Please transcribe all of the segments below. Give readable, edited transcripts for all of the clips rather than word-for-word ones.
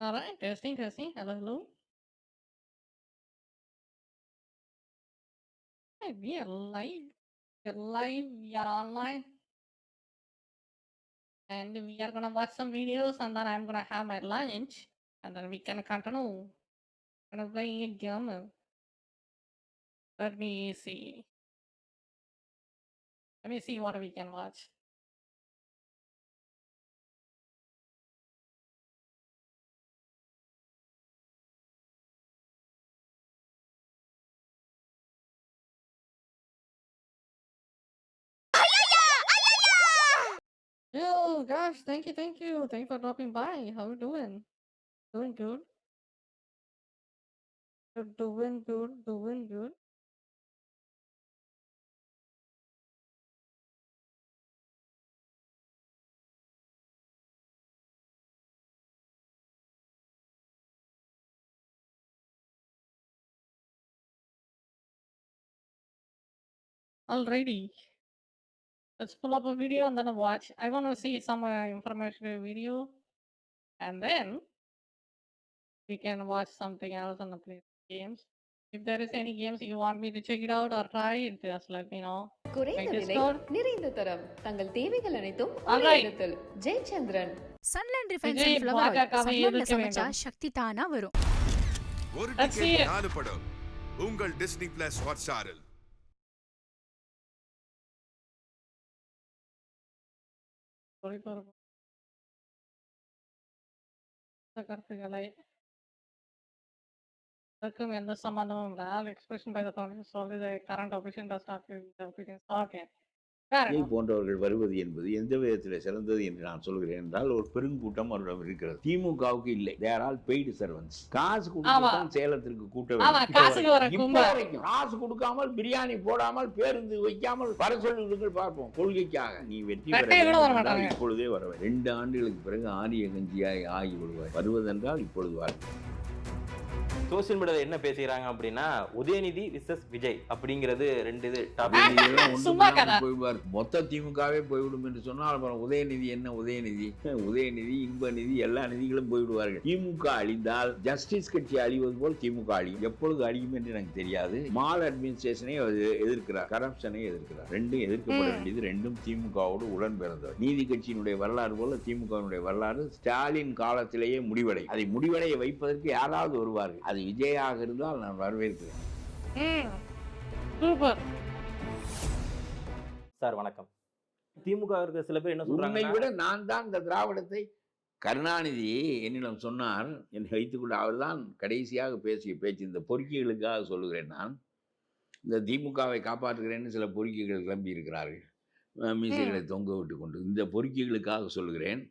All right, testing, testing. Hello, hello. Hey, we are live. We're live. We are online, and we are gonna watch some videos, and then I'm gonna have my lunch, and then we can continue. Gonna play a game. Let me see. Let me see what we can watch. Oh gosh, thank you, thank you. Thank you for dropping by. How you doing? Doing good. You're doing good, doing good. Alrighty. Let's pull up a video and then watch. I wanna see some informative video, and then we can watch something else and play games. If there is any games you want me to check it out or try, just let me know. My குறைந்த விலை Discord. நிறைந்த தரம் தங்கள் தேவைகள் அனைத்தும் ஒரே Alright. இடத்தில் Jayachandran Sunland refines Vijay and flower oil பாஜகவை சன்லேண்ட்ல எதிர்க்க சமைச்சா வேண்டும். சக்தி தானா வரும். ஒரு Let's see டிக்கெட் it. 4 படம் உங்கள் டிஸ்னி பிளஸ் ஹாட்ஸ்டாரில். ஒளிபரப்பு கருத்துக்களை இதற்கும் எந்த சம்பந்தமும் இல்லை. All expression by the founders solely the current opposition does not give the opinion. Okay. Fair Vijay enough. போன்றவர்கள் வருவது என்பது எந்த விதத்தில் சிறந்தது என்று நான் சொல்கிறேன் என்றால் ஒரு பெருங்கூட்டம் அவரிடம் இருக்கிறது. திமுகவுக்கு இல்லை. they are all paid servants. காசு கொடுத்துதான் சேலத்திற்கு கூட்ட ஆமா, காசுக்கு வர வேண்டும். கும்பல். இப்போ வரைக்கும் காசு கொடுக்காமல் பிரியாணி போடாமல் பேருந்து வைக்காமல் வர சொல்லுங்கள் பார்ப்போம். கொள்கைக்காக நீ வெற்றி பெற ரெட்டையை கூட வர வேண்டும் என்றால் மாட்டாங்க. இப்பொழுதே வர வேண்டும். 2 ஆண்டுகளுக்கு பிறகு ஆரிய கஞ்சியாய் ஆகி விடுவாய். வருவதென்றால் இப்பொழுது வர. சோசியல் மீடியால என்ன பேசுறாங்க அப்படின்னா உதயநிதி விசஸ் விஜய் அப்படிங்கிறது 2 இது சும்மா கதை. போய்வார். மொத்த திமுகவே போய்விடும் என்று சொன்னால் அப்புறம் உதயநிதி என்ன உதயநிதி உதயநிதி இன்ப நிதி எல்லா நிதிகளும் போய்விடுவார்கள். திமுக அழிந்தால் ஜஸ்டிஸ் கட்சி அழிவது போல் திமுக அழியும். எப்பொழுது அழியும் என்று எனக்கு தெரியாது. மால் அட்மினிஸ்ட்ரேஷனை எதிர்க்கிறார், கரப்ஷனை எதிர்க்கிறார். ரெண்டும் எதிர்க்கப்பட வேண்டியது. ரெண்டும் திமுகவோடு உடன் பிறந்தவர். நீதி கட்சியினுடைய வரலாறு போல திமுகவினுடைய வரலாறு ஸ்டாலின் காலத்திலேயே முடிவடை. அதை முடிவடைய வைப்பதற்கு யாராவது வருவார்கள். அது விஜயாக இருந்தால் நான் வரவேற்கிறேன். சூப்பர் சார் வணக்கம். திமுக இருக்க சில பேர் என்ன உண்மை சொல்றாங்க, விட நான் தான் இந்த திராவிடத்தை கருணாநிதி என்னிடம் சொன்னார், என்னை வைத்துக்கொண்டு அவர்தான் கடைசியாக பேசிய பேச்சு. இந்த பொறுக்கிகளுக்காக சொல்லுகிறேன். நான் இந்த திமுகவை காப்பாற்றுகிறேன்னு சில பொறுக்கிகள் கிளம்பி இருக்கிறார்கள், மீசைகளை தொங்க விட்டு கொண்டு. இந்த பொறுக்கிகளுக்காக சொல்லுகிறேன்.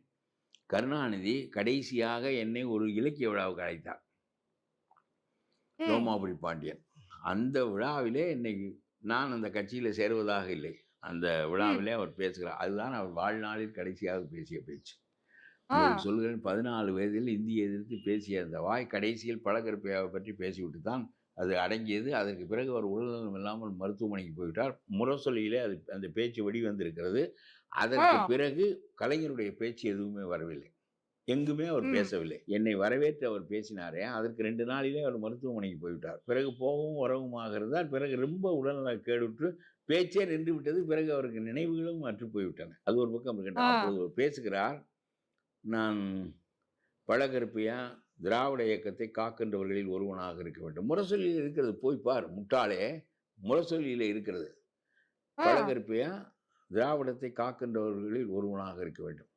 கருணாநிதி கடைசியாக என்னை ஒரு இலக்கிய விழாவுக்கு அழைத்தார், ரோமாபுரி பாண்டியன். அந்த விழாவிலே இன்னைக்கு நான் அந்த கட்சியில் சேருவதாக இல்லை. அந்த விழாவிலே அவர் பேசுகிறார். அதுதான் அவர் வாழ்நாளில் கடைசியாக பேசிய பேச்சு. சொல்கிறேன், 14 வயதில் இந்திய எதிர்த்து பேசிய அந்த வாய் கடைசியில் பழகற்பையாவை பற்றி பேசிவிட்டு தான் அது அடங்கியது. அதற்கு பிறகு அவர் உடல்நலம் இல்லாமல் மருத்துவமனைக்கு போய்விட்டார். முரசொலியிலே அது அந்த பேச்சு வெளிவந்திருக்கிறது. அதற்கு பிறகு கலைஞருடைய பேச்சு எதுவுமே வரவில்லை, எங்குமே அவர் பேசவில்லை. என்னை வரவேற்று அவர் பேசினாரே, அதற்கு 2 நாளிலே அவர் மருத்துவமனைக்கு போய்விட்டார். பிறகு போகவும் வரவுமாக இருந்தால் பிறகு ரொம்ப உடல்நல கேடுற்று பேச்சே நின்று விட்டது. பிறகு அவருக்கு நினைவுகளும் அற்று போய்விட்டன. அது ஒரு பக்கம் இருக்கின்ற. அப்போது பேசுகிறார், நான் பழகற்பையா திராவிட இயக்கத்தை காக்கின்றவர்களில் ஒருவனாக இருக்க வேண்டும். முரசொலியில் இருக்கிறது, போய் பார் முட்டாளே, முரசொலியில் இருக்கிறது. பழகற்பையா திராவிடத்தை காக்கின்றவர்களில் ஒருவனாக இருக்க வேண்டும்.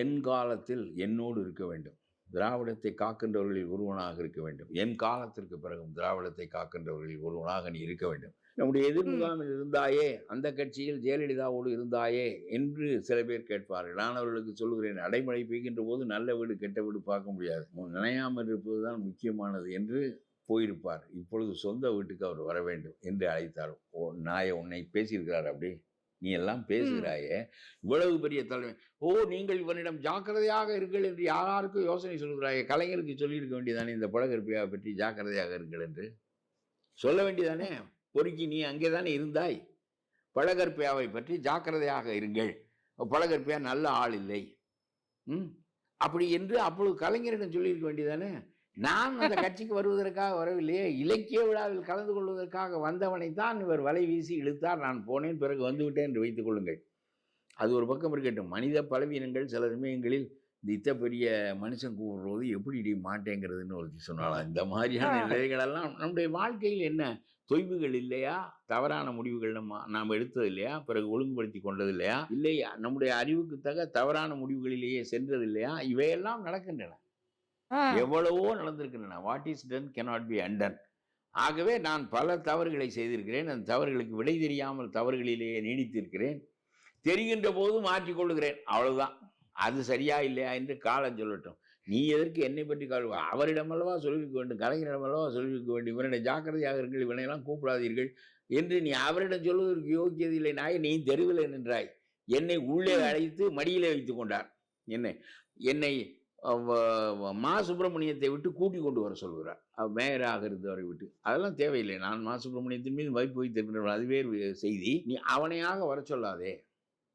என் காலத்தில் என்னோடு இருக்க வேண்டும். திராவிடத்தை காக்கின்றவர்களில் ஒருவனாக இருக்க வேண்டும். என் காலத்திற்கு பிறகும் திராவிடத்தை காக்கின்றவர்களில் ஒருவனாக நீ இருக்க வேண்டும். நம்முடைய எதிர்முகாமில் இருந்தாயே, அந்த கட்சியில் ஜெயலலிதாவோடு இருந்தாயே என்று சில பேர் கேட்பார்கள். நான் அவர்களுக்கு சொல்லுகிறேன், அடைமழை பெய்கின்ற போது நல்ல வீடு கெட்ட வீடு பார்க்க முடியாது, நினையாமல் இருப்பதுதான் முக்கியமானது என்று போயிருப்பார். இப்பொழுது சொந்த வீட்டுக்கு அவர் வர வேண்டும் என்று அழைத்தார். உன்னை பேசியிருக்கிறார். அப்படி நீ எல்லாம் பேசுகிறாயே, இவ்வளவு பெரிய தலைமை, நீங்கள் இவனிடம் ஜாக்கிரதையாக இருங்கள் என்று யாருக்கும் யோசனை சொல்கிறாயே. கலைஞருக்கு சொல்லியிருக்க வேண்டியதானே, இந்த பழகற்பையாவை பற்றி ஜாக்கிரதையாக இருங்கள் என்று சொல்ல வேண்டியதானே. பொறுக்கி நீ அங்கே தானே இருந்தாய். பழகற்பையாவை பற்றி ஜாக்கிரதையாக இருங்கள், பழகற்பையா நல்ல ஆள் இல்லை, அப்படி என்று அப்பொழுது கலைஞரிடம் சொல்லியிருக்க வேண்டியதானே. நான் அந்த கட்சிக்கு வருவதற்காக வரவில்லையே, இலக்கிய விழாவில் கலந்து கொள்வதற்காக வந்தவனை தான் இவர் வலை வீசி இழுத்தார். நான் போனேன், பிறகு வந்துவிட்டேன் என்று வைத்துக் கொள்ளுங்கள். அது ஒரு பக்கம் இருக்கட்டும். மனித பலவீனங்கள் சில சமயங்களில் இத்த பெரிய மனுஷன் கூறுறது எப்படி இடி மாட்டேங்கிறதுன்னு ஒருத்தி சொன்னாலாம். இந்த மாதிரியான நிலைகளெல்லாம் நம்முடைய வாழ்க்கையில் என்ன தொய்வுகள் இல்லையா? தவறான முடிவுகள் நாம் எடுத்தது இல்லையா? பிறகு ஒழுங்குபடுத்தி கொண்டது இல்லையா? இல்லையா? நம்முடைய அறிவுக்கு தக தவறான முடிவுகளிலேயே சென்றது இல்லையா? இவையெல்லாம் நடக்கின்றன. எவ்வளவோ நடந்திருக்கின்றன. What is done cannot be undone. ஆகவே நான் பல தவறுகளை செய்திருக்கிறேன். அந்த தவறுகளுக்கு விடை தெரியாமல் தவறுகளிலேயே நீடித்திருக்கிறேன். தெரிகின்ற போது மாற்றிக்கொள்ளுகிறேன். அவ்வளவுதான். அது சரியா இல்லையா என்று காலம் சொல்லட்டும். நீ எதற்கு என்னை பற்றி அவரிடமல்லவா சொல்லியிருக்க வேண்டும், கலைஞரிடமல்லவா சொல்லியிருக்க வேண்டும், இவனை ஜாக்கிரதையாக இருங்கள், இவனையெல்லாம் கூப்பிடாதீர்கள் என்று நீ அவரிடம் சொல்வதற்கு யோக்கியது இல்லை. நாய், நீ தெருவில் நின்றாய். என்னை உள்ளே அழைத்து மடியிலே வைத்து கொண்டார். என்னை மா சுப்பிரமணியத்தை விட்டு கூட்டி கொண்டு வர சொல்கிறார். மேயராக இருந்தவரை விட்டு. அதெல்லாம் தேவையில்லை. நான் மா சுப்பிரமணியத்தின் மீது வைப்பு வைத்திருக்கிறேன், அது வேறு செய்தி. நீ அவனையாக வர சொல்லாதே.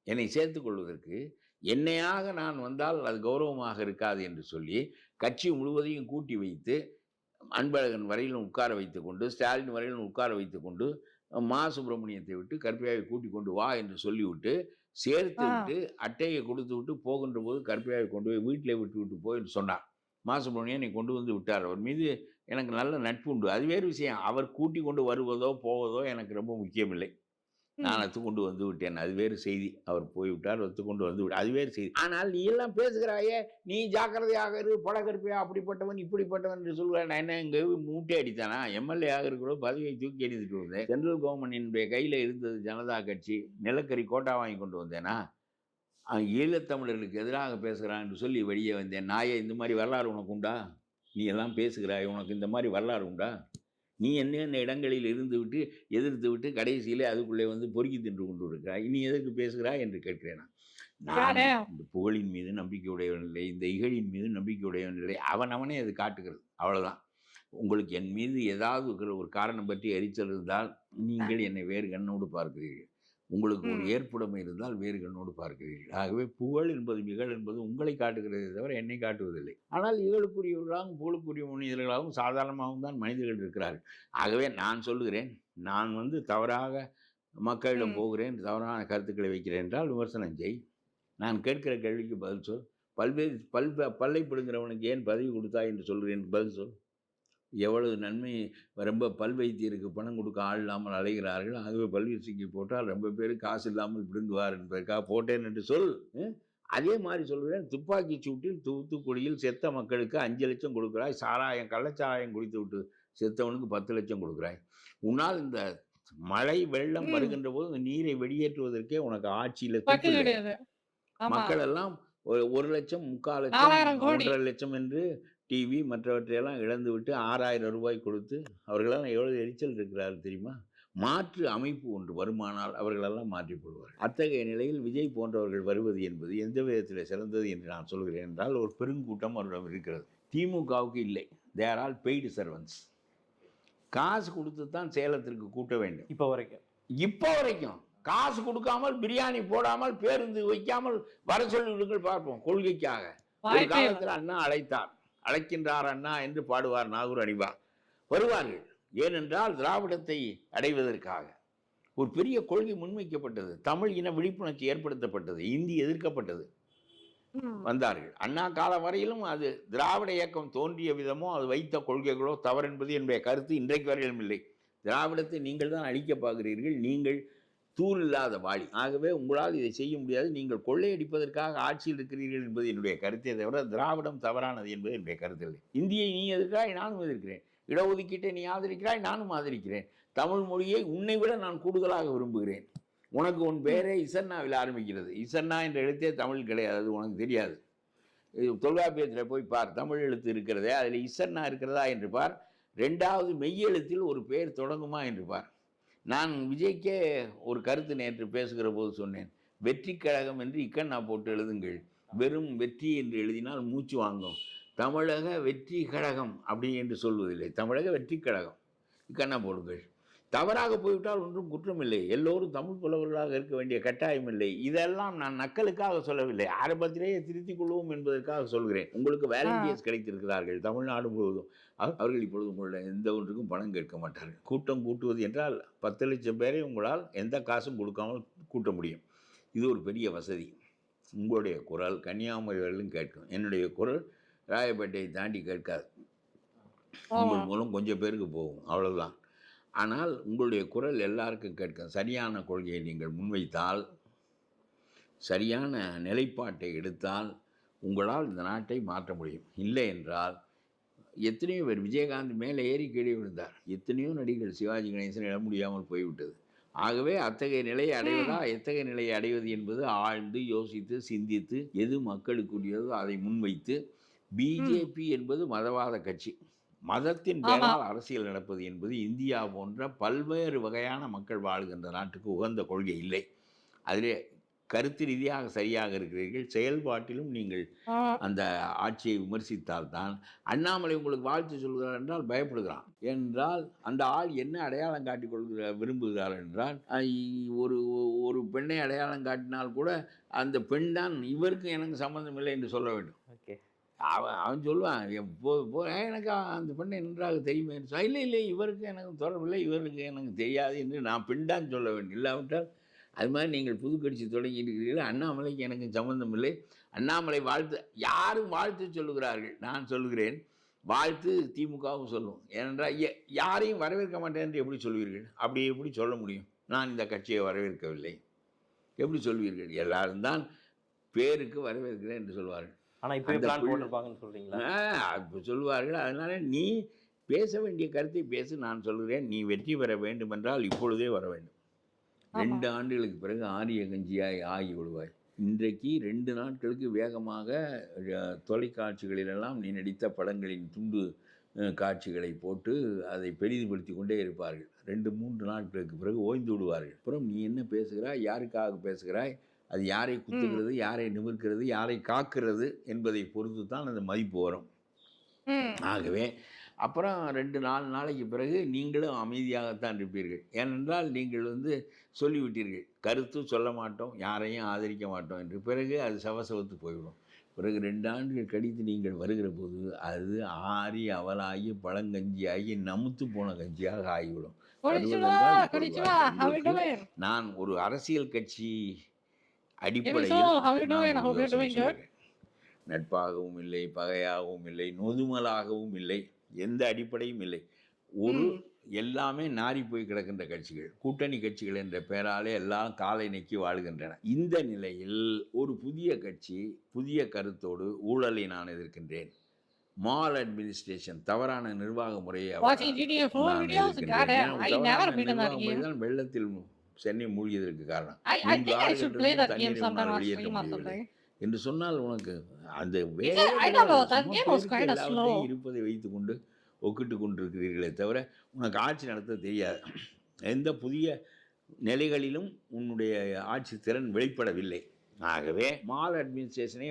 என்னை சேர்த்துக் கொள்வதற்கு என்னையாக நான் வந்தால் அது கௌரவமாக இருக்காது என்று சொல்லி கட்சி முழுவதையும் கூட்டி வைத்து அன்பழகன் வரையிலும் உட்கார வைத்து கொண்டு, ஸ்டாலின் வரையிலும் உட்கார வைத்து கொண்டு, மா சுப்பிரமணியத்தை விட்டு கருப்பையாவை கூட்டி கொண்டு வா என்று சொல்லிவிட்டு சேர்த்து விட்டு அட்டையை கொடுத்து விட்டு போகின்ற போது கருப்பையாவை கொண்டு போய் வீட்டிலே விட்டு போயின்னு சொன்னார். மா சுப்பிரமணியன் என்னை கொண்டு வந்து விட்டார். அவர் மீது எனக்கு நல்ல நட்பு உண்டு. அது வேறு விஷயம். அவர் கூட்டி கொண்டு வருவதோ போவதோ எனக்கு ரொம்ப முக்கியமில்லை. நான் கொண்டு வந்து விட்டேன், அது வேறு செய்தி. அவர் போய்விட்டார், கொண்டு வந்து விட்டார், அது வேறு செய்தி. ஆனால் நீ எல்லாம் பேசுகிறாயே, நீ ஜாக்கிரதையாக இரு, படகற்பியா அப்படிப்பட்டவன் இப்படிப்பட்டவன் என்று சொல்கிறார். நான் என்ன இங்கே மூட்டை அடித்தானா? எம்எல்ஏ ஆக இருக்கிற பதவியை தூக்கி அடித்துட்டு வந்தேன். சென்ட்ரல் கவர்மெண்டினுடைய கையில் இருந்தது ஜனதா கட்சி. நிலக்கரி கோட்டா வாங்கி கொண்டு வந்தேனா? ஈழத்தமிழர்களுக்கு எதிராக பேசுகிறான் என்று சொல்லி வெளியே வந்தேன். நாயே, இந்த மாதிரி வரலாறு உனக்கு உண்டா? நீ எல்லாம் பேசுகிறாய், உனக்கு இந்த மாதிரி வரலாறு உண்டா? நீ என்னென்ன இடங்களில் இருந்து விட்டு எதிர்த்து விட்டு கடைசியிலே அதுக்குள்ளே வந்து பொறுக்கி தின்று கொண்டு இருக்கிறாய். நீ எதற்கு பேசுகிறாய் என்று கேட்கிறேன். நான் இந்த புகழின் மீது நம்பிக்கை உடையவன் இல்லை, இந்த இகழின் மீது நம்பிக்கை உடையவன் இல்லை. அவனே அது காட்டுகிறது. அவ்வளவுதான். உங்களுக்கு என் மீது ஏதாவது ஒரு காரணம் பற்றி எரிச்சல் இருந்தால் நீங்கள் என்னை வேறு கண்ணோடு பார்க்கிறீர்கள். உங்களுக்கு ஒரு ஏற்புடைமை இருந்தால் வேறு கண்ணோடு பார்க்கிறீர்கள். ஆகவே புகழ் என்பது இகழ் என்பது உங்களை காட்டுகிறதே தவிர என்னை காட்டுவதில்லை. ஆனால் இகழுக்குரியவர்களாகவும் புகழுக்குரிய மனிதர்களாகவும் சாதாரணமாகவும் தான் மனிதர்கள் இருக்கிறார்கள். ஆகவே நான் சொல்லுகிறேன், நான் தவறாக மக்களிடம் போகிறேன், தவறான கருத்துக்களை வைக்கிறேன் என்றால் விமர்சனம் செய். நான் கேட்கிற கேள்விக்கு பதில் சொல். பல்லை பிடுங்கிறவனுக்கு ஏன் பதவி கொடுத்தாய் என்று சொல்கிறேன், பதில் சொல். எவ்வளவு நன்மை. ரொம்ப பல்வைத்தியருக்கு பணம் கொடுக்க ஆள் இல்லாமல் அலைகிறார்கள். ஆகவே பல்வீசிக்கு போட்டால் ரொம்ப பேர் காசு இல்லாமல் பிடுங்குவார் என்பதற்காக போட்டேன் என்று சொல். அதே மாதிரி சொல்கிறேன், துப்பாக்கி சூட்டில் தூத்துக்குடியில் செத்த மக்களுக்கு 5 லட்சம் கொடுக்குறாய். கள்ளச்சாராயம் குடித்து விட்டு செத்தவனுக்கு 10 லட்சம் கொடுக்குறாய். உன்னால் இந்த மழை வெள்ளம் வருகின்ற போது இந்த நீரை வெளியேற்றுவதற்கே உனக்கு ஆட்சியில் மக்கள் எல்லாம் 1 லட்சம், 3/4 லட்சம், 1.5 லட்சம் என்று டிவி மற்றவற்றையெல்லாம் இழந்து விட்டு 6,000 ரூபாய் கொடுத்து அவர்களெல்லாம் எவ்வளவு எரிச்சல் இருக்கிறார்கள் தெரியுமா? மாற்று அமைப்பு ஒன்று வருமானால் அவர்களெல்லாம் மாற்றிக்கொள்வார்கள். அத்தகைய நிலையில் விஜய் போன்றவர்கள் வருவது என்பது எந்த விதத்தில் சிறந்தது என்று நான் சொல்கிறேன் என்றால், ஒரு பெருங்கூட்டம் அவரிடம் இருக்கிறது. திமுகவுக்கு இல்லை. They are all paid servants. காசு கொடுத்து தான் சேலத்திற்கு கூட்ட வேண்டும். இப்போ வரைக்கும் காசு கொடுக்காமல், பிரியாணி போடாமல், பேருந்து வைக்காமல் வர சொல்லிவிடுங்கள் பார்ப்போம். கொள்கைக்காக ஒரு காலத்தில் அண்ணா அழைக்கின்றார் அண்ணா என்று பாடுவார் நாகூர் அணிவா. வருவார்கள். ஏனென்றால் திராவிடத்தை அடைவதற்காக ஒரு பெரிய கொள்கை முன்வைக்கப்பட்டது. தமிழ் இன விழிப்புணர்ச்சி ஏற்படுத்தப்பட்டது. இந்தி எதிர்க்கப்பட்டது. வந்தார்கள். அண்ணா காலம் வரையிலும் அது திராவிட இயக்கம் தோன்றிய விதமோ அது வைத்த கொள்கைகளோ தவறு என்பது என்னுடைய கருத்து இன்றைக்கு வரையிலும் இல்லை. திராவிடத்தை நீங்கள் தான் அழிக்க பார்க்கிறீர்கள். நீங்கள் தூள் இல்லாத வாளி. ஆகவே உங்களால் இதை செய்ய முடியாது. நீங்கள் கொள்ளையடிப்பதற்காக ஆட்சியில் இருக்கிறீர்கள் என்பது என்னுடைய கருத்தை தவிர திராவிடம் தவறானது என்பது என்னுடைய கருத்து இல்லை. இந்தியை நீ எதிர்க்கிறாய், நானும் எதிர்க்கிறேன். இடஒதுக்கீட்டை நீ ஆதரிக்கிறாய், நானும் ஆதரிக்கிறேன். தமிழ் மொழியை உன்னை விட நான் கூடுதலாக விரும்புகிறேன். உனக்கு உன் பேரே இசன்னாவில் ஆரம்பிக்கிறது. இசன்னா என்ற எழுத்தே தமிழ் கிடையாது, அது உனக்கு தெரியாது. தொல்காப்பியத்தில் போய் பார், தமிழ் எழுத்து இருக்கிறதே, அதில் இசன்னா இருக்கிறதா என்று பார். 2வது மெய்யெழுத்தில் ஒரு பெயர் தொடங்குமா என்று பார். நான் விஜய்க்கே ஒரு கருத்து நேற்று பேசுகிற போது சொன்னேன். வெற்றி கழகம் என்று இக்கண்ணா போட்டு எழுதுங்கள். வெறும் வெற்றி என்று எழுதினால் மூச்சு வாங்கும். தமிழக வெற்றி கழகம் அப்படி என்று சொல்வதில்லை. தமிழக வெற்றி கழகம் இக்கண்ணா போடுங்கள். தவறாக போய்விட்டால் ஒன்றும் குற்றம் இல்லை. எல்லோரும் தமிழ் புலவர்களாக இருக்க வேண்டிய கட்டாயம் இல்லை. இதெல்லாம் நான் நக்கலுக்காக சொல்லவில்லை. ஆரம்பத்திலேயே திருத்திக் கொள்வோம் என்பதற்காக சொல்கிறேன். உங்களுக்கு ஆ. வாலண்டியர்ஸ் கிடைத்திருக்கிறார்கள் தமிழ்நாடு முழுவதும். அவர்கள் இப்பொழுது உங்களுடைய எந்த ஒன்றுக்கும் பணம் கேட்க மாட்டார்கள். கூட்டம் கூட்டுவது என்றால் 10 லட்சம் பேரை உங்களால் எந்த காசும் கொடுக்காமல் கூட்ட முடியும். இது ஒரு பெரிய வசதி. உங்களுடைய குரல் கன்னியாகுமரி வரையிலும் கேட்கும். என்னுடைய குரல் ராயப்பேட்டையை தாண்டி கேட்காது. ஆமா. உங்கள் மூலம் கொஞ்சம் பேருக்கு போகும், அவ்வளவுதான். ஆனால் உங்களுடைய குரல் எல்லாருக்கும் கேட்கும். சரியான கொள்கையை நீங்கள் முன்வைத்தால், சரியான நிலைப்பாட்டை எடுத்தால் உங்களால் இந்த நாட்டை மாற்ற முடியும். இல்லை என்றால் எத்தனையோ பேர் விஜயகாந்த் மேலே ஏறி கீழே விழுந்தார். எத்தனையோ நடிகர்கள் சிவாஜி கணேசன் இட முடியாமல் போய்விட்டது. ஆகவே அத்தகைய நிலையை அடைவதா, எத்தகைய நிலையை அடைவது என்பது ஆழ்ந்து யோசித்து சிந்தித்து எது மக்களுக்குரியதோ அதை முன்வைத்து. பிஜேபி என்பது மதவாத கட்சி. மதத்தின் ஆமா. பேரால் அரசியல் நடப்பது என்பது இந்தியா போன்ற பல்வேறு வகையான மக்கள் வாழ்கின்ற நாட்டுக்கு உகந்த கொள்கை இல்லை. அதிலே கருத்து ரீதியாக சரியாக இருக்கிறீர்கள், செயல்பாட்டிலும் நீங்கள் ஆ. அந்த ஆட்சியை விமர்சித்தால்தான். அண்ணாமலை உங்களுக்கு வாழ்த்து சொல்கிறார் என்றால் பயப்படுகிறான். என்றால் அந்த ஆள் என்ன அடையாளம் காட்டிக் விரும்புகிறார் என்றால், ஒரு ஒரு பெண்ணை அடையாளம் காட்டினால் கூட அந்த பெண் தான் இவருக்கு எனக்கு சம்மந்தம் இல்லை என்று சொல்ல வேண்டும். ஓகே. அவன் சொல்லுவான், எனக்கு அந்த பெண்ணை நன்றாக தெரியுமே. இல்லை இல்லை, இவருக்கு எனக்கு தொடர்பில்லை, இவருக்கு எனக்கு தெரியாது என்று நான் பெண் தான் சொல்ல வேண்டும். இல்லாவிட்டால் அது மாதிரி நீங்கள் புது கட்சி தொடங்கி இருக்கிறீர்கள், அண்ணாமலைக்கு எனக்கு சம்பந்தம் இல்லை. அண்ணாமலை வாழ்த்து யாரும் வாழ்த்து சொல்லுகிறார்கள். நான் சொல்லுகிறேன், வாழ்த்து திமுகவும் சொல்லும். ஏனென்றால் யாரையும் வரவேற்க மாட்டேன் என்று எப்படி சொல்வீர்கள்? அப்படி எப்படி சொல்ல முடியும்? நான் இந்த கட்சியை வரவேற்கவில்லை எப்படி சொல்வீர்கள்? எல்லாரும் தான் பேருக்கு வரவேற்கிறேன் என்று சொல்வார்கள். ஆனா இப்போ பிளான் போட்டிருப்பாங்கன்னு சொல்றீங்களா? இப்போ சொல்வார்கள். அதனால நீ பேச வேண்டிய கருத்தை பேசு. நான் சொல்கிறேன், நீ வெற்றி பெற வேண்டும் என்றால் இப்பொழுதே வர வேண்டும். 2 ஆண்டுகளுக்கு பிறகு ஆரிய கஞ்சியாய் ஆகி விடுவாய். இன்றைக்கு 2 நாட்களுக்கு வேகமாக தொலைக்காட்சிகளிலெல்லாம் நீ நடித்த படங்களின் துண்டு காட்சிகளை போட்டு அதை பெரிதுபடுத்தி கொண்டே இருப்பார்கள். 2-3 நாட்களுக்கு பிறகு ஓய்ந்து விடுவார்கள். அப்புறம் நீ என்ன பேசுகிறாய், யாருக்காக பேசுகிறாய், அது யாரை குத்துகிறது, யாரை நிமிர்க்கிறது, யாரை காக்கிறது என்பதை பொறுத்து தான் அந்த மதிப்பு வரும். ஆகவே அப்புறம் 2-4 நாளைக்கு பிறகு நீங்களும் அமைதியாகத்தான் இருப்பீர்கள். ஏனென்றால் நீங்கள் சொல்லிவிட்டீர்கள், கருத்து சொல்ல மாட்டோம், யாரையும் ஆதரிக்க மாட்டோம் என்று. பிறகு அது சவசவத்து போய்விடும். பிறகு 2 ஆண்டுகள் கழித்து நீங்கள் வருகிற போது அது ஆறி அவலாகி பழங்கஞ்சியாகி நமுத்து போன கஞ்சியாக ஆகிவிடும். நான் ஒரு அரசியல் கட்சி அடிப்படையில் நட்பாகவும் இல்லை, பகையாகவும் இல்லை, நொதுமலாகவும் இல்லை, எந்த அடிப்படையும் இல்லை. ஒரு எல்லாமே நாரி போய் கிடக்கின்ற கட்சிகள், கூட்டணி கட்சிகள் என்ற பெயராலே எல்லாம் காலை நக்கி வாழ்கின்றன. இந்த நிலையில் ஒரு புதிய கட்சி புதிய கருத்தோடு ஊழலை நான் எதிர்க்கின்றேன், மால் அட்மினிஸ்ட்ரேஷன் தவறான நிர்வாக முறையை வெள்ளத்தில் சென்னை மூழ்கியதற்கு காரணம் வெளியேற்ற முடியவில்லை என்று சொன்னால் உனக்கு அந்த இருப்பதை வைத்துக் கொண்டு ஒக்கிட்டு கொண்டிருக்கிறீர்களே தவிர உனக்கு ஆட்சி நடத்த தெரியாது. எந்த புதிய நிலைகளிலும் உன்னுடைய ஆட்சி திறன் வெளிப்படவில்லை. ஆகவே மால் அட்மினிஸ்ட்ரேஷனை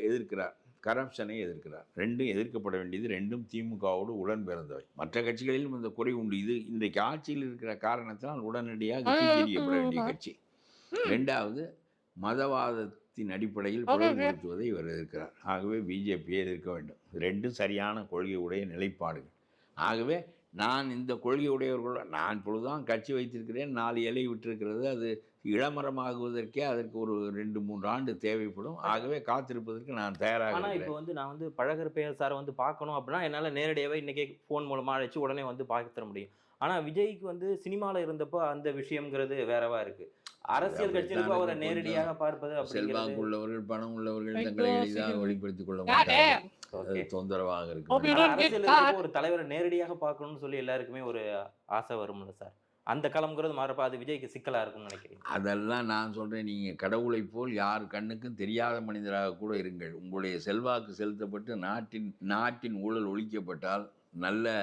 எதிர்க்கிறார், கரப்ஷனை எதிர்க்கிறார். 2ம் எதிர்க்கப்பட வேண்டியது. 2ம் திமுகவோடு உடன் பிறந்தவை. மற்ற கட்சிகளிலும் இந்த குறை உண்டு. இது இன்றைக்கு ஆட்சியில் இருக்கிற காரணத்தினால் உடனடியாக தீர்க்கப்பட வேண்டிய கட்சி. 2வது மதவாதத்தின் அடிப்படையில் பிளவுபடுத்துவதை இவர் எதிர்க்கிறார். ஆகவே பிஜேபியை எதிர்க்க வேண்டும். 2ம் சரியான கொள்கையுடைய நிலைப்பாடுகள். ஆகவே நான் இந்த கொள்கையுடையவர்களோட நான் இப்பொழுதுதான் கட்சி வைத்திருக்கிறேன். 4 இலை விட்டிருக்கிறது. அது இளமரமாகுவதற்கே அதற்கு ஒரு 2-3 ஆண்டு தேவைப்படும். ஆகவே காத்திருப்பதற்கு நான் தயாராக. ஆனால் இப்போ நான் பழகர் சாரை பார்க்கணும் அப்படின்னா என்னால் நேரடியாகவே இன்றைக்கி ஃபோன் மூலமாக அழைச்சி உடனே பார்க்க தர முடியும். ஆனால் விஜய்க்கு சினிமாவில் இருந்தப்போ அந்த விஷயங்கிறது வேறவா இருக்குது. அரசியல் கட்சிகளுக்கு அவரை நேரடியாக பார்ப்பது செல்வாக்கு உள்ளவர்கள், பணம் உள்ளவர்கள் தங்களை எளிதாக வெளிப்படுத்திக் கொள்ள மாட்டார்கள். தொந்தரவாக இருக்கு. ஒரு தலைவரை நேரடியாக பார்க்கணும்னு சொல்லி எல்லாருக்குமே ஒரு ஆசை வரும்ல சார். அந்த காலம்ங்கிறது மாறப்ப அது விஜய்க்கு சிக்கலாக இருக்கும்னு நினைக்கிறேன். அதெல்லாம் நான் சொல்கிறேன், நீங்கள் கடவுளை போல் யார் கண்ணுக்கும் தெரியாத மனிதராக கூட இருங்கள். உங்களுடைய செல்வாக்கு செலுத்தப்பட்டு நாட்டின் ஊழல் ஒழிக்கப்பட்டால், நல்ல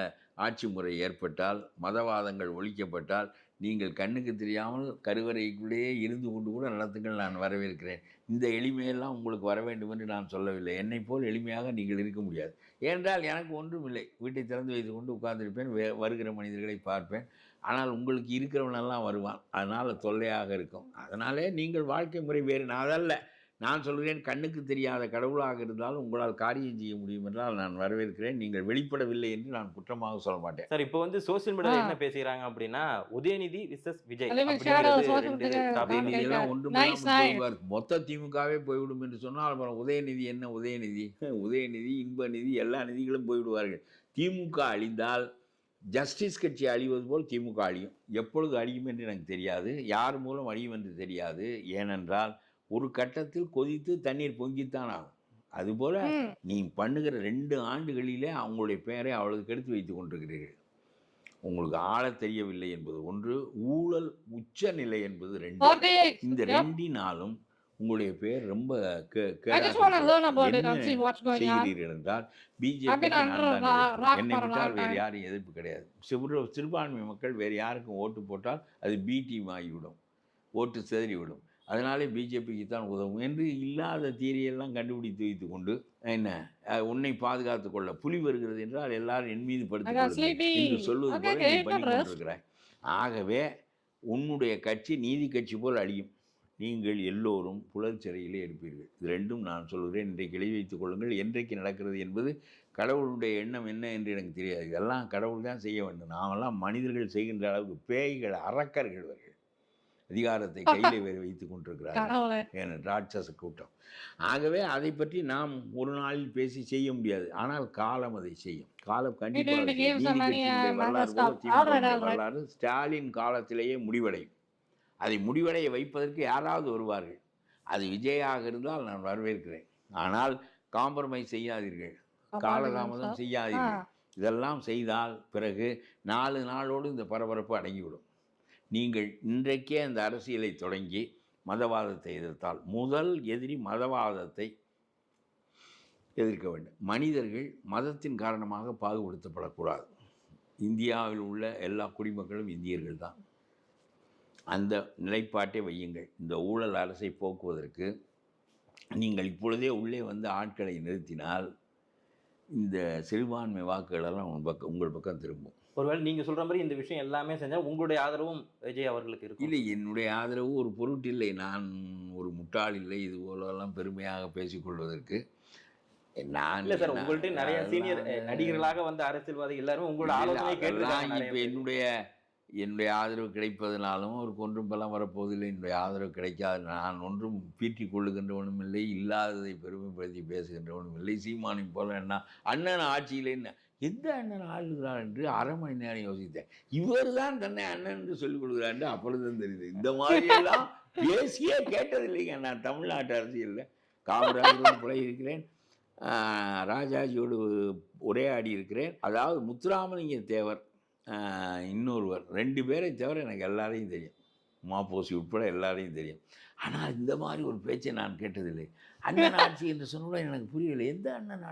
ஆட்சி முறை ஏற்பட்டால், மதவாதங்கள் ஒழிக்கப்பட்டால், நீங்கள் கண்ணுக்கு தெரியாமல் கருவறைக்குள்ளேயே இருந்து கொண்டு கூட நடத்துங்கள், நான் வரவேற்கிறேன். இந்த எளிமையெல்லாம் உங்களுக்கு வர வேண்டும் என்று நான் சொல்லவில்லை. என்னை போல் எளிமையாக நீங்கள் இருக்க முடியாது. ஏனென்றால் எனக்கு ஒன்றும் இல்லை. வீட்டை திறந்து வைத்து கொண்டு உட்கார்ந்திருப்பேன், வருகிற மனிதர்களை பார்ப்பேன். ஆனால் உங்களுக்கு இருக்கிறவனெல்லாம் வருவான். அதனால் தொல்லையாக இருக்கும். அதனாலே நீங்கள் வாழ்க்கை முறை வேறு. நான் அதல்ல நான் சொல்கிறேன், கண்ணுக்கு தெரியாத கடவுளாக இருந்தாலும் உங்களால் காரியம் செய்ய முடியும் என்றால் நான் வரவேற்கிறேன். நீங்கள் வெளிப்படவில்லை என்று நான் குற்றமாக சொல்ல மாட்டேன். சார் இப்போ வந்து சோசியல் மீடியால என்ன பேசுகிறாங்க அப்படின்னா, உதயநிதி விசஸ் விஜய் Living அப்படிங்கிறது shadows 2 together. டாபிக். உதயநிதியெல்லாம் Okay, ஒன்றுமில்லாமல் nice. போய்வார். மொத்த திமுகவே போய்விடும் என்று சொன்னால் அப்புறம் உதயநிதி என்ன உதயநிதி? உதயநிதி, இன்ப நிதி எல்லா நிதிகளும் போய்விடுவார்கள். திமுக அழிந்தால் ஜஸ்டிஸ் கட்சி அழிவது போல் திமுக அழியும். எப்பொழுது அழியும் என்று எனக்கு தெரியாது. யார் மூலம் அழியும் என்று தெரியாது. ஏனென்றால் ஒரு கட்டத்தில் கொதித்து தண்ணீர் பொங்கித்தான் ஆகும். அதுபோல் நீ பண்ணுகிற 2 ஆண்டுகளிலே அவங்களுடைய பெயரை அவ்வளவு கெடுத்து வைத்து கொண்டிருக்கிறீர்கள். உங்களுக்கு ஆளத் தெரியவில்லை என்பது ஒன்று, ஊழல் உச்ச நிலை என்பது 2. இந்த 2னாலும் உங்களுடைய பெயர் ரொம்ப I just want to learn about it and see what's going on. செய்கிறீர்கள் என்றால் I've been BJP under rock என்னை for a விட்டால் long வேறு time. யாரும் எதிர்ப்பு கிடையாது. சிறுபான்மை மக்கள் வேறு யாருக்கும் ஓட்டு போட்டால் அது பி டீம் ஆகிவிடும், ஓட்டு சிதறிவிடும். அதனாலே பிஜேபிக்கு தான் உதவும் என்று இல்லாத தீரியெல்லாம் கண்டுபிடித்து வைத்து கொண்டு என்ன உன்னை பாதுகாத்துக் கொள்ள புலி வருகிறது என்றால் எல்லாரும் என் மீது படுத்துக் என்று சொல்வது போல நீ பண்ணி கொண்டிருக்கிறாய். ஆகவே உன்னுடைய கட்சி நீதி கட்சி போல் அழியும். நீங்கள் எல்லோரும் புலர் சிறையிலே எடுப்பீர்கள். இது 2ம் நான் சொல்கிறேன். இன்றைக்கு எழுதி வைத்துக் கொள்ளுங்கள். என்றைக்கு நடக்கிறது என்பது கடவுளுடைய எண்ணம் என்ன என்று எனக்கு தெரியாது. இதெல்லாம் கடவுள் தான் செய்ய வேண்டும். நாமெல்லாம் மனிதர்கள் செய்கின்ற அளவுக்கு பேய்கள், அரக்கர்கள் அவர்கள் அதிகாரத்தை கையிலே வேறு வைத்துக் கொண்டிருக்கிறார்கள். ஏன்னா ராட்சச கூட்டம். ஆகவே அதை பற்றி நாம் ஒரு நாளில் பேசி செய்ய முடியாது. ஆனால் காலம் அதை செய்யும். காலம் கண்டிப்பாக வரலாறு ஸ்டாலின் காலத்திலேயே முடிவடையும். அதை முடிவடைய வைப்பதற்கு யாராவது வருவார்கள். அது விஜயாக இருந்தால் நான் வரவேற்கிறேன். ஆனால் காம்ப்ரமைஸ் செய்யாதீர்கள், காலதாமதம் செய்யாதீர்கள். இதெல்லாம் செய்தால் பிறகு 4 நாளோடு இந்த பரபரப்பு அடங்கிவிடும். நீங்கள் இன்றைக்கே அந்த அரசியலை தொடங்கி மதவாதத்தை எதிர்த்தால், முதல் எதிரி மதவாதத்தை எதிர்க்க வேண்டும். மனிதர்கள் மதத்தின் காரணமாக பாகுபடுத்தப்படக்கூடாது. இந்தியாவில் உள்ள எல்லா குடிமக்களும் இந்தியர்கள் தான். அந்த நிலைப்பாட்டை வையுங்கள். இந்த ஊழல் அரசை போக்குவதற்கு நீங்கள் இப்பொழுதே உள்ளே வந்து ஆட்களை நிறுத்தினால் இந்த சிறுபான்மை வாக்குகளெல்லாம் உங்கள் பக்கம் திரும்பும். ஒருவேளை நீங்கள் சொல்கிற மாதிரி இந்த விஷயம் எல்லாமே செஞ்சால் உங்களுடைய ஆதரவும் விஜய் அவர்களுக்கு இருக்கும். இல்லை, என்னுடைய ஆதரவு ஒரு பொருட்டில்லை. நான் ஒரு முட்டாள் இல்லை இது போலெல்லாம் பெருமையாக பேசிக்கொள்வதற்கு. நான் இல்லை சார், உங்கள்கிட்ட நிறைய சீனியர் நடிகர்களாக வந்த அரசியல்வாதி எல்லாரும் உங்களோட ஆலோசனை கேட்டுருக்காங்க. இப்போ என்னுடைய ஆதரவு கிடைப்பதனாலும் ஒரு ஒன்றும் பலம் வரப்போவதில்லை. என்னுடைய ஆதரவு கிடைக்காது. நான் ஒன்றும் பீற்றி கொள்ளுகின்றவனும் இல்லை, இல்லாததை பெருமைப்படுத்தி பேசுகின்றவனும் இல்லை. சீமானி போல என்ன அண்ணன் ஆட்சியில் என்ன எந்த அண்ணன் ஆளுகிறார் என்று 1/2 மணி நேரம் யோசித்தேன். இவர் தான் தன்னை அண்ணன் என்று சொல்லிக் கொடுக்குறார் என்று அப்பொழுதுதான் தெரியுது. இந்த மாதிரியெல்லாம் பேசியே கேட்டதில்லைங்க நான் தமிழ்நாட்டு அரசியலில். காமராஜரோடு பழகியிருக்கிறேன், ராஜாஜியோடு உரையாடி இருக்கிறேன். அதாவது முத்துராமலிங்க தேவர் இன்னொருவர் 2 பேரை தவிர எனக்கு எல்லாரையும் தெரியும். மாப்போசி உட்பட எல்லாரையும் தெரியும். ஆனால் இந்த மாதிரி ஒரு பேச்சை நான் கேட்டதில்லை. அண்ணன் ஆட்சி என்று சொன்னோட எனக்கு புரியவில்லை. எந்த அண்ணன்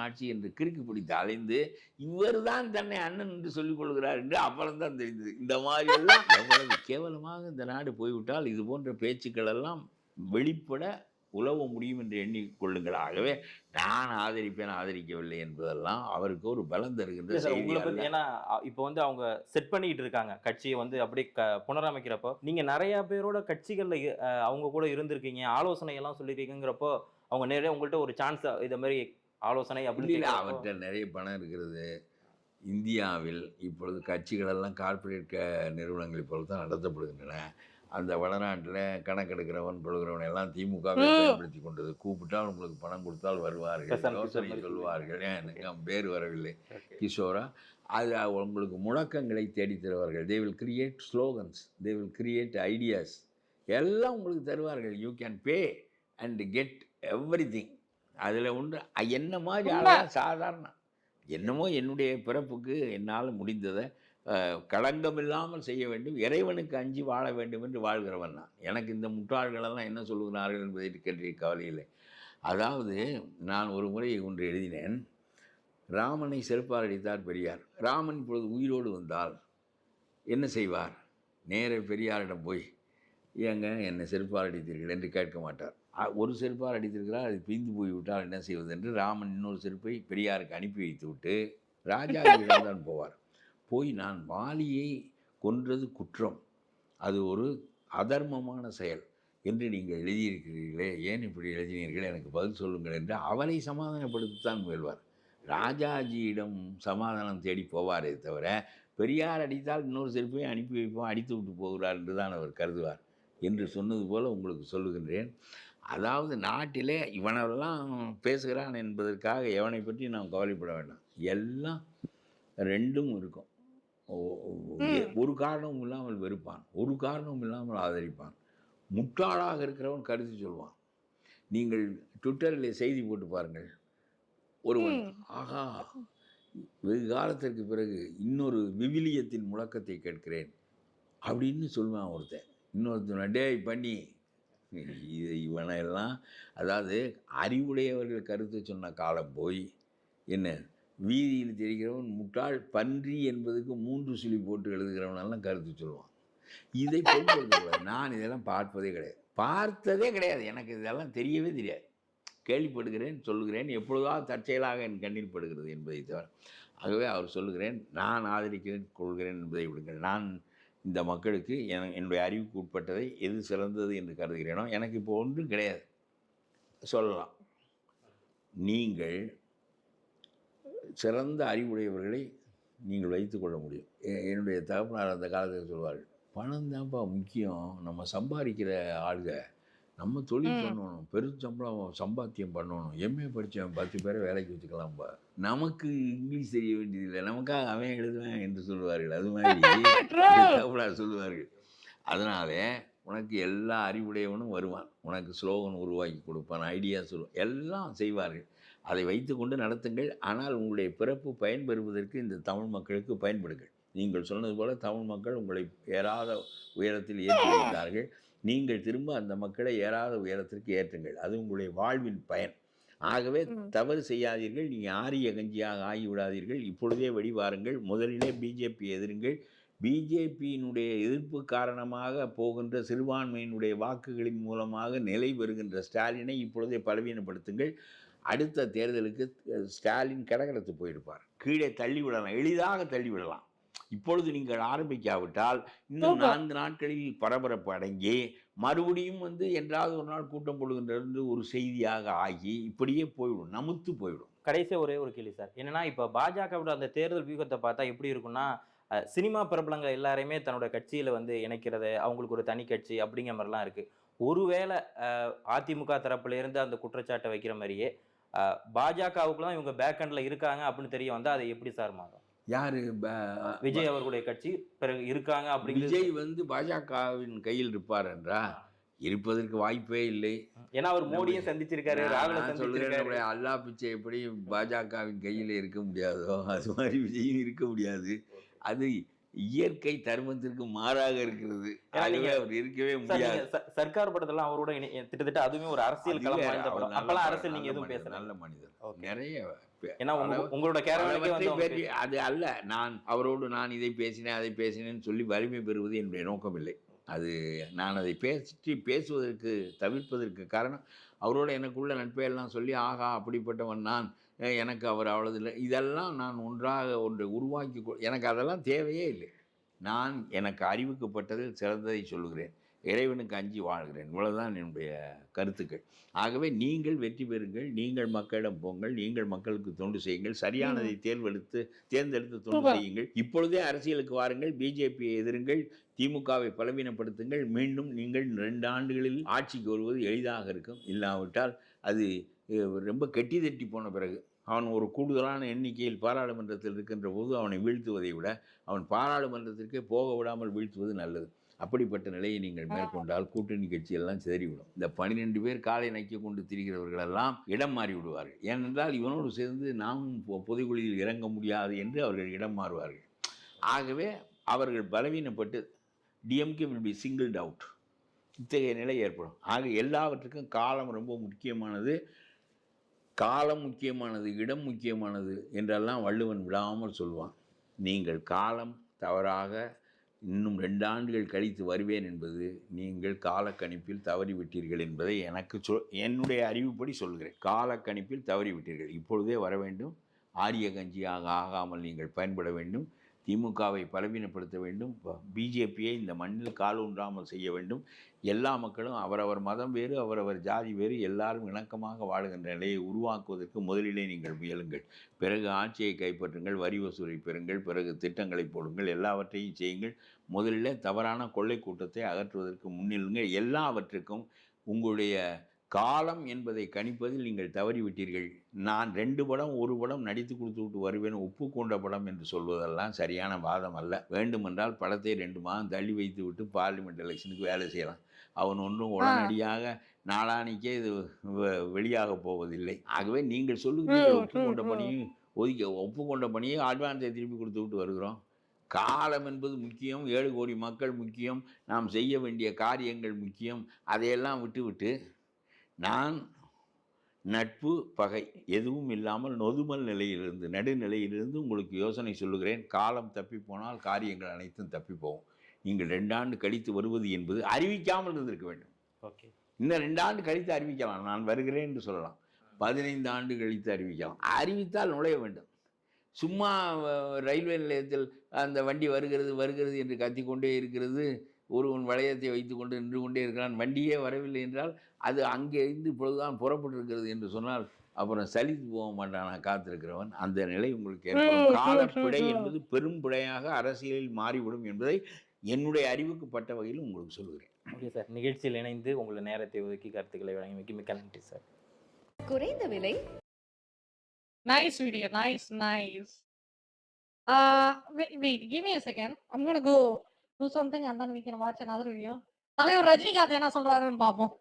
ஆட்சி என்று கிறுக்கு பிடித்து அலைந்து இவர் தான் தன்னை அண்ணன் என்று சொல்லிக் கொள்கிறார் என்று அப்புறம்தான் தெரிந்தது. இந்த மாதிரி எல்லாம் எவ்வளவு கேவலமாக இந்த நாடு போய்விட்டால் இது போன்ற பேச்சுக்கள் எல்லாம் வெளிப்பட உலவ முடியும் என்று எண்ணிக்கொள்ளுங்கள். ஆகவே நான் ஆதரிக்கவில்லை என்பதெல்லாம் அவருக்கு ஒரு பலம் தருகின்ற செய்தி. ஏன்னா இப்போ வந்து அவங்க செட் பண்ணிட்டு இருக்காங்க கட்சியை வந்து அப்படி புனரமைக்கிறப்போ நீங்க நிறைய பேரோட கட்சிகள்ல அவங்க கூட இருந்திருக்கீங்க, ஆலோசனை எல்லாம் சொல்லியிருக்கீங்கிறப்போ அவங்க நிறைய உங்கள்கிட்ட ஒரு சான்ஸ் இதை மாதிரி ஆலோசனை அப்படி இல்லை. அவர்கிட்ட நிறைய பணம் இருக்கிறது. இந்தியாவில் இப்பொழுது கட்சிகளெல்லாம் கார்ப்பரேட் நிறுவனங்கள் போல தான் நடத்தப்படுகின்றன. அந்த வடநாட்டில் கணக்கெடுக்கிறவன் கொள்கிறவன் எல்லாம் திமுகவை பயன்படுத்தி கொண்டது. கூப்பிட்டால் உங்களுக்கு பணம் கொடுத்தால் வருவார்கள், யோசனை சொல்லுவார்கள். எனக்கு அவன் பேர் வரவில்லை, கிஷோரா. அது உங்களுக்கு முழக்கங்களை தேடித் தருவார்கள். They will create slogans, they will create ideas, எல்லாம் உங்களுக்கு தருவார்கள். You can pay and get everything. அதில் ஒன்று என்ன மாதிரி ஆளாக சாதாரண என்னமோ என்னுடைய பிறப்புக்கு என்னால் முடிந்ததை களங்கமில்லாமல் செய்ய வேண்டும், இறைவனுக்கு அஞ்சி வாழ வேண்டும் என்று வாழ்கிறவன் நான். எனக்கு இந்த முட்டாள்களெல்லாம் என்ன சொல்லுகிறார்கள் என்பதை கேட்டு கவலையில்லை. அதாவது நான் ஒரு முறை ஒன்று எழுதினேன். ராமனை செருப்பால் அடித்தார் பெரியார். ராமன் இப்பொழுது உயிரோடு வந்தால் என்ன செய்வார்? நேர பெரியாரிடம் போய் ஏங்க என்னை செருப்பால் அடித்தீர்கள் என்று கேட்க மாட்டார். ஒரு செருப்பால் அடித்திருக்கிறார், அது பிரிந்து போய்விட்டால் என்ன செய்வது என்று ராமன் இன்னொரு செருப்பை பெரியாருக்கு அனுப்பி வைத்து விட்டு ராஜாவிடம் தான் போவார். போய் நான் வாலியை கொன்றது குற்றம், அது ஒரு அதர்மமான செயல் என்று நீங்கள் எழுதியிருக்கிறீர்களே, ஏன் இப்படி எழுதினீர்கள், எனக்கு பதில் சொல்லுங்கள் என்று அவரை சமாதானப்படுத்தத்தான் முயல்வார். ராஜாஜியிடம் சமாதானம் தேடி போவாரே தவிர, பெரியார் அடித்தால் இன்னொரு செருப்பையும் அனுப்பி வைப்போம், அடித்து விட்டு போகிறார் என்று தான் அவர் கருதுவார் என்று சொன்னது போல் உங்களுக்கு சொல்லுகின்றேன். அதாவது நாட்டிலே இவனெல்லாம் பேசுகிறான் என்பதற்காக எவனை பற்றி நாம் கவலைப்பட வேண்டாம். எல்லாம் ரெண்டும் இருக்கும். ஒரு காரணமும் இல்லாமல் வெறுப்பான், ஒரு காரணமும் இல்லாமல் ஆதரிப்பான். முட்டாளாக இருக்கிறவன் கருத்து சொல்வான். நீங்கள் ட்விட்டரில் செய்தி போட்டு பாருங்கள். ஒருவன் ஆகா வெகு காலத்திற்கு பிறகு இன்னொரு விவிலியத்தின் முழக்கத்தை கேட்கிறேன் அப்படின்னு சொல்லுவான் ஒருத்தன். இன்னொருத்தன் டேய் பண்ணி இவனெல்லாம், அதாவது அறிவுடையவர்கள் கருத்து சொன்ன காலம் போய் என்ன வீதியில் தெரிகிறவன் முட்டாள் பன்றி என்பதுக்கு 3 சுழி போட்டு எழுதுகிறவனெல்லாம் கருத்து சொல்லுவான். இதை பொருட்படுத்தக்கூடாது. நான் இதெல்லாம் பார்ப்பதே கிடையாது, பார்த்ததே கிடையாது, எனக்கு இதெல்லாம் தெரியவே தெரியாது. கேள்விப்படுகிறேன், சொல்லுகிறேன், எப்பொழுதாவது தற்செயலாக என் கண்ணில் படுகிறது என்பதை தவிர. ஆகவே அவர் சொல்லுகிறேன், நான் ஆதரிக்கிறேன் கொள்கிறேன் என்பதை விடுங்கள். நான் இந்த மக்களுக்கு என்னுடைய அறிவுக்கு உட்பட்டதை எது சிறந்தது என்று கருதுகிறேனோ, எனக்கு இப்போ ஒன்றும் கிடையாது சொல்லலாம். நீங்கள் சிறந்த அறிவுடையவர்களை நீங்கள் வைத்துக்கொள்ள முடியும். என்னுடைய தகப்பனார் அந்த காலத்தில் சொல்வார்கள், பணம் தான்ப்பா முக்கியம், நம்ம சம்பாதிக்கிற ஆளுக, நம்ம தொழில் பண்ணணும், பெருசம்பளம் சம்பாத்தியம் பண்ணணும், எம்ஏ படித்தவன் 10 பேரை வேலைக்கு வச்சுக்கலாம்ப்பா, நமக்கு இங்கிலீஷ் தெரிய வேண்டியதில்லை, நமக்காக அவன் எழுதுவேன் என்று சொல்லுவார்கள். அது மாதிரி தகவலார் சொல்லுவார்கள். அதனால உனக்கு எல்லா அறிவுடையவனும் வருவான், உனக்கு ஸ்லோகன் உருவாக்கி கொடுப்பான், ஐடியா சொல்லுவான், எல்லாம் செய்வார்கள். அதை வைத்து கொண்டு நடத்துங்கள். ஆனால் உங்களுடைய பிறப்பு பயன்பெறுவதற்கு இந்த தமிழ் மக்களுக்கு பயன்படுங்கள். நீங்கள் சொன்னது போல தமிழ் மக்கள் உங்களை ஏறாத உயரத்தில் ஏற்றி வைத்தார்கள். நீங்கள் திரும்ப அந்த மக்களை ஏறாத உயரத்திற்கு ஏற்றுங்கள். அது உங்களுடைய வாழ்வின் பயன். ஆகவே தவறு செய்யாதீர்கள். நீங்கள் ஆரிய கஞ்சியாக ஆகிவிடாதீர்கள். இப்பொழுதே வெடிவாருங்கள். முதலிலே பிஜேபி எதிருங்கள். பிஜேபியினுடைய எதிர்ப்பு காரணமாக போகின்ற சிறுபான்மையினுடைய வாக்குகளின் மூலமாக நிலை பெறுகின்ற ஸ்டாலினை இப்பொழுதே பலவீனப்படுத்துங்கள். அடுத்த தேர்தலுக்கு ஸ்டாலின் கடகரத்து போயிருப்பார், கீழே தள்ளிவிடலாம், எளிதாக தள்ளிவிடலாம். இப்பொழுது நீங்கள் ஆரம்பிக்காவிட்டால் இன்னும் 4 நாட்களில் பரபரப்பு அடங்கி மறுபடியும் என்றாவது ஒரு நாள் கூட்டம் போடுகின்றது ஒரு செய்தியாக ஆகி இப்படியே போய்விடும், நமுத்து போய்விடும். கடைசியாக ஒரே ஒரு கேள்வி சார், என்னன்னா இப்போ பாஜகவோட அந்த தேர்தல் வியூகத்தை பார்த்தா எப்படி இருக்குன்னா, சினிமா பிரபலங்கள் எல்லாரையுமே தன்னோட கட்சியில் இணைக்கிறது, அவங்களுக்கு ஒரு தனி கட்சி அப்படிங்கிற மாதிரிலாம் இருக்குது. ஒருவேளை அதிமுக தரப்புலேருந்து அந்த குற்றச்சாட்டை வைக்கிற மாதிரியே பாஜகவுக்குலாம் இவங்க பேக்கெண்டில் இருக்காங்க அப்படின்னு தெரிய வந்தால் அதை எப்படி சார் மாறும்? யாரு? விஜய் அவர்களுடைய கட்சி பிறகு இருக்காங்க அப்படி விஜய் பாஜகவின் கையில் இருப்பார் என்றா? இருப்பதற்கு வாய்ப்பே இல்லை. ஏன்னா அவர் மோடியும் சந்திச்சிருக்காரு, ராகுல சந்திச்சிருக்காரு. அல்லா பிச்சை எப்படி பாஜகவின் கையில் இருக்க முடியாதோ அது மாதிரி விஜயும் இருக்க முடியாது. அது இயற்கை தர்மத்திற்கு மாறாக இருக்கிறது. அவர் இருக்கவே முடியாது. சர்க்கார் படத்தெல்லாம் அவரோட கிட்டத்தட்ட அதுவுமே ஒரு அரசியல் களம் வாய்ந்த படம். அப்பெல்லாம் அரசியல் நீங்க எதுவும் பேச நல்ல மனிதர், நிறைய ஏன்னா உங்களோட கேரக்டர் அது அல்ல. நான் அவரோடு நான் இதை பேசினேன் அதை பேசினேன்னு சொல்லி வலிமை பெறுவது என்னுடைய நோக்கம் இல்லை. அது நான் அதை பேசுவதற்கு தவிர்ப்பதற்கு காரணம், அவரோட எனக்குள்ள நட்பையெல்லாம் சொல்லி ஆகா அப்படிப்பட்டவன் நான், எனக்கு அவர் அவ்வளவு இல்லை, இதெல்லாம் நான் ஒன்றை உருவாக்கி எனக்கு அதெல்லாம் தேவையே இல்லை. நான் எனக்கு அறிவுக்குப்பட்டதில் சிறந்ததை சொல்லுகிறேன், இறைவனுக்கு அஞ்சி வாழ்கிறேன். இவ்வளவுதான் என்னுடைய கருத்துக்கள். ஆகவே நீங்கள் வெற்றி பெறுங்கள், நீங்கள் மக்களிடம் போங்கள், நீங்கள் மக்களுக்கு தொண்டு செய்யுங்கள், சரியானதை தேர்ந்தெடுத்து தொண்டு செய்யுங்கள். இப்பொழுதே அரசியலுக்கு வாருங்கள், பிஜேபியை எதிருங்கள், திமுகவை பலவீனப்படுத்துங்கள். மீண்டும் நீங்கள் 2 ஆண்டுகளில் ஆட்சிக்கு வருவது எளிதாக இருக்கும். இல்லாவிட்டால் அது ரொம்ப கெட்டி தட்டி போன பிறகு அவன் ஒரு கூடுதலான எண்ணிக்கையில் பாராளுமன்றத்தில் இருக்கின்ற போது அவனை வீழ்த்துவதை விட அவன் பாராளுமன்றத்திற்கே போக விடாமல் வீழ்த்துவது நல்லது. அப்படிப்பட்ட நிலையை நீங்கள் மேற்கொண்டால் கூட்டணி கட்சியெல்லாம் சிதறிவிடும். இந்த 12 பேர் காலை நக்கி கொண்டு திரிகிறவர்களெல்லாம் இடம் மாறி விடுவார்கள். ஏனென்றால் இவனோடு சேர்ந்து நாமும் பொதுக்குழியில் இறங்க முடியாது என்று அவர்கள் இடம் மாறுவார்கள். ஆகவே அவர்கள் பலவீனப்பட்டு டிஎம்கே வில் பி சிங்கிள்ட் அவுட். இத்தகைய நிலை ஏற்படும். ஆக எல்லாவற்றுக்கும் காலம் ரொம்ப முக்கியமானது, காலம் முக்கியமானது, இடம் முக்கியமானது என்றெல்லாம் வள்ளுவன் விடாமல் சொல்வான். நீங்கள் காலம் தவறாக இன்னும் 2 ஆண்டுகள் கழித்து வருவேன் என்பது நீங்கள் காலக்கணிப்பில் தவறிவிட்டீர்கள் என்பதை என்னுடைய அறிவுப்படி சொல்கிறேன். காலக்கணிப்பில் தவறிவிட்டீர்கள். இப்பொழுதே வர வேண்டும். ஆரிய கஞ்சியாக ஆகாமல் நீங்கள் பயன்பட வேண்டும். திமுகவை பலவீனப்படுத்த வேண்டும், பிஜேபியை இந்த மண்ணில் காலூன்றாமல் செய்ய வேண்டும். எல்லா மக்களும் அவரவர் மதம் வேறு, அவரவர் ஜாதி வேறு, எல்லாரும் இணக்கமாக வாழுகின்ற நிலையை உருவாக்குவதற்கு முதலிலே நீங்கள் முயலுங்கள். பிறகு ஆட்சியை கைப்பற்றுங்கள், வரி வசூலை பெறுங்கள், பிறகு திட்டங்களை போடுங்கள், எல்லாவற்றையும் செய்யுங்கள். முதலில் தவறான கொள்ளை கூட்டத்தை அகற்றுவதற்கு முன்னிலுங்கள். எல்லாவற்றுக்கும் உங்களுடைய காலம் என்பதை கணிப்பதில் நீங்கள் தவறிவிட்டீர்கள். நான் 2 படம் 1 படம் நடித்து கொடுத்து விட்டு வருவேன், உப்பு கொண்ட படம் என்று சொல்வதெல்லாம் சரியான வாதம் அல்ல. வேண்டுமென்றால் படத்தை 2 மாதம் தள்ளி வைத்து விட்டு பார்லிமெண்ட் எலெக்ஷனுக்கு வேலை செய்யலாம். அவன் ஒன்றும் உடனடியாக நாளானிக்கே இது வெளியாக போவதில்லை. ஆகவே நீங்கள் சொல்லுகிறீர்கள் ஒப்புக்கொண்ட பணியும் ஒப்புக்கொண்ட பணியை அட்வான்ஸை திருப்பி கொடுத்து விட்டு வருகிறோம். காலம் என்பது முக்கியம், 7 கோடி மக்கள் முக்கியம், நாம் செய்ய வேண்டிய காரியங்கள் முக்கியம். அதையெல்லாம் விட்டுவிட்டு நான் நட்பு பகை எதுவும் இல்லாமல் நொதுமல் நிலையிலிருந்து நடுநிலையிலிருந்து உங்களுக்கு யோசனை சொல்லுகிறேன். காலம் தப்பி போனால் காரியங்கள் அனைத்தும் தப்பி போகும். நீங்கள் 2 ஆண்டு கழித்து வருவது என்பது அறிவிக்காமல் இருந்திருக்க வேண்டும். ஓகே, இன்னும் 2 ஆண்டு கழித்து அறிவிக்கலாம், நான் வருகிறேன் என்று சொல்லலாம். 15 ஆண்டு கழித்து அறிவிக்கலாம். அறிவித்தால் நுழைய வேண்டும். சும்மா ரயில்வே நிலையத்தில் அந்த வண்டி வருகிறது என்று கத்திக்கொண்டே இருக்கிறது, ஒருவன் வளையத்தை வைத்துக்கொண்டு நின்று கொண்டே இருக்கிறான், வண்டியே வரவில்லை என்றால் அது அங்கே இருந்து இப்பொழுதுதான் புறப்பட்டிருக்கிறது என்று சொன்னால் அப்புறம் சலித்து போக மாட்டானா காத்திருக்கிறவன். அந்த நிலை உங்களுக்கு ஏற்படும். காலப்பிழை என்பது பெரும் பிழையாக அரசியலில் மாறிவிடும் என்பதை என்னுடைய அறிவுக்கு பட்ட வகையில் உங்களுக்கு சொல்லுகிறேன். ஓகே சார், நிகழ்ச்சியில் இணைந்து உங்களை நேரத்தை ஒதுக்கி கருத்துக்களை வழங்கி மிக்க நன்றி சார். குறைந்த விலை. Nice video, nice. Wait, give me a second. I'm gonna go do something and then we can watch another video. தலைவர் ரஜினிகாந்த் என்ன சொல்றாருன்னு பார்ப்போம்.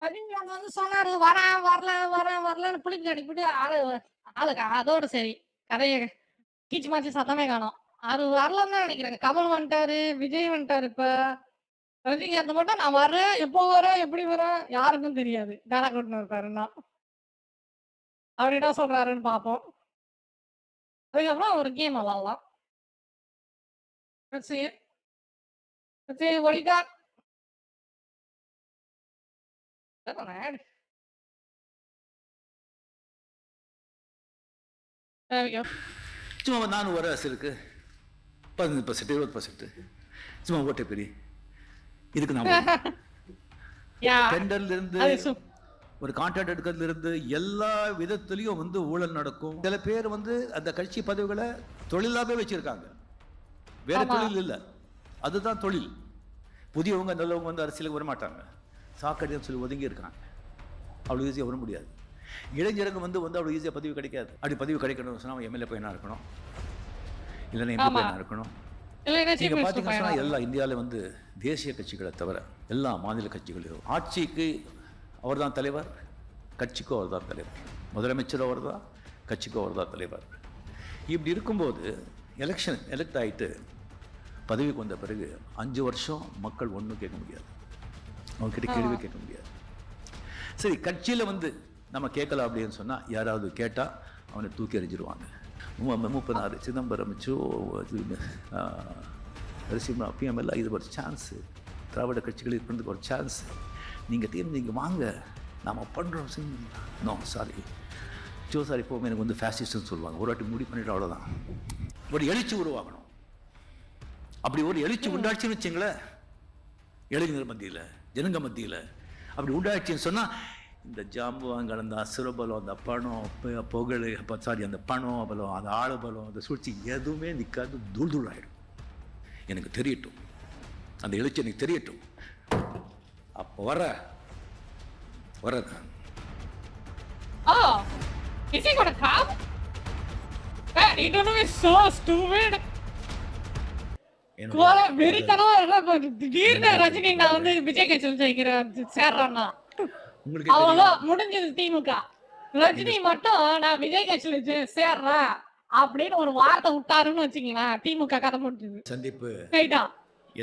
ரஜினிகாந்த் வந்து சொன்னாரு வரலன்னு புளிச்சு அடிப்பிட்டு ஆளுக்கு அதோட சரி, கதையை கீச்சு மாச்சு சத்தமே காணோம். அது வரலன்னு தான் நினைக்கிறேன். கமல் வந்துட்டாரு, விஜய் வந்துட்டாரு. இப்ப ரஜினிகாந்த் மட்டும் நான் வர்றேன், எப்போ வரேன், எப்படி வரேன் யாருக்கும் தெரியாது. டேரா கூட்டின்னு இருப்பாருன்னா அவர் என்ன சொல்றாருன்னு பார்ப்போம். அதுக்கப்புறம் ஒரு கேம் விளாடலாம். ஒழிக்கா That's an ad. There we go. சும்மா நான் ஒரு அரசுக்கு 15% 20% சும்மா ஓட்டை பெரிய இதுக்கு நான் Yeah. டெண்டர்ல இருந்து அது ஒரு கான்ட்ராக்ட் எடுக்கிறதுல இருந்து எல்லா விதத்திலையும் வந்து ஊழல் நடக்கும். சில பேர் வந்து அந்த கட்சி பதவிகளை தொழிலாகவே வச்சிருக்காங்க, வேற ஆமா. தொழில் இல்லை, அதுதான் தொழில். புதியவங்க நல்லவங்க வந்து அரசியலுக்கு வர மாட்டாங்க, சாக்கடைன்னு சொல்லி ஒதுங்கி இருக்காங்க. அவ்வளோ ஈஸியாக வர முடியாது. இளைஞருக்கு வந்து அவ்வளோ ஈஸியாக பதவி கிடைக்காது. அப்படி பதவி கிடைக்கணும்னு சொன்னால் எம்எல்ஏ பையனாக இருக்கணும், இல்லைன்னா எம்பி பையனாக இருக்கணும். நீங்கள் பார்த்தீங்கன்னா எல்லா இந்தியாவில் வந்து தேசிய கட்சிகளை தவிர எல்லா மாநில கட்சிகளையும் ஆட்சிக்கு அவர் தான் தலைவர், கட்சிக்கும் அவர் தான் தலைவர், முதலமைச்சரும் அவர் தான், கட்சிக்கும் அவர் தான் தலைவர். இப்படி இருக்கும்போது எலெக்ட் ஆகிட்டு பதவிக்கு வந்த பிறகு 5 வருஷம் மக்கள் ஒன்றும் கேட்க முடியாது, அவங்ககிட்ட கேள்வி கேட்க முடியாது. சரி, கட்சியில் வந்து நம்ம கேட்கலாம் அப்படின்னு சொன்னால் யாராவது கேட்டால் அவனை தூக்கி எறிஞ்சிருவாங்க. 36 சிதம்பரம் நரசிம்ம பிஎம்எல் இது ஒரு சான்ஸு, திராவிட கட்சிகள் இருக்கிறதுக்கு ஒரு சான்ஸு. நீங்கள் நீங்கள் வாங்க, நாம் பண்ணுறோம். நோ சாரி சாரி போகும் எனக்கு வந்து ஃபேசிஸ்ட்னு சொல்லுவாங்க. ஒரு வாட்டி முடிவு பண்ணிட்டு அவ்வளோதான். ஒரு எழுச்சி உருவாகணும். அப்படி ஒரு எழுச்சி உண்டாச்சுன்னு வச்சுங்களேன், இளைஞர் மத்தியில் ஜனங்க மத்தியில் அப்படி உண்டாச்சுன்னு சொன்னால் இந்த ஜாம்புவாங்க அந்த அசுரபலம், அந்த பணம் புகழ், அந்த பணம் பலம், அந்த ஆளு பலம், அந்த சூழ்ச்சி எதுவுமே நிற்காது, தூள் தூள் ஆகிடும். எனக்கு தெரியட்டும், அந்த எழுச்சி எனக்கு தெரியட்டும். அப்போ வரேன். Oh, is he gonna come? That interview is so stupid. வெறித்தனமா திடீர்னு ரஜினி நான் வந்து விஜய் கட்சியில் சேர்றேன்னா உங்களுக்கே அவ்வளவுதான் தெரியும். முடிஞ்சது திமுக. ரஜினி மட்டும் நான் விஜய் கட்சியில சேர்றேன் அப்படின்னு ஒரு வார்த்தை விட்டாருன்னு வச்சுங்களேன், திமுக கதை முடிஞ்சது. சந்திப்பு ரைட்டா?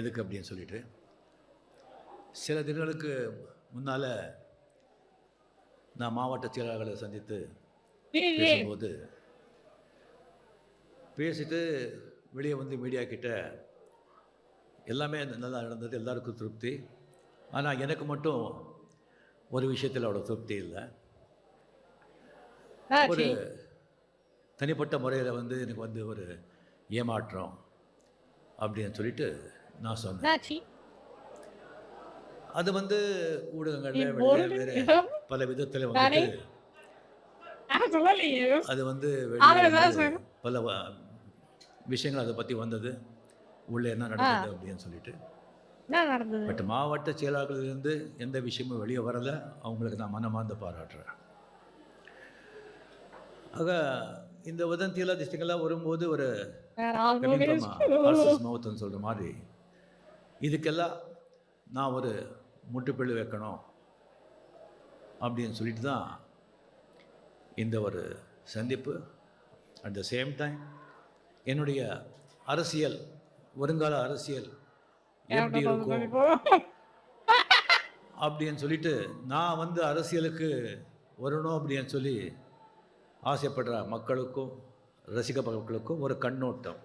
எதுக்கு அப்படின்னு சொல்லிட்டு சில தினங்களுக்கு முன்னால நான் மாவட்ட செயலாளர்களை சந்தித்து பேசும்போது பேசிட்டு வெளியே வந்து மீடியா கிட்ட எல்லாமே நல்லா நடந்தது, எல்லாருக்கும் திருப்தி. ஆனால் எனக்கு மட்டும் ஒரு விஷயத்தில் அவ்வளோ திருப்தி இல்லை. ஒரு தனிப்பட்ட முறையில் வந்து எனக்கு வந்து ஒரு ஏமாற்றம் அப்படின்னு சொல்லிட்டு நான் சொன்னேன். அது வந்து ஊடகங்களில் வேறு பல விதத்தில் வந்து அது வந்து பல விஷயங்கள் அதை பற்றி வந்தது, உள்ளே என்ன நடந்தது அப்படின்னு சொல்லிட்டு. பட் மாவட்ட செயலாளர்களிலிருந்து எந்த விஷயமும் வெளியே வரலை. அவங்களுக்கு நான் மனமார்ந்த பாராட்டுறேன். ஆக இந்த வதந்தியெல்லாம் திசைகள்லாம் வரும்போது ஒரு மௌத்தன்னு சொல்கிற மாதிரி இதுக்கெல்லாம் நான் ஒரு முற்றுப்புள்ளி வைக்கணும் அப்படின்னு சொல்லிட்டு தான் இந்த ஒரு சந்திப்பு. அட் த சேம் டைம் என்னுடைய அரசியல், வருங்கால அரசியல் எப்படி இருக்கும் அப்படின்னு சொல்லிட்டு நான் வந்து அரசியலுக்கு வரணும் அப்படின்னு சொல்லி ஆசைப்படுற மக்களுக்கும் ரசிக மக்களுக்கும் ஒரு கண்ணோட்டம்.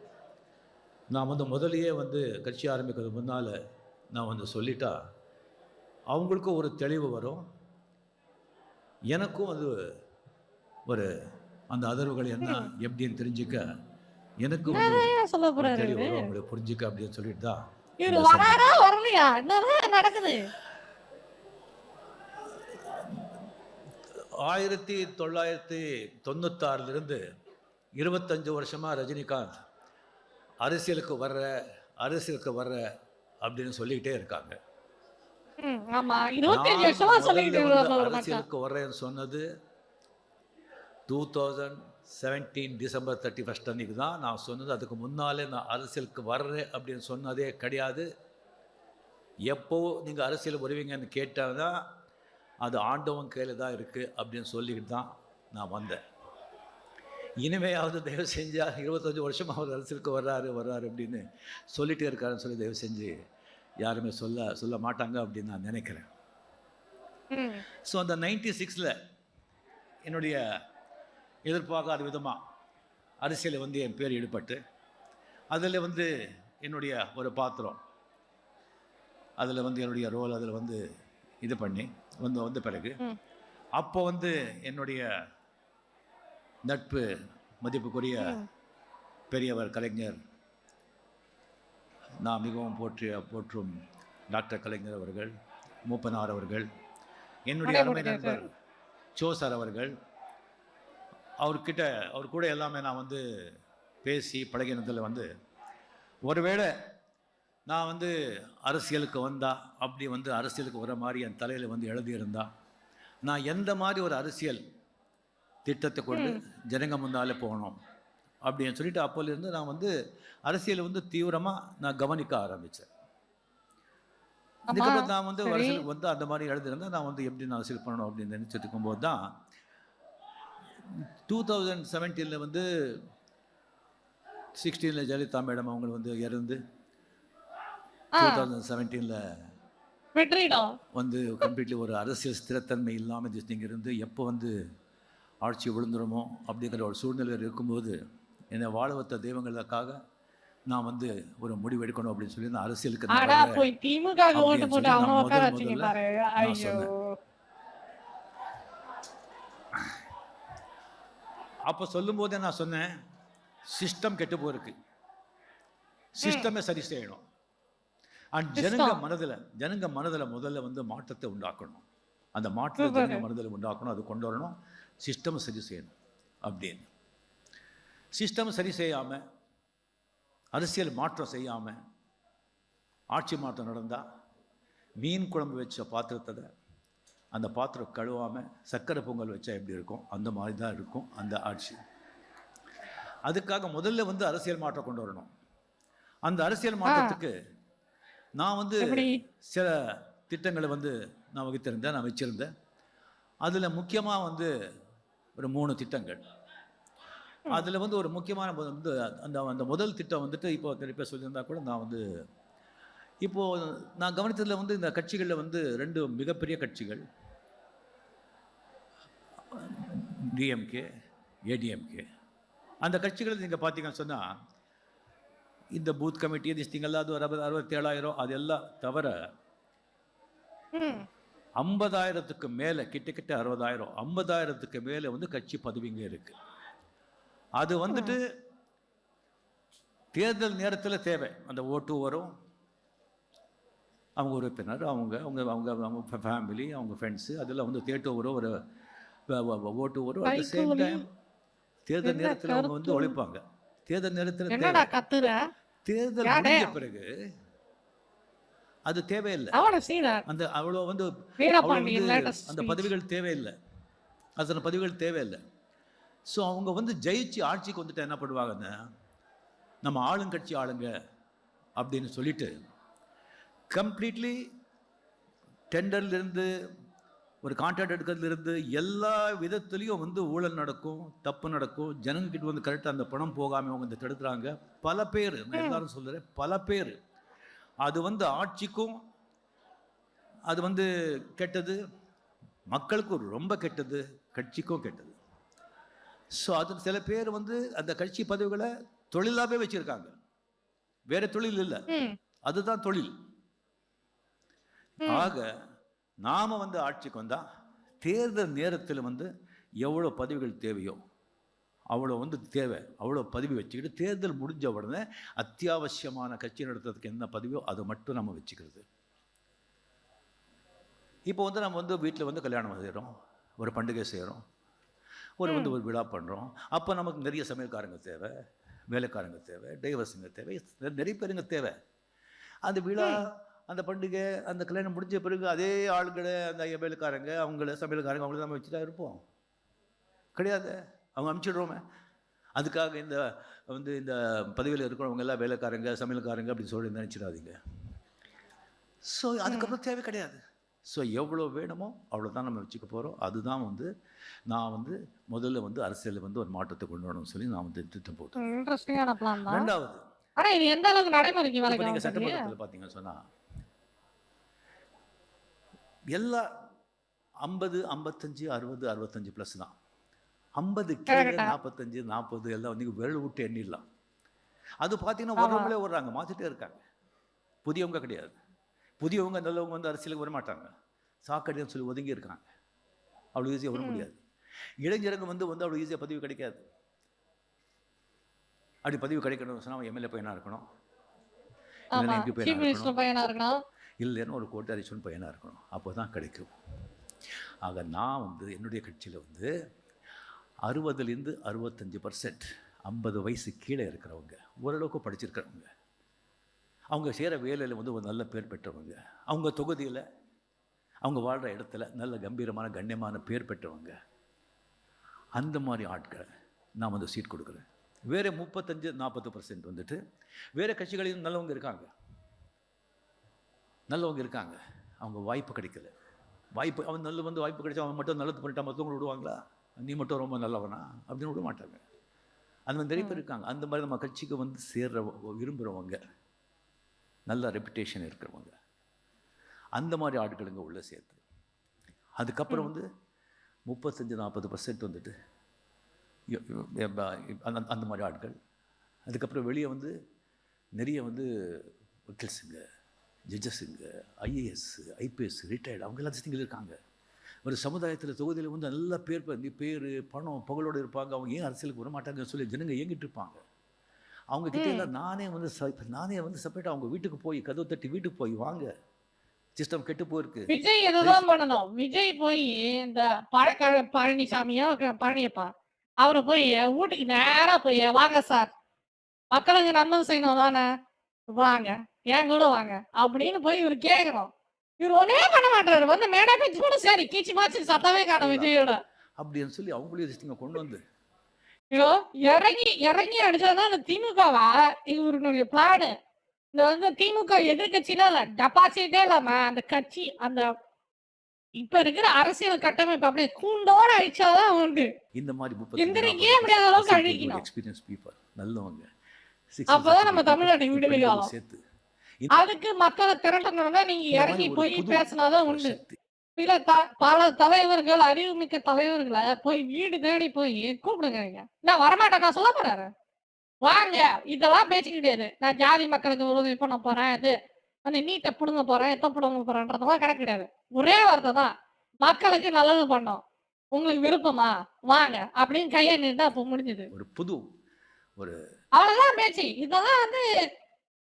நான் வந்து முதலையே வந்து கட்சி ஆரம்பிக்கிறது முன்னால் நான் வந்து சொல்லிட்டா அவங்களுக்கும் ஒரு தெளிவு வரும், எனக்கும் அது ஒரு அந்த அதிர்வுகள் என்ன எப்படின்னு தெரிஞ்சுக்க எனக்கும் தெளிவு வரும், அவங்களை புரிஞ்சுக்க அப்படின்னு சொல்லிட்டு தான். வரலையா? என்னதான் நடக்குது? 1996 25 வருஷமாக ரஜினிகாந்த் அரசியலுக்கு வர்ற அப்படின்னு சொல்லிக்கிட்டே இருக்காங்க. அரசியலுக்கு வர்றேன்னு சொன்னது 2017 டிசம்பர் 31 அன்னைக்கு தான் நான் சொன்னது. அதுக்கு முன்னாலே நான் அரசியலுக்கு வர்றேன் அப்படின்னு சொன்னதே கிடையாது. எப்போ நீங்கள் அரசியல் வருவீங்கன்னு கேட்டால் தான் அது ஆண்டவன் கையில் தான் இருக்குது அப்படின்னு சொல்லிக்கிட்டு தான் நான் வந்தேன். இனிமையாவது தயவு செஞ்சால் 25 வருஷமாக அவர் அரசியலுக்கு வர்றாரு அப்படின்னு சொல்லிகிட்டே இருக்காருன்னு சொல்லி தயவு செஞ்சு யாருமே சொல்ல மாட்டாங்க அப்படின்னு நான் நினைக்கிறேன். ஸோ அந்த 96 என்னுடைய எதிர்பார்க்காத விதமாக அரசியலில் வந்து என் பேர் ஈடுபட்டு அதில் வந்து என்னுடைய ஒரு பாத்திரம், அதில் வந்து என்னுடைய ரோல் அதில் வந்து இது பண்ணி வந்த பிறகு அப்போ வந்து என்னுடைய நட்பு மதிப்புக்குரிய பெரியவர் கலைஞர், நான் மிகவும் போற்றும் டாக்டர் கலைஞர் அவர்கள், மூப்பனார் அவர்கள், என்னுடைய அருமை நண்பர் சோசார் அவர்கள், அவர் கூட எல்லாமே நான் வந்து பேசி பழகினதில் வந்து ஒருவேளை நான் வந்து அரசியலுக்கு அப்படி வந்து அரசியலுக்கு வர மாதிரி என் தலையில் வந்து எழுதியிருந்தா நான் எந்த மாதிரி ஒரு அரசியல் திட்டத்தை கொண்டு ஜனங்க முன்னாலே போகணும் அப்படின்னு சொல்லிட்டு அப்போலேருந்து நான் வந்து அரசியலை வந்து தீவிரமாக நான் கவனிக்க ஆரம்பித்தேன். அதுக்கப்புறம் நான் வந்து அரசியலுக்கு வந்து அந்த மாதிரி எழுதியிருந்தேன். நான் வந்து எப்படி நான் அரசியல் பண்ணணும் அப்படின்னு நினச்சிட்டு இருக்கும்போது தான் 2017 வந்து 16 ஜெயலலிதா மேடம் அவங்க வந்து இறந்து 2017 வந்து கம்ப்ளீட்லி ஒரு அரசியல் ஸ்திரத்தன்மை இல்லாமல் திசைங்க இருந்து எப்போ வந்து ஆட்சி விழுந்துருமோ அப்படிங்கிற ஒரு சூழ்நிலையில் இருக்கும்போது என்னை வாழ வைத்த தெய்வங்களுக்காக நான் வந்து ஒரு முடிவு எடுக்கணும் அப்படின்னு சொல்லி நான் அரசியலுக்கு அப்போ சொல்லும் போதே நான் சொன்னேன், சிஸ்டம் கெட்டு போயிருக்கு, சிஸ்டமே சரி செய்யணும். அண்ட் ஜனங்க மனதில் முதல்ல வந்து மாற்றத்தை உண்டாக்கணும். அந்த மாற்றத்தை ஜனங்க மனதில் உண்டாக்கணும், அது கொண்டு வரணும், சிஸ்டம் சரி செய்யணும் அப்படின்னு. சிஸ்டம் சரி செய்யாமல் அரசியல் மாற்றம் செய்யாமல் ஆட்சி மாற்றம் நடந்தால் மீன் குழம்பு வச்ச பாத்திரத்தை அந்த பாத்திரம் கழுவாமல் சக்கரை பொங்கல் வச்சா எப்படி இருக்கும் அந்த மாதிரி தான் இருக்கும் அந்த ஆட்சி. அதுக்காக முதல்ல வந்து அரசியல் மாற்றம் கொண்டு வரணும். அந்த அரசியல் மாற்றத்துக்கு நான் வந்து சில திட்டங்களை வந்து நான் வச்சிருந்தேன். அதில் முக்கியமாக வந்து ஒரு 3 திட்டங்கள். அதில் வந்து ஒரு முக்கியமான வந்து அந்த அந்த முதல் திட்டம் வந்துட்டு இப்போ நிறைய பேர் சொல்லியிருந்தா கூட நான் வந்து இப்போது நான் கவனித்ததில் வந்து இந்த கட்சிகளில் வந்து 2 மிகப்பெரிய கட்சிகள் டிஎம்கே, ஏடிஎம்கே. அந்த கட்சிகளை நீங்கள் பார்த்தீங்கன்னு சொன்னால் இந்த பூத் கமிட்டி திஸ்டிங்கெல்லாம் அது ஒரு 67,000 அதெல்லாம் தவிர 50,000க்கு மேலே கிட்டத்தட்ட 60,000 50,000க்கு மேலே வந்து கட்சி பதவிங்க இருக்கு. அது வந்துட்டு தேர்தல் நேரத்தில் தேவை. அந்த ஓட்டு வரும், அவங்க உறுப்பினர், அவங்க அவங்க அவங்க அவங்க ஃபேமிலி, அவங்க ஃப்ரெண்ட்ஸு அதெல்லாம் வந்து தேட்டு வரும், ஒரு ஓட்டு வரும். அட் த சேம் டைம் தேர்தல் நேரத்தில் அவங்க வந்து உழைப்பாங்க. தேர்தல் நேரத்தில் என்னடா கத்துற? தேர்தல் யாரே? முடிஞ்ச பிறகு அது தேவையில்லை. I want to see that. அந்த அவ்வளோ வந்து வீரபாண்டியன் latest அந்த speech. பதவிகள் தேவையில்லை. அந்த பதவிகள் தேவையில்லை. ஸோ அவங்க வந்து ஜெயிச்சு ஆட்சிக்கு வந்துட்டு என்ன பண்ணுவாங்கன்னா, நம்ம ஆளுங்கட்சி ஆளுங்க அப்படின்னு சொல்லிட்டு கம்ப்ளீட்லி டெண்டர்லேருந்து ஒரு கான்ட்ராக்ட் எடுக்கிறதுலேருந்து எல்லா விதத்துலேயும் வந்து ஊழல் நடக்கும், தப்பு நடக்கும். ஜனங்கிட்ட வந்து கரெக்டாக அந்த பணம் போகாமல் அவங்க வந்து தடுக்கிறாங்க. பல பேர், நான் எல்லாரும் சொல்கிறேன், பல பேர். அது வந்து ஆட்சிக்கும் அது வந்து கெட்டது, மக்களுக்கும் ரொம்ப கெட்டது, கட்சிக்கும் கெட்டது. ஸோ அது சில பேர் வந்து அந்த கட்சி பதவிகளை தொழிலாகவே வச்சுருக்காங்க. வேற தொழில் இல்லை, அதுதான் தொழில். ஆக நாம் வந்து ஆட்சிக்கு வந்தால் தேர்தல் நேரத்தில் வந்து எவ்வளோ பதவிகள் தேவையோ அவ்வளோ வந்து தேவை, அவ்வளோ பதவி வச்சுக்கிட்டு தேர்தல் முடிஞ்ச உடனே அத்தியாவசியமான கட்சி நடத்துறதுக்கு என்ன பதவியோ அதை மட்டும் நம்ம வச்சுக்கிறது. இப்போ வந்து நம்ம வந்து வீட்டில் வந்து கல்யாணம் செய்கிறோம், ஒரு பண்டிகை செய்கிறோம், ஒரு விழா பண்ணுறோம். அப்போ நமக்கு நிறைய சமையல்காரங்க தேவை, வேலைக்காரங்க தேவை, டிரைவர்ஸுங்க தேவை, நிறைய பேருங்க தேவை. அந்த விழா, அந்த பண்டிகை, அந்த கல்யாணம் முடிஞ்ச பிறகு அதே ஆளுங்களை, அந்த வேலைக்காரங்க, அவங்கள சமையல்காரங்க, அவங்கள நம்ம வச்சுட்டா இருப்போம்? கிடையாது, அவங்க அனுப்பிச்சிடுறோமே. அதுக்காக இந்த வந்து இந்த பதவியில் இருக்கிறவங்க எல்லாம் வேலைக்காரங்க, சமையல்காரங்க அப்படின்னு சொல்லி நினச்சிடாதீங்க. ஸோ அதுக்கப்புறம் தேவை கிடையாது. ஸோ எவ்வளோ வேணுமோ அவ்வளோதான் நம்ம வச்சுக்க போகிறோம். அதுதான் வந்து நான் வந்து முதல்ல வந்து அரசியலில் வந்து ஒரு மாற்றத்தை கொண்டு வரணும்னு சொல்லி நான் வந்து திட்டம் போட்டேன். இன்ட்ரெஸ்டிங்கான பிளான் தான். ரெண்டாவது, ஆனா இது எந்த அளவுக்கு நடைமுறைக்கு இப்போ வேலைக்கு நீங்கள் ஆகும் தெரியல. சட்டமன்றத்தில் பார்த்தீங்கன்னு சொன்னால் எல்லா 50, 55, 60, 65 ப்ளஸ் தான். 50 கீழே 45, 40 எல்லாம் வந்து விரல் விட்டு எண்ணிடலாம். அது பார்த்தீங்கன்னா வர்றவங்களே வர்றாங்க, மாற்றிட்டே இருக்காங்க. புதியவங்க கிடையாது. புதியவங்க நல்லவங்க வந்து அரசியலுக்கு வரமாட்டாங்க, சாக்கடைன்னு சொல்லி ஒதுங்கி இருக்காங்க. அவ்வளோ ஈஸியாக வர முடியாது. இளைஞருக்கு வந்து அவ்வளோ ஈஸியாக பதவி கிடைக்காது. அப்படி பதவி கிடைக்கணும்னு சொன்னால் எம்எல்ஏ பையனாக இருக்கணும், இல்லைன்னா எம்பி பையனாக இருக்கணும், இல்லைன்னா ஒரு கோட்டாரிசன் பையனாக இருக்கணும். அப்போ தான் கிடைக்கும். ஆக நான் வந்து என்னுடைய கட்சியில் வந்து 60லேருந்து 65% 50 வயசு கீழே இருக்கிறவங்க, ஓரளவுக்கு படிச்சிருக்கிறவங்க, அவங்க செய்கிற வேலையில் வந்து ஒரு நல்ல பேர் பெற்றவங்க, அவங்க தொகுதியில் அவங்க வாழ்கிற இடத்துல நல்ல கம்பீரமான கண்ணியமான பேர் பெற்றவங்க, அந்த மாதிரி ஆட்களை நான் வந்து சீட் கொடுக்குறேன். வேறு 35-40% வந்துட்டு வேறு கட்சிகளிலும் நல்லவங்க இருக்காங்க, அவங்க வாய்ப்பு கிடைக்கல. அவன் வந்து வாய்ப்பு கிடைச்சா அவன் மட்டும் நல்லது பண்ணிட்டா மற்றவங்க விடுவாங்களா? நீ மட்டும் ரொம்ப நல்லவனா அப்படின்னு விட மாட்டாங்க. அந்த மாதிரி நிறைய பேர் இருக்காங்க. அந்த மாதிரி நம்ம கட்சிக்கு வந்து விரும்புகிறவங்க, நல்ல ரெப்புடேஷன் இருக்கிறவங்க, அந்த மாதிரி ஆட்களுங்க உள்ளே சேர்த்து அதுக்கப்புறம் வந்து 35-40% வந்துட்டு அந்த மாதிரி ஆட்கள். அதுக்கப்புறம் வெளியே வந்து நிறைய வந்து வக்கீல்ஸுங்க, ஜட்ஜஸுங்க, ஐஏஎஸ், ஐபிஎஸ், ரிட்டையர்டு, அவங்க எல்லாத்தையும் இருக்காங்க. ஒரு சமுதாயத்தில் தொகுதியில் வந்து நல்ல பேர் பணம் புகழோடு இருப்பாங்க. அவங்க ஏன் அரசியலுக்கு வர மாட்டாங்கன்னு சொல்லி ஜனங்க ஏங்கிட்டு இருப்பாங்க. அவங்க கிட்டே எல்லாம் நானே வந்து செப்பரேட்டாக அவங்க வீட்டுக்கு போய் கதவு தட்டி வீட்டுக்கு போய் வாங்க, சிஸ்டம் கெட்டு போயிருக்கு. விஜய் இதுதான் பண்ணணும். விஜய் போய் இந்த பழனிசாமியோ பழனியப்பா அவரை போய் வீட்டுக்கு நேரா போய் வாங்க சார், மக்களுக்கு நல்லது செய்யணும் தானே, வாங்க என் கூட வாங்க அப்படின்னு போய் இவர் கேட்கணும். இவர் ஒன்னே பண்ண மாட்டாரு. வந்து மேடை பேச்சு கூட சரி கீச்சு மாச்சு சத்தமே காணும் விஜயோட அப்படின்னு சொல்லி அவங்களையும் கொண்டு வந்து இறங்கி அடிச்சாதான் அந்த திமுகவா இவருடைய பிளானு. இந்த வந்து திமுக எதிர்கட்சியில இல்ல, டெபாசிட்டே இல்லாம அந்த கட்சி அந்த இப்ப இருக்கிற அரசியல் கட்டமைப்பு அப்படியே கூண்டோட அழிச்சாதான் உண்டு. இந்த மாதிரி 30 எந்திரிக்கவே முடியாத அளவுக்கு அழிக்கணும். எக்ஸ்பீரியன்ஸ் பீப்புள் நல்லவங்க அப்பதான் நம்ம தமிழ்நாட்டை இப்ப விடுதலை இதோட ஆகும். சேர்த்து அதுக்கு மக்களை திரட்டணும்னா நீங்க இந்த இறங்கி மாதிரி ஒரு போய் புது பேசினாதான் ஒரு உண்டு. சக்தி. பல தலைவர்கள், அறிவுமிக்க தலைவர்களை போய் வீடு தேடி போய் கூப்பிடுங்க. நான் வரமாட்டேன், நான் சொல்ல போறாரு வாங்க, இதெல்லாம் பேச்சு கிடையாது. நான் ஜாதி மக்களுக்கு உதவி பண்ண போறேன், இது அந்த நீட்டை புடுங்க போறேன், எத்த புடுங்க போறேன்றதெல்லாம் கணக்கு கிடையாது. ஒரே வார்த்தை தான், மக்களுக்கு நல்லது பண்ணோம், உங்களுக்கு விருப்பமா வாங்க அப்படின்னு கையை நின்று அப்போ முடிஞ்சது. ஒரு புது ஒரு அவ்வளவுதான் பேச்சு. இதெல்லாம் வந்து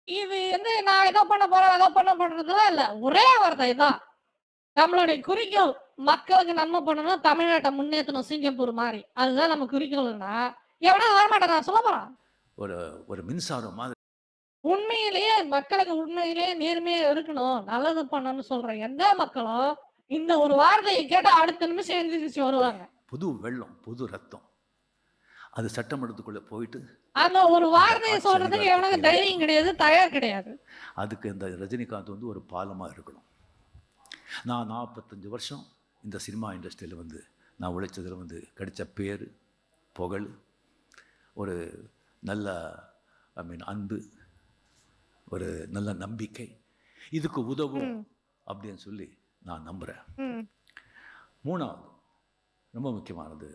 இது வந்து நான் ஏதோ பண்ண போறேன், ஏதோ பண்ண போறதுலாம் இல்ல. ஒரே வார்த்தை இதான், நம்மளுடைய குறிக்கோள் மக்களுக்கு நன்மை பண்ணணும், தமிழ்நாட்டை முன்னேற்றணும் சிங்கப்பூர் மாதிரி. அதுதான் நம்ம குறிக்கோள்னா எவனா வரமாட்டேன், நான் சொல்ல போறான். ஒரு ஒரு மின்சாரம் மாதிரி உண்மையிலேயே மக்களுக்கு உண்மையிலேயே நேர்மையா இருக்கணும், நல்லது பண்ணணும்னு சொல்ற எந்த மக்களும் இந்த ஒரு வார்த்தையை கேட்டா அடுத்த நிமிஷம் எழுந்திரிச்சு வருவாங்க. புது வெள்ளம், புது ரத்தம், அது சட்டமன்றத்துக்குள்ள போயிட்டு அந்த ஒரு வார்த்தையை சொல்றதுக்கு எவனுக்கு தைரியம் கிடையாது, தயார் கிடையாது. அதுக்கு இந்த ரஜினிகாந்த் வந்து ஒரு பாலமா இருக்கணும். நான் 45 வருஷம் இந்த சினிமா இண்டஸ்ட்ரியில் வந்து நான் உழைச்சதில் வந்து கிடைச்ச பேர், புகழ், ஒரு நல்ல அன்பு, ஒரு நல்ல நம்பிக்கை, இதுக்கு உதவும் அப்படின்னு சொல்லி நான் நம்புகிறேன். மூணாவது ரொம்ப முக்கியமானது,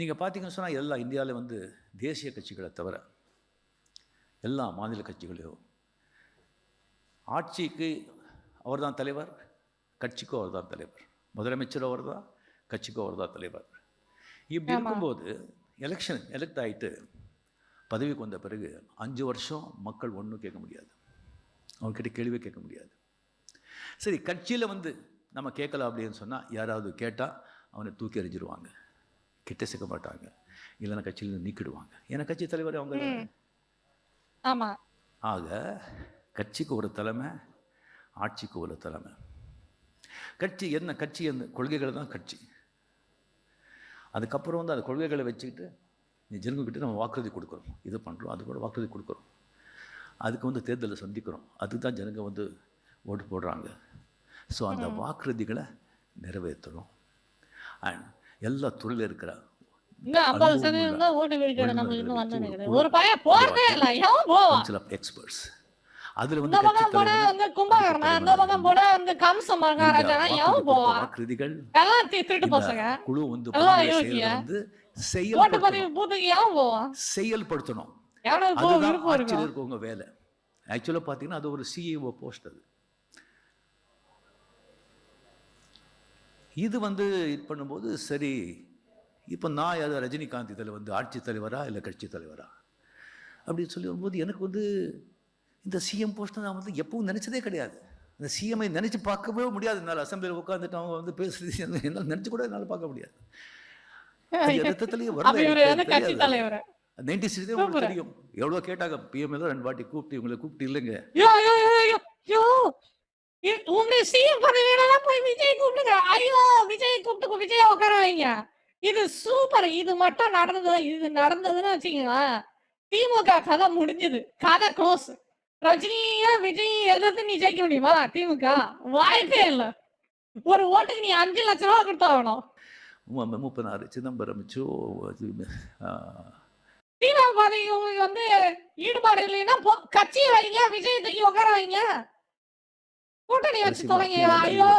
நீங்கள் பார்த்தீங்கன்னு சொன்னால் எல்லா இந்தியாவில் வந்து தேசிய கட்சிகளை தவிர எல்லா மாநில கட்சிகளையும் ஆட்சிக்கு அவர் தான் தலைவர், கட்சிக்கும் அவர் தான் தலைவர், முதலமைச்சரும் அவர் தான், கட்சிக்கும் அவர் தான் தலைவர். இப்படி இருக்கும்போது எலெக்ட் ஆகிட்டு பதவிக்கு வந்த பிறகு 5 வருஷம் மக்கள் ஒன்றும் கேட்க முடியாது, அவங்ககிட்ட கேள்வியே கேட்க முடியாது. சரி, கட்சியில் வந்து நம்ம கேட்கலாம் அப்படின்னு சொன்னால் யாராவது கேட்டால் அவனை தூக்கி எறிஞ்சிருவாங்க, கிட்ட சேர்க்க மாட்டாங்க, இல்லைன்னா கட்சியில் நீக்கிடுவாங்க. ஏன்னா கட்சி தலைவர் அவங்க. ஆமாம். ஆக கட்சிக்கு ஒரு தலைமை, ஆட்சிக்கு ஒரு தலைமை. கட்சி என்ன, கட்சி என்ன கொள்கைகள் தான் கட்சி. அதுக்கப்புறம் வந்து அந்த கொள்கைகளை வச்சுக்கிட்டு நீ ஜனங்கக்கிட்ட நம்ம வாக்குறுதி கொடுக்குறோம், இது பண்ணுறோம், அது கூட வாக்குறுதி கொடுக்குறோம், அதுக்கு வந்து தேர்தலை சந்திக்கிறோம், அதுக்கு தான் ஜனங்க வந்து ஓட்டு போடுறாங்க. ஸோ அந்த வாக்குறுதிகளை நிறைவேற்றணும். அண்ட் எல்லா துறையில் இருக்கிற எக்ஸ்பர்ட்ஸ் அதுல வந்து வாக்குறுதிகள் குழு வந்து செயல்படுத்தணும். ஆட்சியில் இருக்கவங்க வேலை. ஆக்சுவலா பாத்தீங்கன்னா அது ஒரு சிஇஓ போஸ்ட். அது இது வந்து இது பண்ணும்போது சரி, இப்போ நான் ரஜினிகாந்த் இதில் வந்து ஆட்சி தலைவரா இல்லை கட்சி தலைவரா அப்படின்னு சொல்லி வரும்போது எனக்கு வந்து இந்த சிஎம் போஸ்ட் நான் வந்து எப்பவும் நினச்சதே கிடையாது. இந்த சிஎம்ஐ நினச்சி பார்க்கவே முடியாது. என்னால் அசம்பிளியில் உட்காந்துட்டு அவங்க வந்து பேசுறது என்னால் நினச்சி கூட என்னால் பார்க்க முடியாது. ரத்தத்திலேயே வரல. 96 உங்களுக்கு தெரியும், எவ்வளோ கேட்டாங்க பிஎம்எல் 2 வாட்டி கூப்பிட்டு, இவங்களை கூப்பிட்டு இல்லைங்க உங்க சிஎம் பதவியில போய் விஜய் கூப்பிடுங்க. ஐயோ விஜய் கூப்பிட்டு விஜய் உட்கார வைங்க. இது சூப்பர். இது மட்டும் நடந்தது, இது நடந்ததுன்னு வச்சுக்கலாம், திமுக கதை முடிஞ்சது, கதை க்ளோஸ். ரஜினியா விஜய் எதிர்த்து நீ ஜெயிக்க முடியுமா? திமுக வாய்ப்பே இல்லை. ஒரு ஓட்டுக்கு நீ 5 லட்சம் ரூபா கொடுத்தாகணும். 36 சிதம்பரம் திமுக பதவி உங்களுக்கு வந்து ஈடுபாடு இல்லைன்னா கட்சி வைங்க, விஜய் தூக்கி உட்கார வைங்க, கூட்டணி வச்சு தொலைங்கயா. ஐயோ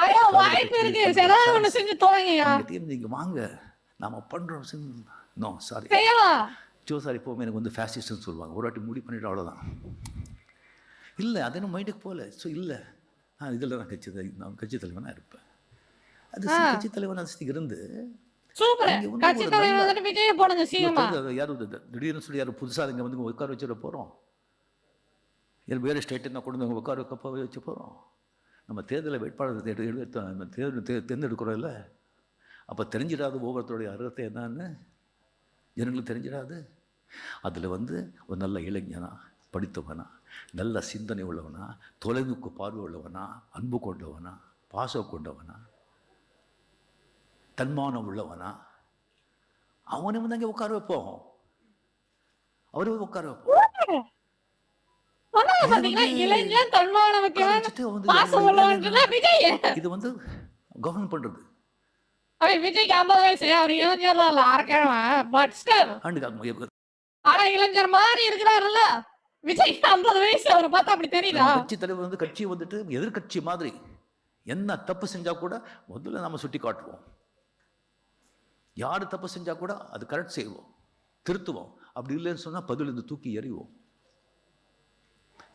ஐயோ வாய்ப்பு இருக்கு, ஏதாவது ஒண்ணு செஞ்சு தொலைங்கயா. நீங்க வாங்க, நாம பண்றோம். நோ சாரி செய்யலாம். சாரி, எப்போவுமே எனக்கு வந்து ஃபேசிஸ்ட்னு சொல்லுவாங்க. ஒரு வாட்டி முடி பண்ணிட்டு அவ்வளோதான். இல்லை அது என்ன மைண்டுக்கு போகல. ஸோ இல்லை, நான் இதில் நான் கட்சி தலைவனாக இருப்பேன். அது கட்சி தலைவனாக இருந்து யாரும் திடீர்னு சொல்லி யாரும் புதுசாக இங்கே வந்து உட்கார வச்சுட போகிறோம், வேறு ஸ்டேட்டு தான் கொண்டு வந்து உட்கார வச்சு போகிறோம். நம்ம தேர்தலை வேட்பாளர் தேர்ந்தெடுக்கிறோம் இல்லை, அப்போ தெரிஞ்சிடாது ஒவ்வொருத்தருடைய அர்த்தத்தை என்னன்னு ஜனங்களுக்கு தெரிஞ்சிடாது. அதில் வந்து ஒரு நல்ல இளைஞனா, படித்தவனா, நல்ல சிந்தனை உள்ளவனா, தொலைநோக்கு பார்வை உள்ளவனா, அன்பு கொண்டவனா, பாசம் கொண்டவனா, தன்மானம் உள்ளவனா, அவனை வந்து அங்கே உட்கார வைப்போம். அவரை உட்கார வைப்போம். பாத்தீங்கன்னா இளைஞன் தன்மான முக்கியமான வச்சுட்டு வந்து பாசம் உள்ளவன்றதா விஜய். இது வந்து கவர்மெண்ட் பண்றது. அவன் விஜய்க்கு 50 வயசு, அவர் இளைஞர்லாம் இல்ல, அரக்கிழமை. பட் ஸ்டில் அண்ட் ஆனா இளைஞர் மாதிரி இருக்கிறாருல்ல விஜய். 50 வயசு, அவரை பார்த்தா அப்படி தெரியுதா? கட்சி தலைவர் வந்து கட்சி வந்துட்டு எதிர்கட்சி மாதிரி என்ன தப்பு செஞ்சா கூட முதல்ல நாம சுட்டி காட்டுவோம். யாரு தப்பு செஞ்சா கூட அது கரெக்ட் செய்வோம், திருத்துவோம். அப்படி இல்லைன்னு சொன்னா பதில் இருந்து தூக்கி எறிவோம்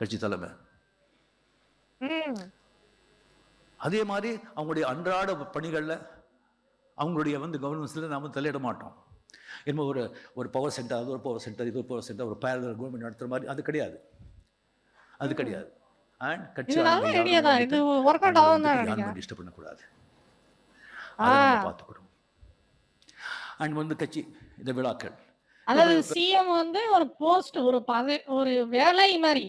கட்சி தலைமை. அதே மாதிரி அவங்களுடைய அன்றாட பணிகளில் அவங்களுடைய வந்து கவர்னன்ஸில் நாம் தலையிட மாட்டோம். என்ன ஒரு பவர் சென்டர், அது ஒரு பவர் சென்டர், இது ஒரு பவர் சென்டர், ஒரு பேரலல் கவர்மெண்ட் நடத்துகிற மாதிரி அது கிடையாது. அது கிடையாது. அண்ட் கட்சி டிஸ்டர்ப் பண்ணக்கூடாது, பார்த்துக்கணும். அண்ட் வந்து கட்சி இந்த விழாக்கள், அதாவது சிஎம் வந்து ஒரு போஸ்ட், ஒரு வேலை மாதிரி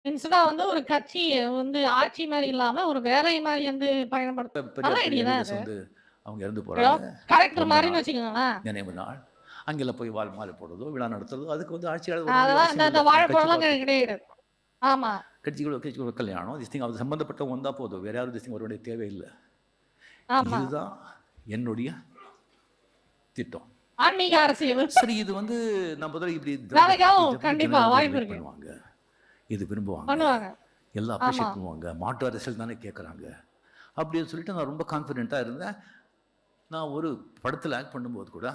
இன்ஸ்டா வந்து ஒரு கட்சி வந்து ஆட்சி மாதிரி இல்லாம ஒரு வேலை மாதிரி வந்து பயன்படுத்த அவங்க இறந்து போறாங்க கரெக்டர் மாதிரி வச்சுக்கோங்களேன். நினைவு நாள் அங்கெல்லாம் போய் மாலை போடுறதோ விழா நடத்துறதோ அதுக்கு வந்து ஆட்சியாளர் வாழைப்பழம் கிடையாது. ஆமா, கட்சிகளோட கல்யாணம் திஸ்திங் அது சம்பந்தப்பட்டவங்க வந்தா போதும், வேற யாரும் திஸ்திங் வரவேண்டிய தேவையில்லை. இதுதான் என்னுடைய திட்டம். ஆன்மீக அரசியல். சரி, இது வந்து நம்ம முதல்ல இப்படி கண்டிப்பா வாய்ப்பு இருக்கு. இது விரும்புவாங்க, எல்லாம் அப்ரிஷியேட் பண்ணுவாங்க, மாற்று அரசியல் தானே கேட்குறாங்க அப்படின்னு சொல்லிட்டு நான் ரொம்ப கான்ஃபிடென்ட்டாக இருந்தேன். நான் ஒரு படத்தில் ஆக்ட் பண்ணும்போது கூட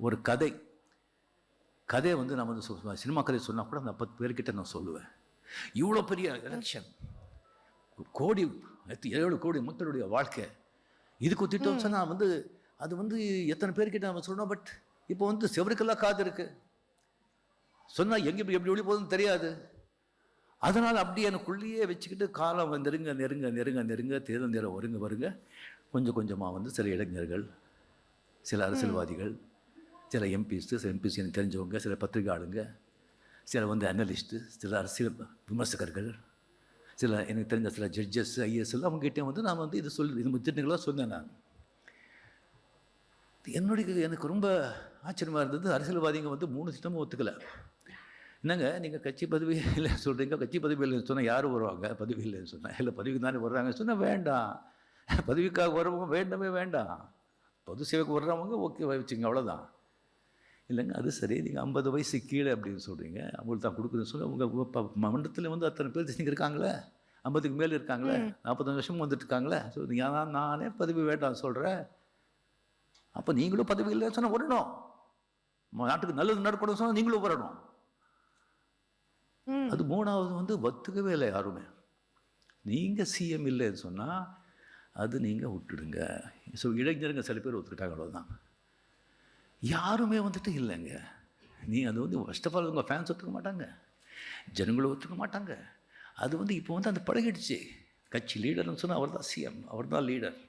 ஒரு கதையை வந்து நான் வந்து சினிமா கதை சொன்னால் கூட நான் 10 பேர்கிட்ட நான் சொல்லுவேன். இவ்வளோ பெரிய எலெக்ஷன், 7 கோடி மக்களுடைய வாழ்க்கை, இதுக்கு திட்டம் சொன்னால் வந்து அது வந்து எத்தனை பேர்கிட்ட நம்ம சொல்லணும். பட் இப்போ வந்து செவருக்கெல்லாம் காது இருக்கு, சொன்னால் எங்கே எப்படி ஒளி போகுதுன்னு தெரியாது. அதனால் அப்படி எனக்குள்ளேயே வச்சுக்கிட்டு காலம் நெருங்க நெருங்க நெருங்க நெருங்க தேர்தல் நேரம் வருங்க கொஞ்சம் கொஞ்சமாக வந்து சில இளைஞர்கள், சில அரசியல்வாதிகள், சில எம்பிஸ், சில எம்பிஸ் எனக்கு தெரிஞ்சவங்க, சில பத்திரிகை ஆளுங்க, சில வந்து அனலிஸ்ட்டு, சில அரசியல் விமர்சகர்கள், சில எனக்கு தெரிஞ்ச சில ஜட்ஜஸ், ஐஏஎஸ் எல்லாம் அவங்ககிட்ட வந்து நான் வந்து இது திட்டங்களாக சொன்னேன். நான் எனக்கு ரொம்ப ஆச்சரியமாக இருந்தது. அரசியல்வாதிங்க வந்து 3 திட்டமும் ஒத்துக்கலை. என்னங்க நீங்கள் கட்சி பதவி இல்லைன்னு சொல்கிறீங்க, கட்சி பதவி இல்லைன்னு சொன்னால் யார் வருவாங்க? பதவி இல்லைன்னு சொன்னால் இல்லை பதவிக்கு தானே வர்றாங்கன்னு சொன்னால் வேண்டாம், பதவிக்காக வர்றவங்க வேண்டாம், பொது சேவைக்கு வர்றவங்க ஓகே வச்சுங்க, அவ்வளோதான். இல்லைங்க அது சரி, நீங்கள் 50 வயசு கீழே அப்படின்னு சொல்கிறீங்க, அவங்களுக்கு தான் கொடுக்குதுன்னு சொல்லி உங்கள் மண்டலத்தில் வந்து அத்தனை பேர் திசைங்க இருக்காங்களே, 50க்கு மேலே இருக்காங்களே, 45 வருஷமும் வந்துட்டு இருக்காங்களே. ஸோ நீங்கள் நானே பதவி வேண்டாம்னு சொல்கிறேன், அப்போ நீங்களும் பதவி இல்லைன்னு சொன்னால் வரணும், நாட்டுக்கு நல்லது நடக்கணும்னு சொன்னால் நீங்களும் வரணும். அது 3வது வந்து ஒத்துக்கவே இல்லை யாருமே. நீங்கள் சிஎம் இல்லைன்னு சொன்னால் அது நீங்கள் விட்டுடுங்க. ஸோ இளைஞருங்க சில பேர் ஒத்துக்கிட்டாங்க, அவ்வளோதான். யாருமே வந்துட்டு இல்லைங்க. அது வந்து ஃபர்ஸ்ட் ஆஃப் ஆல் உங்கள் ஃபேன்ஸ் ஒத்துக்க மாட்டாங்க, ஜனங்களும் ஒத்துக்க மாட்டாங்க. அது வந்து இப்போ வந்து அந்த பழகிடுச்சு. கட்சி லீடர்னு சொன்னால் அவர் தான் சிஎம், அவர் தான் லீடர்,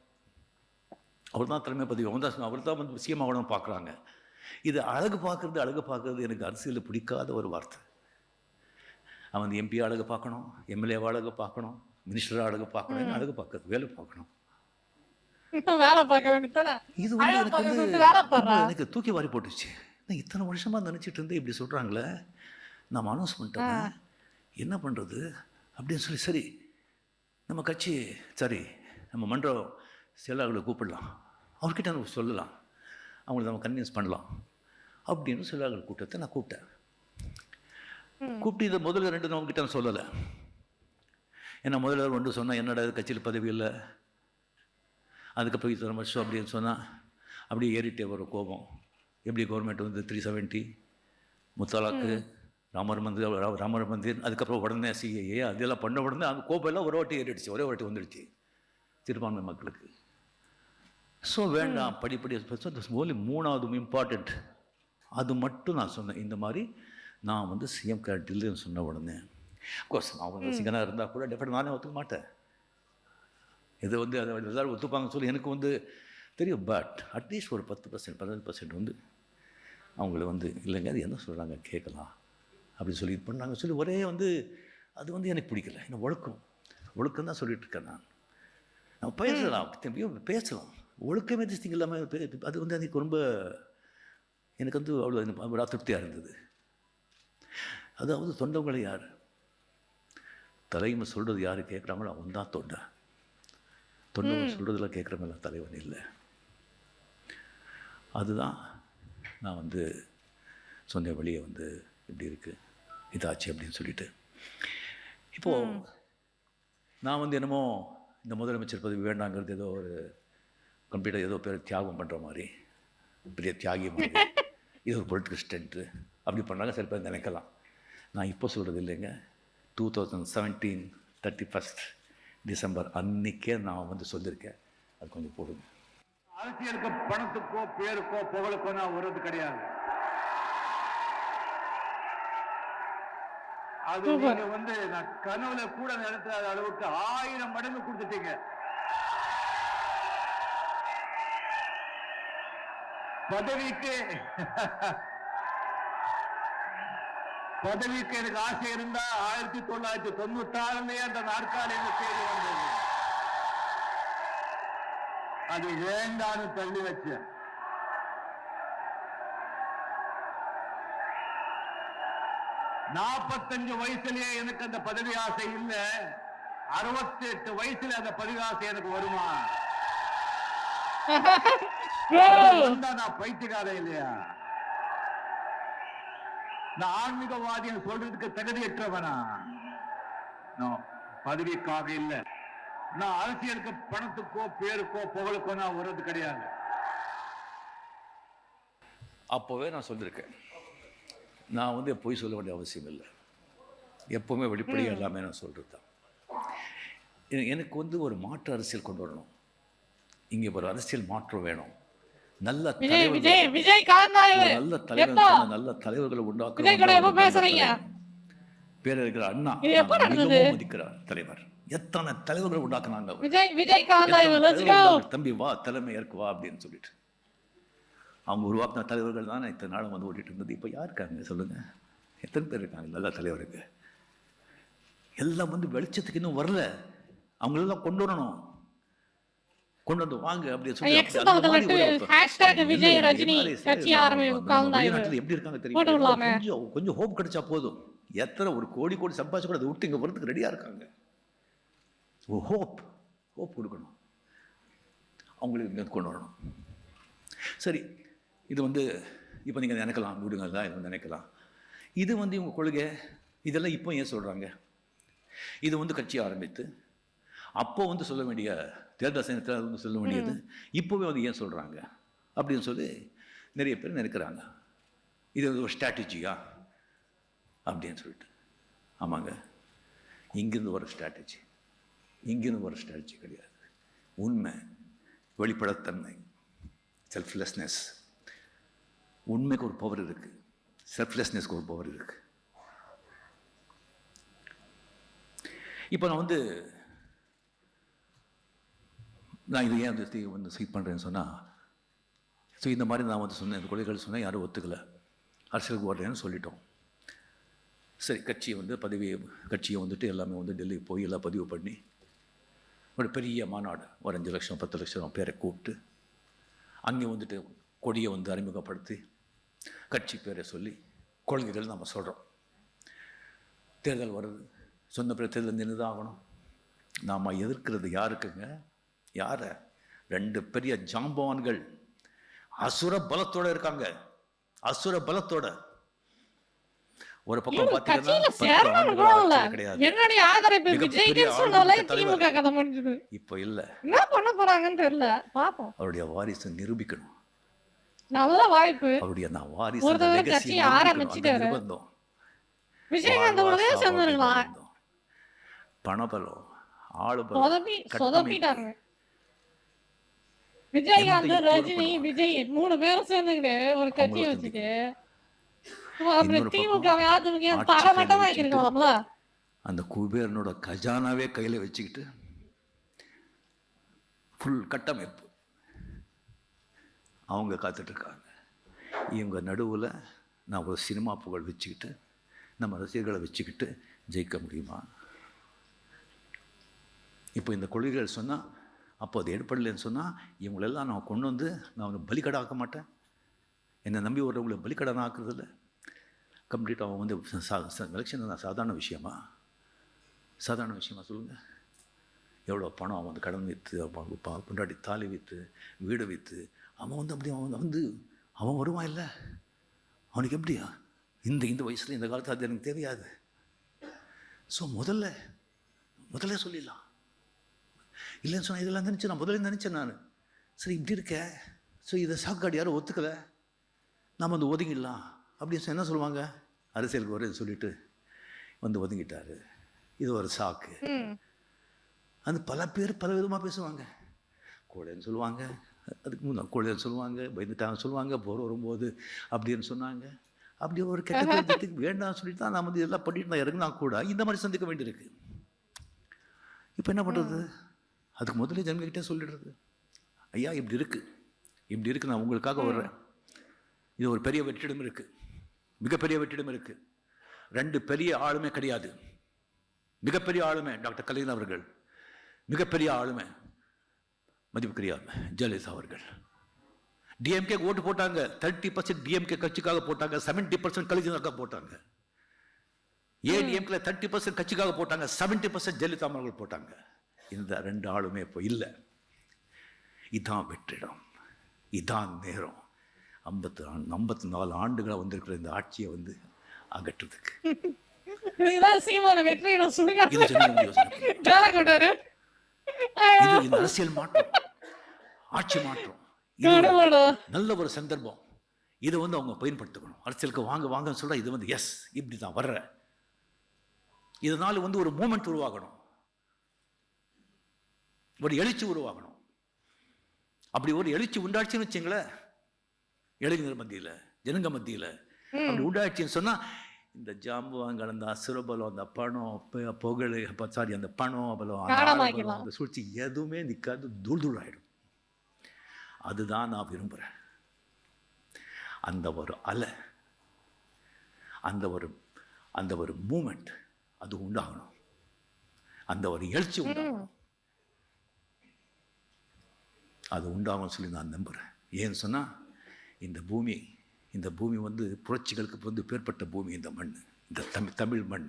அவர் தான் தலைமை பதவி, அவர் தான் வந்து சிஎம் ஆகணும்னு பார்க்குறாங்க. இது அழகு பார்க்குறது எனக்கு அரசியலில் பிடிக்காத ஒரு வார்த்தை. அவன் வந்து எம்பி அழகு பார்க்கணும், எம்எல்ஏ அழகு பார்க்கணும், மினிஸ்டர் அழகு பார்க்கணும், அழகு பார்க்கறது வேலை பார்க்கணும். இது வந்து எனக்கு தூக்கி வாரி போட்டுச்சு. நான் இத்தனை வருஷமாக நினச்சிட்டு இருந்தேன், இப்படி சொல்கிறாங்களே, நம்ம அனௌன்ஸ் பண்ணிட்டோம், என்ன பண்ணுறது அப்படின்னு சொல்லி. சரி நம்ம கட்சி, சரி நம்ம மன்றம் செயலாளர்களை கூப்பிடலாம், அவர்கிட்ட நம்ம சொல்லலாம், அவங்கள நம்ம கன்வின்ஸ் பண்ணலாம் அப்படின்னு செயலாளர்கள் கூட்டத்தை நான் கூப்பிட்டேன். கூப்பிட்டு இதை முதல்ல 2 நம்ம கிட்ட சொல்லலை. ஏன்னா முதல்ல 1 சொன்னால் என்னடா கட்சியில் பதவி இல்லை, அதுக்கப்புறம் இத்தனை வருஷம் அப்படின்னு சொன்னால் அப்படியே ஏறிட்டே வரும் கோபம். எப்படி கவர்மெண்ட் வந்து 370 முத்தலாக்கு, ராமர் மந்திர், அதுக்கப்புறம் உடனே சிஏஏ அதெல்லாம் பண்ண உடனே அந்த கோபம் எல்லாம் ஒரே வாட்டி வந்துடுச்சு சிறுபான்மை மக்களுக்கு. ஸோ வேண்டாம், படிப்படி ஓன்லி 3வது இம்பார்ட்டண்ட் அது மட்டும் நான் சொன்னேன். இந்த மாதிரி நான் வந்து சிஎம் கேரக்டர் இல்லைன்னு சொன்ன உடனே அஃப்கோர்ஸ் அவங்க சிங்கனாக இருந்தால் கூட டெஃபினட் நானே ஒத்துக்க மாட்டேன். இது வந்து அதை எல்லோரும் ஒத்துப்பாங்கன்னு சொல்லி எனக்கு வந்து தெரியும். பட் அட்லீஸ்ட் ஒரு 10% 15% வந்து அவங்கள வந்து இல்லைங்க அது என்ன சொல்கிறாங்க கேட்கலாம் அப்படின்னு சொல்லி இது பண்ணாங்க சொல்லி ஒரே வந்து அது வந்து எனக்கு பிடிக்கல. ஏன்னா ஒழுக்கம் தான் சொல்லிட்டு இருக்கேன். நான் பேசலாம் ஒழுக்கமே திஸ்திங் இல்லாமல் அது வந்து எனக்கு ரொம்ப எனக்கு வந்து அவ்வளோ திருப்தியாக இருந்தது. அதாவது தொண்டவங்களை யார் தலைமை சொல்கிறது யார் கேட்குறாங்களோ அவன் தான் தொண்டை. தொண்டவன் சொல்கிறதெல்லாம் கேட்குறவங்களாம் தலைவன் இல்லை. அதுதான் நான் வந்து சொன்ன வழியை வந்து இப்படி இருக்குது இதாச்சு அப்படின்னு சொல்லிட்டு. இப்போது நான் வந்து என்னமோ இந்த முதலமைச்சர் பதவி வேண்டாங்கிறது ஏதோ ஒரு கம்ப்ளீட்டாக ஏதோ பேர் தியாகம் பண்ணுற மாதிரி, பெரிய தியாகி மாதிரி, இது ஒரு பொலிட்டிக்கல் ஸ்டண்ட்டு அப்படி பண்ணாங்க சில பேர் நினைக்கலாம். நான் இப்போ சொல்கிறது இல்லைங்க. 2017 31 டிசம்பர் அன்றைக்கே நான் வந்து சொல்லியிருக்கேன். அது கொஞ்சம் போடுங்க. அரசியலுக்கு பணத்துக்கோ பேருக்கோ புகழுக்கோ நான் வர்றது கிடையாது. அது நீங்க வந்து நான் கனவுல கூட நடத்தாத அளவுக்கு 1000 மடங்கு கொடுத்துட்டீங்க. பதவிக்கு எனக்கு ஆசை இருந்தா 1996 அந்த நாற்காலியில தேடி வந்தது. அது வேண்டான்னு தள்ளி வச்ச. நாற்பத்தஞ்சு வயசுலயே எனக்கு அந்த பதவி ஆசை இல்ல. 68 வயசுல அந்த பதவி ஆசை எனக்கு வருமா? நான் பைத்தியக்காரன் இல்லையா? நான் ஆன்மீகவாதின்னு சொல்றதுக்கு தகுதியற்றவனா? பதவிக்காக இல்ல. நான் அரசியலுக்கு பணத்துக்கோ பேருக்கோ புகழுக்கோ நான் வர்றது கிடையாது. அப்போவே நான் சொல்லியிருக்கேன். நான் வந்து பொய் சொல்ல வேண்டிய அவசியம் இல்லை. எப்போவுமே வெளிப்படையாக எல்லாமே நான் சொல்கிறது தான். எனக்கு வந்து ஒரு மாற்று அரசியல் கொண்டு வரணும். இங்கே ஒரு அரசியல் மாற்றம் வேணும். நல்ல நல்ல தலைவர்களை உண்டாக்க பேர் இருக்கிற அண்ணா மதிக்கிறார் தலைவர். எத்தனை தலைவர்கள் உண்டாக்குனாங்க. தம்பி வா தலைமை ஏற்கு வா அப்படின்னு சொல்லிட்டு அவங்க உருவாக்கின தலைவர்கள் தான் இத்தனை நாளும் வந்து ஓட்டிட்டு இருந்தது. இப்போ யார் இருக்காங்க சொல்லுங்க? எத்தனை பேர் இருக்காங்க நல்ல தலைவருக்கு? எல்லாம் வந்து வெளிச்சத்துக்கு இன்னும் வரல. அவங்களெல்லாம் கொண்டு வரணும். கொண்டு வந்து வாங்க அப்படின்னு சொல்லி எப்படி இருக்காங்க தெரியும்? கொஞ்சம் ஹோப் கிடைச்சா போதும். எத்தனை ஒரு கோடி சம்பாதிச்சு கூட அதை விட்டு இங்க வரதுக்கு ரெடியா இருக்காங்க. ஹோப் கொடுக்கணும். அவங்களுக்கு கொண்டு வரணும். சரி, இது வந்து இப்போ நீங்கள் நினைக்கலாம் விடுங்கள்தான் இது நினைக்கலாம். இது வந்து இவங்க கொள்கை இதெல்லாம் இப்போ ஏன் சொல்கிறாங்க? இது வந்து கட்சி ஆரம்பித்து அப்போ வந்து சொல்ல வேண்டிய தேர்தல் சமயத்தில் வந்து சொல்ல வேண்டியது இப்போவே வந்து ஏன் சொல்கிறாங்க அப்படின்னு சொல்லி நிறைய பேர் நினைக்கிறாங்க. இது ஒரு ஸ்ட்ராட்டஜியா அப்படின்னு சொல்லிட்டு. ஆமாங்க, இங்கிருந்து ஒரு ஸ்ட்ராட்டஜி, இங்கிருந்து ஒரு ஸ்ட்ராட்டஜி கிடையாது. உண்மை, வெளிப்படைத்தன்மை, செல்ஃப்லெஸ்னஸ். உண்மைக்கு ஒரு பவர் இருக்குது, செல்ஃப்லெஸ்னஸ்க்கு ஒரு பவர் இருக்குது. இப்போ நான் இது ஏன் வந்து சீட் பண்ணுறேன்னு சொன்னால், ஸோ இந்த மாதிரி நான் வந்து சொன்னேன், இந்த கொள்கைகள் சொன்னேன், யாரும் ஒத்துக்கலை. அரசியலுக்கு ஓடுறேன்னு சொல்லிட்டோம். சரி, கட்சியை வந்துட்டு எல்லாமே வந்து டெல்லிக்கு போய் எல்லாம் பதிவு பண்ணி ஒரு பெரிய மாநாடு, ஒரு 5 லட்சம் 10 லட்சம் பேரை கூப்பிட்டு அங்கே வந்துட்டு கொடியை வந்து அறிமுகப்படுத்தி கட்சி பேரை சொல்லி கொள்கைகள் நம்ம சொல்கிறோம். தேர்தல் வருது, சொன்ன பிறகு தேர்தல் நின்று தான் ஆகணும். நாம் எதிர்க்கிறது யாருக்குங்க? யாரை? 2 பெரிய ஜாம்பவான்கள் அசுர பலத்தோட இருக்காங்க. அசுர பலத்தோட. ஒரு பக்கம் இப்ப இல்ல, என்ன பண்ண போறாங்கன்னு தெரியல. பாப்போம். அவருடைய வாரிசு நிரூபிக்கணும். நல்ல வாய்ப்பு. அவருடைய வாரிசு கட்சி ஆரம்பிச்சிட்டாரு. விஜயகாந்த் உடனே சேர்ந்துருக்கலாம். பணபலம், ஆளுபலம் சொதப்பிட்டாங்க. விஜயகாந்த், ரஜினி, விஜய் 3 பேரும் சேர்ந்துக்கிட்டு ஒரு கட்சியை வச்சுட்டு அந்த குபேரனோட கஜானாவே கையில வச்சுக்கிட்டு ஃபுல் கட்டமைப்பு அவங்க காத்துட்டு இருக்காங்க. இவங்க நடுவில் நான் ஒரு சினிமா புகழ் வச்சுக்கிட்டு நம்ம ரசிகர்களை வச்சுக்கிட்டு ஜெயிக்க முடியுமா? இப்போ இந்த கொள்கைகள் சொன்னால், அப்போ அது ஏற்படலைன்னு சொன்னால், இவங்களெல்லாம் நான் கொண்டு வந்து நான் பலிக்கடை ஆக்க மாட்டேன். என்னை நம்பி வர்றவங்களை பலிக்கடன் ஆக்குறதில்ல. கம்ப்ளீட்டாக அவன் வந்து எலெக்ஷன் தான் சாதாரண விஷயமா? சாதாரண விஷயமா சொல்லுங்கள்? எவ்வளோ பணம் அவன் வந்து கடன் விற்று பொண்டாட்டி தாலி விற்று வீடை விற்று அவன் வந்து அப்படி அவன் வருவான் இல்லை? அவனுக்கு எப்படியா இந்த வயசில் இந்த காலத்தில் அது எனக்கு தெரியாது. ஸோ முதல்ல சொல்லிடலாம். இல்லைன்னு சொன்னால் இதெல்லாம் நினச்சேன், நான் முதல்ல நினச்சேன் நான். சரி இப்படி இருக்க, ஸோ இதை சாக்காடு யாரும் ஒத்துக்கலை, நாம் வந்து ஒதுங்கிடலாம் அப்படின்னு என்ன சொல்லுவாங்க? அரசியலுக்கு வரேன்னு சொல்லிட்டு வந்து ஒதுங்கிட்டாரு, இது ஒரு சாக்கு. அந்த பல பேர் பல விதமாக பேசுவாங்க. கோழைன்னு சொல்லுவாங்க, அதுக்கு முன்னாடி கோழைன்னு சொல்லுவாங்க, பயந்துட்டாங்க சொல்லுவாங்க, போர் வரும்போது அப்படின்னு சொன்னாங்க. அப்படி ஒரு கெட்டத்துக்கு வேண்டாம்னு சொல்லிட்டு தான் நான் வந்து இதெல்லாம் பண்ணிட்டு நான் இறங்கினா கூட இந்த மாதிரி சந்திக்க வேண்டியிருக்கு. இப்போ என்ன பண்ணுறது? அதுக்கு முதல்ல ஜனங்ககிட்டே சொல்லிடுறது, ஐயா இப்படி இருக்குது, நான் உங்களுக்காக வர்றேன். இது ஒரு பெரிய வெற்றிடம் இருக்குது, மிகப்பெரிய வெற்றிடம் இருக்குது. 2 பெரிய ஆளுமே கிடையாது. மிகப்பெரிய ஆளுமை டாக்டர் கலைஞர் அவர்கள், மிகப்பெரிய ஆளுமை மதிப்புக்குரிய ஜெயலலிதா அவர்கள். டிஎம்கே ஓட்டு போட்டாங்க, 30% டிஎம்கே கட்சிக்காக போட்டாங்க, 70% கலைஞருக்காக போட்டாங்க. ஏடிஎம்கே 30% கட்சிக்காக போட்டாங்க, 70% ஜெயலலிதா அவர்கள் போட்டாங்க. இந்த 2 ஆளுமே இப்போ இல்லை. இதான் வெற்றிடம், இதான் நேரம். 54 ஆண்டுகளாக வந்திருக்கிற இந்த ஆட்சியை வந்து அகற்றுறதுக்கு இதுதான் சீமான வெற்றிடம் சொல்லுங்க. இது அரசியல் மாற்றம், ஆட்சி மாற்றம், நல்ல ஒரு சந்தர்ப்பம். இதை வந்து அவங்க பயன்படுத்திக்கணும். அரசியலுக்கு வாங்கன்னு சொல்ற, இது வந்து எஸ் இப்படி தான் வர்ற, இதனால வந்து ஒரு மூமெண்ட் உருவாகணும், ஒரு எழுச்சி உருவாகணும். அப்படி ஒரு எழுச்சி உண்டாச்சுன்னு வச்சுங்களேன், இளைஞர் மத்தியில், ஜனங்க மத்தியில் அப்படி உண்டாச்சுன்னு சொன்னா, இந்த ஜாம்புவாங்க, அந்த அசுரபலம், அந்த பணம் புகழ், அந்த பணம் பலம், அந்த சூழ்ச்சி எதுவுமே நிற்காது, தூள் ஆயிடும். அதுதான் நான் விரும்புகிறேன். அந்த ஒரு அலை, அந்த ஒரு மூமெண்ட் அது உண்டாகணும், அந்த ஒரு எழுச்சி உண்டாகணும். அது உண்டாகும் சொல்லி நான் நம்புகிறேன். ஏன்னு சொன்னால், இந்த பூமி வந்து புரட்சிகளுக்கு வந்து பேர்பட்ட பூமி. இந்த மண், இந்த தமிழ் மண்.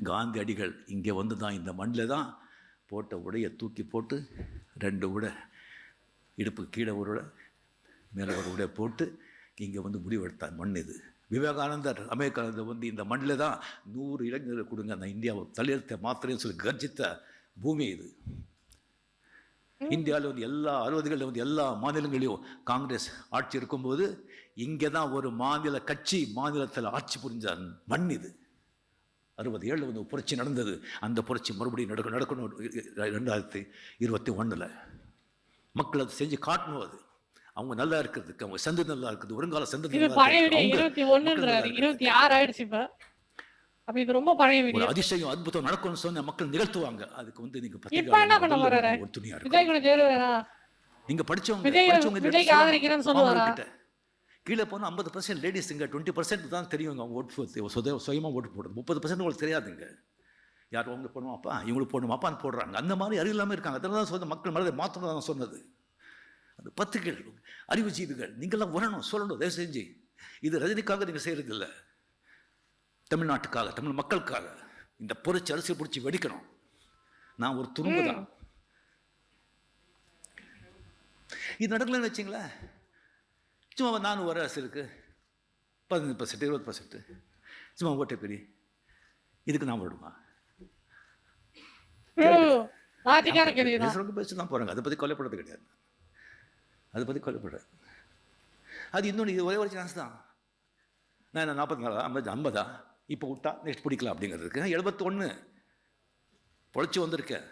காந்தியடிகள் இங்கே வந்து தான் இந்த மண்ணில் தான் போட்ட உடையை தூக்கி போட்டு 2 உடை, இடுப்பு கீழே ஒரு உடை, மேலே ஒரு உடை போட்டு இங்கே வந்து முடிவெடுத்தார். மண் இது. விவேகானந்தர் அமெரிக்காவில் வந்து இந்த மண்ணில் தான் 100 இளைஞர்கள் கொடுங்க, அந்த இந்தியாவை தலையெழுத்த மாத்திரைன்னு சொல்லி கர்ஜித்த பூமி இது. இந்தியாவில் வந்து எல்லா 60களில் வந்து எல்லா மாநிலங்களையும் காங்கிரஸ் ஆட்சி இருக்கும்போது இங்கே தான் ஒரு மாநில கட்சி மாநிலத்தில் ஆட்சி புரிஞ்ச மண் இது. 67 வந்து புரட்சி நடந்தது. அந்த புரட்சி மறுபடியும் நடக்கணும் 2021. மக்கள் அதை செஞ்சு காட்டணும். அது அவங்க நல்லா இருக்கிறதுக்கு, அவங்க சந்ததி நல்லா இருக்குது, வருங்கால சந்ததி. 26 ஆயிடுச்சு இப்ப. அப்ப இது ரொம்ப பழைய வீடியோ. அதிசயம் அற்புதம் நடக்கும்னு சொன்ன மக்கள் நிகழ்த்துவாங்க. அதுக்கு வந்து நீங்க இப்ப என்ன பண்ண போறாரு? விஜய் கூட சேருவாரா? நீங்க படிச்சவங்க விஜய் ஆதரிக்கிறேன்னு சொல்லுவாரா? கீழே போனால் 50% லேடிஸுங்க, 20% தான் தெரியுங்க அவங்க ஓட்டு சுயமாக ஓட்டு போடுறது. 30% உங்களுக்கு தெரியாதுங்க. யார் அவங்களுக்கு போடணுமாப்பா, இவங்களுக்கு போடணுமாப்பான்னு போடுறாங்க. அந்த மாதிரி அறிவு இல்லாமல் இருக்காங்க. அதனால தான் சொல்ல மக்கள் மனதை மாற்றம் தான் சொன்னது. அந்த பத்துக்கள், அறிவுஜீவிகள், நீங்கள்லாம் வரணும், சொல்லணும். தயவு செஞ்சு இது ரஜினிக்காக நீங்கள் செய்கிறது இல்லை, தமிழ்நாட்டுக்காக, தமிழ் மக்களுக்காக. இந்த புரட்சி அரசியல் பிடிச்சி வெடிக்கணும். நான் ஒரு துரும்பு தான். இது நடக்கலன்னு வச்சிங்களேன், சும்மா நானும் வர அரசியலுக்கு 15%, 20% சும்மா ஓட்டை பெரிய இதுக்கு நான் விடுமா? பேசி தான் போகிறாங்க. அதை பற்றி கொலைப்படுறது கிடையாது. அதை பற்றி கொலைப்படுறேன். அது இன்னொன்று, இது ஒரே ஒரு சான்ஸ் தான். நான் 44, 50 இப்போ விட்டா நெக்ஸ்ட் பிடிக்கலாம் அப்படிங்கிறதுக்கு. 71 பொழைச்சி வந்திருக்கேன்.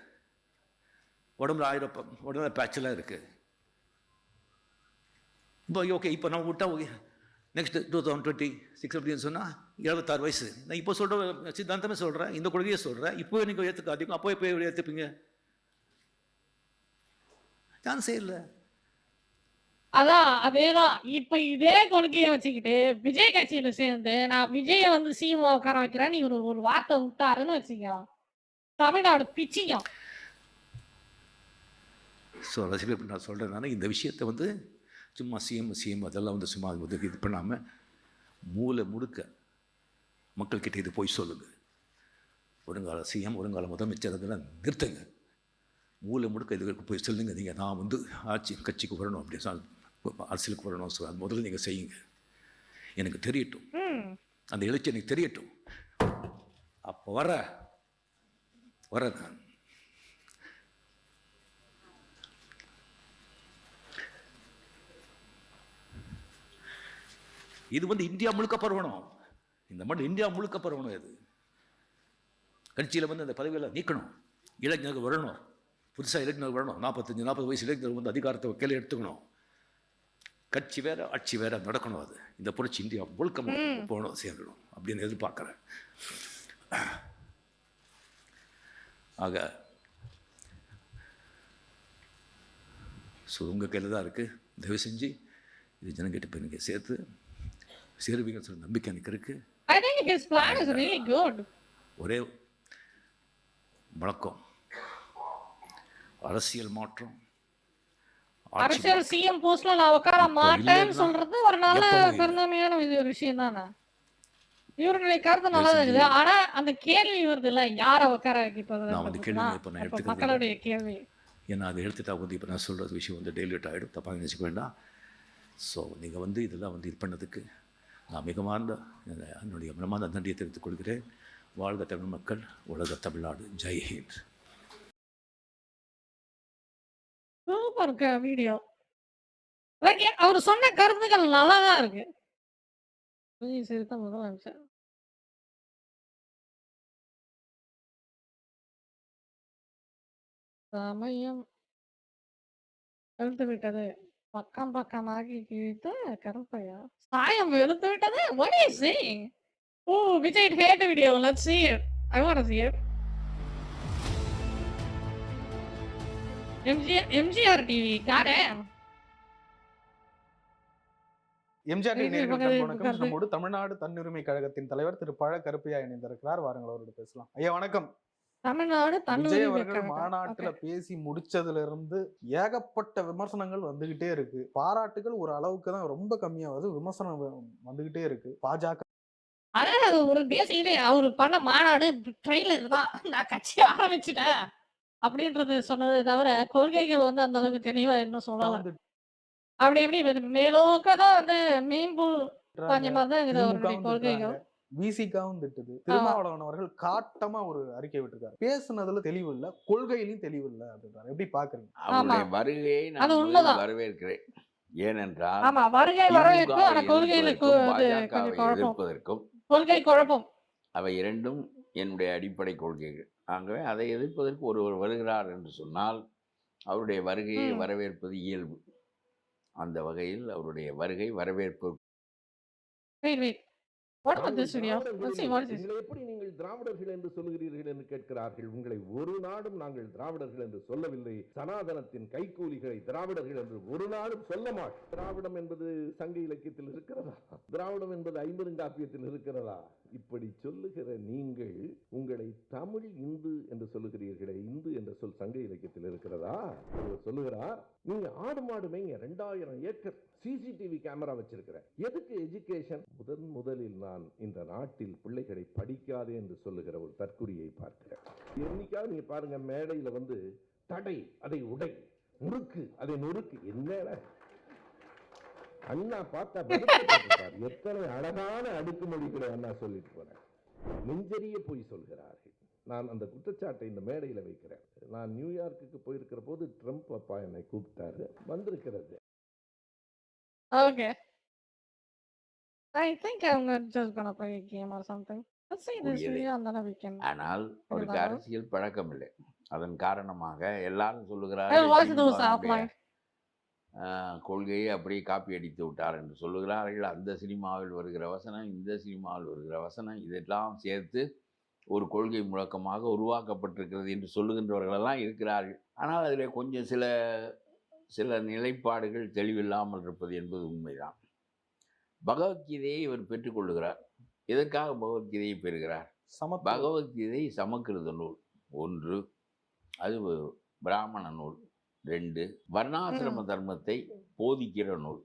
உடம்புல 1000 உடம்புல பேச்செல்லாம் இருக்குது. இப்போ ஓகே, இப்போ நான் விட்டா ஓகே, நெக்ஸ்ட் 2026 அப்படின்னு சொன்னால் 76 வயசு. நான் இப்போ சொல்கிற சித்தாந்தமே சொல்கிறேன், இந்த கொள்கையை சொல்கிறேன். இப்போ நீங்கள் ஏற்றுக்காதீங்க, அப்போ இப்போ ஏற்றுப்பீங்க? சான்ஸே இல்லை. அதான் அதேதான். இப்ப இதே கொள்கையை வச்சுக்கிட்டு விஜய் கட்சியில சேர்ந்து நான் விஜய வந்து சிஎம் உட்கார வைக்கிறேன், நீ ஒரு வார்த்தை விட்டாருன்னு வச்சுக்கோ, தமிழ்நாடு பிச்சிக்கும். ஸோ ரசிகர் நான் சொல்கிறதுனால இந்த விஷயத்தை வந்து சும்மா சிஎம் அதெல்லாம் வந்து சும்மா வந்து இது பண்ணாமல் மூளை முடுக்க மக்கள்கிட்ட இது போய் சொல்லுங்கள். வருங்கால சிஎம் வருங்கால முதலமைச்சர் அதெல்லாம் நிறுத்துங்க. மூளை முடுக்க இதுக்கு போய் சொல்லுங்க, நீங்கள் நான் வந்து கட்சிக்கு வரணும், அப்படி அரசியலுக்கு வரணும். ஸோ அது முதல்ல நீங்கள் செய்யுங்க, எனக்கு தெரியட்டும், அந்த எழுச்சி எனக்கு தெரியட்டும். அப்போ வர நான் இது வந்து இந்தியா முழுக்க பரவணும். இந்த மட்டும் இந்தியா முழுக்க பரவணும். இது கட்சியில் வந்து அந்த பதவியெல்லாம் நீக்கணும். இளைஞர்கள் வரணும், புதுசாக இளைஞர்கள் வரணும். 45-40 வயசு இளைஞர்கள் வந்து அதிகாரத்தை கையில் எடுத்துக்கணும். கட்சி வேற ஆட்சி வேற நடக்கணும். அது இந்த புரட்சி இந்தியா முழுக்க போகணும், சேர்க்கணும் அப்படின்னு எதிர்பார்க்குறேன். ஆக ஸோ உங்கள் கையில் தான் இருக்குது. தயவு செஞ்சு இது ஜனங்கிட்ட போய் நீங்கள் சேருவீங்கன்னு சொல்ல நம்பிக்கை எனக்கு இருக்குது. I think his plan is really good. ஒரே வணக்கம், அரசியல் மாற்றம், அரசியல் சிஎம் போஸ்ட்ல நான் உட்கார மாட்டேன்னு சொல்றது ஒரு நல்ல பெருந்தன்மையான ஒரு விஷயம் தானே. இவருடைய கருத்து நல்லா இருக்குது. ஆனா அந்த கேள்வி வருது இல்ல, யாரை உட்கார வைக்கிறது, நான் வந்து கேள்வி இப்போ நான் எடுத்துக்கிறேன். மக்களுடைய கேள்வி ஏன்னா அதை எடுத்துட்டா வந்து இப்போ நான் சொல்கிற விஷயம் வந்து டெய்லியூட் ஆகிடும், தப்பாக நினச்சிக்க வேண்டாம். ஸோ நீங்கள் வந்து இதெல்லாம் வந்து இது பண்ணதுக்கு நான் மிகமார்ந்த என்னுடைய மனமார்ந்த நன்றியை தெரிவித்துக் கொள்கிறேன். வாழ்க தமிழ் மக்கள், உலக தமிழ்நாடு, ஜெய் ஹிந்த். Super video. அவர் சொன்ன கருத்துக்கள் நல்லா தான் இருக்கு. முதலமைச்சர் சமயம் வெளுத்து விட்டது, பக்கம் பக்கமாகி கிழித்த கருப்பையா சாயம் வெளுத்து விட்டது. What is saying? Oh, Vijay hate video. Let's see it. I want to see it. MGR TV. Goddamn. MGR நேயர்களுக்கு வணக்கம். நம்மோடு தமிழ்நாடு தன்னுரிமை கழகத்தின் தலைவர் திரு பழ கருப்பையா இணைந்திருக்கிறார். வாருங்கள் அவரோடு பேசலாம். ஐயா வணக்கம். தமிழ்நாடு விஜய் தன்னுரிமை அவர்கள் கழகம். மாநாட்டுல Okay. பேசி முடிச்சதுல இருந்து ஏகப்பட்ட விமர்சனங்கள் வந்துகிட்டே இருக்கு. பாராட்டுகள் ஒரு அளவுக்கு தான் ரொம்ப கம்மியா வருது, விமர்சனம் வந்துகிட்டே இருக்கு. பாஜக அதான் அது ஒரு பேசிக்கிட்டே அவரு பண்ண மாநாடு ட்ரெயிலர் தான், நான் கட்சி ஆரம்பிச்சுட்டேன் அப்படின்றது சொன்னதை தவிர கொள்கைகள் வந்து அந்த அளவுக்கு தெளிவா இன்னும் சொல்லல. வந்து அப்படி எப்படி மேலோக்க தான் வந்து மீன்புல் பாஞ்ச மாதிரி தான் இருக்குது அவருடைய திமுகவும் கொள்கைகள். திட்டுறாங்க, விசிகாவும் திட்டுது. திருமாவளவன் அவர்கள் காட்டமா ஒரு அறிக்கை விட்டிருக்காரு. பேசுனதுல தெளிவு இல்ல, கொள்கையிலும் தெளிவு இல்ல அப்படின்றாரு. எப்படி பாக்குறீங்க? அவருடைய வருகையை அது நான் உண்மைதான். வரவேற்கிறேன். ஏனென்றால் ஆமா, வருகை வரவேற்பு, திமுகவை ஆனா கொள்கையில எதிர்ப்பதற்கும் கொஞ்சம் பாஜகவை குழப்பம், எதிர்ப்பதற்கும் கொள்கை குழப்பம். அவை இரண்டும் என்னுடைய அடிப்படை கொள்கைகள். ஆகவே அதை எதிர்ப்பதற்கு ஒருவர் வருகிறார் என்று சொன்னால் அவருடைய வருகையை வரவேற்பது இயல்பு. அந்த வகையில் அவருடைய வருகை வரவேற்பு. Wait. What about this video? Let's see what is this. உங்களை எப்படி நீங்கள் திராவிடர்கள் என்று சொல்லுகிறீர்கள் என்று கேட்கிறார்கள். உங்களை ஒரு நாடும் நாங்கள் திராவிடர்கள் என்று சொல்லவில்லை. சனாதனத்தின் கைக்கூலிகளை திராவிடர்கள் என்று ஒரு நாடும் சொல்ல மாட்டோம். திராவிடம் என்பது சங்க இலக்கியத்தில் இருக்கிறதா? திராவிடம் என்பது ஐம்பெருங்காப்பியத்தில் இருக்கிறதா? இப்படி சொல்லுகிற நீங்கள் உங்களை தமிழ் இந்து என்று சொல்லுகிறீர்களே, இந்து என்ற சொல் சங்க இலக்கியத்தில் இருக்கிறதா? ஒருவர் சொல்லுகிறார், நீங்க ஆடு மாடு மேய்ங்க, 2000 ஏக்கர் சிசிடிவி கேமரா வச்சிருக்கிறேன், எதுக்கு எஜுகேஷன்? முதலில் நான் இந்த நாட்டில் பிள்ளைகளை படிக்காதே என்று சொல்லுகிற ஒரு தற்குறியை பார்க்கிறேன். என்னைக்காவது நீங்க பாருங்க, மேடையில வந்து தடை அதை உடை, முறுக்கு அதை நொறுக்கு. என்ன அண்ணா பார்த்தா எத்தனை அழகான அடுக்குமொழிகளை அண்ணா சொல்லிட்டு போறேன். நெஞ்சறிய போய் சொல்கிறார்கள். நான் அந்த குற்றச்சாட்டை இந்த மேடையில் வைக்கிறேன். நான் நியூயார்க்குக்கு போயிருக்கிற போது ட்ரம்ப் அப்பா என்னை கூப்பிட்டாரு, வந்திருக்கிறது. Okay. I think I'm just gonna play a game or something. Let's see this புரியலை. video and then we can. ஆனால் அவருக்கு இதுதான். அரசியல் பழக்கம் இல்லை. அதன் காரணமாக எல்லாரும் I'll சொல்லுகிறார்கள் watch those திமுகவினுடைய, offline. கொள்கையை அப்படியே காப்பி அடித்து விட்டார் என்று சொல்லுகிறார்கள். அந்த சினிமாவில் வருகிற வசனம், இந்த சினிமாவில் வருகிற வசனம், இதெல்லாம் சேர்த்து ஒரு கொள்கை முழக்கமாக உருவாக்கப்பட்டிருக்கிறது என்று சொல்லுகின்றவர்களெல்லாம் இருக்கிறார்கள். ஆனால் அதில் கொஞ்சம் சில நிலைப்பாடுகள் தெளிவில்லாமல் இருப்பது என்பது உண்மைதான். பகவத்கீதையை இவர் பெற்றுக்கொள்ளுகிறார். எதற்காக பகவத்கீதையை பெறுகிறார்? பகவத்கீதை சமக்கிருத நூல் 1, அது பிராமண நூல் 2, வர்ணாசிரம தர்மத்தை போதிக்கிற நூல்.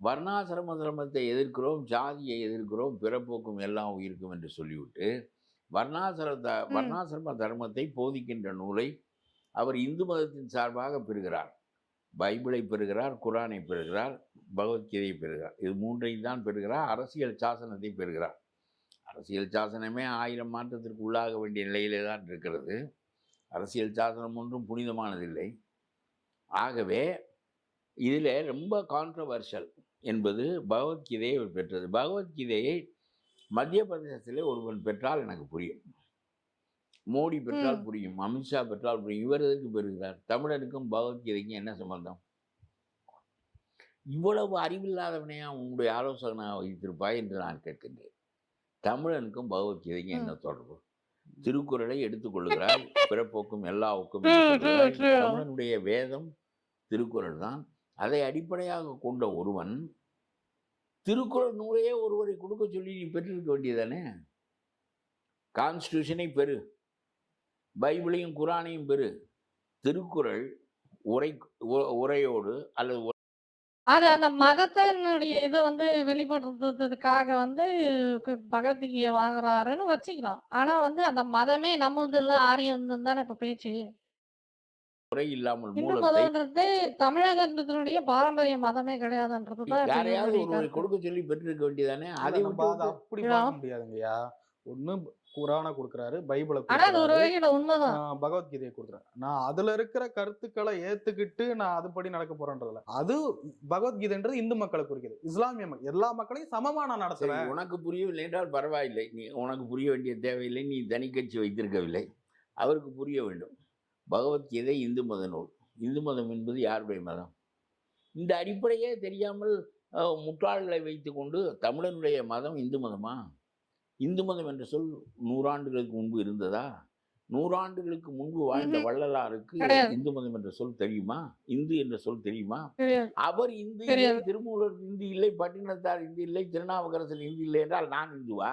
வர்ணாசிரம தர்மத்தை எதிர்க்கிறோம், ஜாதியை எதிர்க்கிறோம், பிறப்போக்கும் எல்லாம் உயிருக்கும் என்று சொல்லிவிட்டு ம். வர்ணாசிரம தர்மத்தை போதிக்கின்ற நூலை அவர் இந்து மதத்தின் சார்பாக பெறுகிறார். பைபிளை பெறுகிறார், குரானை பெறுகிறார், பகவத்கீதையை பெறுகிறார். இது மூன்றையும் தான் பெறுகிறார். அரசியல் சாசனத்தை பெறுகிறார். அரசியல் சாசனமே 1000 மாற்றத்திற்கு உள்ளாக வேண்டிய நிலையிலே தான் இருக்கிறது. அரசியல் சாசனம் ஒன்றும் புனிதமானதில்லை. ஆகவே இதில் ரொம்ப கான்ட்ரவர்ஷியல் என்பது பகவத்கீதையை அவர் பெற்றது. பகவத்கீதையை மத்திய பிரதேசத்திலே ஒருவன் பெற்றால் எனக்கு புரியும், மோடி பெற்றால் ம். புரியும், அமித்ஷா பெற்றால் புரியும். இவர் எதுக்கு பெறுகிறார்? தமிழனுக்கும் பகவத்கீதைக்கும் என்ன சம்பந்தம்? இவ்வளவு அறிவில்லாதவனையா உங்களுடைய ஆலோசகனாக வைத்திருப்பாய் என்று நான் கேட்கின்றேன். தமிழனுக்கும் பகவத்கீதைக்கும் என்ன ம். தொடர்பு? திருக்குறளை எடுத்துக்கொள்கிறாய், பிறப்போக்கும் எல்லாவுக்கும் ட்ரூ, என்று ட்ரூ, சொல்கிறாய். ட்ரூ. தமிழனுடைய வேதம் திருக்குறள் தான். அதை அடிப்படையாக கொண்ட ஒருவன் திருக்குறள் நூலையே ஒருவரை கொடுக்க சொல்லி நீ பெற்றிருக்க வேண்டியதானே? கான்ஸ்டியூஷனை பெறு, பைபிளையும் குரானையும் பெறு, திருக்குறள் உரையோடு அல்லது அது அந்த மதத்தினுடைய இதை வந்து வெளிப்படுத்துறதுக்காக வந்து பகவத்கீதையை வாங்குறாருன்னு வச்சுக்கலாம். ஆனா வந்து அந்த மதமே நம்மளது இல்ல, ஆரியம் தானே இப்ப பேச்சு. உரை இல்லாமல் இந்து மூலத்தை மதம்ன்றது தமிழகத்தினுடைய பாரம்பரிய மதமே கிடையாதுன்றது தான் இப்ப யாரையாவது என்னுடைய ஒருவரை கருத்து. கொடுக்க சொல்லி பெற்றிருக்க வேண்டியதானே? இல்ல, அதை நம்ம அதை விட்டு அப்படி ஐயா, பார்க்க முடியாதுங்கய்யா. ஒண்ணு குரானை கொடுக்குறாரு, பைபிளை ஆனா அது ஒரு கொடுக்குறாரு, வகையில உண்மைதான். பகவத்கீதையை கொடுக்குறாரு. நான் அதுல இருக்கிற கருத்துக்களை ஏத்துக்கிட்டு நான் அதுபடி நடக்க போறேன்றதுல, அது பகவத்கீதைன்றது இந்து மக்களை குறிக்குது. இஸ்லாமிய எல்லா மக்களையும் சமமா நான் சரி, நடத்துவேன். உனக்கு புரியவில்லை என்றால் பரவாயில்லை. நீ உனக்கு புரிய வேண்டிய தேவையில்லை. நீ தனி கட்சி வைத்திருக்கவில்லை, அவருக்கு புரிய வேண்டும். பகவத்கீதை இந்து மத நூல். இந்து மதம் என்பது யாருடைய மதம்? இந்த அடிப்படையே தெரியாமல் முட்டாள்களை வைத்துக்கொண்டு தமிழனுடைய மதம் இந்து மதமா? இந்து மதம் என்ற சொல் 100 ஆண்டுகளுக்கு முன்பு இருந்ததா? 100 ஆண்டுகளுக்கு முன்பு வாழ்ந்த ம்ஹும். வள்ளலாருக்கு கிடையாது, இந்து மதம் என்ற சொல் தெரியுமா? இந்து என்ற சொல் தெரியுமா? தெரியாது, அவர் இந்து இல்லை, தெரியாது. திருமூலர் இந்து இல்லை, பட்டினத்தார் இந்து இல்லை, திருநாவுக்கரசர் இந்து இல்லை என்றால் நான் இந்துவா?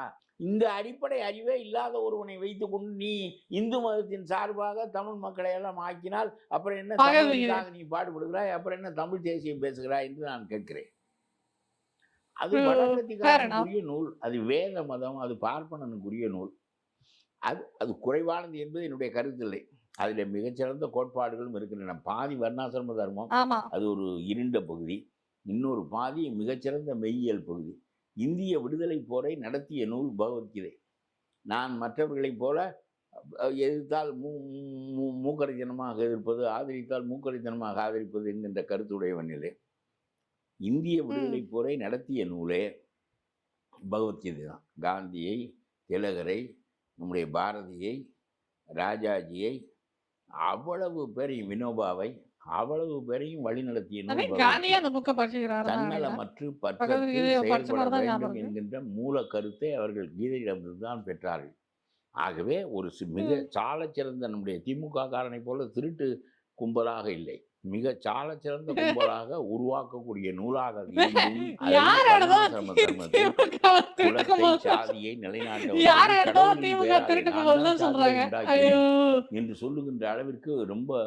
இந்த அடிப்படை அறிவே இல்லாத ஒருவனை வைத்துக்கொண்டு நீ இந்து மதத்தின் சார்பாக தமிழ் மக்களை எல்லாம் ஆக்கினால் அப்புறம் என்ன பகவத்கீதை. தமிழுக்காக நீ பாடுபடுகிறாய்? அப்புறம் என்ன தமிழ் தேசியம் பேசுகிறாய் என்று நான் கேட்கிறேன். அது Fair enough. வடக்கத்திகாரனுக்குரிய நூல், அது வேத மதம், அது பார்ப்பனனுக்குரிய நூல். அது குறைவானது என்பது என்னுடைய கருத்தில்லை. அதில் மிகச்சிறந்த கோட்பாடுகளும் இருக்கின்றன. பாதி வர்ணாசிரம தர்மம், ஆமா, அது ஒரு இருண்ட பகுதி. இன்னொரு பாதி மிகச்சிறந்த மெய்யியல் பகுதி. இந்திய விடுதலை போரை நடத்திய நூல் பகவத்கீதை. நான் மற்றவர்களைப் போல எதிர்த்தால் மூக்கரித்தனமாக எதிர்ப்பது, ஆதரித்தால் மூக்கரித்தனமாக ஆதரிப்பது என்கின்ற கருத்துடையவனிலே இந்திய விடுதலை போரை நடத்திய நூலே பகவத்கீதை தான். காந்தியை, திலகரை, நம்முடைய பாரதியை, ராஜாஜியை, அவ்வளவு பேரையும், வினோபாவை, அவ்வளவு பேரையும் வழிநடத்திய நூல் பகவத்கீதை. காந்தியே அந்த புக்கை படிச்சுக்கிறாரு. தன்னலமற்று பற்றற்று பகவத்கீதையை படிச்ச செயல்பட மாதிரி தான் ஞாபகம் வேண்டும் இருக்கு. என்கின்ற மூல கருத்தை அவர்கள் கீதையிடமிருந்து தான் பெற்றார்கள். ஆகவே ஒரு மிக சாலச்சிறந்த நம்முடைய திமுக காரனை போல திருட்டு கும்பலாக இல்லை, மிக சாலச்சிறந்த கும்பலாக உருவாக்கக்கூடிய நூலாக அது இருந்தும் அதை யாரோடதான் வர்ணாசிரம தர்மத்தை, திமுக திருட்டு குலத்தை, போது சாதியை நிலைநாட்ட யாரோடதான் கடவுளின் திமுக பெயராலே திருட்டு நான் போதுன்னு தான் சாதியை சொல்றாங்க. உண்டாக்கினேன் ஐயோ, என்று சொல்லுகின்ற அளவிற்கு ரொம்ப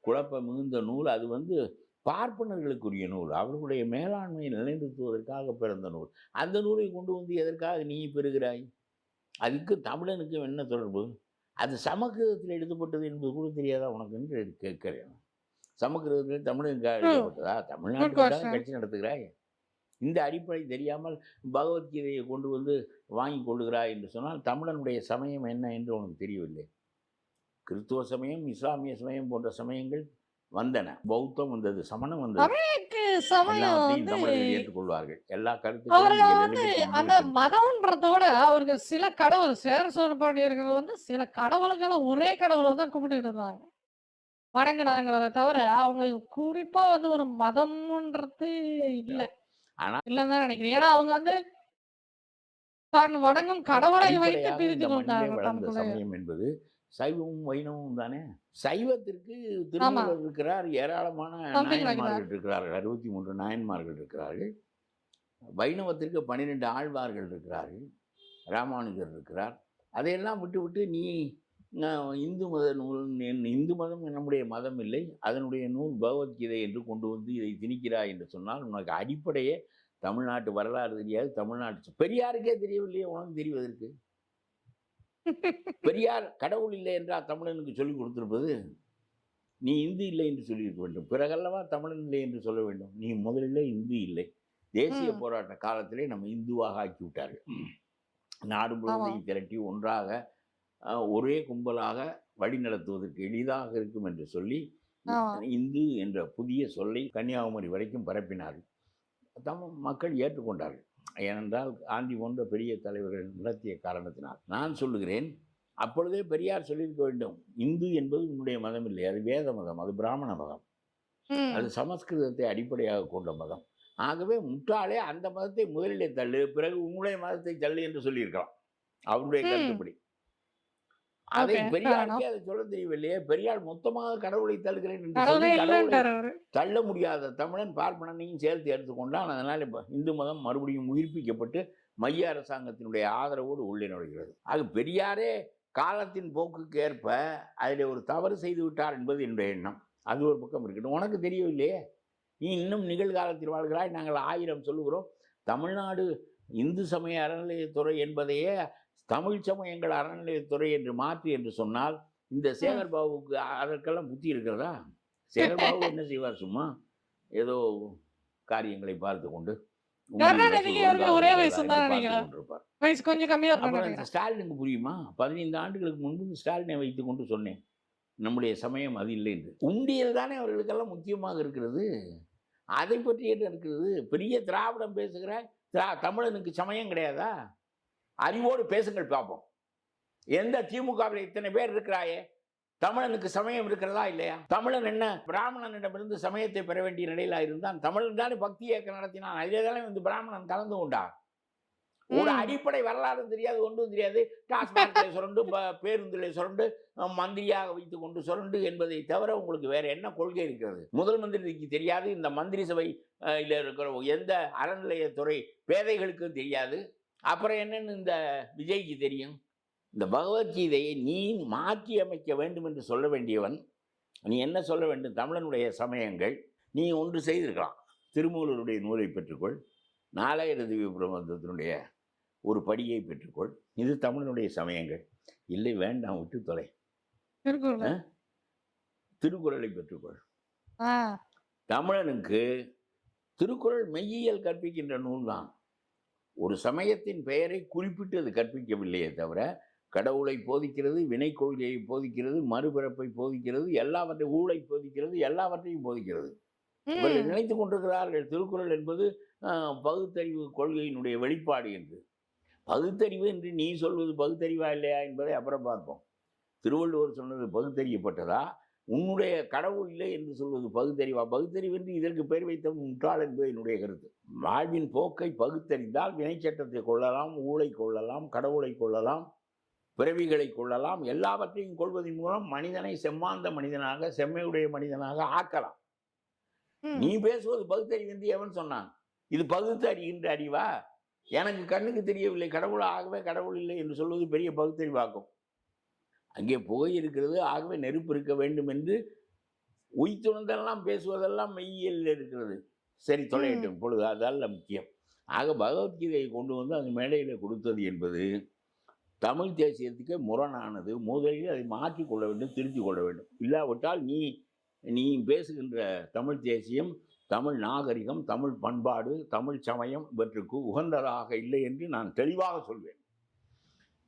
குழப்பம் மிகுந்த நூல். அது பார்ப்பனர்களுக்குரிய நூல், அவர்களுடைய மேலாண்மையை நிலைநிறுத்துவதற்காக பிறந்த நூல். அந்த நூலை கொண்டு வந்து எதற்காக நீ பெறுகிறாய்? அதுக்கு தமிழனுக்கும் என்ன தொடர்பு? அது சமஸ்கிருதத்தில் எழுதப்பட்டது என்பது கூட தெரியாதா உனக்கு என்று கேட்கிறேன். சமஸ்கிருதத்தில் தமிழுக்காக எழுதப்பட்டதா? தமிழ்நாட்டுக்காக கட்சி நடத்துகிறாய். இந்த அடிப்படை தெரியாமல் பகவத்கீதையை கொண்டு வந்து வாங்கி கொள்ளுகிறாய் என்று சொன்னால் தமிழனுடைய சமயம் என்ன என்று உனக்கு தெரியவில்லை. கிறிஸ்துவ சமயம், இஸ்லாமிய சமயம் போன்ற சமயங்கள் வந்தன, பௌத்தம் வந்தது, சமணம் வந்தது. தமிழுக்கு சமயம் எல்லாத்தையும் வந்து தமிழர்கள் ஏற்றுக்கொள்வார்கள். எல்லா அவர்கள் கருத்துக்களும் வந்து அந்த மதம்ன்றதோட அவருக்கு சில கடவுள் சேர சோழ பாண்டியர்கள் வந்து சில கடவுள்களை ஒரே கடவுளை தான் கும்பிட்டு இருந்தாங்க, வணங்கினாங்கிறத தவிர அவங்க குறிப்பா வந்து ஒரு மதம்ன்றது இல்ல ஆனா இல்லன்னு தான் நினைக்கிறேன். ஏன்னா அவங்க வந்து தான் வணங்கும் கடவுளை வைத்து அடிப்படையாக பிரித்து இந்த மண்ணிலே கொண்டாங்க வளர்ந்த தமக்குள்ளே. சமயம் என்பது சைவமும் வைணவமும் தானே. சைவத்திற்கு ஆமா, திருமூலர் இருக்கிறார், ஏராளமான சம்திங் லைக் நாயன்மார்கள் இருக்கிறார்கள், 63 நாயன்மார்கள் இருக்கிறார்கள். வைணவத்திற்கு 12 ஆழ்வார்கள் இருக்கிறார்கள், ராமானுஜர் இருக்கிறார். அதையெல்லாம் விட்டு விட்டு நீ இந்து மத நூல், இந்து மதம் நம்முடைய மதம் இல்லை, அதனுடைய நூல் பகவத்கீதை என்று கொண்டு வந்து இதை திணிக்கிறாய் என்று சொன்னால் உனக்கு அடிப்படையே தமிழ்நாட்டு வரலாறு தெரியாது. தமிழ்நாட்டு பெரியாருக்கே தெரியவில்லையே, உனக்கு தெரிவதற்கு. பெரியார் கடவுள் இல்லை என்றால் தமிழனுக்கு சொல்லிக் கொடுத்திருப்பது? நீ இந்து இல்லை என்று சொல்லியிருக்க வேண்டும். பிறகல்லவா தமிழன் இல்லை என்று சொல்ல வேண்டும். நீ முதலிலே இந்து இல்லை. தேசிய ம். போராட்ட காலத்திலே நம்ம இந்துவாக ஆக்கி விட்டார்கள். நாடு ஆமா. முழுவதையும் திரட்டி ஒன்றாக ஒரே கும்பலாக வழிநடத்துவதற்கு எளிதாக இருக்கும் என்று சொல்லி ஆமா. இந்து என்ற புதிய சொல்லை கன்னியாகுமரி வரைக்கும் பரப்பினார்கள். தமிழ் மக்கள் ஏற்றுக்கொண்டார்கள். ஏனென்றால் காந்தி போன்ற பெரிய தலைவர்கள் நடத்திய காரணத்தினால். நான் சொல்லுகிறேன், அப்பொழுதே பெரியார் சொல்லியிருக்க வேண்டும், இந்து என்பது உன்னுடைய மதம் இல்லை, அது வேத மதம், அது பிராமண மதம், ம். அது சமஸ்கிருதத்தை அடிப்படையாக கொண்ட மதம். ஆகவே முட்டாளே அந்த மதத்தை முதலிலே தள்ளு, பிறகு உன்னுடைய மதத்தை தள்ளு என்று சொல்லியிருக்கலாம் அவருடைய ம். கருத்துப்படி. அதை ஓகே. Fair பெரியாருக்கே enough. அதை சொல்ல தெரியவில்லையே. பெரியார் மொத்தமாக கடவுளை தள்ளுகிறேன் என்று கடவுளே சொல்லி கடவுளை இல்லன்ட்டாரு அவரு. தள்ள முடியாத தமிழன் பார்ப்பனனையும் சேர்த்து எடுத்துக்கொண்டான். அதனால் இப்போ இந்து மதம் மறுபடியும் உயிர்ப்பிக்கப்பட்டு மைய அரசாங்கத்தினுடைய ஆதரவோடு உள்ளே நுழைகிறது. ஆக பெரியாரே காலத்தின் போக்குக்கு ஏற்ப அதில் ஒரு தவறு செய்து விட்டார் என்பது என்னுடைய எண்ணம். அது ஒரு பக்கம் இருக்கட்டும். உனக்கு தெரியவில்லையே, நீ இன்னும் நிகழ்காலத்தில் வாழ்கிறாய். நாங்கள் 1000 சொல்லுகிறோம். தமிழ்நாடு இந்து சமய அறநிலையத்துறை என்பதையே தமிழ் சமயங்கள் அறநிலையத்துறை என்று மாற்றி என்று சொன்னால் இந்த ம். சேகர் பாபுக்கு அதற்கெல்லாம் புத்தி இருக்கிறதா? சேகர் பாபு என்ன செய்வார்? சும்மா ஏதோ காரியங்களை பார்த்து கொண்டு உண்மை வசூல் கருணாநிதிக்கு அவருக்கு ஒழுங்காக ஒரே இருக்கிறதா வயசு என்று தான் பார்த்து நினைக்கிறேன். கொண்டிருப்பார். வயசு கொஞ்சம் கம்மியா இருக்கும் அப்புறம் இந்த நினைக்கிறேன். ஸ்டாலினுக்கு புரியுமா? 15 ஆண்டுகளுக்கு முன்பு இந்த ஸ்டாலினை வைத்துக் கொண்டு சொன்னேன், நம்முடைய சமயம் அது இல்லை என்று. உண்டியல் தானே அவர்களுக்கெல்லாம் முக்கியமாக இருக்கிறது. அதை பற்றி என்ன இருக்கிறது? பெரிய திராவிடம் பேசுகிற தமிழனுக்கு சமயம் கிடையாதா? அறிவோடு பேசுங்கள் பார்ப்போம். எந்த திமுகவில் இத்தனை பேர் இருக்கிறாயே, தமிழனுக்கு சமயம் இருக்கிறதா இல்லையா? தமிழன் என்ன பிராமணனிடமிருந்து சமயத்தை பெற வேண்டிய நிலையில இருந்தான். தமிழன் தானே பக்தி இயக்கம் நடத்தினான். அதிலே தானே வந்து பிராமணன் கலந்து கொண்டான். ஒரு ம். அடிப்படை வரலாறு தெரியாது, ஒன்றும் தெரியாது. டாஸ்மாகிலே சுரண்டு, பேருந்திலே சுரண்டு, மந்திரியாக வைத்துக் கொண்டு சுரண்டு என்பதை தவிர உங்களுக்கு வேற என்ன கொள்கை இருக்கிறது? முதல் மந்திரிக்கு தெரியாது, இந்த மந்திரி சபை இருக்கிற எந்த அறநிலையத்துறை பேதைகளுக்கும் தெரியாது. அப்புறம் என்னன்னு இந்த விஜய்க்கு தெரியும்? இந்த பகவத்கீதையை நீ மாற்றி அமைக்க வேண்டும் என்று சொல்ல வேண்டியவன். நீ என்ன சொல்ல வேண்டும்? தமிழனுடைய சமயங்கள் நீ ஒன்று செய்திருக்கலாம். திருமூலருடைய நூலை பெற்றுக்கொள், நாலாயிர திவ்ய பிரபந்தத்தினுடைய ஒரு படியை பெற்றுக்கொள். இது தமிழனுடைய சமயங்கள். இல்லை, வேண்டாம், விட்டு தொலை. திருக்குறள். திருக்குறளை பெற்றுக்கொள். ஆ. தமிழனுக்கு திருக்குறள் மெய்யியல் கற்பிக்கின்ற நூல் தான். ஒரு சமயத்தின் பெயரை குறிப்பிட்டு அது கற்பிக்கவில்லையே தவிர கடவுளை போதிக்கிறது, வினை கொள்கையை போதிக்கிறது, மறுபிறப்பை போதிக்கிறது, எல்லாவற்றையும் ஊழை போதிக்கிறது, எல்லாவற்றையும் போதிக்கிறது. இவர்கள் ம். நினைத்து கொண்டிருக்கிறார்கள் திருக்குறள் என்பது பகுத்தறிவு கொள்கையினுடைய வெளிப்பாடு என்று. பகுத்தறிவு என்று நீ சொல்வது பகுத்தறிவா இல்லையா என்பதை அப்புறம் பார்ப்போம். திருவள்ளுவர் சொன்னது பகுத்தறியப்பட்டதா? உன்னுடைய கடவுள் இல்லை என்று சொல்வது பகுத்தறிவா? பகுத்தறிவு என்று இதற்கு பெயர் வைத்த முட்டாள் என்பது என்னுடைய கருத்து. வாழ்வின் போக்கை பகுத்தறிந்தால் வினைச்சட்டத்தை கொள்ளலாம், ஊழை கொள்ளலாம், கடவுளை கொள்ளலாம், பிறவிகளை கொள்ளலாம். எல்லாவற்றையும் கொள்வதன் மூலம் மனிதனை செம்மாந்த மனிதனாக, செம்மையுடைய மனிதனாக ஆக்கலாம். ம். நீ பேசுவது பகுத்தறிவு என்று எவன் சொன்னான்? இது பகுத்து அறிகின்ற அறிவா? எனக்கு கண்ணுக்கு தெரியவில்லை, கடவுள் ஆகவே கடவுள் இல்லை என்று சொல்வது பெரிய பகுத்தறிவாக்கும். அங்கே புகை இருக்கிறது, ஆகவே நெருப்பு இருக்க வேண்டும் என்று உய்த்துணர்ந்தெல்லாம் பேசுவதெல்லாம் மெய்யியலில் இருக்கிறது. சரி, ம். தொலையட்டும். இப்பொழுது அதல்ல முக்கியம். ஆக பகவத்கீதையை கொண்டு வந்து அந்த மேடையில் கொடுத்தது என்பது தமிழ் தேசியத்துக்கு முரணானது. முதலில் அதை மாற்றிக்கொள்ள வேண்டும், திருத்திக் கொள்ள வேண்டும். இல்லாவிட்டால் நீ பேசுகின்ற தமிழ் தேசியம், தமிழ் நாகரிகம், தமிழ் பண்பாடு, தமிழ் சமயம் இவற்றுக்கு உகந்ததாக இல்லை என்று நான் தெளிவாக சொல்வேன்.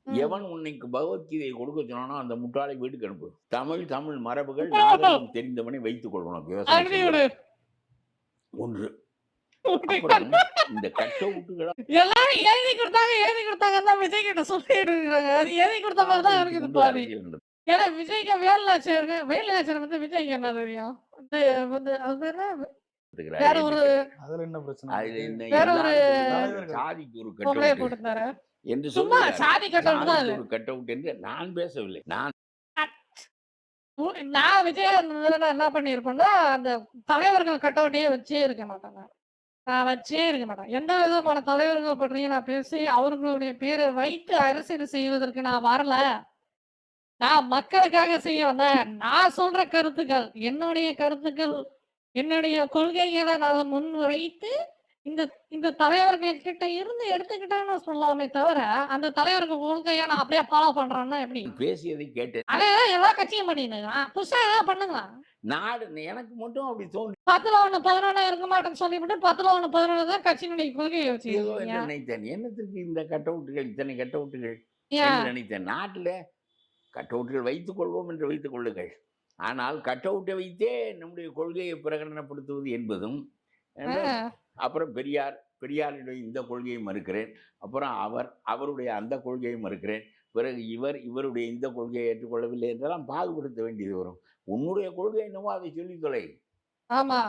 ம். எவன் உன்னைக்கு பகவத்கீதையை கொடுக்க சொன்னானோ அந்த முட்டாளை வீட்டுக்கு அனுப்பு. தமிழ் மரபுகள் நாகரிகம் தெரிந்தவனை வைத்துக் கொள்வனும். யோசனை அடி செய்ய விடு. ஒன்று. அப்புறம் இந்த கட்ட விட்டுகளா எல்லாரும் எழுதி கொடுத்தாங்க தான் விஜய் கிட்ட சொல்லிட்டு இருக்காங்க. அது எழுதி கொடுத்த மாதிரி தான் இருக்குது கொண்டு பாதி. அரசியல் நடத்தும். ஏன்னா விஜய்க்கு வேலுநாச்சியார் வந்து விஜய்க்கு என்ன தெரியும்? வந்து அது என்ன வேற ஒரு அதுல என்ன பிரச்சனை அதுல இருக்கு? என்ன வேற ஒரு தலைவர்கள். சாதிக்கு ஒரு பொம்பளைய கட்டவுட் போட்டுருந்தாரு. என்று சும்மா சொல்லுகிறார். சாதி கட்டவுட் தான் அது. சாதிக்கு ஒரு கட்டவுட் என்று நான் பேசவில்லை. நான் விஜய் என்ன பண்ணியிருப்பேன்னா, அந்த தலைவர்கள் கட்டவுட்டையே வச்சே இருக்க மாட்டாங்க. நான் வச்சே இருக்க மாட்டேன். எந்த விதமான தலைவர்கள் பற்றியும் நான் பேசி அவர்களுடைய பேரை வைத்து அரசியல் செய்வதற்கு நான் வரல. நான் மக்களுக்காக செய்ய வந்தேன். நான் சொல்ற கருத்துக்கள், என்னுடைய கருத்துக்கள், என்னுடைய கொள்கைகளை நான் முன்வைத்து இந்த இந்த தலைவர்கள் கிட்ட இருந்து எடுத்துக்கிட்டேன்னு சொல்லலாமே தவிர, அந்த தலைவருக்கு கொள்கைய நான் அப்படியே ஃபாலோ பண்றேன்னா எப்படி? பேசியதை கேட்டேன். அதேதான் எல்லா கட்சியும் பண்ணிட்டுருக்கான். புதுசா ஏதாவது பண்ணுங்க. நாடு எனக்கு மட்டும் அப்படி தோன்றி 10ல 1 11 இருக்க மாட்டேன்னு சொல்லிவிட்டு 10ல 1 11 தான் கட்சியினுடைய கொள்கையை ஏதோ வச்சுருக்கீங்க. என்று நினைத்தேன். என்னத்திற்கு இந்த கட்டவுட்டுகள், இத்தனை கட்டவுட்டுகள் ஏன்? என்று நினைத்தேன். நாட்டில் கட்டவுட்டுகள் வைத்துக் கொள்வோம் என்று வைத்துக் கொள்ளுங்கள். ஆனால் கட்டவுட்டை வைத்தே நம்முடைய கொள்கையை பிரகடனப்படுத்துவது என்பதும் ஆ. அப்புறம் பெரியாருடைய இந்த கொள்கையை மறுக்கிறேன், அப்புறம் அவருடைய அந்த கொள்கையை மறுக்கிறேன், பிறகு இவருடைய இந்த கொள்கையை ஏற்றுக்கொள்ளவில்லை என்றெல்லாம் பாகுபடுத்த வேண்டியது வரும். உன்னுடைய கொள்கை என்னவோ அதை சொல்லி தொலை. ஆமா.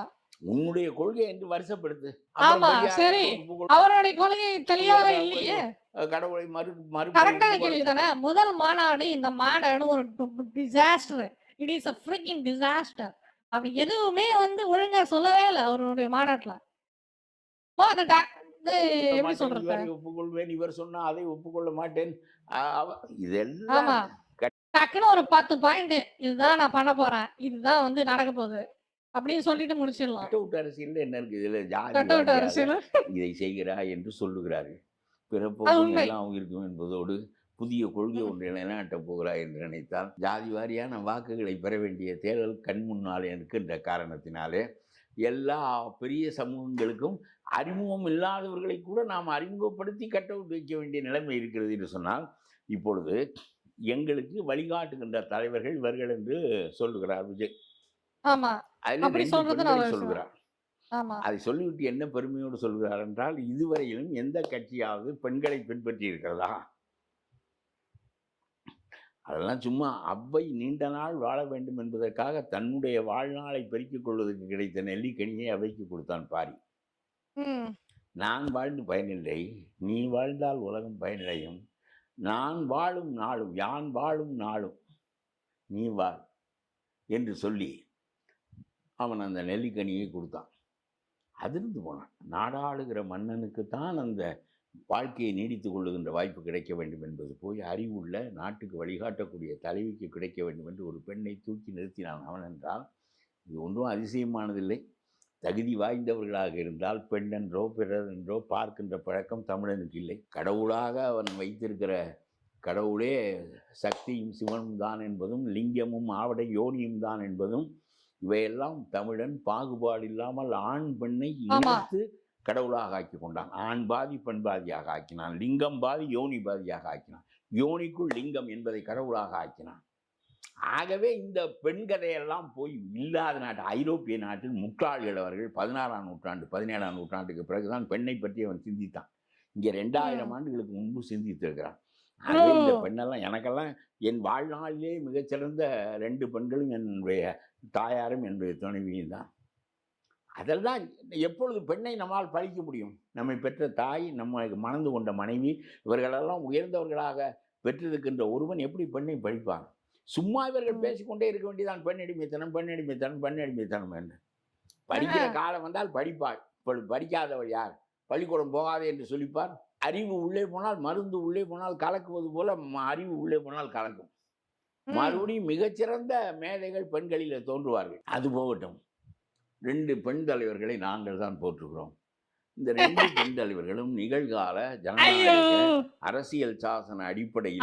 உன்னுடைய கொள்கை என்று வருஷப்படுத்து. ஆமா, சரி. அவருடைய கொள்கை தெளிவாக இல்லையே. கடவுளை கரெக்டான கேள்வி தானே. முதல் மாநாடு இந்த மாநாடு ஒரு disaster. It is a freaking disaster. அப்படி எதுவுமே வந்து ஒழுங்கா சொல்லவே இல்ல அவருடைய மாநாட்டுல. அந்த எப்படி சொல்றது? இவரை ஒப்புக்கொள்வேன், இவர் சொன்னா அதை ஒப்புக்கொள்ள மாட்டேன். ஆமா. இதெல்லாம் டக்குன்னு ஒரு 10 பாயிண்ட் இதுதான் நான் பண்ண போறேன், இதுதான் வந்து நடக்க போகுது அப்படின்னு சொல்லிட்டு முடிச்சிடலாம். கட்டவுட் அரசியல் என்ன இருக்கு இதுல? கட்டவுட் ஜாதி அரசியல் இதை செய்கிறாய் என்று சொல்லுகிறார்கள். அது பிறப்போக்கும் உண்மை. எல்லாம் இருக்கும் என்பதோடு புதிய கொள்கை ஒன்றை நிலைநாட்டப் போகிறாய் என்று நினைத்தால் ஜாதி வாரியான வாக்குகளை பெற வேண்டிய தேர்தல் கண் முன்னால் இருக்கின்ற காரணத்தினாலே எல்லா பெரிய சமூகங்களுக்கும் அறிமுகம் இல்லாதவர்களை கூட நாம் அறிமுகப்படுத்தி கட்டவுட் வைக்க வேண்டிய நிலைமை இருக்கிறது என்று சொன்னால், இப்பொழுது எங்களுக்கு வழிகாட்டுகின்ற தலைவர்கள் இவர்கள் என்று சொல்லுகிறார் விஜய். ஆமா. அதில் அப்படி 2 சொல்றது பெண்களை நல்ல சொல்கிறார். ஆமா. அதை சொல்லிவிட்டு என்ன பெருமையோடு சொல்கிறார் என்றால், இதுவரையிலும் எந்த கட்சியாவது பெண்களை பின்பற்றி இருக்கிறதா? அதெல்லாம் சும்மா அவ்வை நீண்ட நாள் வாழ வேண்டும் என்பதற்காக தன்னுடைய வாழ்நாளை பெருக்கிக் கொள்வதற்கு கிடைத்த நெல்லிக்கனியை அவைக்கு கொடுத்தான் பாரி. நான் வாழ்ந்து பயனில்லை, நீ வாழ்ந்தால் உலகம் பயனடையும், நான் வாழும் நாளும் யான் வாழும் நாளும் நீ வாழ் என்று சொல்லி அவன் அந்த நெல்லிக்கனியை கொடுத்தான். அதிர்ந்து போனான். நாடாளுகிற மன்னனுக்குத்தான் அந்த வாழ்க்கையை நீடித்துக் கொள்ளுகின்ற வாய்ப்பு கிடைக்க வேண்டும் என்பது போய் அறிவுள்ள நாட்டுக்கு வழிகாட்டக்கூடிய தலைவிக்கு கிடைக்க வேண்டும் என்று ஒரு பெண்ணை தூக்கி நிறுத்தினான். அவன் என்றால் இது ஒன்றும் அதிசயமானதில்லை. தகுதி வாய்ந்தவர்களாக இருந்தால் பெண்ணென்றோ பிறரென்றோ பார்க்கின்ற பழக்கம் தமிழனுக்கு இல்லை. கடவுளாக அவன் வைத்திருக்கிற கடவுளே சக்தியும் சிவனும் தான் என்பதும் லிங்கமும் ஆவடை யோனியும் தான் என்பதும் இவையெல்லாம் தமிழன் பாகுபாடு இல்லாமல் ஆண் பெண்ணை இணைத்து கடவுளாக ஆக்கி கொண்டான். ஆண் பாதி பெண் பாதியாக ஆக்கினான். லிங்கம் பாதி யோனி பாதியாக ஆக்கினான். யோனிக்குள் லிங்கம் என்பதை கடவுளாக ஆக்கினான். ஆகவே இந்த பெண் கதையெல்லாம் போய் இல்லாத நாட்டு ஐரோப்பிய நாட்டில் முட்டாள்கள் அவர்கள் 16ஆம் நூற்றாண்டு 17ஆம் நூற்றாண்டுக்கு பிறகுதான் பெண்ணை பற்றி அவன் சிந்தித்தான். இங்கே 2000 ஆண்டுகளுக்கு முன்பு சிந்தித்திருக்கிறான். ஆகவே இந்த பெண்ணெல்லாம் எனக்கெல்லாம் என் வாழ்நாளிலே மிகச்சிறந்த 2 பெண்களும் என்னுடைய தாயாரும் என்னுடைய துணைவியும் தான். அதெல்லாம் எப்பொழுது பெண்ணை நம்மால் பழிக்க முடியும்? நம்மை பெற்ற தாய், நம்ம மணந்து கொண்ட மனைவி, இவர்களெல்லாம் உயர்ந்தவர்களாக பெற்றிருக்கின்ற ஒருவன் எப்படி பெண்ணை பழிப்பான்? சும்மா இவர்கள் பேசிக்கொண்டே இருக்க வேண்டியதான் பெண்ணடிமைத்தனம் பெண்ணடிமைத்தனம் பெண்ணடிமைத்தனம் என்று. படிக்கிற காலம் வந்தால் படிப்பாள். இப்பொழுது படிக்காதவர் யார்? பள்ளிக்கூடம் போகாதே என்று சொல்லிப்பார். அறிவு உள்ளே போனால் மருந்து உள்ளே போனால் கலக்குவது போல அறிவு உள்ளே போனால் கலக்கும். மறுபடியும் மிகச்சிறந்த மேதைகள் பெண்களில் தோன்றுவார்கள். அது போகட்டும். 2 பெண் தலைவர்களை நாங்கள் தான் போற்றுகிறோம். இந்த 2 பெண் தலைவர்களும் நிகழ்கால ஜனநாயக அரசியல் சாசன அடிப்படையில்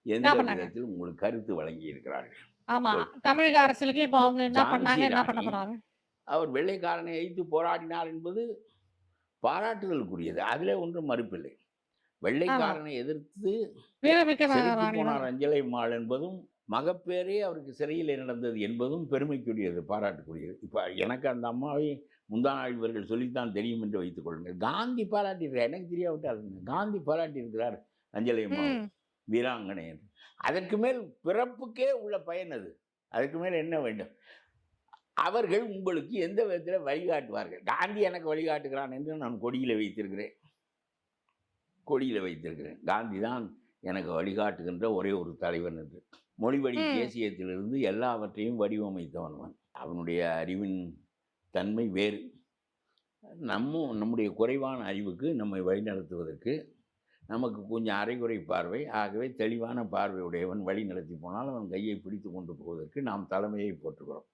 எந்த விதத்தில் உங்களுக்கு கருத்து வழங்கி இருக்கிறார்கள்? தமிழக அரசுக்கு இப்போ அவங்க என்ன பண்ணாங்க, என்ன பண்ண போறாங்க? அவர் வெள்ளைக்காரனை எதிர்த்து போராடினார் என்பது பாராட்டுதலுக்குரியது. அதிலே ஒன்றும் மறுப்பில்லை. வெள்ளைக்காரனை எதிர்த்து போனார் அஞ்சலை அம்மாள் என்பதும் மகப்பேரே அவருக்கு சிறையில் நடந்தது என்பதும் பெருமைக்குரியது, பாராட்டுக்குரியது. இப்போ எனக்கு அந்த அம்மாவை முந்தாநாள் இவர்கள் சொல்லித்தான் தெரியும் என்று வைத்துக் கொள்ளுங்கள். காந்தி பாராட்டியிருக்கிறார். எனக்கு தெரியாவிட்டால் காந்தி பாராட்டியிருக்கிறார் அஞ்சலை அம்மா வீராங்கனை என்று. அதற்கு மேல் பிறப்புக்கே உள்ள பயன் அது. அதற்கு மேல் என்ன வேண்டும்? அவர்கள் உங்களுக்கு எந்த விதத்தில் வழிகாட்டுவார்கள்? காந்தி எனக்கு வழிகாட்டுகிறான் என்று நான் கொடியில் வைத்திருக்கிறேன். காந்தி தான் எனக்கு வழிகாட்டுகின்ற ஒரே ஒரு தலைவன் என்று. மொழிவழி தேசியத்திலிருந்து எல்லாவற்றையும் வடிவமைத்தவன். அவனுடைய அறிவின் தன்மை வேறு. நம்முடைய குறைவான அறிவுக்கு நம்மை வழிநடத்துவதற்கு நமக்கு கொஞ்சம் அரைகுறை பார்வை. ஆகவே தெளிவான பார்வையுடையவன் வழி நடத்தி போனால் அவன் கையை பிடித்து கொண்டு போவதற்கு நாம் தலைமையை போற்றுகிறோம்.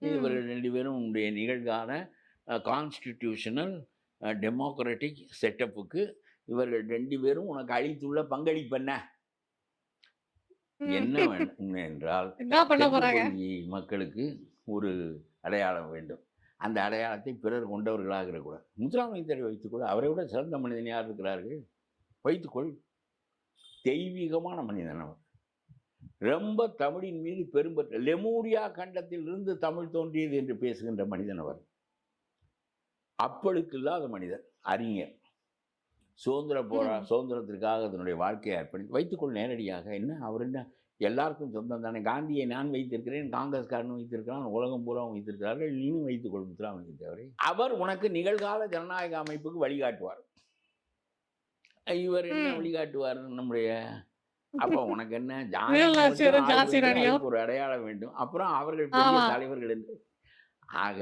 இவர்கள் 2 பேரும் உடைய நிகழ்கால கான்ஸ்டிடியூஷனல் டெமோக்ராட்டிக் செட்டப்புக்கு இவர்கள் 2 பேரும் உனக்கு அளித்துள்ள பங்களிப்பு என்ன வேண்டும் என்றால் என்ன பண்ண தெற்கு போறாங்க? பகுதி மக்களுக்கு ஒரு அடையாளம் வேண்டும். அந்த அடையாளத்தை பிறர் கொண்டவர்களாக இருக்கக்கூடாது. முத்துராமலிங்கத்தை வைத்துக்கொள், அவரை விட சிறந்த மனிதன் யார் இருக்கிறார்கள்? வைத்துக்கொள். தெய்வீகமான மனிதன் அவர். ரொம்ப தமிழின் மீது பெரும்பற்ற, லெமூரியா கண்டத்தில் இருந்து தமிழ் தோன்றியது என்று பேசுகின்ற மனிதன் அவர். அப்பளுக்கு இல்லாத மனிதர், அறிஞர், சுதந்திரத்திற்காக தன்னுடைய வாழ்க்கையை அர்ப்பணித்து வைத்துக்கொள். நேரடியாக என்ன அவர் என்ன எல்லாருக்கும் சொந்தம் தானே. காந்தியை நான் வைத்திருக்கிறேன், காங்கிரஸ்காரனும் வைத்திருக்கிறான், உலகம் பூரா வைத்திருக்கிறார்கள், நீனும் வைத்துக்கொள் முத்துராமலிங்க தேவரை. அவர் உனக்கு நிகழ்கால ஜனநாயக அமைப்புக்கு வழிகாட்டுவார். இவர் என்ன வழிகாட்டுவார்? நம்முடைய அப்ப உனக்கு என்ன ஒரு அடையாளம் வேண்டும், அப்புறம் அவர்கள் பெரிய தலைவர்கள் என்று. ஆக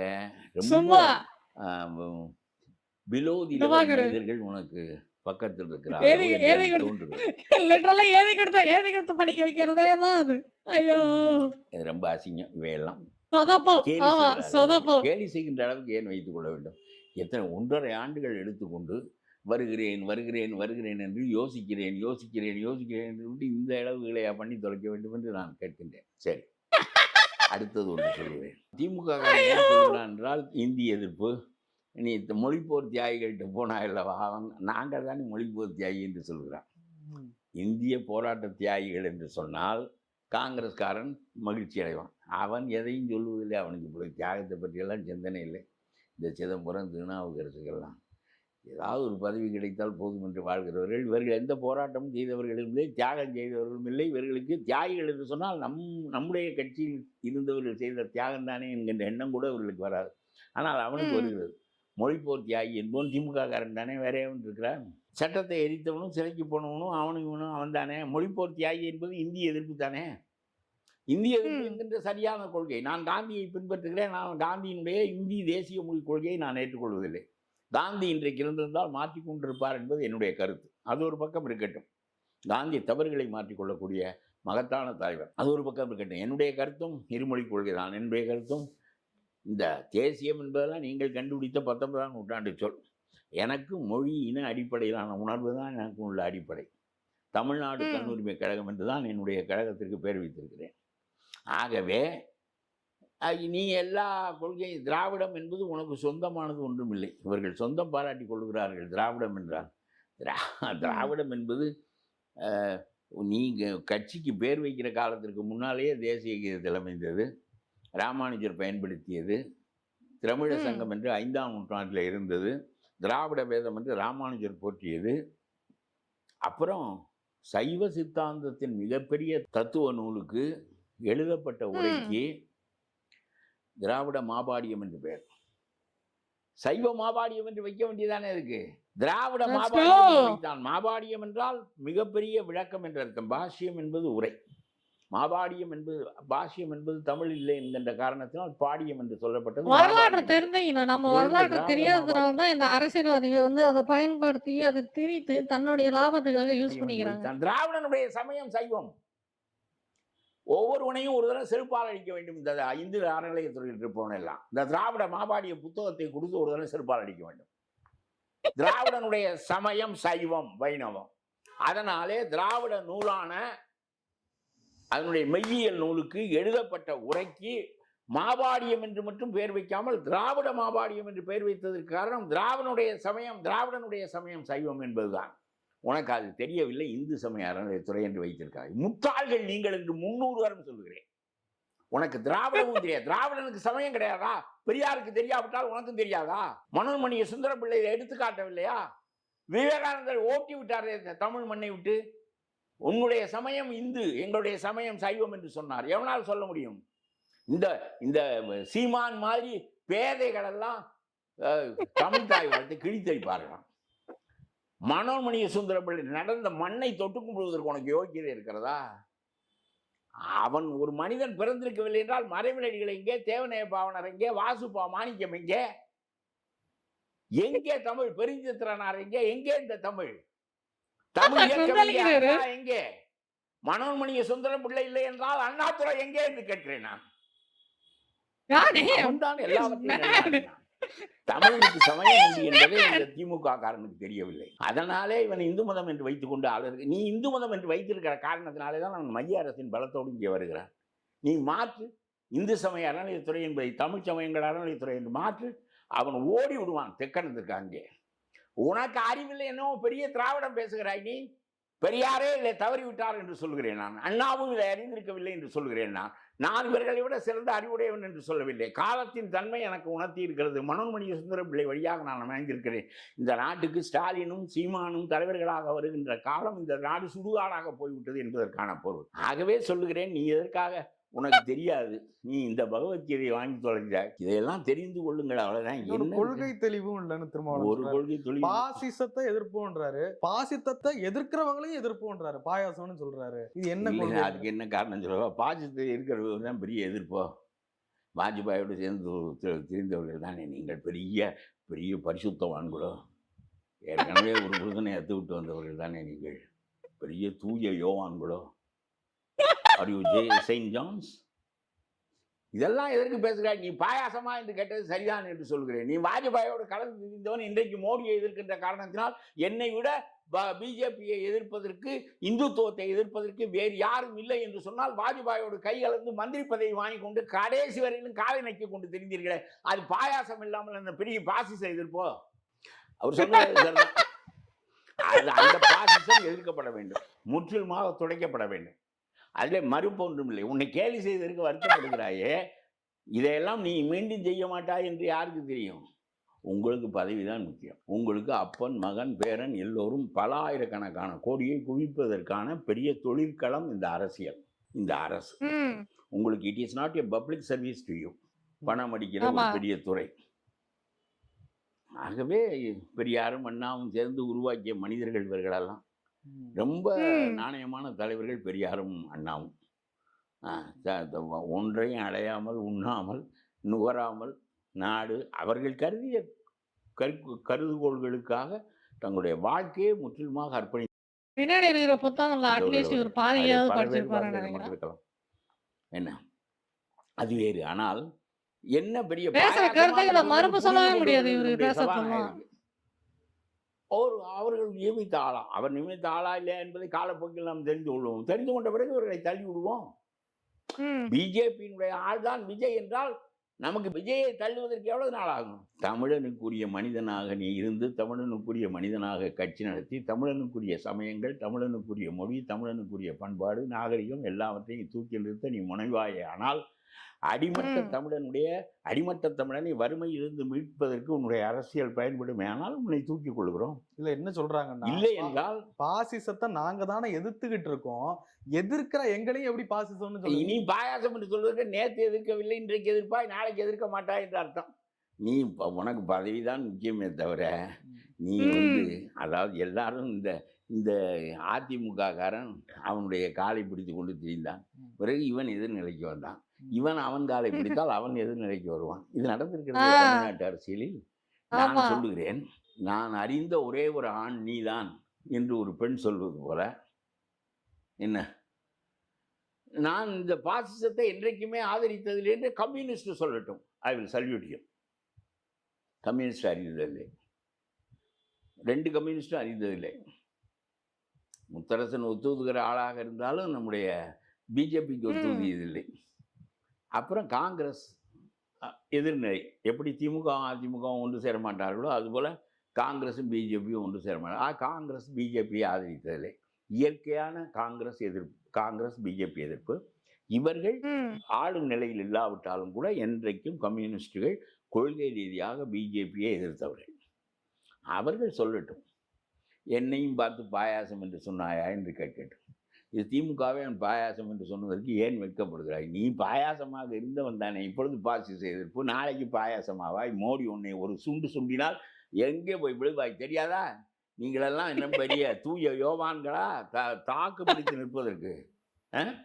ரொம்ப பிலோதி மனிதர்கள் உனக்கு பக்கத்தில் இருக்கிறார்கள். ரொம்ப அசிங்கம் இவையெல்லாம். கேலி செய்கின்ற அளவுக்கு ஏன் வைத்துக் கொள்ள வேண்டும்? எத்தனை 1.5 ஆண்டுகள் எடுத்துக்கொண்டு வருகிறேன் என்று யோசிக்கிறேன் என்று இந்த அளவுகளை பண்ணி தொலைக்க வேண்டும் என்று நான் கேட்கின்றேன். சரி, அடுத்தது ஒன்று சொல்லுவேன். திமுக என்றால் இந்தி எதிர்ப்பு. நீ மொழிப்போர் தியாகிகள்கிட்ட போனா இல்லவா, நாங்கள் தானே மொழிப்போர் தியாகி என்று சொல்கிறான். இந்திய போராட்ட தியாகிகள் என்று சொன்னால் காங்கிரஸ்காரன் மகிழ்ச்சி அடைவான். அவன் எதையும் சொல்லுவதில்லை. அவனுக்கு இப்படி தியாகத்தை பற்றியெல்லாம் சிந்தனை இல்லை. இந்த சிதம்பரம், திருநாவுக்கரசுகள்லாம் ஏதாவது ஒரு பதவி கிடைத்தால் போதும் என்று வாழ்கிறவர்கள். இவர்கள் எந்த போராட்டமும் செய்தவர்களும் இல்லை, தியாகம் செய்தவர்களும் இல்லை. இவர்களுக்கு தியாகிகள் என்று சொன்னால் நம்முடைய கட்சியில் இருந்தவர்கள் செய்த தியாகம் தானே என்கின்ற எண்ணம் கூட இவர்களுக்கு வராது. ஆனால் அவனுக்கு வருகிறது. மொழிப்போர் தியாகி என்பவன் திமுக காரன் தானே, வேற எவன் இருக்கிறான்? சட்டத்தை எரித்தவனும் சிறைக்கு போனவனும் அவனும் அவன் தானே. மொழிப்போர் தியாகி என்பது இந்திய எதிர்ப்பு தானே. இந்திய எதிர்ப்பு என்கின்ற சரியான கொள்கை. நான் காந்தியை பின்பற்றுகிறேன். நான் காந்தியினுடைய இந்திய தேசிய மொழி கொள்கையை நான் ஏற்றுக்கொள்வதில்லை. காந்தி இன்றைக்கு இருந்திருந்தால் மாற்றிக்கொண்டிருப்பார் என்பது என்னுடைய கருத்து. அது ஒரு பக்கம் இருக்கட்டும். காந்தி தவறுகளை மாற்றிக்கொள்ளக்கூடிய மகத்தான தலைவர், அது ஒரு பக்கம் இருக்கட்டும். என்னுடைய கருத்தும் இருமொழி கொள்கை தான். என்னுடைய கருத்தும் இந்த தேசியம் என்பதெல்லாம் நீங்கள் கண்டுபிடித்த 19ஆம் நூற்றாண்டு சொல். எனக்கு மொழி இன அடிப்படையிலான உணர்வு தான் எனக்கு உள்ள அடிப்படை. தமிழ்நாடு தன்னுரிமை கழகம் என்று தான் என்னுடைய கழகத்திற்கு பேர் வைத்திருக்கிறேன். ஆகவே நீ எல்லா கொள்கையும் திராவிடம் என்பது உனக்கு சொந்தமானது ஒன்றுமில்லை. இவர்கள் சொந்தம் பாராட்டி கொள்கிறார்கள் திராவிடம் என்றால். திராவிடம் என்பது நீங்கள் கட்சிக்கு பேர் வைக்கிற காலத்திற்கு முன்னாலேயே தேசிய கீதத்தில் அமைந்தது. ராமானுஜர் பயன்படுத்தியது. திராவிட சங்கம் என்று 5ஆம் நூற்றாண்டில் இருந்தது. திராவிட வேதம் என்று ராமானுஜர் போற்றியது. அப்புறம் சைவ சித்தாந்தத்தின் மிகப்பெரிய தத்துவ நூலுக்கு எழுதப்பட்ட உரைக்கு திராவிட மாபாடியம் என்று பெயர். சைவ மாபாடியம் என்று வைக்க வேண்டியதானே இருக்கு. திராவிட மாபாடியம். மாபாடியம் என்றால் மிகப்பெரிய விளக்கம் என்று அர்த்தம். பாஷ்யம் என்பது உரை. மாபாடியம் என்பது பாஷ்யம் என்பது தமிழ் இல்லை என்கின்ற காரணத்தினால் பாடியம் என்று சொல்லப்பட்டது. வரலாறு தெரிஞ்சீங்க, நம்ம வரலாறு தெரியாததுனால தான் இந்த அரசியல்வாதிகள் வந்து அதை பயன்படுத்தி அதை திரித்து தன்னுடைய லாபத்துக்காக யூஸ் பண்ணிக்கிறாங்க. திராவிடனுடைய சமயம் சைவம். ஒவ்வொருவனையும் ஒரு தடவை செருப்பால் அடிக்க வேண்டும். இந்த இந்து அறநிலையத்துறையில் இருப்பவன் எல்லாம் இந்த திராவிட மாபாடிய புத்தகத்தை கொடுத்து ஒரு தடவை செருப்பால் அடிக்க வேண்டும். திராவிடனுடைய சமயம் சைவம், வைணவம். அதனாலே திராவிட நூலான அதனுடைய மெய்யியல் நூலுக்கு எழுதப்பட்ட உரைக்கு மாபாடியம் என்று மட்டும் பெயர் வைக்காமல் திராவிட மாபாடியம் என்று பெயர் வைத்ததற்கு காரணம் திராவிடனுடைய சமயம் சைவம் என்பதுதான். உனக்கு அது தெரியவில்லை. இந்து சமய அறநிலையத்துறை என்று வைத்திருக்காங்க. முட்டாள்கள் நீங்கள் என்று 300 வாரம் சொல்லுகிறேன். உனக்கு திராவிடமும் தெரியாது. திராவிடனுக்கு சமயம் கிடையாதா? பெரியாருக்கு தெரியாவிட்டால் உனக்கும் தெரியாதா? மனோன்மணியை சுந்தர பிள்ளையை எடுத்து காட்டவில்லையா? விவேகானந்தர் ஓட்டி விட்டாரே தமிழ் மண்ணை விட்டு. உன்னுடைய சமயம் இந்து, எங்களுடைய சமயம் சைவம் என்று சொன்னார். எவனால் சொல்ல முடியும்? இந்த சீமான் மாதிரி பேதைகள் எல்லாம் தமிழ் தாய் வாழ்த்தை கிழித்தடிப்பார்களாம். மனோன்மணிய சுந்தர பிள்ளை நடந்த மண்ணை தொட்டு கும்பிடுவதற்கு உனக்கு யோக்கியதை இருக்கிறதா? அவன் ஒரு மனிதன் பிறந்திருக்கவில்லை என்றால் மறைவிலடிகள் எங்கே, தேவநேய பாவனர் எங்கே, வாசுபா மாணிக்கம் எங்கே, எங்கே தமிழ் பெருஞ்சித்திரனார் எங்கே, எங்கே இந்த தமிழ் எங்கே? மனோன்மணிய சுந்தர பிள்ளை இல்லை என்றால் அண்ணாதுரை எங்கே என்று கேட்கிறேன் நான். தமிழுக்கு சமயம் உண்டு என்பதை இந்த திமுக காரனுக்கு தெரியவில்லை. அதனாலே இவன் இந்து மதம் என்று வைத்துக்கொண்டு ஆளுநர், நீ இந்து மதம் என்று வைத்திருக்கிற காரணத்தினாலே தான் அவன் மைய அரசின் பலத்தோடு இங்கே வருகிறான். நீ மாற்று, இந்து சமய அறநிலையத்துறை என்பதை தமிழ் சமயங்கள் அறநிலையத்துறை என்று மாற்று, அவன் ஓடி விடுவான் தெக்கணத்துக்கு. அங்கே உனக்கு அறிவில்லை, என்னவோ பெரிய திராவிடம் பேசுகிறாய் நீ. பெரியாரே இல்லை தவறிவிட்டார் என்று சொல்கிறேன் நான். அண்ணாவும் இதை அறிந்திருக்கவில்லை என்று சொல்கிறேன் நான் இவர்களை விட சிறந்த அறிவுடையவன் என்று சொல்லவில்லை. காலத்தின் தன்மை எனக்கு உணர்த்தி இருக்கிறது. மனோன்மணி சுந்தரம் பிள்ளை வழியாக நான் அமைந்திருக்கிறேன். இந்த நாட்டுக்கு ஸ்டாலினும் சீமானும் தலைவர்களாக வருகின்ற காலம் இந்த நாடு சுடுகாடாக போய்விட்டது என்பதற்கான பொருள். ஆகவே சொல்லுகிறேன், நீ எதற்காக, உனக்கு தெரியாது, நீ இந்த பகவத்கீதையை வாங்கி தொலைஞ்சாய். இதையெல்லாம் தெரிந்து கொள்ளுங்கள், அவ்வளவுதான். ஒரு கொள்கை தெளிவும் இல்லைன்னு திரும்ப ஒரு கொள்கை தெளிவு. பாசிசத்தை எதிர்ப்போன்றாரு, பாசிசத்தை எதிர்க்கிறவங்களையும் எதிர்ப்போன்றாரு, பாயாசம்னு சொல்றாரு. இது என்ன கொள்கை? அதுக்கு என்ன காரணம் சொல்லுவா? பாசிசத்தை இருக்கிறவங்க தான் பெரிய எதிர்ப்போ. வாஜ்பாயோடு சேர்ந்து தெரிந்தவர்கள் தானே நீங்கள் பெரிய பெரிய பரிசுத்தவான்களோ. ஏற்கனவே ஒரு விருதனை அத்து விட்டு வந்தவர்கள் தானே நீங்கள் பெரிய தூய யோவான்களோ. Are you saint John's? இதெல்லாம் எதற்கு பேசுகிறாய்? நீ பாயாசமா என்று கேட்டது சரிதான் என்று சொல்கிறேன். நீ வாஜ்பாயோடு கலந்து தெரிந்தவன் இன்றைக்கு மோடியை எதிர்க்கின்ற காரணத்தினால் என்னை விட பிஜேபியை எதிர்ப்பதற்கு, இந்துத்துவத்தை எதிர்ப்பதற்கு வேறு யாரும் இல்லை என்று சொன்னால், வாஜ்பாயோடு கை கலந்து மந்திரி பதவி வாங்கி கொண்டு கடைசி வரையிலும் காலை நக்கி கொண்டு தெரிந்தீர்களே, அது பாயாசம் இல்லாமல் அந்த பெரிய பாசிச எதிர்ப்போ? அவர் சொன்னது அந்த பாசிசம் எதிர்க்கப்பட வேண்டும், முற்றிலுமாக துடைக்கப்பட வேண்டும். அதில் மறுப்பு ஒன்றும் இல்லை. உன்னை கேலி செய்ததற்கு வருத்தப்படுகிறாயே, இதையெல்லாம் நீ மீண்டும் செய்ய மாட்டாய் என்று யாருக்கு தெரியும்? உங்களுக்கு பதவி தான் முக்கியம். உங்களுக்கு அப்பன் மகன் பேரன் எல்லோரும் பல ஆயிரக்கணக்கான கோடியை குவிப்பதற்கான பெரிய தொழிற்களம் இந்த அரசியல், இந்த அரசு. உங்களுக்கு it is not a public service to you. பணம் அடிக்கிற ஒரு பெரிய துறை. ஆகவே பெரியாரும் அண்ணாவும் சேர்ந்து உருவாக்கிய மனிதர்கள் இவர்களெல்லாம். ரொம்ப நாணயமான தலைவர்கள் பெரியாரும் அண்ணாவும். ஒன்றையும் அடையாமல் உண்ணாமல் நுகராமல் நாடு அவர்கள் கருதிய கருதுகோள்களுக்காக தங்களுடைய வாழ்க்கையை முற்றிலுமாக அர்ப்பணி. பின்னாடி இருக்கிற புத்தகங்கள்ல அட்லீஸ்ட் ஒரு பாதியாவது படிச்சிருப்பாரு. என்ன அது வேறு. ஆனால் என்ன பெரிய பேசுற கருத்துக்களை மறுப்பு சொல்லவே முடியாது. இவரு பேசலாம் அவர்கள் நியமித்த ஆளா, அவர் நியமித்த ஆளா இல்லையா என்பதை காலப்போக்கில் நாம் தெரிந்து கொள்வோம். தெரிந்து கொண்ட பிறகு இவர்களை தள்ளி விடுவோம். பிஜேபியினுடைய ஆள் தான் விஜய் என்றால் நமக்கு விஜயை தள்ளுவதற்கு எவ்வளவு நாள் ஆகும்? தமிழனுக்குரிய மனிதனாக நீ இருந்து, தமிழனுக்குரிய மனிதனாக கட்சி நடத்தி, தமிழனுக்குரிய சமயங்கள், தமிழனுக்குரிய மொழி, தமிழனுக்குரிய பண்பாடு, நாகரிகம் எல்லாவற்றையும் தூக்கி நிறுத்த நீ முனைவாயே. ஆனால் அடிமட்ட தமிழனுடைய அடிமட்ட தமிழனை வறுமையிலிருந்து மீட்பதற்கு உன்னுடைய அரசியல் பயன்படுமே. ஆனால் உன்னை தூக்கி கொள்கிறோம். இல்ல என்ன சொல்றாங்கன்னா, இல்லை என்றால் பாசிசத்தை நாங்க தானே எதிர்த்துக்கிட்டு இருக்கோம், எதிர்க்கிற எங்களையும் எப்படி பாசிசம்னு சொல்லி இனி பாயாசம் என்று சொல்வதற்கு நேற்று எதிர்க்கவில்லை, இன்றைக்கு எதிர்ப்பாய், நாளைக்கு எதிர்க்க மாட்டாய் என்று அர்த்தம். நீ உனக்கு பதவி தான் முக்கியமே தவிர நீ அதாவது எல்லாரும் இந்த அதிமுக காரன் அவனுடைய காலை பிடித்து கொண்டு திரிந்தான். பிறகு இவன் எதிர்நிலைக்கு வந்தான். இவன் அவன் காலை பிடித்தால் அவன் எதிர்நிலைக்கு வருவான். இது நடந்திருக்கிறது தமிழ்நாட்டு அரசியலில். நான் சொல்லுகிறேன், நான் அறிந்த ஒரே ஒரு ஆண் நீதான் என்று ஒரு பெண் சொல்வது போல. என்ன, நான் இந்த பாசிசத்தை என்றைக்குமே ஆதரித்ததில்லை என்று கம்யூனிஸ்ட் சொல்லட்டும், I will salute you. Communist அறிந்ததில்லை, 2 கம்யூனிஸ்டும் அறிந்ததில்லை. முத்தரசன் ஒத்துதுகிற ஆளாக இருந்தாலும் நம்முடைய பிஜேபிக்கு ஒத்துவதில்லை. அப்புறம் காங்கிரஸ் எதிர்நிலை. எப்படி திமுக அதிமுக ஒன்று சேர மாட்டார்களோ அதுபோல் காங்கிரஸும் பிஜேபியும் ஒன்று சேர மாட்டாங்க. காங்கிரஸ் பிஜேபியை ஆதரித்ததில்லை. இயற்கையான காங்கிரஸ் எதிர்ப்பு, காங்கிரஸ் பிஜேபி எதிர்ப்பு. இவர்கள் ஆளும் நிலையில் இல்லாவிட்டாலும் கூட என்றைக்கும் கம்யூனிஸ்டுகள் கொள்கை ரீதியாக பிஜேபியை எதிர்த்தவர்கள். அவர்கள் சொல்லட்டும், என்னையும் பார்த்து பாயாசம் என்று சொன்னாயா என்று கேட்கட்டும். இது திமுகவே அவன் பாயாசம் என்று சொன்னதற்கு ஏன் வெட்கப்படுகிறாய்? நீ பாயாசமாக இருந்தவன் தானே. இப்பொழுது பாசிச எதிர்ப்பு, நாளைக்கு பாயாசமாவாய். மோடி உன்னை ஒரு சுண்டு சுண்டினால் எங்கே போய் விழுவாய் தெரியாதா? நீங்களெல்லாம் என்ன பெரிய தூய யோவான்களா தாக்கு பிடித்து நிற்பதற்கு?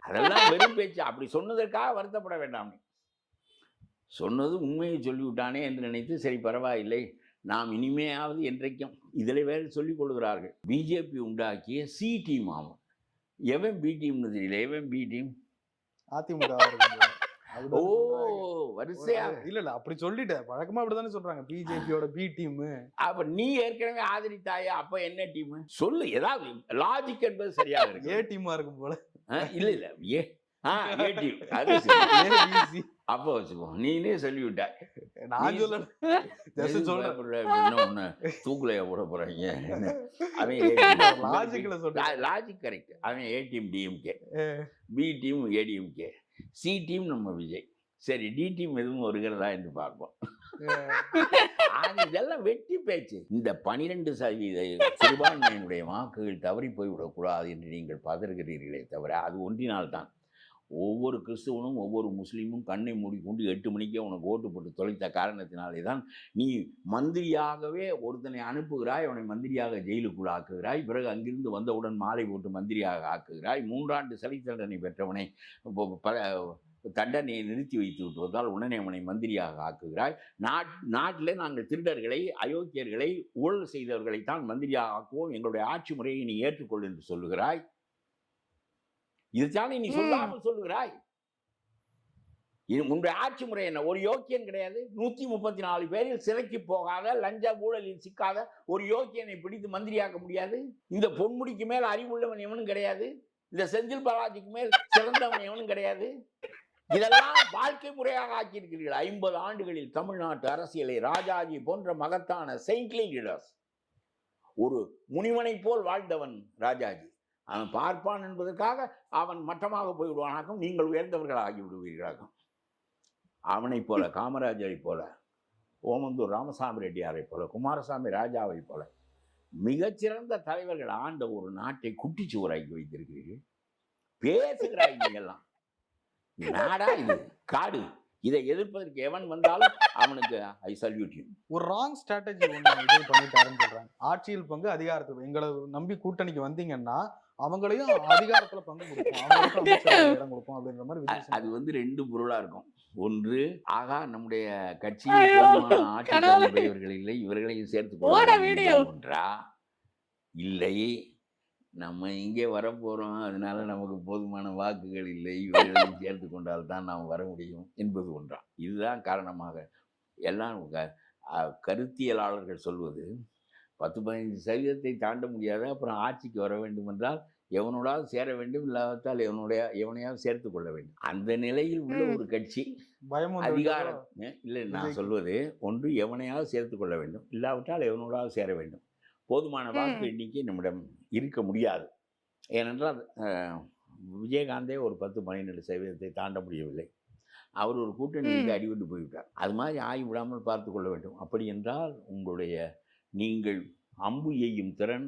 அதெல்லாம் வெறும் பேச்சு. அப்படி சொன்னதற்காக வருத்தப்பட வேண்டாம். சொன்னது உண்மையை சொல்லிவிட்டானே என்று நினைத்து சரி பரவாயில்லை, நாம் இனிமையாவது என்றைக்கும். இதில் வேறு சொல்லிக் கொள்கிறார்கள், பிஜேபி உண்டாக்கிய சி டீம். ஆகும் எவன் பி டீம்னு தெரியல. எவன் பி டீம்? அதிமுக. ஓ அப்படிதான் வரிசையா. இல்ல அப்படி சொல்லிட்டேன். வழக்கமா அப்படிதானே சொல்றாங்க. பிஜேபியோட பி டீம். அப்ப நீ ஏற்கனவே ஆதரித்தாயா? அப்ப என்ன டீம் சொல்லு, ஏதாவது லாஜிக் என்பது சரியாக இருக்கு. ஏ டீமா இருக்கும் போல. இல்ல இல்ல ஏ ஏ டீம் அது சரி. ஏபிசி. அப்ப வச்சுக்கோ, நீனே சொல்லிவிட்டாய். நான் சொல்லல. ஜஸ்ட் சொல்றேன். தூக்குலையா போட போறாங்க. அவன் லாஜிக்ல சொல்றேன். Logic correct. அவன் A team DMK, B team ADMK, C team நம்ம விஜய். சரி, டி டீம் எதுவும் வருகிறதா என்று பார்ப்போம். இதெல்லாம் வெட்டி பேச்சு. இந்த 12% சிறுபான்மையினுடைய வாக்குகள் தவறி போய்விடக்கூடாது என்று நீங்கள் பதறுகிறீர்களே தவிர, அது ஒன்றினால்தான். ஒவ்வொரு கிறிஸ்துவனும் ஒவ்வொரு முஸ்லீமும் கண்ணை மூடிக்கொண்டு 8 மணிக்கே உனக்கு ஓட்டு போட்டு தொலைத்த காரணத்தினாலே தான் நீ மந்திரியாகவே ஒருத்தனை அனுப்புகிறாய், அவனை மந்திரியாக ஜெயிலுக்குள் ஆக்குகிறாய், பிறகு அங்கிருந்து வந்தவுடன் மாலை போட்டு மந்திரியாக ஆக்குகிறாய். 3 ஆண்டு சிறை தண்டனை பெற்றவனை தண்டனையை நிறுத்தி வைத்து விட்டு வந்தால் உடனே அவனை மந்திரியாக ஆக்குகிறாய். நாட்டிலே நாங்கள் திருடர்களை, அயோக்கியர்களை, ஊழல் செய்தவர்களைத்தான் மந்திரியாக ஆக்குவோம், எங்களுடைய ஆட்சி முறையை நீ ஏற்றுக்கொள் என்று சொல்லுகிறாய். இதுதானே நீ சொல்லாமல் சொல்லுகிறாய். உங்களுடைய ஆட்சி முறை என்ன? ஒரு யோக்கியன் கிடையாது. 134 பேரில் சிறைக்கு போகாத, லஞ்ச ஊழலில் சிக்காத ஒரு யோக்கியனை பிடித்து மந்திரியாக்க முடியாது. இந்த பொன்முடிக்கு மேல் அறிவுள்ளவன் எவனும் கிடையாது. இந்த செந்தில் பாலாஜிக்கு மேல் சிறந்தவன் எவனும் கிடையாது. இதெல்லாம் வாழ்க்கை முறையாக ஆக்கியிருக்கிறீர்கள். 50 ஆண்டுகளில் தமிழ்நாட்டு அரசியலை ராஜாஜி போன்ற மகத்தான செயின்ட்லி லீடர்ஸ், ஒரு முனிவனை போல் வாழ்ந்தவன் ராஜாஜி. அவன் பார்ப்பான் என்பதற்காக அவன் மட்டமாக போய்விடுவானாகும், நீங்கள் உயர்ந்தவர்கள் ஆகிவிடுவீர்களாகும். அவனை போல, காமராஜரை போல, ஓமந்தூர் ராமசாமி ரெட்டியாரை போல, குமாரசாமி ராஜாவை போல மிகச்சிறந்த தலைவர்கள் ஆண்ட ஒரு நாட்டை குட்டிச்சுவராக்கி வைத்திருக்கிறீர்கள். பேசுகிறாய் நீ எல்லாம். நாடா இது? காடு. இதை எதிர்ப்பதற்கு எவன் வந்தாலும் அவனுக்கு ஐ சல்யூட் யூ. ஒரு ராங் ஸ்ட்ராட்டஜி ஒன்று விஜய் பண்ணிட்டாருன்னு சொல்றாங்க. ஆட்சியில் பங்கு, அதிகாரத்தில் எங்களை நம்பி கூட்டணிக்கு வந்தீங்கன்னா அவங்களையும் அதிகாரத்துல பங்கு கொடுப்போம், அவங்களுக்கும் அமைச்சர் இடம் கொடுப்போம் அப்படின்ற மாதிரி விஜய். அது 2 பொருளா இருக்கும். ஒன்று, ஆகா நம்முடைய கட்சியில் ஆட்சியாளர்கள் இல்லை, இவர்களையும் சேர்த்து ஒன்றா, இல்லை நம்ம இங்கே வரப்போறோம், அதனால நமக்கு போதுமான வாக்குகள் இல்லை, இவர்களையும் சேர்த்து கொண்டால் தான் நாம் வர முடியும் என்பது ஒன்றா. இதுதான் காரணமாக எல்லாம் கருத்தியலாளர்கள் சொல்வது 10-15% தாண்ட முடியாது. அப்புறம் ஆட்சிக்கு வர வேண்டும் என்றால் எவனோடாவது சேர வேண்டும், இல்லாவிட்டால் எவனையாவது சேர்த்து கொள்ள வேண்டும். அந்த நிலையில் உள்ள ஒரு கட்சி அதிகாரம் இல்லை. நான் சொல்வது ஒன்று, எவனையாவது சேர்த்து கொள்ள வேண்டும், இல்லாவிட்டால் எவனோடாவது சேர வேண்டும். போதுமான வாக்கு எண்ணிக்கை நம்மிடம் இருக்க முடியாது. ஏனென்றால் விஜயகாந்தே ஒரு 10-12% தாண்ட முடியவில்லை. அவர் ஒரு கூட்டணிக்கு அடிபட்டு போய்விட்டார். அது மாதிரி ஆகிவிடாமல் பார்த்து கொள்ள வேண்டும். அப்படி என்றால் நீங்கள் அம்பு எய்யும் திறன்,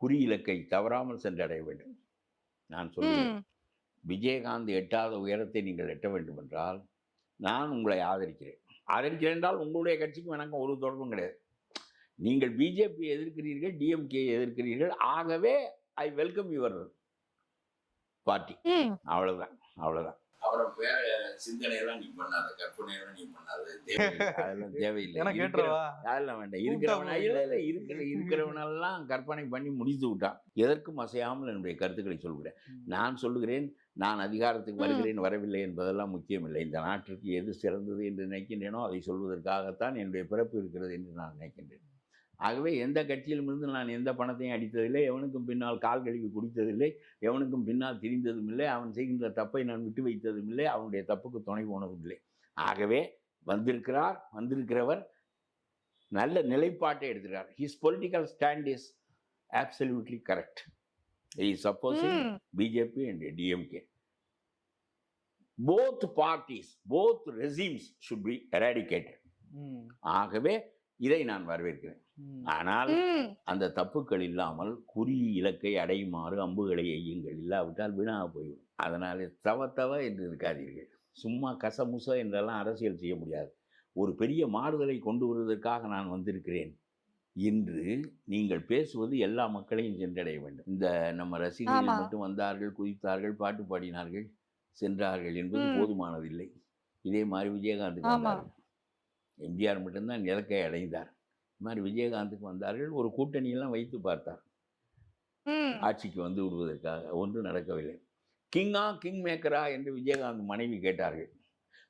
குறி இலக்கை தவறாமல் சென்றடைய வேண்டும். நான் சொல்லுவேன், விஜயகாந்த் எட்டாத உயரத்தை நீங்கள் எட்ட வேண்டும் என்றால் நான் உங்களை ஆதரிக்கிறேன். என்றால் உங்களுடைய கட்சிக்கும் எனக்கும் ஒரு தொடர்பும் கிடையாது. நீங்கள் பிஜேபி எதிர்க்கிறீர்கள், டிஎம்கே எதிர்க்கிறீர்கள், ஆகவே ஐ வெல்கம் யுவர் பார்ட்டி. அவ்வளவுதான். அப்புறம் வேற சிந்தனையெல்லாம் நீ பண்ணாத, கற்பனையெல்லாம் நீ பண்ணாத, அதெல்லாம் தேவையில்லை. அதெல்லாம் வேண்டாம். இருக்கிறவனெல்லாம் கற்பனை பண்ணி முடித்து விட்டான். எதற்கும் அசையாமல் என்னுடைய கருத்துக்களை சொல்கிறேன். நான் சொல்லுகிறேன், நான் அதிகாரத்துக்கு வருகிறேன் வரவில்லை என்பதெல்லாம் முக்கியமில்லை. இந்த நாட்டிற்கு எது சிறந்தது என்று நினைக்கின்றேனோ அதை சொல்வதற்காகத்தான் என்னுடைய பிறப்பு இருக்கிறது என்று நான் நினைக்கின்றேன். ஆகவே எந்த கட்சியிலுமிருந்து நான் எந்த பணத்தையும் அடித்ததில்லை, எவனுக்கும் பின்னால் கால் கழுவி குடித்ததில்லை, எவனுக்கும் பின்னால் திரிந்ததும் இல்லை, அவன் செய்கின்ற தப்பை நான் விட்டு வைத்ததும் இல்லை, அவனுடைய தப்புக்கு துணை போனதும் இல்லை. ஆகவே வந்திருக்கிறவர் நல்ல நிலைப்பாட்டை எடுக்கிறார். His political stand is absolutely correct. He is opposing BJP and DMK. Both parties, both regimes should be eradicated. ஆகவே இதை நான் வரவேற்கிறேன். ஆனால் அந்த தப்புக்கள் இல்லாமல் குறி இலக்கை அடையுமாறு அம்புகளை எய்யுங்கள், இல்லாவிட்டால் வீணாக போய்விடும். அதனால தவ என்று இருக்காதீர்கள். சும்மா கசமுச என்றெல்லாம் அரசியல் செய்ய முடியாது. ஒரு பெரிய மாறுதலை கொண்டு வருவதற்காக நான் வந்திருக்கிறேன் என்று நீங்கள் பேசுவது எல்லா மக்களையும் சென்றடைய வேண்டும். இந்த நம்ம ரசிகர்கள் மட்டும் வந்தார்கள், குதித்தார்கள், பாட்டு பாடினார்கள், சென்றார்கள் என்பது போதுமானதில்லை. இதே மாதிரி விஜயகாந்துக்கு வந்தார்கள். எம்ஜிஆர் மட்டும்தான் இலக்கை அடைந்தார். இது மாதிரி விஜயகாந்துக்கு வந்தார்கள், ஒரு கூட்டணியெல்லாம் வைத்து பார்த்தார் ஆட்சிக்கு வந்து விடுவதற்காக. ஒன்று நடக்கவில்லை. கிங் மேக்கரா என்று விஜயகாந்த் மனைவி கேட்டார்கள்.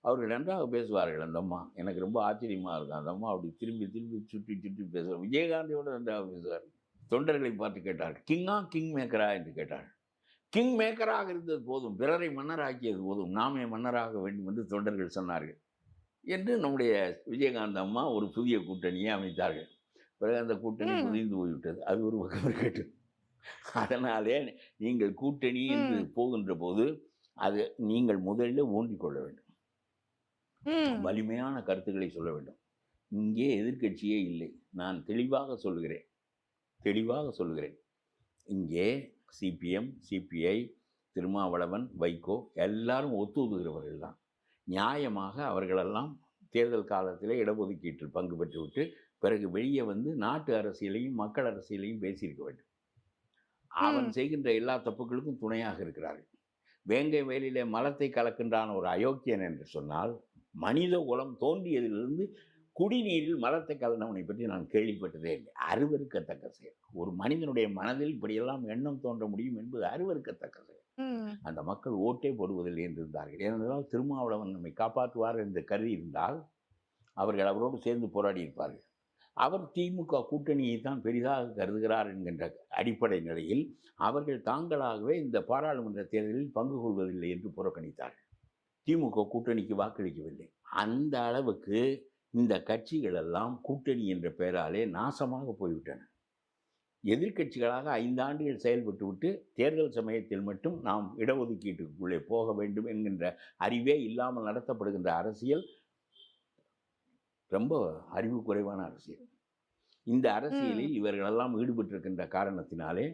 அவர்கள் நன்றாக பேசுவார்கள் அந்த அம்மா. எனக்கு ரொம்ப ஆச்சரியமாக இருக்கும். அந்த அம்மா அப்படி திரும்பி திரும்பி சுற்றி சுற்றி பேசுவார். விஜயகாந்தியோட நன்றாக பேசுவார். தொண்டர்களை பார்த்து கேட்டார்கள், கிங் மேக்கரா என்று கேட்டார்கள். கிங் மேக்கராக இருந்தது போதும், பிறரை மன்னராக்கியது போதும், நாமே மன்னராக வேண்டும் என்று தொண்டர்கள் சொன்னார்கள் என்று நம்முடைய விஜயகாந்த் அம்மா ஒரு புதிய கூட்டணியை அமைத்தார்கள். பிறகு அந்த கூட்டணி புதிந்து போய்விட்டது. அது ஒரு பக்கம் இருக்கட்டும். அதனாலே நீங்கள் கூட்டணி என்று போகின்ற போது அது நீங்கள் முதலில் ஊன்றிக்கொள்ள வேண்டும். வலிமையான கருத்துக்களை சொல்ல வேண்டும். இங்கே எதிர்க்கட்சியே இல்லை. நான் தெளிவாக சொல்லுகிறேன். இங்கே சிபிஎம், சிபிஐ, திருமாவளவன், வைகோ எல்லாரும் ஒத்துதுகிறவர்கள் தான். நியாயமாக அவர்களெல்லாம் தேர்தல் காலத்தில் இடஒதுக்கீட்டில் பங்கு பெற்றுவிட்டு பிறகு வெளியே வந்து நாட்டு அரசியலையும் மக்கள் அரசியலையும் பேசியிருக்க வேண்டும். அவன் செய்கின்ற எல்லா தப்புகளுக்கும் துணையாக இருக்கிறார்கள். வேங்கை வேலிலே மலத்தை கலக்கின்றான் ஒரு அயோக்கியன் என்று சொன்னால், மனித குலம் தோன்றியதிலிருந்து குடிநீரில் மலத்தை கலந்தவனை பற்றி நான் கேள்விப்பட்டதே இல்லை. அருவருக்கத்தக்க செயல். ஒரு மனிதனுடைய மனதில் இப்படியெல்லாம் எண்ணம் தோன்ற முடியும் என்பது அருவருக்கத்தக்க செயல். அந்த மக்கள் ஓட்டே போடுவதில்லை என்றிருந்தார்கள். ஏனென்றால் திருமாவளவன் நம்மை காப்பாற்றுவார் என்று கருதி இருந்தால் அவர்கள் அவரோடு சேர்ந்து போராடி இருப்பார்கள். அவர் திமுக கூட்டணியை தான் பெரிதாக கருதுகிறார் என்கின்ற அடிப்படை நிலையில் அவர்கள் தாங்களாகவே இந்த பாராளுமன்ற தேர்தலில் பங்கு கொள்வதில்லை என்று புறக்கணித்தார்கள். திமுக கூட்டணிக்கு வாக்களிக்கவில்லை. அந்த அளவுக்கு இந்த கட்சிகள் எல்லாம் கூட்டணி என்ற பெயராலே நாசமாக போய்விட்டன. எதிர்க்கட்சிகளாக 5 ஆண்டுகள் செயல்பட்டு விட்டு தேர்தல் சமயத்தில் மட்டும் நாம் இடஒதுக்கீட்டுக்குள்ளே போக வேண்டும் என்கின்ற அறிவே இல்லாமல் நடத்தப்படுகின்ற அரசியல் ரொம்ப அறிவு குறைவான அரசியல். இந்த அரசியலில் இவர்களெல்லாம் ஈடுபட்டிருக்கின்ற காரணத்தினாலே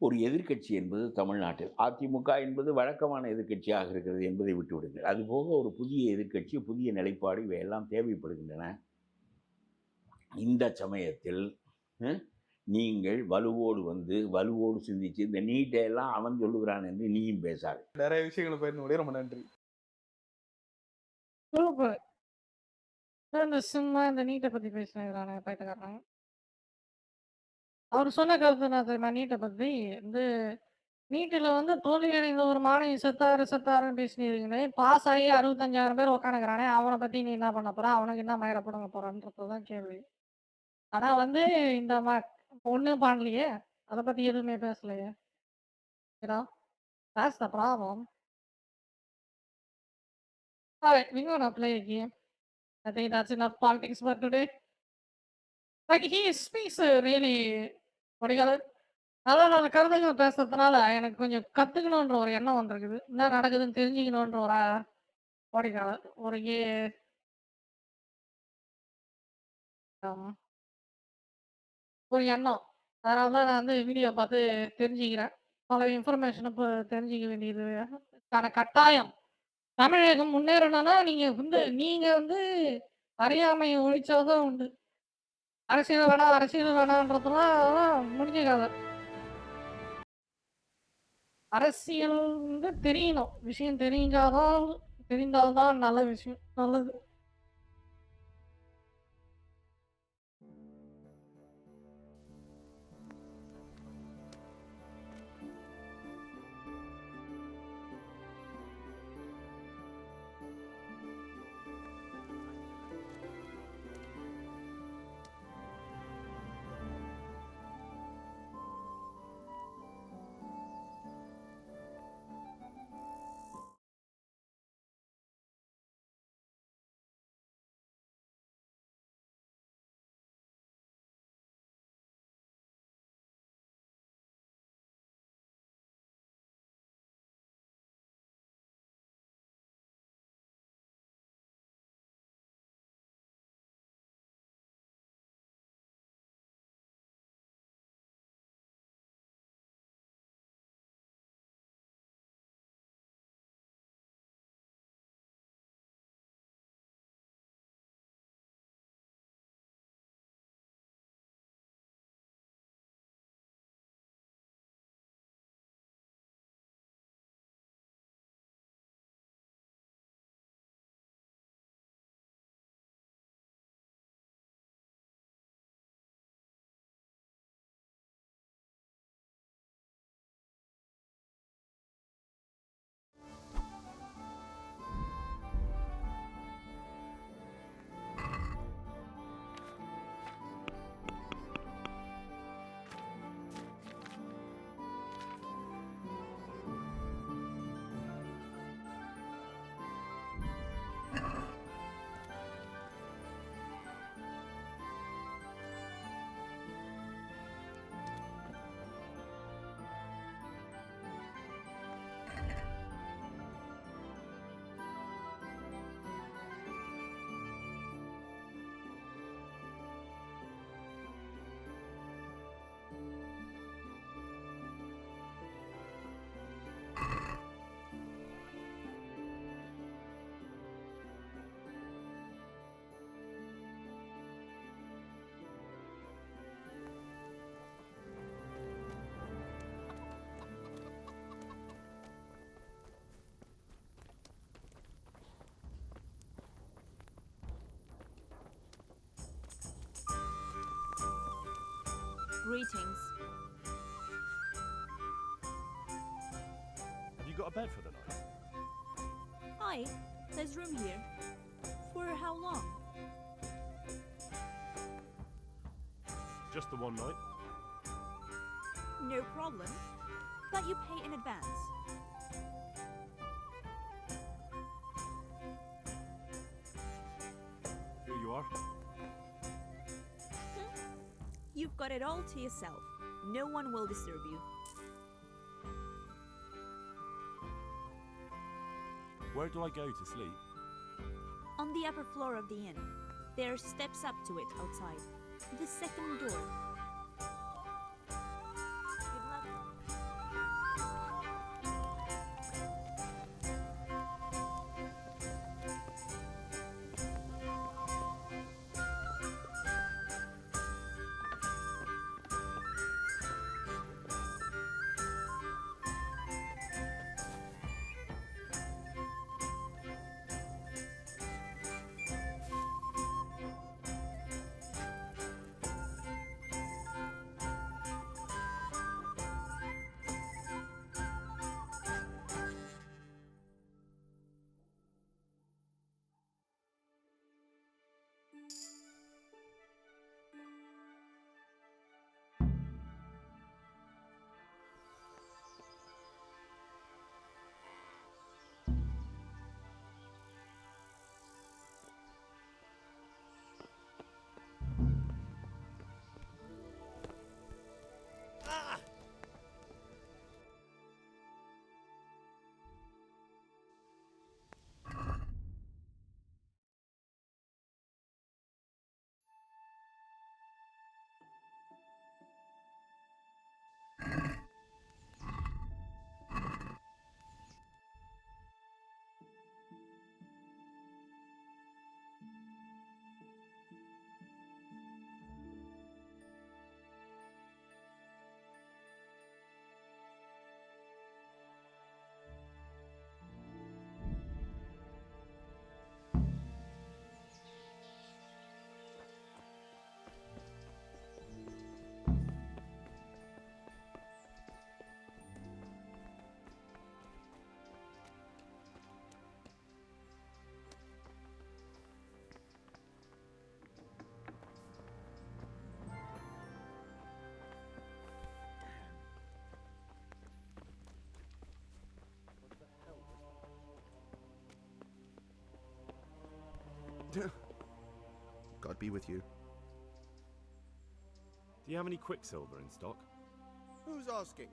ஒரு எதிர்க்கட்சி என்பது தமிழ்நாட்டில் அதிமுக என்பது வழக்கமான எதிர்க்கட்சியாக இருக்கிறது என்பதை விட்டுவிடுங்கள். அதுபோக ஒரு புதிய எதிர்க்கட்சி, புதிய நிலைப்பாடு இவையெல்லாம் தேவைப்படுகின்றன. இந்த சமயத்தில் நீங்கள் வலுவோடு சிந்திச்சு இந்த நீட்டை எல்லாம் அவன் சொல்லுகிறான் என்று நீயும் பேசாது. நிறைய விஷயங்களை பயிர்ந்து ரொம்ப நன்றி. சூப்பர். இந்த சும்மா இந்த நீட்டை பத்தி பேசினாங்க பைத்தியக்காரன். அவர் சொன்ன கருத்து என்ன தெரியுமா? நீட்டை பத்தி இந்த நீட்டில் வந்து தோல்வி அடைந்த ஒரு மாணவி செத்தாருன்னு பேசினீங்களே, பாஸ் ஆகி 65,000 பேர் உட்காந்துக்கிறானே, அவனை பத்தி நீ என்ன பண்ண போற? அவனுக்கு என்ன மயிர போடுங்க போறன்றதுதான் கேள்வி. ஆனா வந்து இந்த ஒண்ணும் பண்ணலையே, அதை பத்தி எதுவுமே பேசலையே. That's the problem. Alright, we're gonna play a game. I think that's enough politics for today. Like he speaks really, what do you call it? நல்ல கருத்துக்கள் பேசுறதுனால எனக்கு கொஞ்சம் கத்துக்கணுன்ற ஒரு எண்ணம் வந்திருக்குது. என்ன நடக்குதுன்னு தெரிஞ்சுக்கணுன்ற ஒரு ஒரு எண்ணம். அதனால தான் நான் வந்து வீடியோ பார்த்து தெரிஞ்சுக்கிறேன். பல இன்ஃபர்மேஷன் இப்போ தெரிஞ்சுக்க வேண்டியது கட்டாயம். தமிழகம் முன்னேறணும்னா நீங்க வந்து அறியாமையை ஒழிச்சாதான் உண்டு. அரசியல் வேணான்றதுலாம் முடிஞ்ச கதை. அரசியல் வந்து தெரியணும். விஷயம் தெரிந்தால்தான் நல்ல விஷயம். நல்லது. Greetings. Have you got a bed for the night? Hi, there's room here. For how long? Just the one night? No problem. But you pay in advance. Here you are. You've got it all to yourself. No one will disturb you. Where do I go to sleep? On the upper floor of the inn. There are steps up to it outside. The second door. Good luck. God be with you. Do you have any Quicksilver in stock? Who's asking?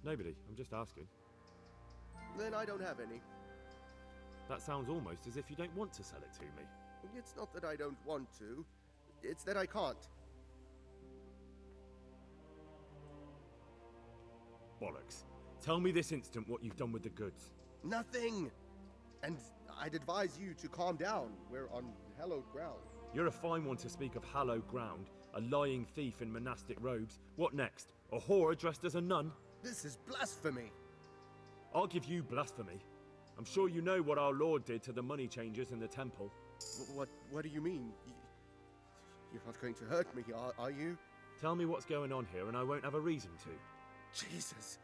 Nobody. I'm just asking. Then I don't have any. That sounds almost as if you don't want to sell it to me. It's not that I don't want to. It's that I can't. Bollocks. Tell me this instant what you've done with the goods. Nothing! And I'd advise you to calm down. We're on hallowed ground. You're a fine one to speak of hallowed ground, a lying thief in monastic robes. What next? A whore dressed as a nun? This is blasphemy! I'll give you blasphemy. I'm sure you know what our Lord did to the money changers in the temple. What do you mean? You're not going to hurt me, are you? Tell me what's going on here and I won't have a reason to. Jesus.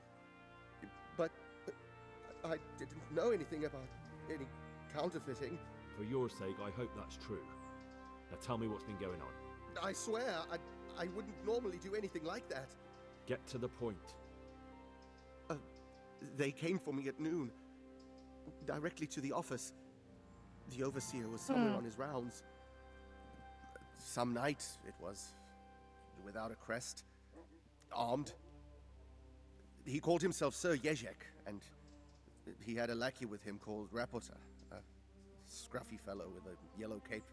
But I didn't know anything about any counterfeiting. For your sake, I hope that's true. Now tell me what's been going on. I swear, I wouldn't normally do anything like that. Get to the point. They came for me at noon. Directly to the office. The overseer was somewhere on his rounds. Some night it was. Without a crest. Armed. He called himself Sir Jezek, and he had a lackey with him called Rapota, a scruffy fellow with a yellow cape.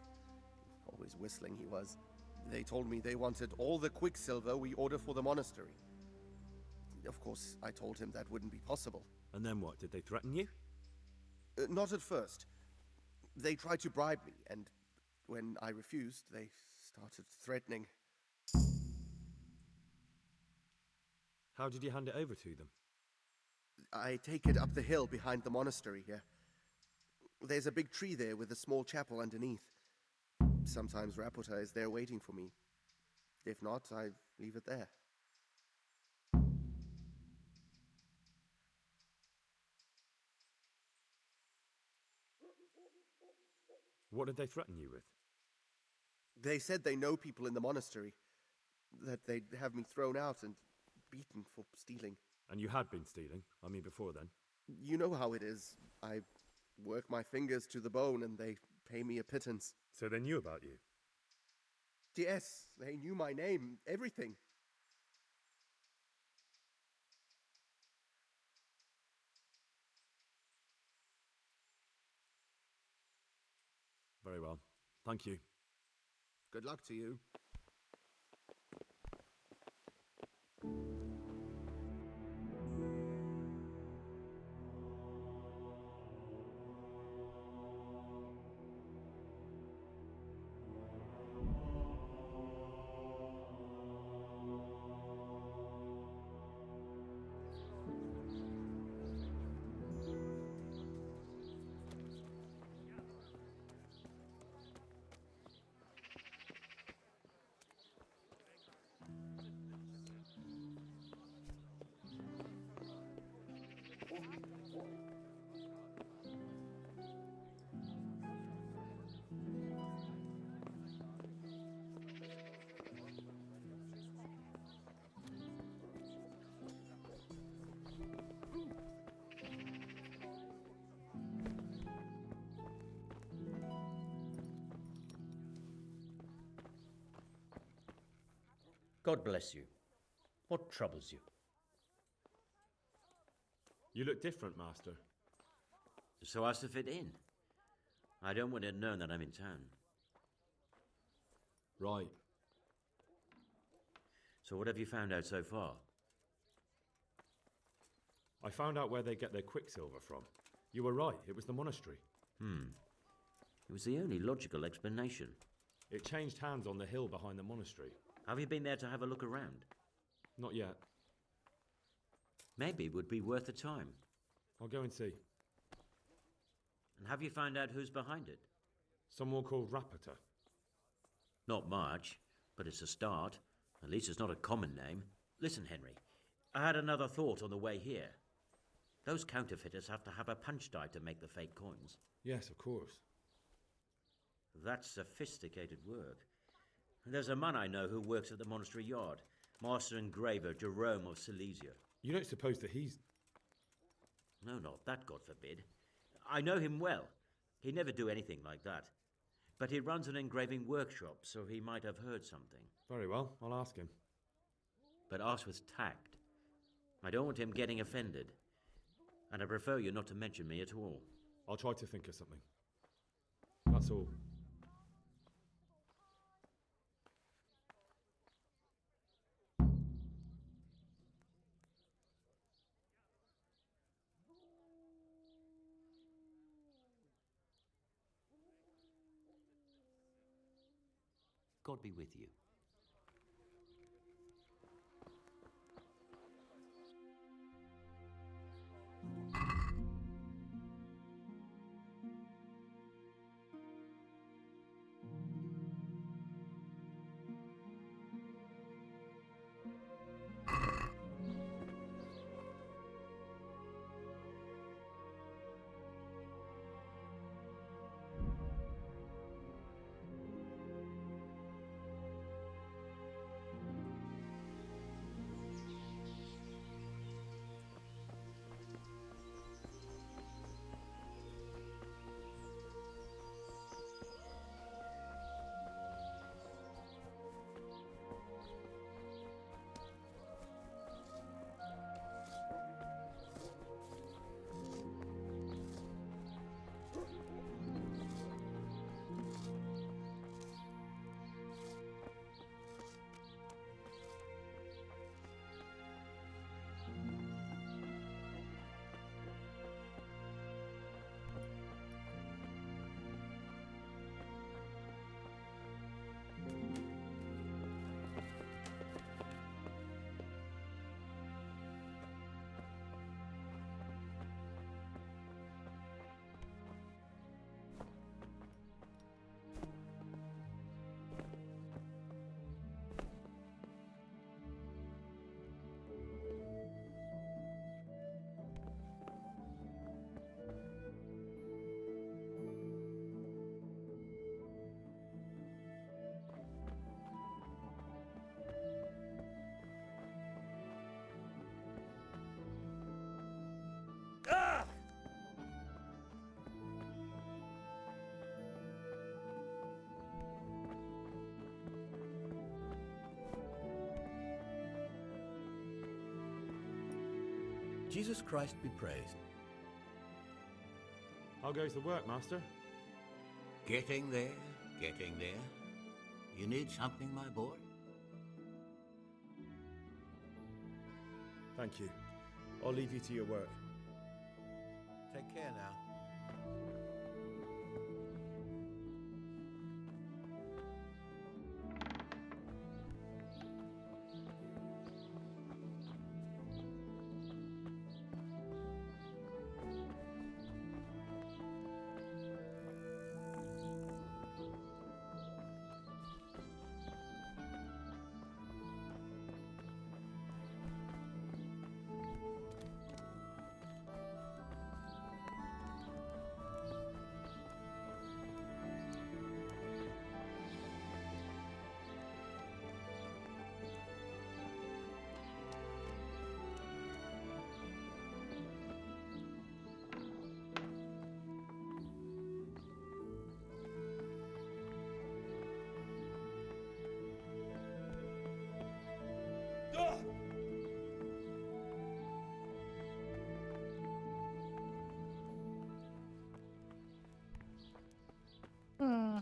Always whistling he was. They told me they wanted all the Quicksilver we order for the monastery. Of course, I told him that wouldn't be possible. And then what? Did they threaten you? Not at first. They tried to bribe me, and when I refused, they started threatening. How did you hand it over to them? I take it up the hill behind the monastery here. There's a big tree there with a small chapel underneath. Sometimes Rapota is there waiting for me. If not, I leave it there. What did they threaten you with? They said they know people in the monastery, that they'd have me thrown out and beaten for stealing. And you had been stealing? I mean, before then? You know how it is. I work my fingers to the bone and they pay me a pittance. So they knew about you? Yes, they knew my name, everything. Very well. Thank you. Good luck to you. God bless you. What troubles you? You look different, Master. So as to fit in. I don't want it known that I'm in town. Right. So what have you found out so far? I found out where they get their quicksilver from. You were right, it was the monastery. It was the only logical explanation. It changed hands on the hill behind the monastery. Have you been there to have a look around? Not yet. Maybe it would be worth the time. I'll go and see. And have you found out who's behind it? Someone called Rapota. Not much, but it's a start. At least it's not a common name. Listen, Henry, I had another thought on the way here. Those counterfeiters have to have a punch die to make the fake coins. Yes, of course. That's sophisticated work. There's a man I know who works at the monastery yard, master engraver Jerome of Silesia. You don't suppose that he's... No, not that, God forbid. I know him well. He'd never do anything like that. But he runs an engraving workshop, so he might have heard something. Very well, I'll ask him. But ask with tact. I don't want him getting offended. And I prefer you not to mention me at all. I'll try to think of something. That's all. God be with you. Jesus Christ be praised. How goes the work, Master? Getting there, getting there. You need something, my boy? Thank you. I'll leave you to your work. Take care now. Hmm.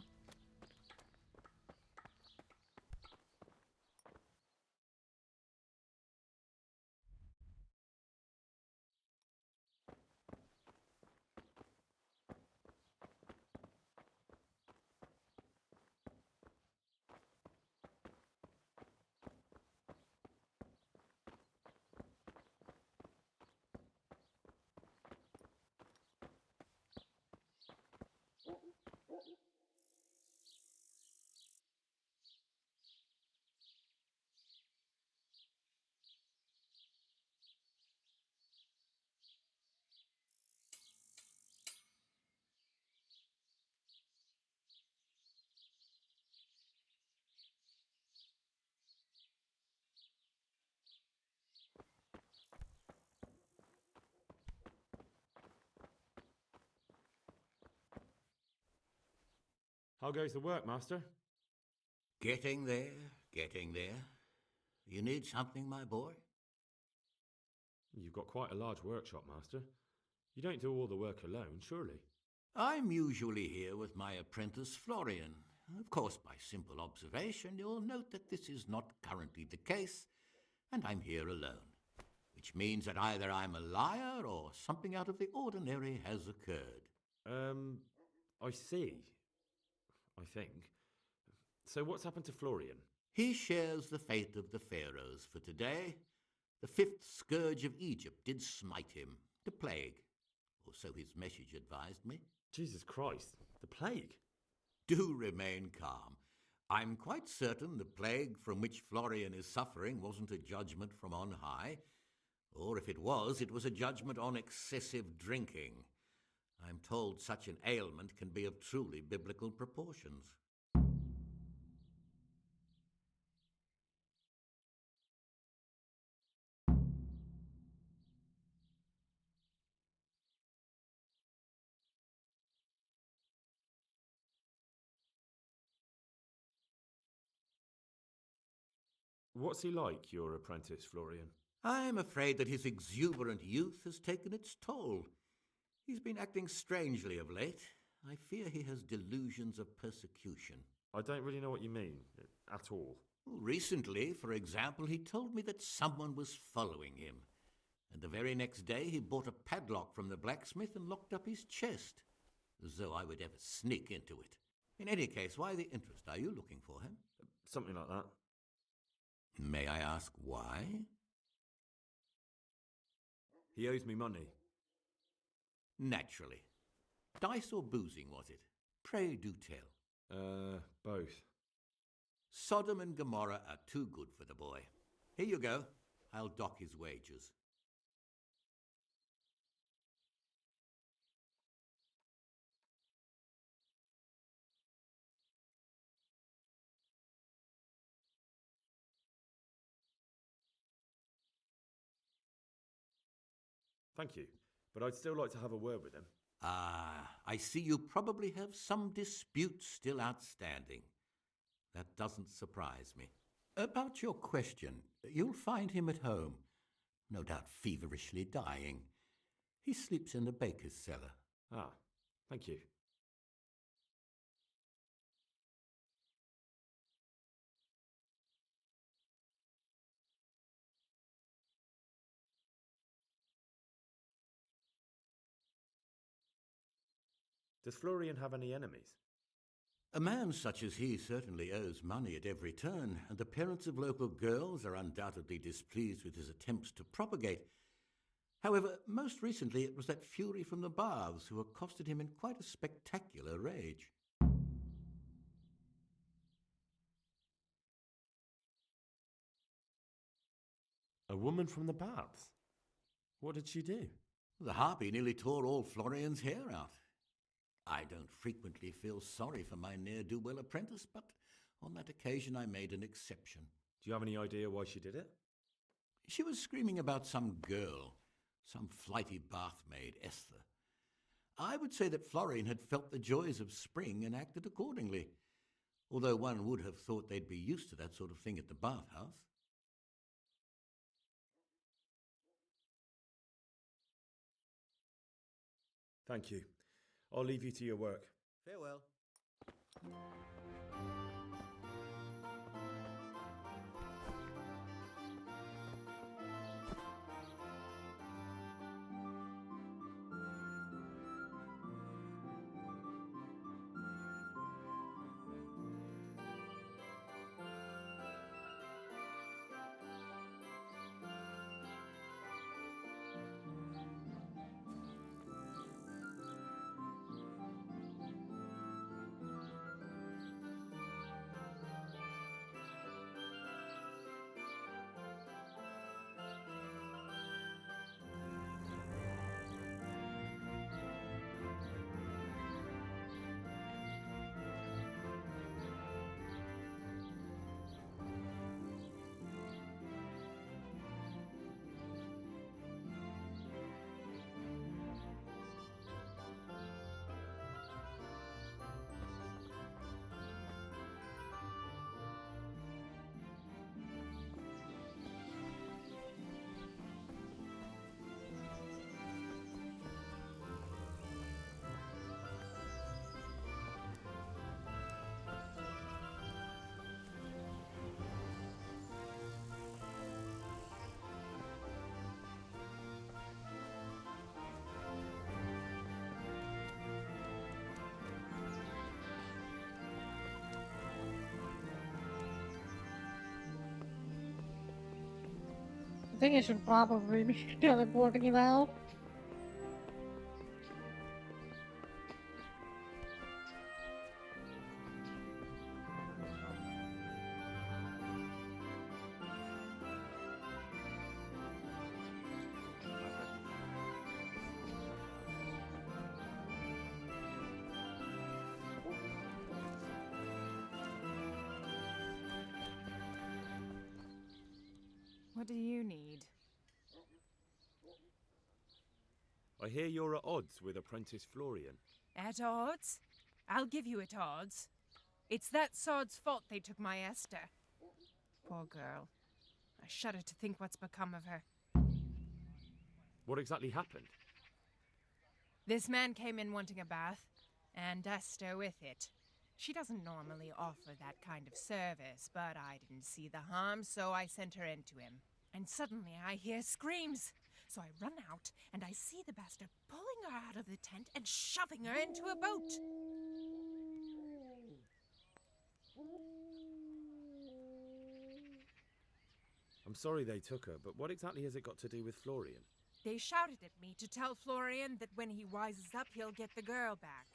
How goes the work, Master? Getting there, getting there. You need something, my boy? You've got quite a large workshop, Master. You don't do all the work alone, surely? I'm usually here with my apprentice, Florian. Of course, by simple observation, you'll note that this is not currently the case, and I'm here alone, which means that either I'm a liar or something out of the ordinary has occurred. I see. I think. So what's happened to Florian? He shares the fate of the pharaohs for today. The fifth scourge of Egypt did smite him, the plague, or so his message advised me. Jesus Christ, the plague? Do remain calm. I'm quite certain the plague from which Florian is suffering wasn't a judgment from on high, or if it was a judgment on excessive drinking. I'm told such an ailment can be of truly biblical proportions. What's he like, your apprentice, Florian? I'm afraid that his exuberant youth has taken its toll. He's been acting strangely of late. I fear he has delusions of persecution. I don't really know what you mean, at all. Recently, for example, he told me that someone was following him. And the very next day he bought a padlock from the blacksmith and locked up his chest. As though I would ever sneak into it. In any case, why the interest? Are you looking for him? Something like that. May I ask why? He owes me money. Naturally. Dice or boozing, was it? Pray do tell. Both. Sodom and Gomorrah are too good for the boy. Here you go. I'll dock his wages. Thank you, but I'd still like to have a word with him. I see you probably have some dispute still outstanding. That doesn't surprise me. About your question, you'll find him at home. no doubt feverishly dying. He sleeps in the baker's cellar. Ah, thank you. Does Florian have any enemies? A man such as he certainly owes money at every turn, and the parents of local girls are undoubtedly displeased with his attempts to propagate. However, most recently it was that fury from the baths who accosted him in quite a spectacular rage. A woman from the baths? What did she do? The harpy nearly tore all Florian's hair out. I don't frequently feel sorry for my ne'er-do-well apprentice, but on that occasion I made an exception. Do you have any idea why she did it? She was screaming about some girl, some flighty bath-maid, Esther. I would say that Florian had felt the joys of spring and acted accordingly, although one would have thought they'd be used to that sort of thing at the bathhouse. Thank you. I'll leave you to your work. Farewell. I think I should probably be teleporting it out. What do you need? I hear you're at odds with apprentice Florian. At odds? I'll give you at odds. It's that sod's fault they took my Esther. Poor girl. I shudder to think what's become of her. What exactly happened? This man came in wanting a bath, and Esther with it. She doesn't normally offer that kind of service, but I didn't see the harm, so I sent her in to him. And suddenly I hear screams. So I run out, and I see the bastard pulling her out of the tent and shoving her into a boat. I'm sorry they took her, but what exactly has it got to do with Florian? They shouted at me to tell Florian that when he wises up, he'll get the girl back.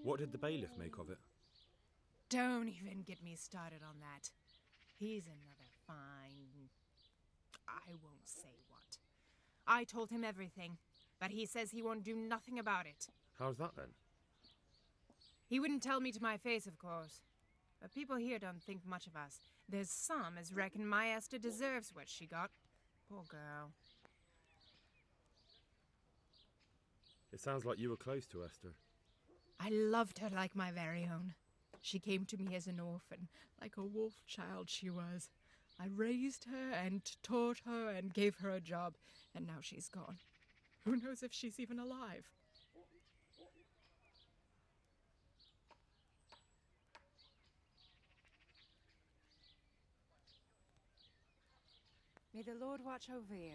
What did the bailiff make of it? Don't even get me started on that. He's another fine... I won't say what. I told him everything, but he says he won't do nothing about it. How's that then? He wouldn't tell me to my face, of course. But people here don't think much of us. There's some as reckon my Esther deserves what she got. Poor girl. It sounds like you were close to Esther. I loved her like my very own. She came to me as an orphan, like a wolf child she was. I raised her and taught her and gave her a job, and now she's gone. Who knows if she's even alive? May the Lord watch over you.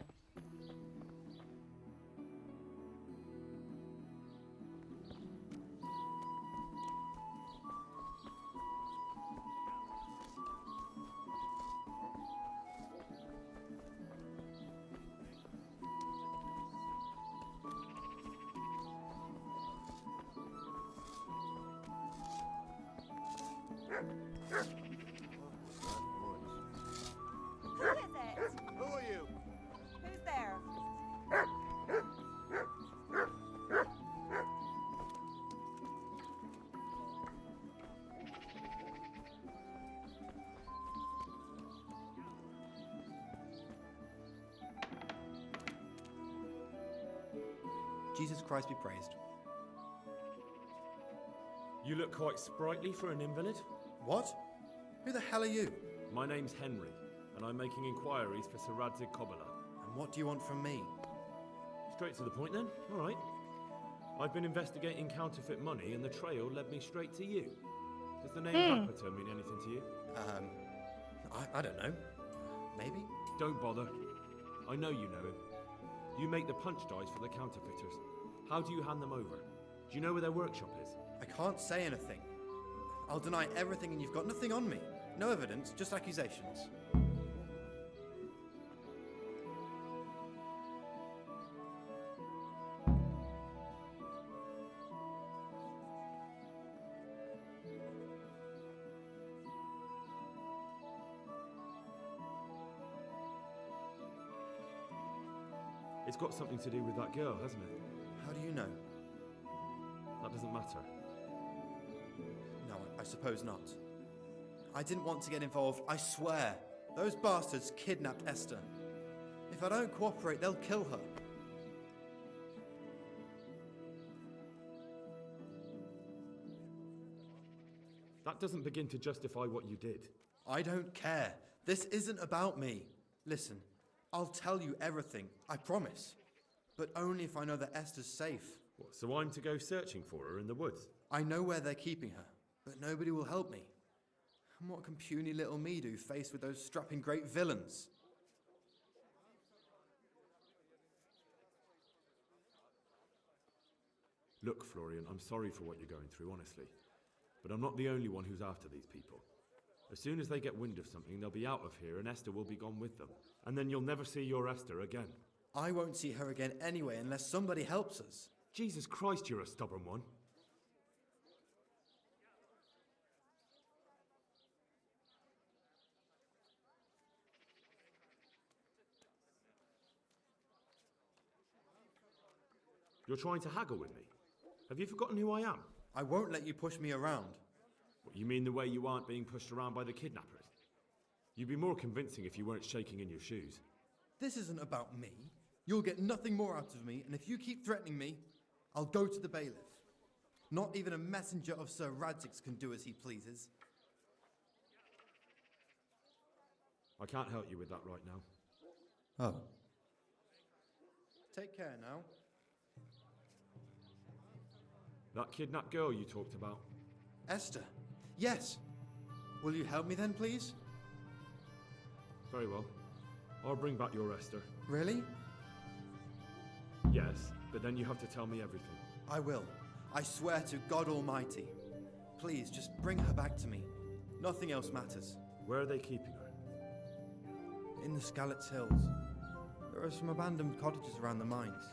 Who is it? Who are you? Who's there? Jesus Christ be praised. You look quite sprightly for an invalid. What? Who the hell are you? My name's Henry, and I'm making inquiries for Sir Radzig Kobyla. And what do you want from me? Straight to the point then. All right. I've been investigating counterfeit money, and the trail led me straight to you. Does the name Rapiter mean anything to you? I don't know. Maybe? Don't bother. I know you know him. You make the punch dice for the counterfeiters. How do you hand them over? Do you know where their workshop is? I can't say anything. I'll deny everything and you've got nothing on me. No evidence, just accusations. It's got something to do with that girl, hasn't it? How do you know? That doesn't matter. No, I suppose not. I didn't want to get involved, I swear. Those bastards kidnapped Esther. If I don't cooperate, they'll kill her. That doesn't begin to justify what you did. I don't care. This isn't about me. Listen, I'll tell you everything, I promise. But only if I know that Esther's safe. What, so I'm to go searching for her in the woods? I know where they're keeping her, but nobody will help me. And what can puny little me do faced with those strapping great villains? Look, Florian, I'm sorry for what you're going through, honestly. But I'm not the only one who's after these people. As soon as they get wind of something, they'll be out of here and Esther will be gone with them. And then you'll never see your Esther again. I won't see her again anyway unless somebody helps us. Jesus Christ, you're a stubborn one. You're trying to haggle with me? Have you forgotten who I am? I won't let you push me around. What, you mean the way you aren't being pushed around by the kidnappers? You'd be more convincing if you weren't shaking in your shoes. This isn't about me. You'll get nothing more out of me, and if you keep threatening me, I'll go to the bailiff. Not even a messenger of Sir Radzig's can do as he pleases. I can't help you with that right now. Oh. Take care now. That kidnapped girl you talked about. Esther. Yes. Will you help me then, please? Very well. I'll bring back your Esther. Really? Yes, but then you have to tell me everything. I will. I swear to God Almighty. Please, just bring her back to me. Nothing else matters. Where are they keeping her? In the Skalitz Hills. There are some abandoned cottages around the mines.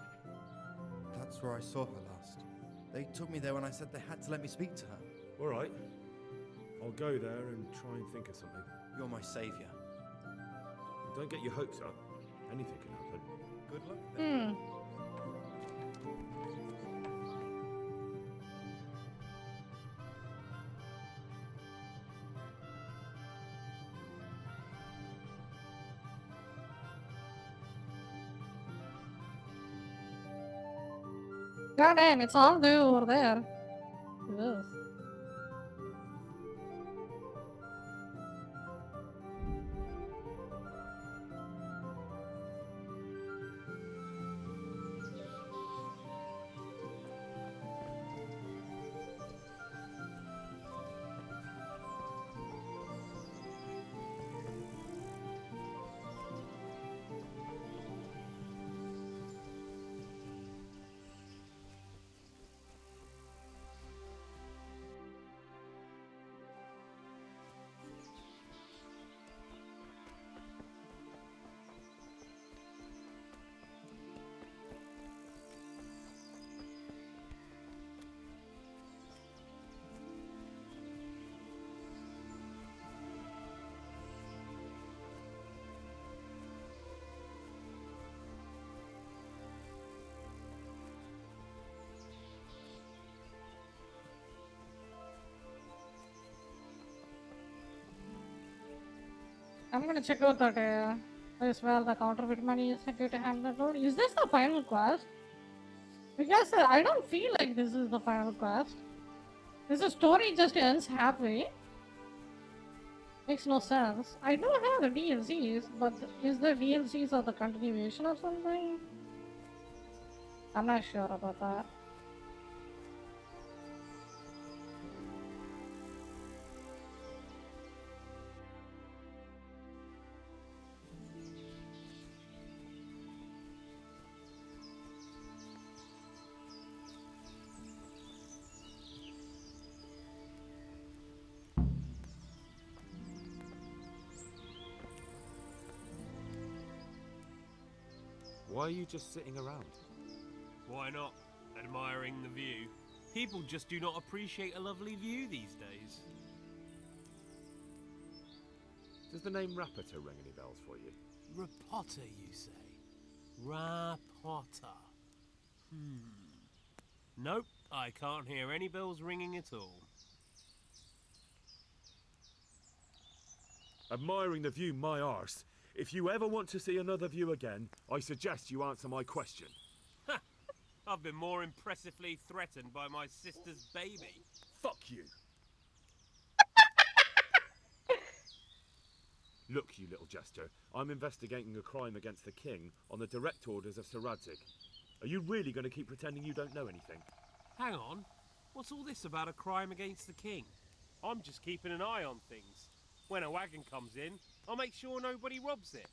That's where I saw her last. They took me there when I said they had to let me speak to her. All right. I'll go there and try and think of something. You're my saviour. Don't get your hopes up. Anything can happen. Good luck then. God damn, it's all new over there. Ugh. I'm gonna check out that place where the counterfeit money is secure to handle the road. Is this the final quest? Because I don't feel like this is the final quest. This story just ends halfway. Makes no sense. I do have the DLCs, but is the DLCs or the continuation or something? I'm not sure about that. Why are you just sitting around? Why not? Admiring the view. People just do not appreciate a lovely view these days. Does the name Rapata ring any bells for you? Rapata, you say? Rapata. Nope, I can't hear any bells ringing at all. Admiring the view, my arse. If you ever want to see another view again, I suggest you answer my question. Ha! I've been more impressively threatened by my sister's baby. Fuck you. Look, you little jester, I'm investigating a crime against the king on the direct orders of Sir Radzig. Are you really going to keep pretending you don't know anything? Hang on, what's all this about a crime against the king? I'm just keeping an eye on things. When a wagon comes in, I'll make sure nobody robs it.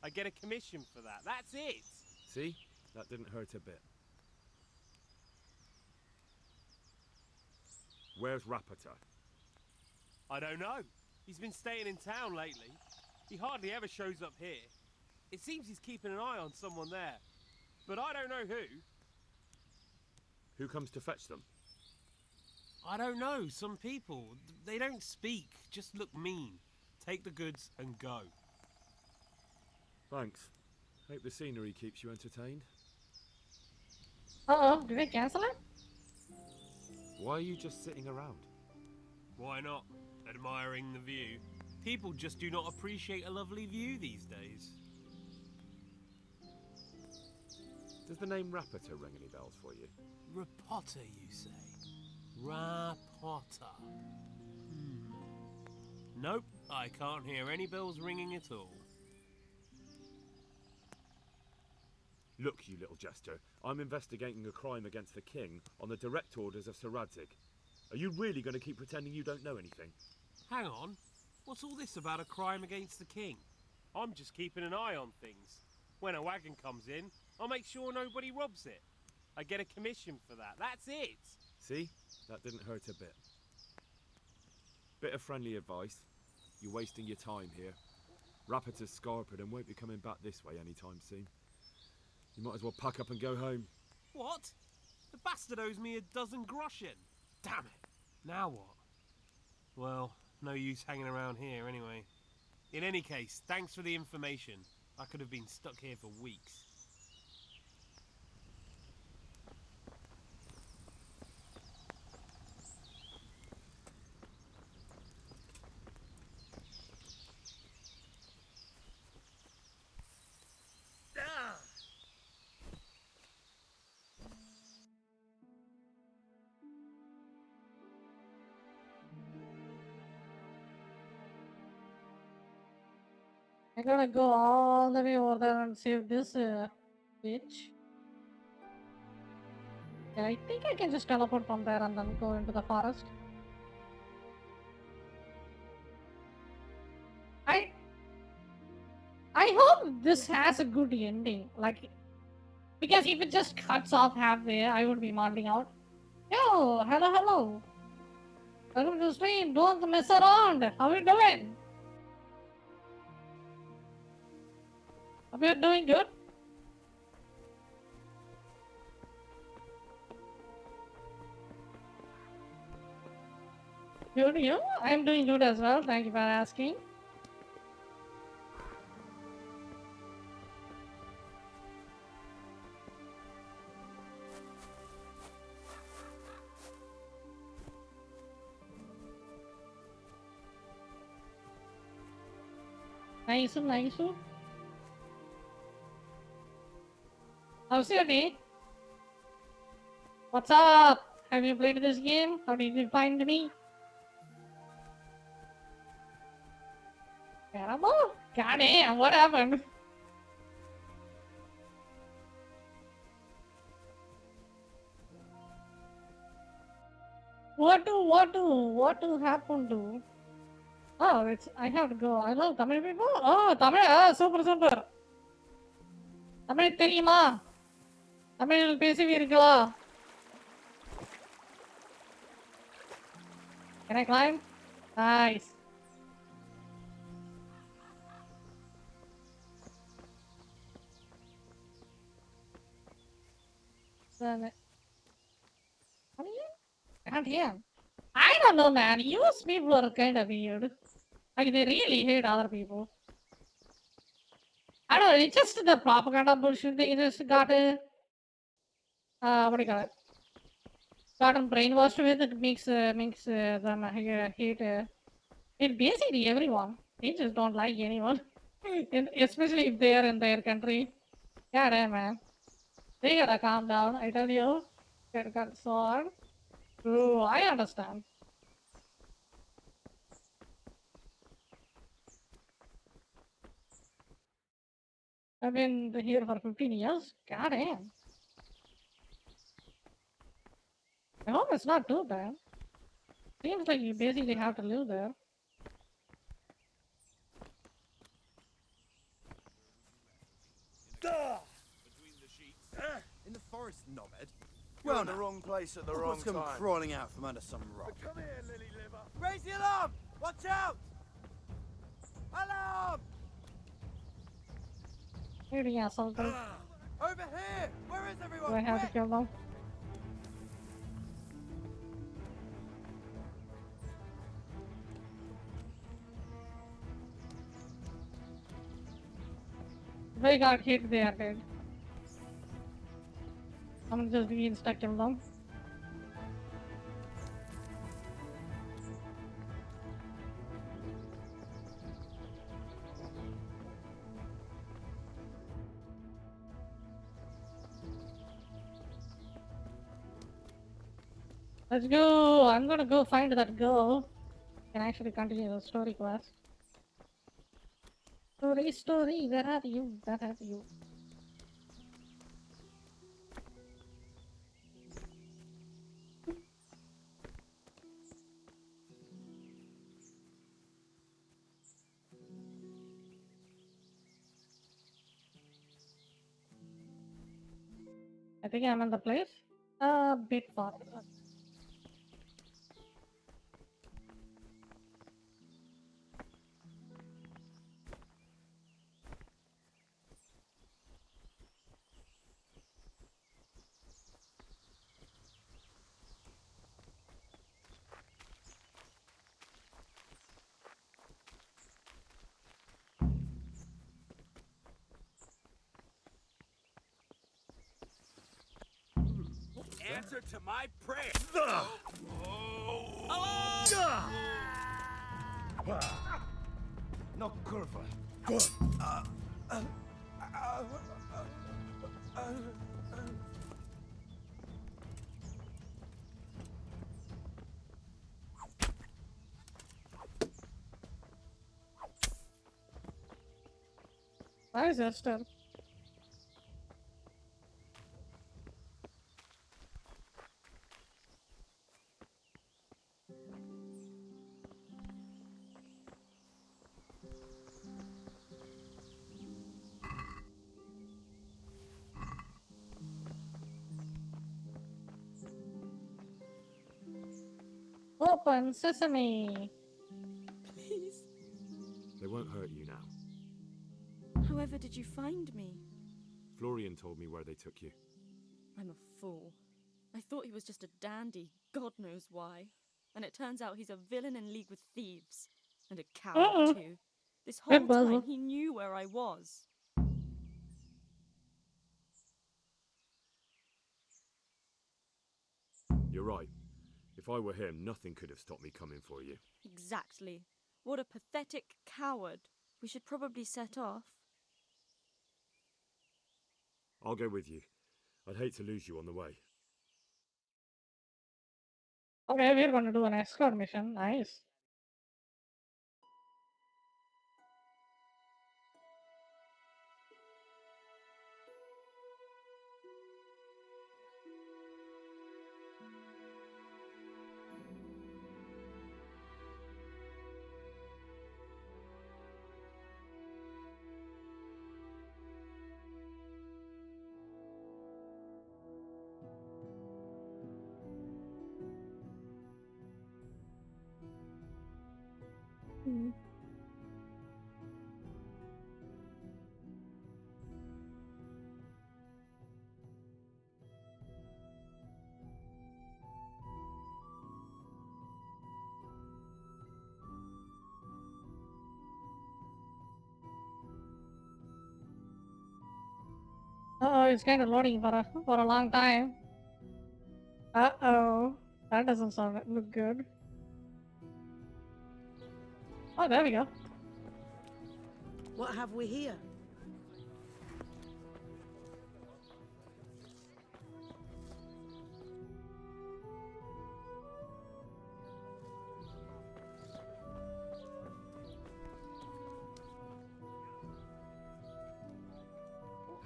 I get a commission for that, that's it! See? That didn't hurt a bit. Where's Rapata? I don't know. He's been staying in town lately. He hardly ever shows up here. It seems he's keeping an eye on someone there. But I don't know who. Who comes to fetch them? I don't know, some people. They don't speak, just look mean. Take the goods and go. Thanks. Hope the scenery keeps you entertained. Uh-oh, did they cancel it? Why are you just sitting around? Why not? Admiring the view. People just do not appreciate a lovely view these days. Does the name Rapata ring any bells for you? Rapata, you say? Rapata. Nope, I can't hear any bells ringing at all. Look, you little jester, I'm investigating a crime against the king on the direct orders of Sir Radzig. Are you really going to keep pretending you don't know anything? Hang on, what's all this about a crime against the king? I'm just keeping an eye on things. When a wagon comes in, I'll make sure nobody robs it. I get a commission for that, that's it! See? That didn't hurt a bit. Bit of friendly advice. You're wasting your time here. Rapata's scarpered and won't be coming back this way anytime soon. You might as well pack up and go home. What? The bastard owes me 12 groschen. Damn it. Now what? Well, no use hanging around here anyway. In any case, thanks for the information. I could have been stuck here for weeks. I gotta go all the way over there and save this bitch. Yeah, I think I can just teleport from there and then go into the forest. I hope this has a good ending. Like, because if it just cuts off halfway, I would be modding out. Yo, hello. Welcome to the stream. Don't mess around. How you doing? Hope you're doing good. Good, you? I'm doing good as well. Thank you for asking. Nice, nice. How's your day? What's up? Have you played this game? How did you find me? Terrible? Goddamn, what happened? What happened to? Oh, I have to go. I love Tamil people. Oh, Tamil, super, super. Tamil தெரியுமா? Tamil பேசுவீர்களா? Can I climb? Nice. Can't hear. I don't know, man. US people are kind of weird. Like, they really hate other people. I don't know, it's just the propaganda bullshit they just got what do you call it? Gotten brainwashed with. It makes them hate basically everyone. They just don't like anyone. Especially if they are in their country. Yeah, damn, man. They gotta calm down, I tell you. Get concerned. True, I understand. I've been here for 15 years. God damn. I hope it's not too bad. Seems like you basically have to live there. In the forest, knobhead. You're in the wrong place at the wrong Come time. crawling out from under some rock. Come here, lily liver. Raise the alarm! Watch out! Alarm! Here the asshole goes. Over here! Where is everyone? Do I have to kill them? If I got hit, they are dead. I'm just being stuck in them. Let's go! I'm gonna go find that girl. Can actually continue the story quest. Story, where are you? Where are you? I think I'm in the place. A bit far. Answer to my prayer. No curva. Why is Esther? Open sesame. Please. They won't hurt you now. However did you find me? Florian told me where they took you. I'm a fool. I thought he was just a dandy, God knows why. And it turns out he's a villain in league with thieves. And a coward, too. This whole time he knew where I was. You're right. If I were him, nothing could have stopped me coming for you. Exactly. What a pathetic coward. We should probably set off. I'll go with you. I'd hate to lose you on the way. Okay, we're going to do an escort mission. Nice. Hmm. Uh-oh, it's kind of loading for a long time. Uh-oh. That doesn't look good. Oh, there we go. What have we here?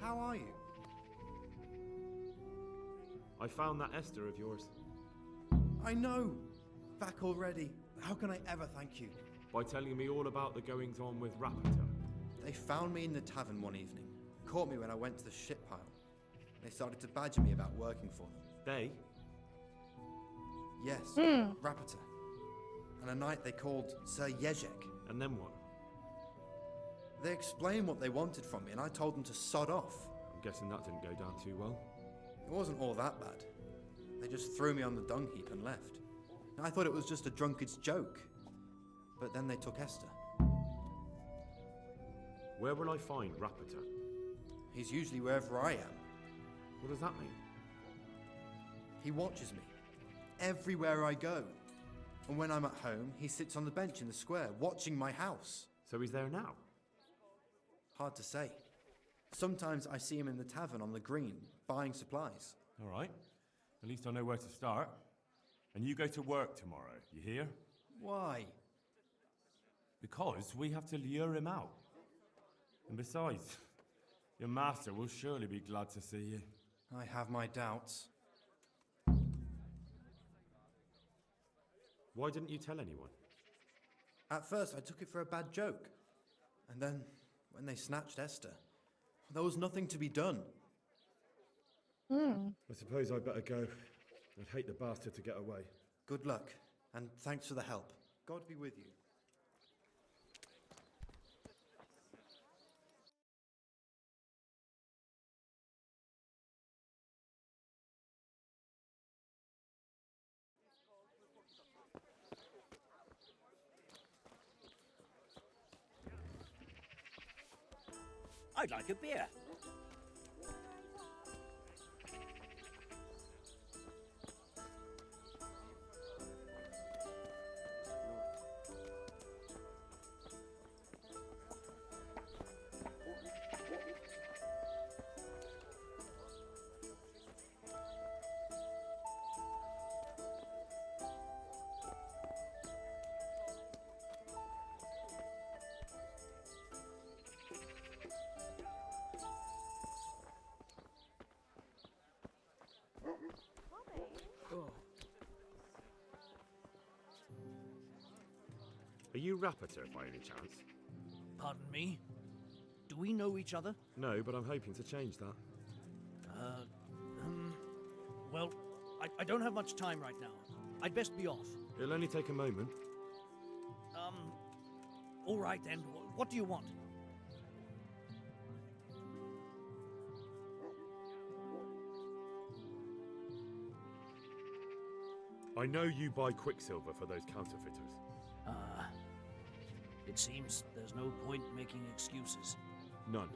How are you? I found that Esther of yours. I know! Back already. How can I ever thank you? By telling me all about the goings-on with Rapita. They found me in the tavern one evening, caught me when I went to the ship pile. They started to badger me about working for them. They? Yes, Rapita. And a knight they called Sir Jezek. And then what? They explained what they wanted from me, and I told them to sod off. I'm guessing that didn't go down too well. It wasn't all that bad. They just threw me on the dung heap and left. I thought it was just a drunkard's joke. But then they took Esther. Where will I find Rapita? He's usually wherever I am. What does that mean? He watches me. Everywhere I go. And when I'm at home, he sits on the bench in the square, watching my house. So he's there now? Hard to say. Sometimes I see him in the tavern on the green, buying supplies. All right. At least I know where to start. And you go to work tomorrow, you hear? Why? Because we have to lure him out. And besides, your master will surely be glad to see you. I have my doubts. Why didn't you tell anyone? At first, I took it for a bad joke. And then, when they snatched Esther, there was nothing to be done. I suppose I'd better go. I'd hate the bastard to get away. Good luck, and thanks for the help. God be with you. I'd like a beer. Are you Rapita by any chance? Pardon me? Do we know each other? No, but I'm hoping to change that. Well, I don't have much time right now. I'd best be off. It'll only take a moment. All right then. What do you want? I know you buy Quicksilver for those counterfeiters. It seems there's no point making excuses. None.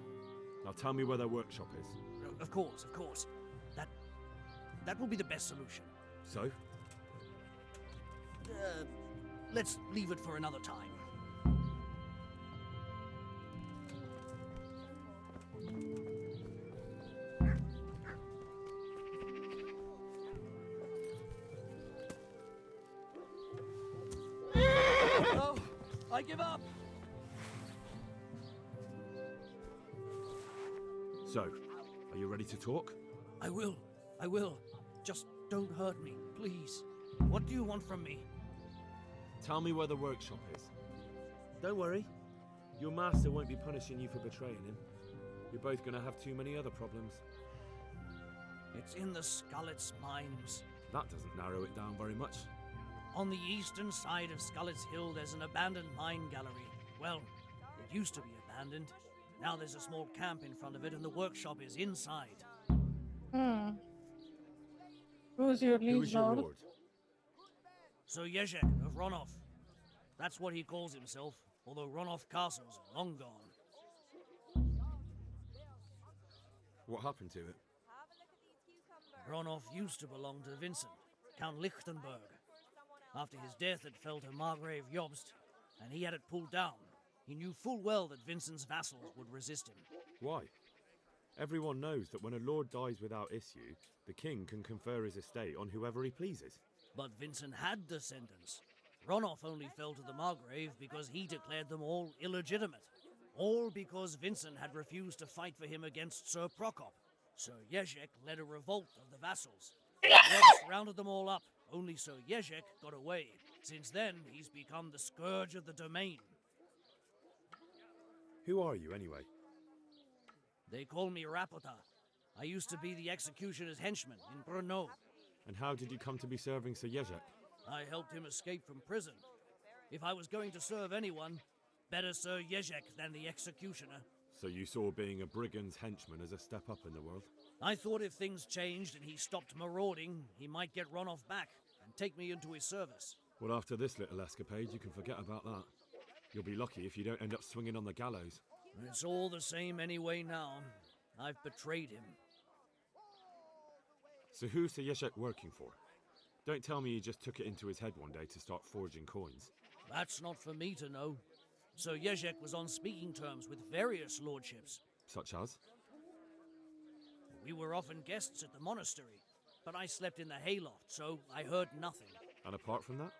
Now tell me where their workshop is. Of course, of course. That will be the best solution. So? Let's leave it for another time. I give up. So, are you ready to talk? I will. I will. Just don't hurt me, please. What do you want from me? Tell me where the workshop is. Don't worry. Your master won't be punishing you for betraying him. You're both going to have too many other problems. It's in the Skullet's mines. That doesn't narrow it down very much. On the eastern side of Skullet's Hill, there's an abandoned mine gallery. Well, it used to be abandoned. Now there's a small camp in front of it, and the workshop is inside. Who's your Who liege is your lord? lord? Sir Yezhek of Ronov. That's what he calls himself, although Ronov Castle's long gone. What happened to it? Ronov used to belong to Vincent, Count Lichtenberg. After his death, it fell to Margrave Jobst, and he had it pulled down. He knew full well that Vincent's vassals would resist him. Why? Everyone knows that when a lord dies without issue, the king can confer his estate on whoever he pleases. But Vincent had descendants. Ronov only fell to the Margrave because he declared them all illegitimate. All because Vincent had refused to fight for him against Sir Prokop. Sir Yezhek led a revolt of the vassals. Jobst rounded them all up. Only Sir Yezhek got away. Since then, he's become the scourge of the domain. Who are you, anyway? They call me Rapota. I used to be the executioner's henchman in Brno. And how did you come to be serving Sir Yezhek? I helped him escape from prison. If I was going to serve anyone, better Sir Yezhek than the executioner. So you saw being a brigand's henchman as a step up in the world? I thought if things changed and he stopped marauding, he might get Ronov back and take me into his service. Well, after this little escapade, you can forget about that. You'll be lucky if you don't end up swinging on the gallows. It's all the same anyway now. I've betrayed him. So who's Sir Yezhek working for? Don't tell me he just took it into his head one day to start forging coins. That's not for me to know. Sir Yezhek was on speaking terms with various lordships. Such as? We were often guests at the monastery, but I slept in the hayloft, so I heard nothing. And apart from that?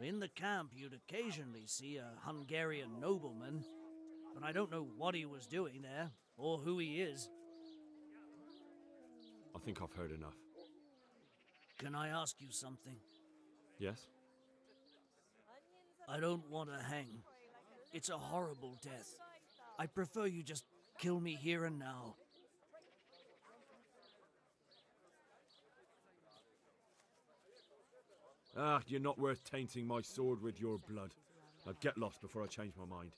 In the camp, you'd occasionally see a Hungarian nobleman, but I don't know what he was doing there, or who he is. I think I've heard enough. Can I ask you something? Yes? I don't want to hang. It's a horrible death. I prefer you just kill me here and now. Ah, you're not worth tainting my sword with your blood. Now get lost before I change my mind.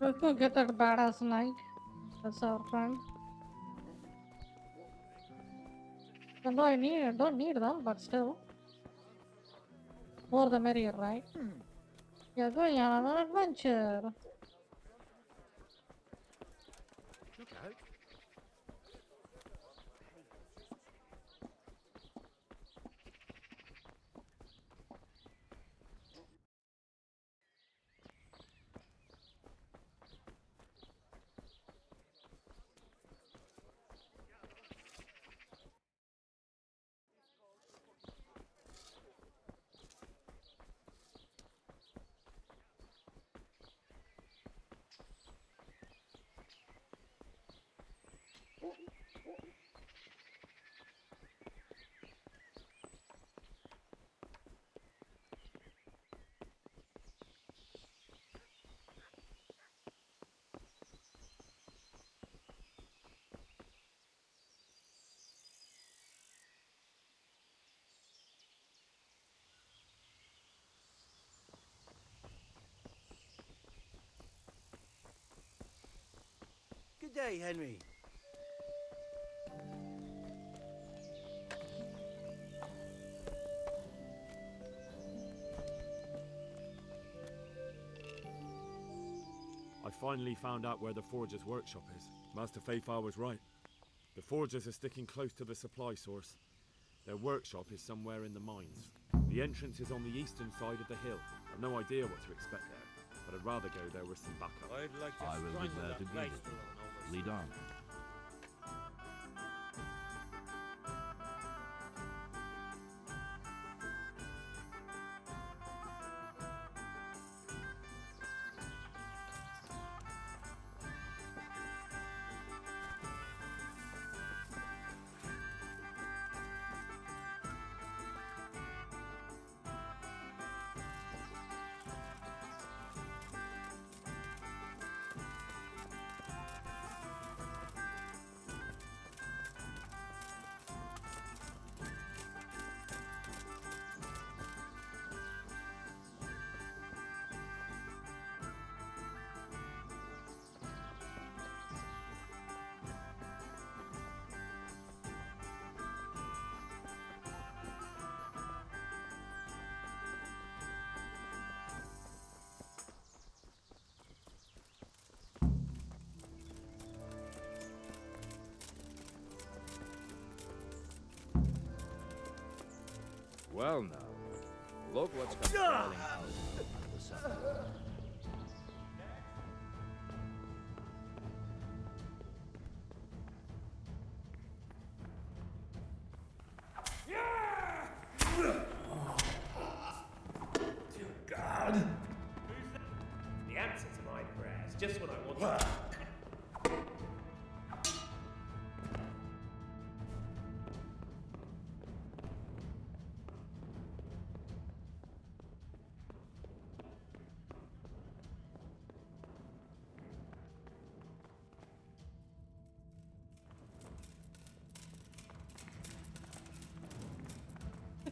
Let's go get that badass knight. That's our friend. Although I don't need them, but still. More the merrier, right? You're going on an adventure. Look out. Good day, Henry. I finally found out where the Forger's workshop is. Master Fafar was right. The Forgers are sticking close to the supply source. Their workshop is somewhere in the mines. The entrance is on the eastern side of the hill. I've no idea what to expect there, but I'd rather go there with some backup. I'd like to I will be strangle glad that to guide place it. for an Lead on. Well now, look what's come crawling out of the sun. Dear God! The answer to my prayers, just what I wanted.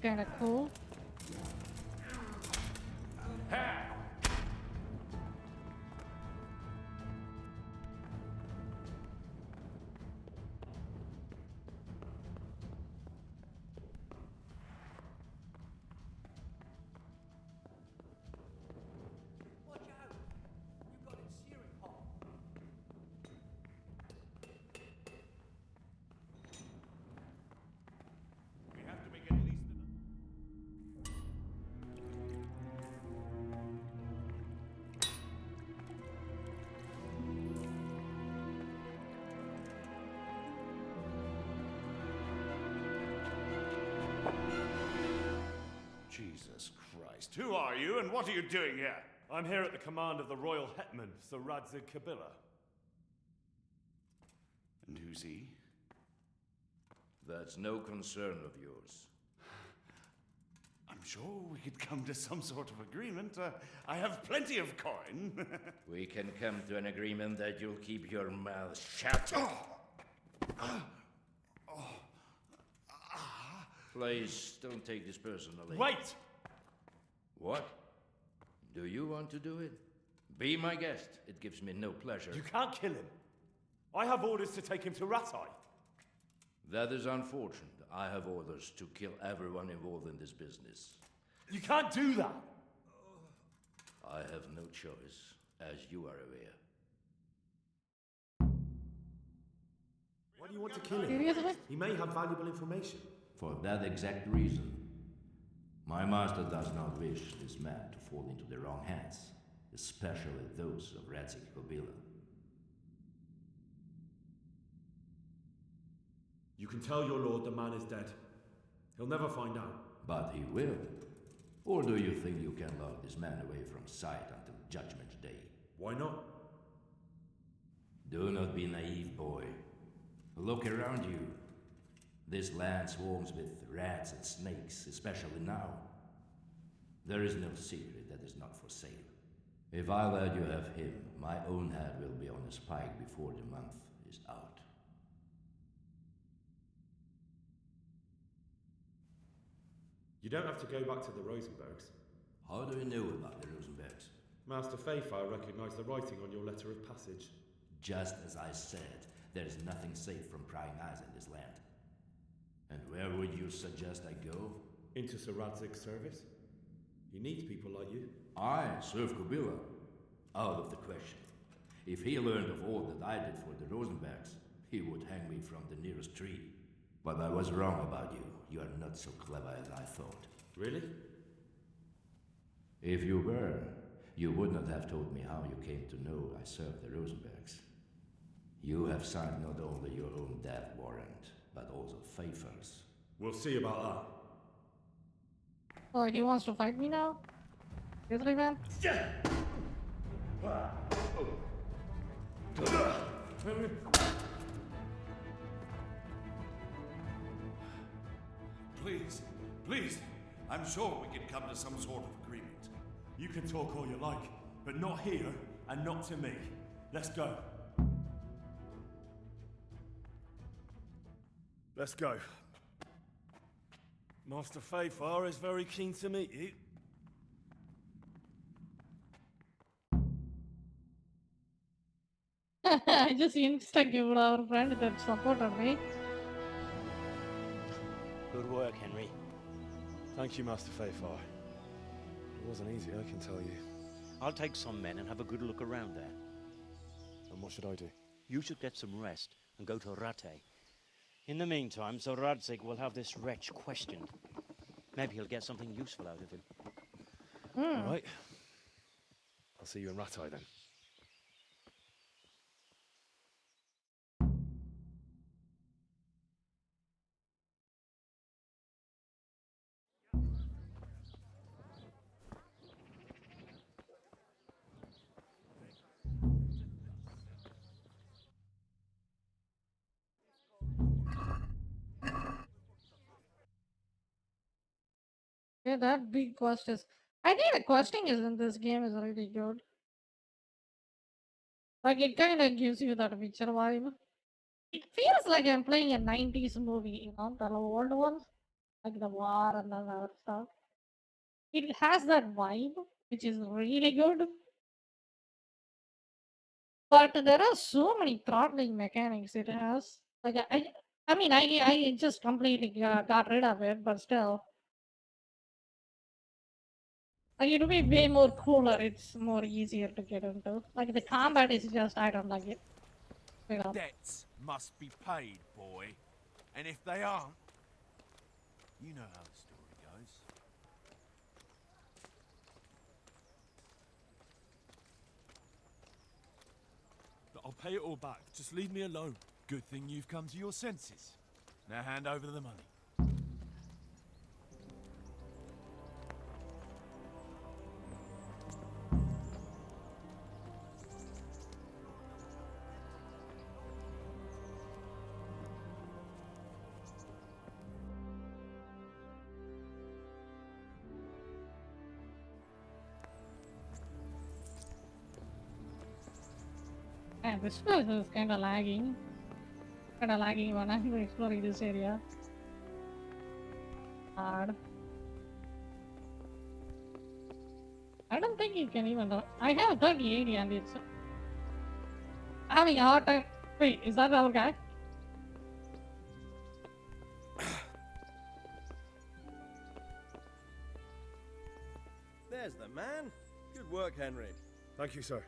Kind of cool. We have to make at least Jesus Christ. Who are you and what are you doing here? I'm here at the command of the Royal Hetman, Sir Radzig Kobyla. And who's he? That's no concern of yours. I'm sure we could come to some sort of agreement. I have plenty of coin. We can come to an agreement that you'll keep your mouth shut. Please, don't take this personally. Wait! What? Do you want to do it? Be my guest. It gives me no pleasure. You can't kill him. I have orders to take him to Rattay. That is unfortunate. I have orders to kill everyone involved in this business. You can't do that. I have no choice, as you are aware. Why do you want to kill him? Seriously? He may have valuable information. For that exact reason. My master does not wish this man to fall into the wrong hands, especially those of Radzig Kobyla. You can tell your lord the man is dead. He'll never find out. But he will. Or do you think you can lock this man away from sight until Judgment Day? Why not? Do not be naive, boy. Look around you. This land swarms with rats and snakes, especially now. There is no secret that is not for sale. If I let you have him, my own head will be on a spike before the month is out. You don't have to go back to the Rosenbergs. How do you know about the Rosenbergs? Master Fayfire recognized the writing on your letter of passage. Just as I said, there is nothing safe from prying eyes in this land. And where would you suggest I go? Into Sir Radzig's service. He needs people like you. I serve Kobyla. Out of the question. If he learned of all that I did for the Rosenbergs, he would hang me from the nearest tree. But I was wrong about you. you are not so clever as I thought. Really? If you were, you would not have told me how you came to know I served the Rosenbergs. You have signed not only your own death warrant, but also Pfeiffer's. We'll see about that. Oh, he wants to fight me now? Seriously, man? Please, please, I'm sure we can come to some sort of agreement. You can talk all you like, but not here and not to me. Let's go. Let's go. Master Pfeiffer is very keen to meet you. I just insta-gave our friend that supported me. Good work, Henry. Thank you, Master Pfeiffer. It wasn't easy, I can tell you. I'll take some men and have a good look around there. And what should I do? You should get some rest and go to Rattay. In the meantime, Sir Radzig will have this wretch questioned. Maybe he'll get something useful out of him. All right. I'll see you in Rattay then. Yeah, that big quest is. I think the questing is in this game is really good. Like it kind of gives you that Witcher vibe. It feels like I'm playing a 90s movie, you know, the old ones, like the war and all that stuff. It has that vibe, which is really good. But there are so many throttling mechanics it has. Like I mean, I just completely got rid of it, but still. Like it would be way more cooler. It's more easier to get into. Like the combat is just I don't like it. Straight up. Debts must be paid, boy. And if they aren't, you know how the story goes. But I'll pay it all back. Just leave me alone. Good thing you've come to your senses. Now hand over the money. And this place is kind of lagging. Kind of lagging when I'm exploring this area. Hard. I don't think you can even. I have 3080 and it's having a hard time. Wait, is that our guy? There's the man. Good work, Henry. Thank you, sir.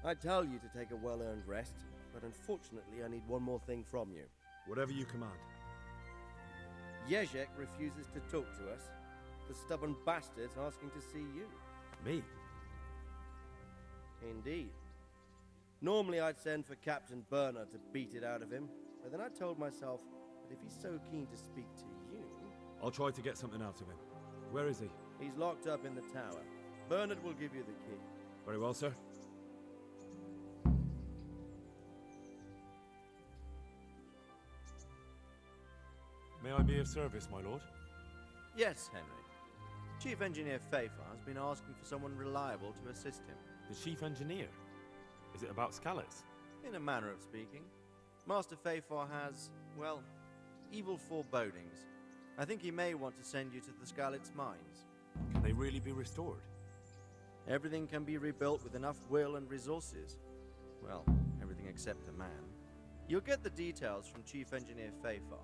I tell you to take a well-earned rest, but unfortunately I need one more thing from you. Whatever you command. Jezek refuses to talk to us. The stubborn bastard's asking to see you. Me? Indeed. Normally I'd send for Captain Bernard to beat it out of him, but then I told myself that if he's so keen to speak to you... I'll try to get something out of him. Where is he? He's locked up in the tower. Bernard will give you the key. Very well, sir. May I be of service, my lord? Yes, Henry. Chief Engineer Pfeiffer has been asking for someone reliable to assist him. The chief engineer? Is it about Skalitz? In a manner of speaking. Master Pfeiffer has, well, evil forebodings. I think he may want to send you to the Skalitz mines. Can they really be restored? Everything can be rebuilt with enough will and resources. Well, everything except a man. You'll get the details from Chief Engineer Pfeiffer.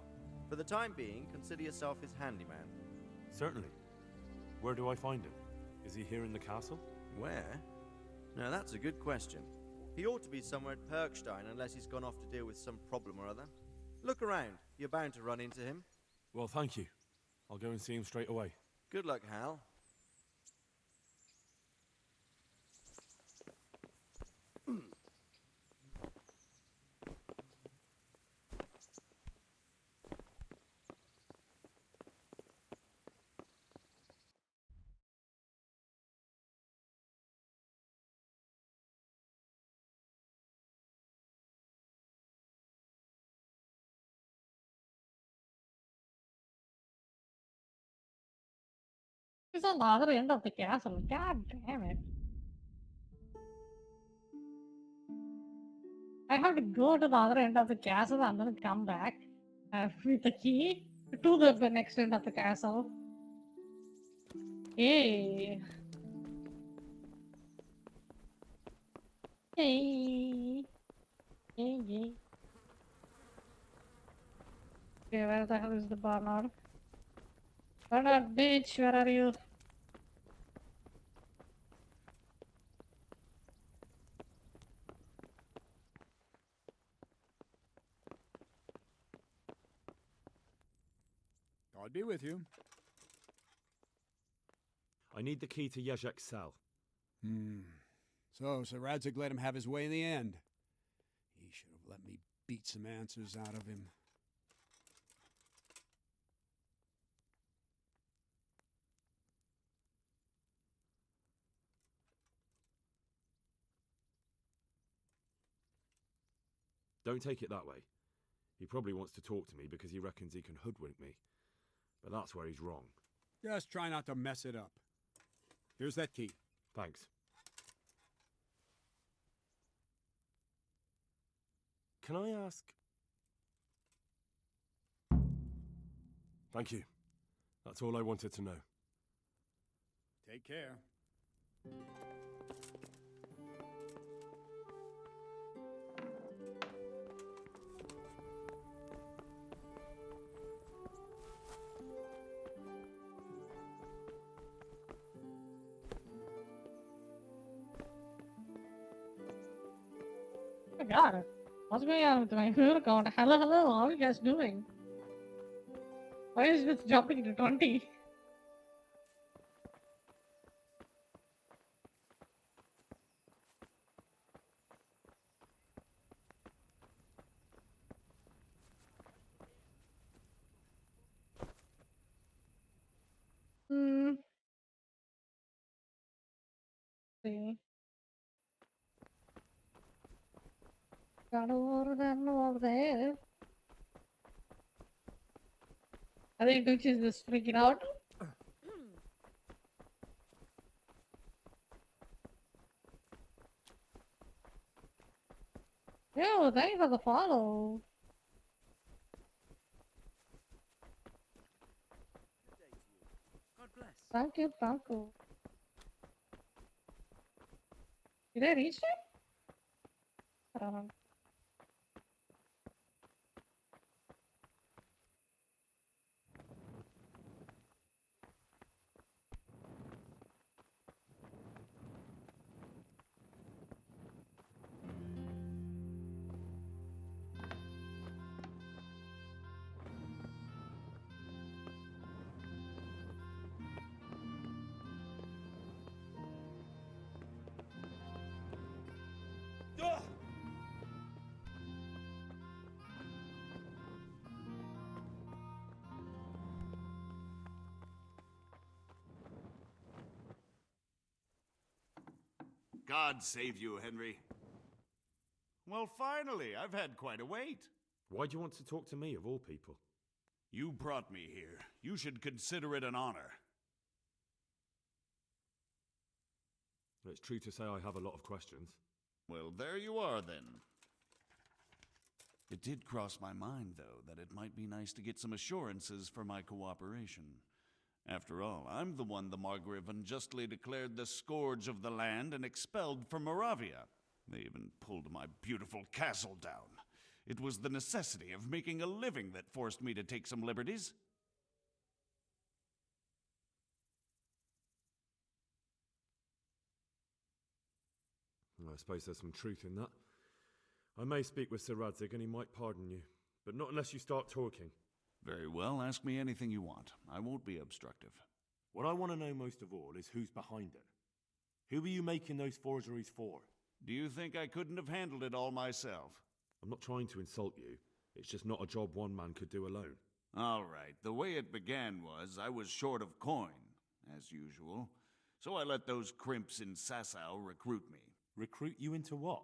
For the time being, consider yourself his handyman. Certainly. Where do I find him? Is he here in the castle? Where? Now that's a good question. He ought to be somewhere at Perkstein unless he's gone off to deal with some problem or other. Look around. You're bound to run into him. Well, thank you. I'll go and see him straight away. Good luck, Hal. It's on the other end of the castle. God damn it. I have to go to the other end of the castle and then come back with the key to the next end of the castle. Hey. Hey. Hey, hey. Okay, where the hell is the Barnard? Barnard, bitch, where are you? God be with you. I need the key to Yezhek's cell. So Sir Radzig let him have his way in the end. He should have let me beat some answers out of him. Don't take it that way. He probably wants to talk to me because he reckons he can hoodwink me. But that's where he's wrong. Just try not to mess it up. Here's that key. Thanks. Can I ask? Thank you. That's all I wanted to know. Take care. Oh my god. What's going on with my food account? Hello, hello, how are you guys doing? Why is this jumping to 20? See. Got over them over there. I think Dutch is just freaking out. Yo, thank you for the follow. God bless. Thank you, thank you. Did I reach it? I don't know. God save you, Henry. Well, finally, I've had quite a wait. Why do you want to talk to me, of all people? You brought me here. You should consider it an honor. It's true to say I have a lot of questions. Well, there you are, then. It did cross my mind, though, that it might be nice to get some assurances for my cooperation. After all, I'm the one the Margrave unjustly declared the scourge of the land and expelled from Moravia. They even pulled my beautiful castle down. It was the necessity of making a living that forced me to take some liberties. I suppose there's some truth in that. I may speak with Sir Radzig and he might pardon you. but not unless you start talking. Very well, ask me anything you want. I won't be obstructive. What I want to know most of all is who's behind it. Who were you making those forgeries for? Do you think I couldn't have handled it all myself? I'm not trying to insult you. It's just not a job one man could do alone. All right, the way it began was I was short of coin, as usual. So I let those crimps in Sasau recruit me. Recruit you into what?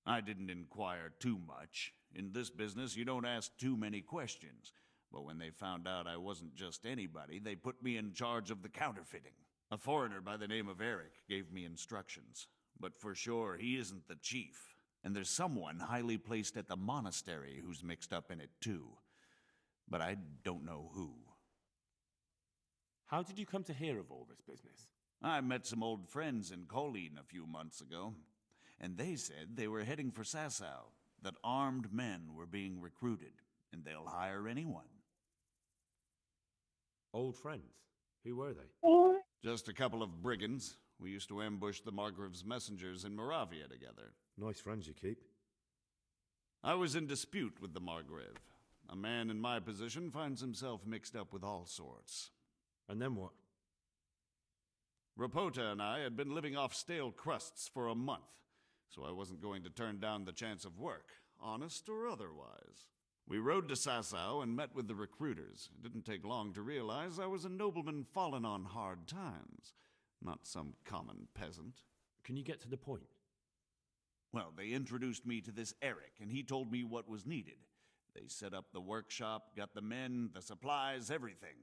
I didn't inquire too much. In this business, you don't ask too many questions. But when they found out I wasn't just anybody, they put me in charge of the counterfeiting. A foreigner by the name of Eric gave me instructions. But for sure, he isn't the chief. And there's someone highly placed at the monastery who's mixed up in it too. But I don't know who. How did you come to hear of all this business? I met some old friends in Colleen a few months ago, and they said they were heading for Sasau, that armed men were being recruited, and they'll hire anyone. Old friends? Who were they? Just a couple of brigands. We used to ambush the Margrave's messengers in Moravia together. Nice friends you keep. I was in dispute with the Margrave. A man in my position finds himself mixed up with all sorts. And then what? Rapota and I had been living off stale crusts for a month, so I wasn't going to turn down the chance of work, honest or otherwise. We rode to Sasau and met with the recruiters. It didn't take long to realize I was a nobleman fallen on hard times, not some common peasant. Can you get to the point? Well, they introduced me to this Eric, and he told me what was needed. They set up the workshop, got the men, the supplies, everything.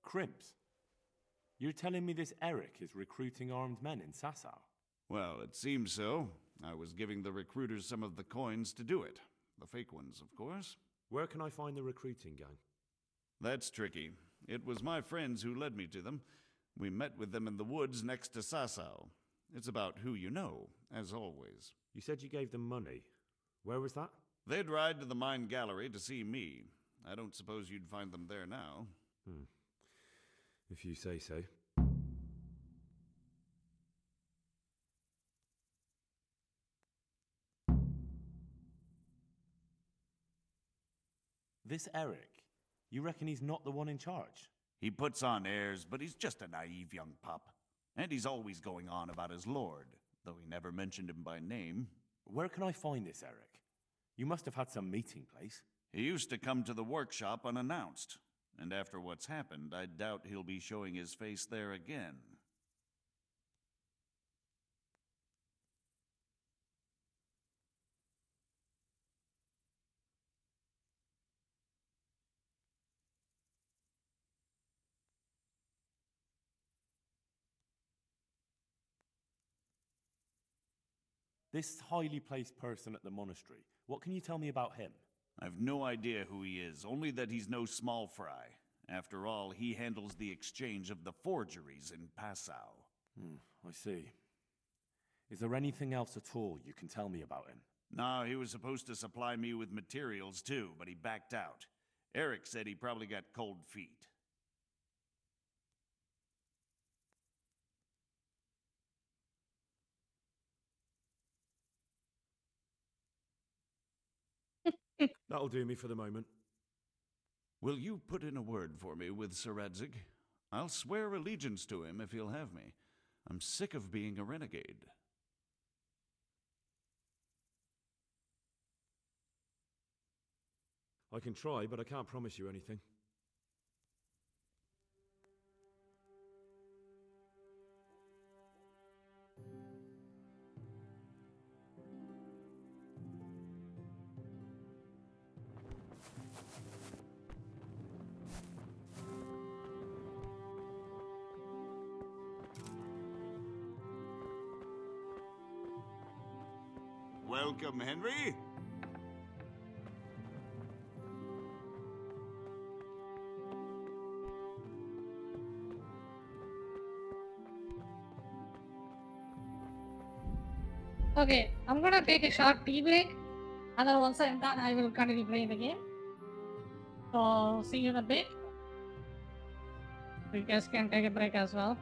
Crimps? You're telling me this Eric is recruiting armed men in Sasau? Well, it seems so. I was giving the recruiters some of the coins to do it. The fake ones, of course. Where can I find the recruiting gang? That's tricky. It was my friends who led me to them. We met with them in the woods next to Sasau. It's about who you know, as always. You said you gave them money. Where was that? They'd ride to the mine gallery to see me. I don't suppose you'd find them there now. If you say so. This Eric, you reckon he's not the one in charge? He puts on airs, but he's just a naive young pup. And he's always going on about his lord, though he never mentioned him by name. Where can I find this Eric? You must have had some meeting place. He used to come to the workshop unannounced. And after what's happened, I doubt he'll be showing his face there again. This highly placed person at the monastery, what can you tell me about him? I've no idea who he is, only that he's no small fry. After all, he handles the exchange of the forgeries in Passau. I see. Is there anything else at all you can tell me about him? No, he was supposed to supply me with materials too, but he backed out. Eric said he probably got cold feet. That'll do me for the moment. Will you put in a word for me with Sir Radzig? I'll swear allegiance to him if he'll have me. I'm sick of being a renegade. I can try, but I can't promise you anything. Welcome, Henry. Okay, I'm gonna take a short tea break, and then once I'm done, I will continue playing the game. So, see you in a bit. You guys can take a break as well.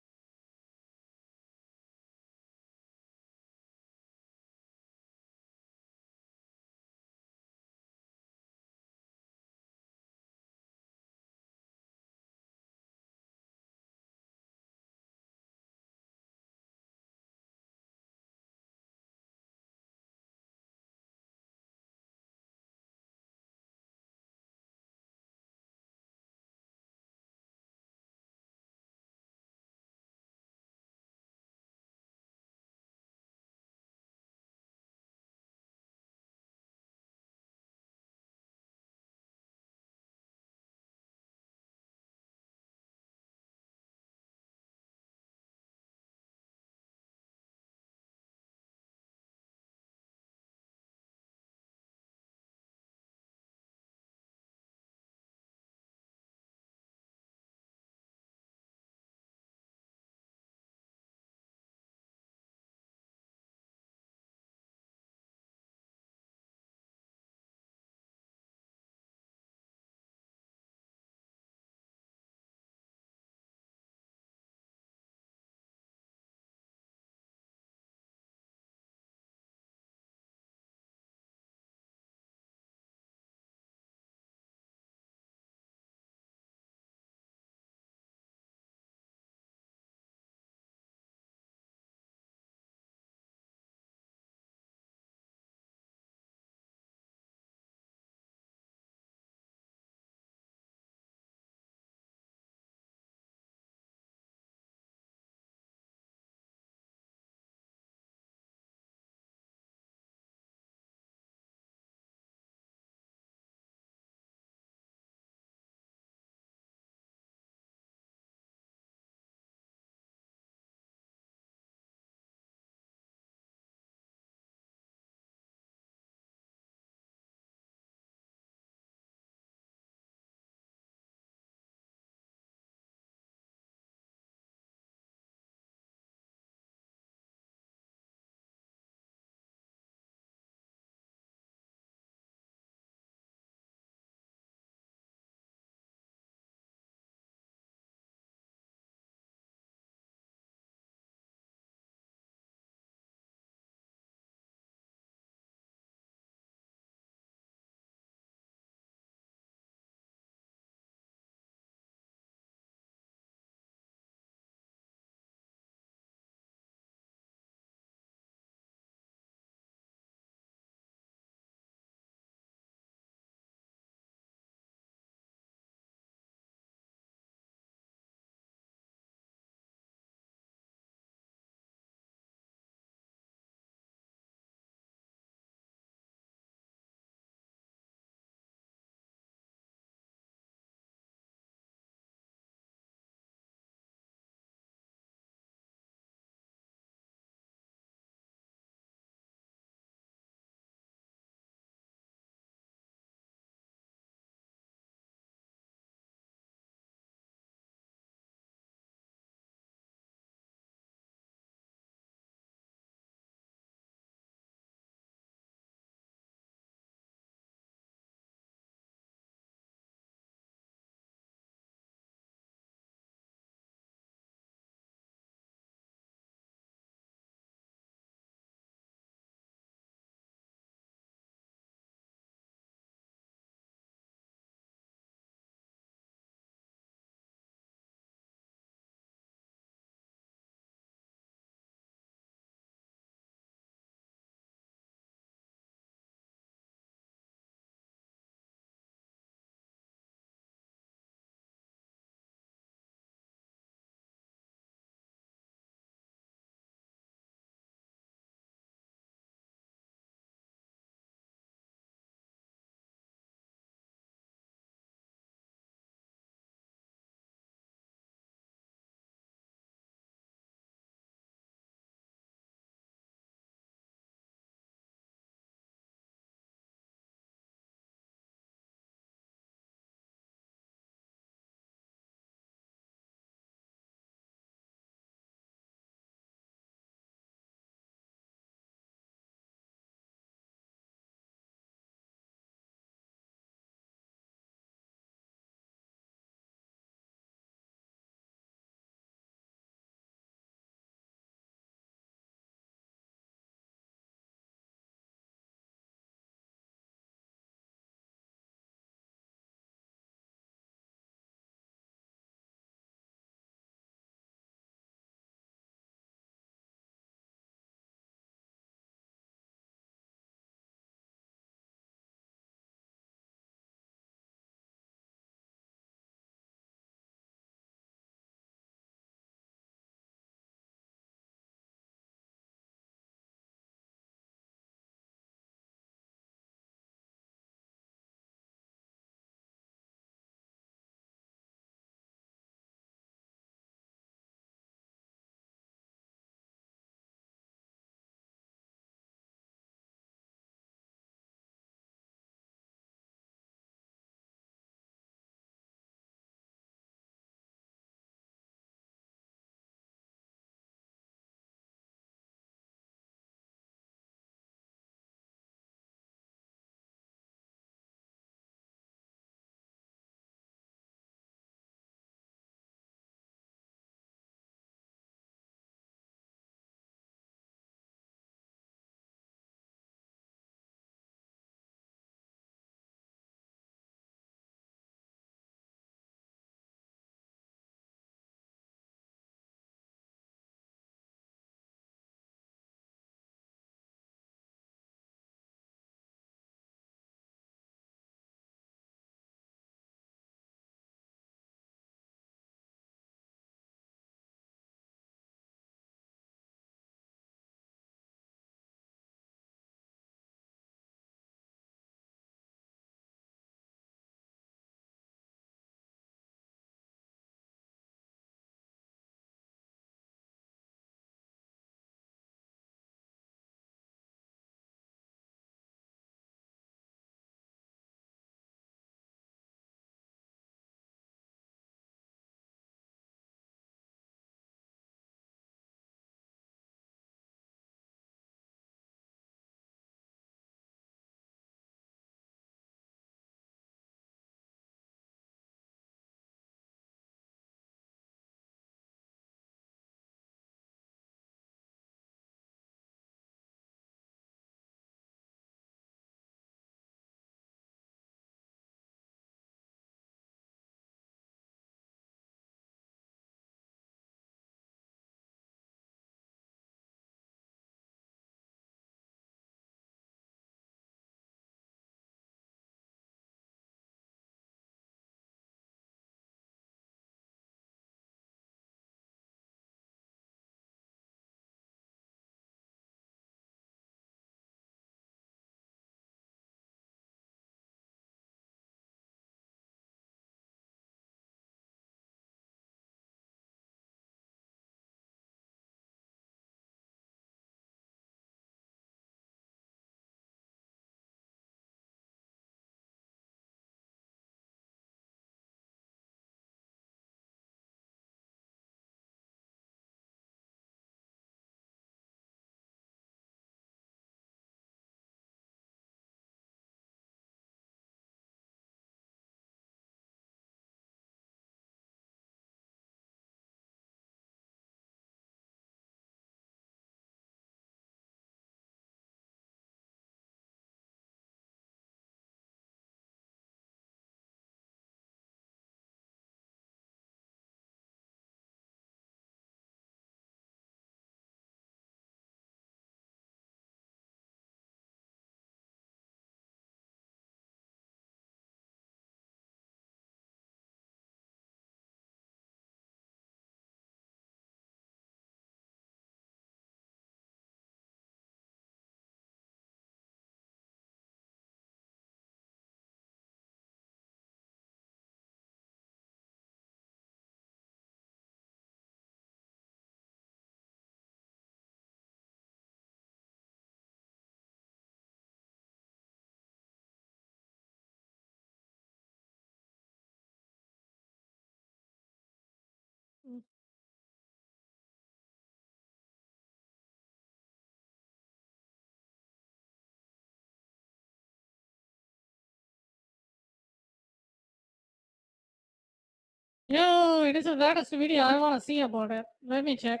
Yo, it is the latest video. I want to see about it. Let me check.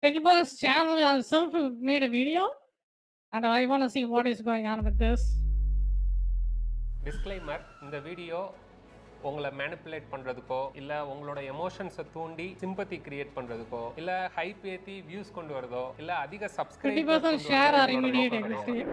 TechBoss channel itself made a video, and I want to see what is going on with this. Disclaimer, இந்த video உங்களை manipulate பண்ணுறதுக்கோ இல்லை உங்களோட எமோஷன்ஸை தூண்டி sympathy create பண்ணுறதுக்கோ இல்லை hype ஏற்றி வியூஸ் கொண்டு வரதோ இல்லை அதிக 50% subscribers share or immediate exit.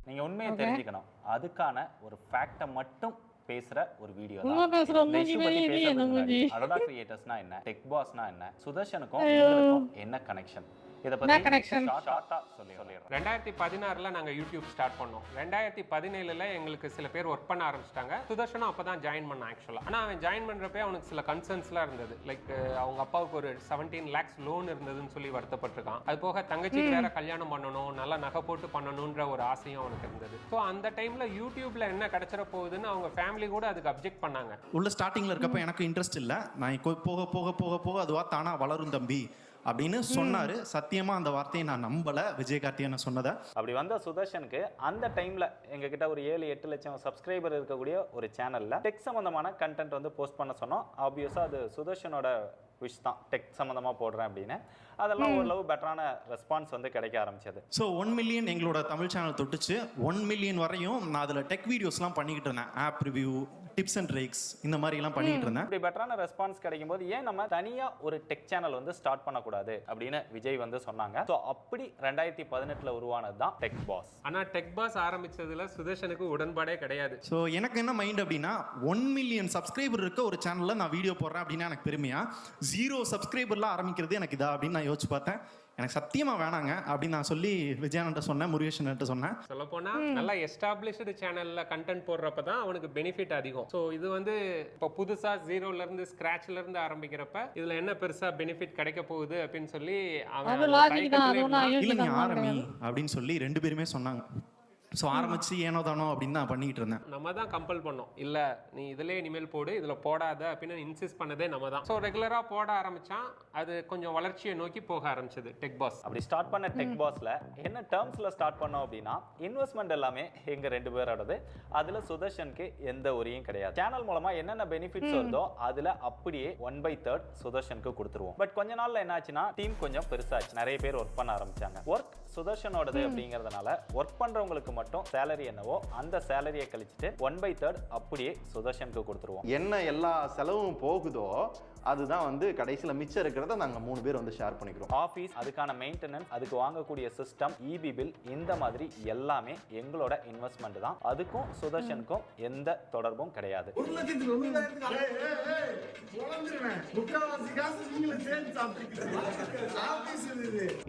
நீங்கள் உண்மையை Okay. தெரிஞ்சுக்கணும். அதுக்கான ஒரு ஃபேக்டை மட்டும் பேசுற ஒரு வீடியோ உண்மை பேசுற தான். இந்த மூஞ்சி issue பத்தி மாதிரியே இல்லையே இந்த பேசுறதுக்கு முன்னாடி மூஞ்சி. அடடா கிரியேட்டர்ஸ்னா என்ன, டெக் பாஸ்னா என்ன, சுதர்ஷனுக்கும் ஐயோ. எங்களுக்கும் என்ன கனெக்ஷன், இதை என்ன பத்தி connection? ஷார்ட்டா சொல்லிடுறோம். 2016 நாங்கள் யூடியூப் ஸ்டார்ட் பண்ணோம். 2017 எங்களுக்கு சில பேர் ஒர்க் பண்ண ஆரம்பிச்சிட்டாங்க. சுதர்ஷனும் அப்போ தான் ஜாயின் பண்ணான் ஆக்சுவலாக. ஆனால் அவன் ஜாயின் பண்ணுறப்பே அவனுக்கு சில கன்சர்ன்ஸ்லாம் இருந்தது. லைக் அவங்க அப்பாவுக்கு ஒரு 17 lakhs லோன் இருந்ததுன்னு சொல்லி வருத்தப்பட்டிருக்கான். அது போக தங்கச்சிக்கு வேற கல்யாணம் பண்ணணும், நல்லா நகை போட்டு பண்ணணுன்ற ஒரு ஆசையும் அவனுக்கு இருந்தது. ஸோ அந்த டைமில் யூடியூப்ல என்ன கிடைச்சிட போகுதுன்னு அவங்க ஃபேமிலி கூட அதுக்கு அப்ஜெக்ட் பண்ணாங்க. உள்ள ஸ்டார்டிங்ல இருக்கப்ப எனக்கு இன்ட்ரெஸ்ட் இல்லை, நான் போக போக போக போக அதுவா தானா வளரும் தம்பி அப்படின்னு சொன்னாரு. சத்தியமா அந்த வார்த்தையை நான் நம்பல, விஜயகார்த்திகேயன் சொன்னதை. அப்படி வந்த சுதர்ஷனுக்கு அந்த டைம்ல எங்ககிட்ட ஒரு 7-8 லட்சம் சப்ஸ்கிரைபர் இருக்கக்கூடிய ஒரு சேனல்ல டெக் சம்பந்தமான கண்டென்ட் வந்து போஸ்ட் பண்ண சொன்னோம். ஆப்வியஸா அது சுதர்ஷனோட விஷ் தான், டெக் சம்பந்தமா போடுறேன் அப்படின்னு. அதெல்லாம் ஓரளவு பெட்டரான ரெஸ்பான்ஸ் வந்து கிடைக்க ஆரம்பிச்சது. ஸோ 1 மில்லியன் எங்களோட தமிழ் சேனல் தொட்டுச்சு. 1 மில்லியன் வரையும் நான் அதில் டெக் வீடியோஸ்லாம் பண்ணிக்கிட்டு இருந்தேன். App review, tips and tricks, இந்த மாதிரிலாம் பண்ணிக்கிட்டு இருந்தேன். இப்படி பெட்டரான ரெஸ்பான்ஸ் கிடைக்கும் போது ஏன் நம்ம தனியா ஒரு டெக் சேனல் வந்து ஸ்டார்ட் பண்ணக்கூடாது அப்படின்னு விஜய் வந்து சொன்னாங்க. ஸோ அப்படி 2018 உருவானது தான் டெக் பாஸ். ஆனால் டெக் பாஸ் ஆரம்பிச்சதுல சுதர்ஷனுக்கு உடன்பாடே கிடையாது. ஸோ எனக்கு என்ன மைண்ட் அப்படின்னா, 1 மில்லியன் சப்ஸ்கிரைபர் இருக்க ஒரு சேனலில் நான் வீடியோ போடுறேன் அப்படின்னா எனக்கு பெருமையா, 0 சப்ஸ்கிரைபர்லாம் ஆரம்பிக்கிறது எனக்கு இதா அப்படின்னு நான் யோசிச்சு பார்த்தேன். எனக்கு சத்தியமா வேணாங்க அப்படின்னு நான் சொல்லி விஜயானன்ட்ட சொன்னேன், முருகேஷன்ட்ட சொன்னேன். சொல்ல போனா நல்லா எஸ்டாப்ளிஷ்டு சேனல்ல கண்டென்ட் போடுறப்ப தான் அவனுக்கு பெனிஃபிட் அதிகம். ஸோ இது வந்து இப்போ புதுசா 0ல இருந்து ஸ்கிராச்ல இருந்து ஆரம்பிக்கிறப்ப இதுல என்ன பெருசா பெனிஃபிட் கிடைக்க போகுது அப்படின்னு சொல்லி அது லாஜிக் தான், அது ஒண்ணா இல்ல நீ யோசிக்க ஆரம்பி அப்படின்னு சொல்லி 2 பேருமே சொன்னாங்க. ஸோ ஆரம்பிச்சு ஏனோ தானோ அப்படின்னு தான் பண்ணிக்கிட்டு இருந்தேன். நம்ம தான் கம்பல் பண்ணோம், இல்ல நீ இதுல இனிமேல் போடு, இதுல போடாத அப்படின்னு இன்சிஸ்ட் பண்ணதே நம்ம தான். ஸோ ரெகுலரா போட ஆரம்பிச்சான். அது கொஞ்சம் வளர்ச்சியை நோக்கி போக ஆரம்பிச்சது டெக் பாஸ். அப்படி ஸ்டார்ட் பண்ண டெக் பாஸ்ல என்ன டேர்ம்ஸ்ல ஸ்டார்ட் பண்ணோம் அப்படின்னா, இன்வெஸ்ட்மெண்ட் எல்லாமே எங்க 2 பேரோடது. அதுல சுதர்ஷனுக்கு எந்த உரியும் கிடையாது. சேனல் மூலமா என்னென்ன பெனிஃபிட்ஸ் வருதோ அதுல அப்படியே 1/3 சுதர்ஷனுக்கு கொடுத்துருவோம். பட் கொஞ்ச நாள்ல என்ன ஆச்சுன்னா டீம் கொஞ்சம் பெருசாச்சு, நிறைய பேர் ஒர்க் பண்ண ஆரம்பிச்சாங்க. ஒர்க் சுதர்ஷனோடது அப்படிங்கறதுனால ஒர்க் பண்றவங்களுக்கு மட்டும் சேலரி என்னவோ அந்த சேலரியை கழிச்சிட்டு 1/3 அப்படியே சுதர்ஷனுக்கு கொடுத்துருவோம். என்ன எல்லா செலவும் போகுதோ அதுதான் வந்து கடைசியில் மிச்சம் இருக்கிறத நாங்கள் 3 பேர் வந்து ஷேர் பண்ணிக்கிறோம். ஆஃபீஸ், அதுக்கான மெயின்டெனன்ஸ், அதுக்கு வாங்கக்கூடிய சிஸ்டம், இபி பில், இந்த மாதிரி எல்லாமே எங்களோட இன்வெஸ்ட்மெண்ட் தான். அதுக்கும் சுதர்ஷனுக்கும் எந்த தொடர்பும் கிடையாது.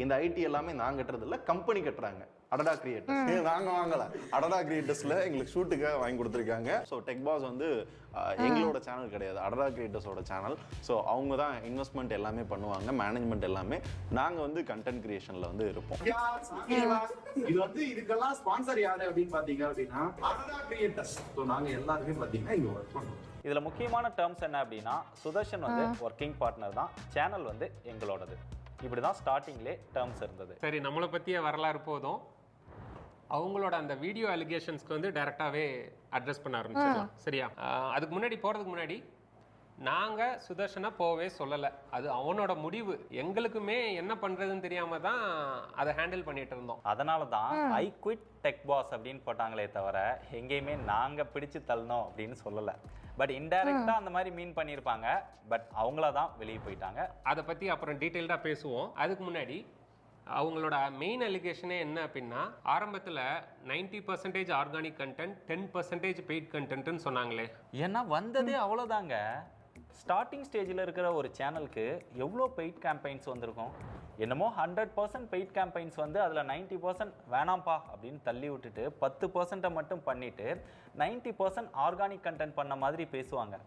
இந்த ஐடி எல்லாமே நாங்க கட்டுறது இல்ல, கம்பெனி கட்டுறாங்க. அடடா கிரியேட்டர்ஸ் நாங்க வாங்கல, அடடா கிரியேட்டர்ஸ்ல எங்களுக்கு ஷூட்டுக்காக வாங்கி கொடுத்துருக்காங்க. ஸோ டெக் பாஸ் வந்து எங்களோட சேனல் கிடையாது, அடடா கிரியேட்டர்ஸோட சேனல். ஸோ அவங்க தான் இன்வெஸ்ட்மெண்ட் எல்லாமே பண்ணுவாங்க, மேனேஜ்மெண்ட் எல்லாமே. நாங்க வந்து கண்டென்ட் கிரியேஷன்ல வந்து இருப்போம். இது வந்து இதுக்கெல்லாம் ஸ்பான்சர் யாரு அப்படின்னு பாத்தீங்க அப்படின்னா அடடா கிரியேட்டர்ஸ். ஸோ நாங்க எல்லாருமே பாத்தீங்கன்னா இங்க ஒர்க் பண்றோம். இதுல முக்கியமான டேர்ம்ஸ் என்ன அப்படின்னா, சுதர்ஷன் வந்து ஒர்க்கிங் பார்ட்னர் தான், சேனல் வந்து எங்களோடது. இப்படிதான் ஸ்டார்டிங்லே டேர்ம்ஸ் இருந்தது. சரி, நம்மளை பத்திய வரலாறு போதும். அவங்களோட அந்த வீடியோ அலிகேஷன்ஸ்க்கு வந்து டைரக்டாவே அட்ரஸ் பண்ண ஆரம்பிச்சிடலாம். சரியா? அதுக்கு முன்னாடி போறதுக்கு முன்னாடி நாங்க சுதர்ஷனை போவே சொல்லலை, அது அவனோட முடிவு. எங்களுக்குமே என்ன பண்றதுன்னு தெரியாம தான் அதை ஹேண்டில் பண்ணிட்டு இருந்தோம். அதனால தான் ஐ குவிட் டெக் பாஸ் அப்படின்னு போட்டாங்களே தவிர எங்கேயுமே நாங்க பிடிச்சு தள்ளணும் அப்படின்னு சொல்லலை. பட் இன்டைரக்டா அந்த மாதிரி மீன் பண்ணியிருப்பாங்க, பட் அவங்கள தான் வெளியே போயிட்டாங்க. அதை பத்தி அப்புறம் டீட்டெயில்டாக பேசுவோம். அதுக்கு முன்னாடி அவங்களோட மெயின் அலிகேஷனே என்ன அப்படின்னா, ஆரம்பத்தில் 90% ஆர்கானிக் கண்டென்ட், 10% பெய்ட் கண்டென்ட்னு சொன்னாங்களே. ஏன்னா வந்ததே அவ்வளோதாங்க. ஸ்டார்டிங் ஸ்டேஜில் இருக்கிற ஒரு சேனலுக்கு எவ்வளோ பெய்ட் கேம்பெயின்ஸ் வந்திருக்கும்? என்னமோ 100% பெய்ட் கேம்பெயின்ஸ் வந்து அதில் 90% வேணாம்ப்பா அப்படின்னு தள்ளி விட்டுட்டு 10% மட்டும் பண்ணிவிட்டு 90% ஆர்கானிக் கண்டென்ட் பண்ண மாதிரி பேசுவாங்க.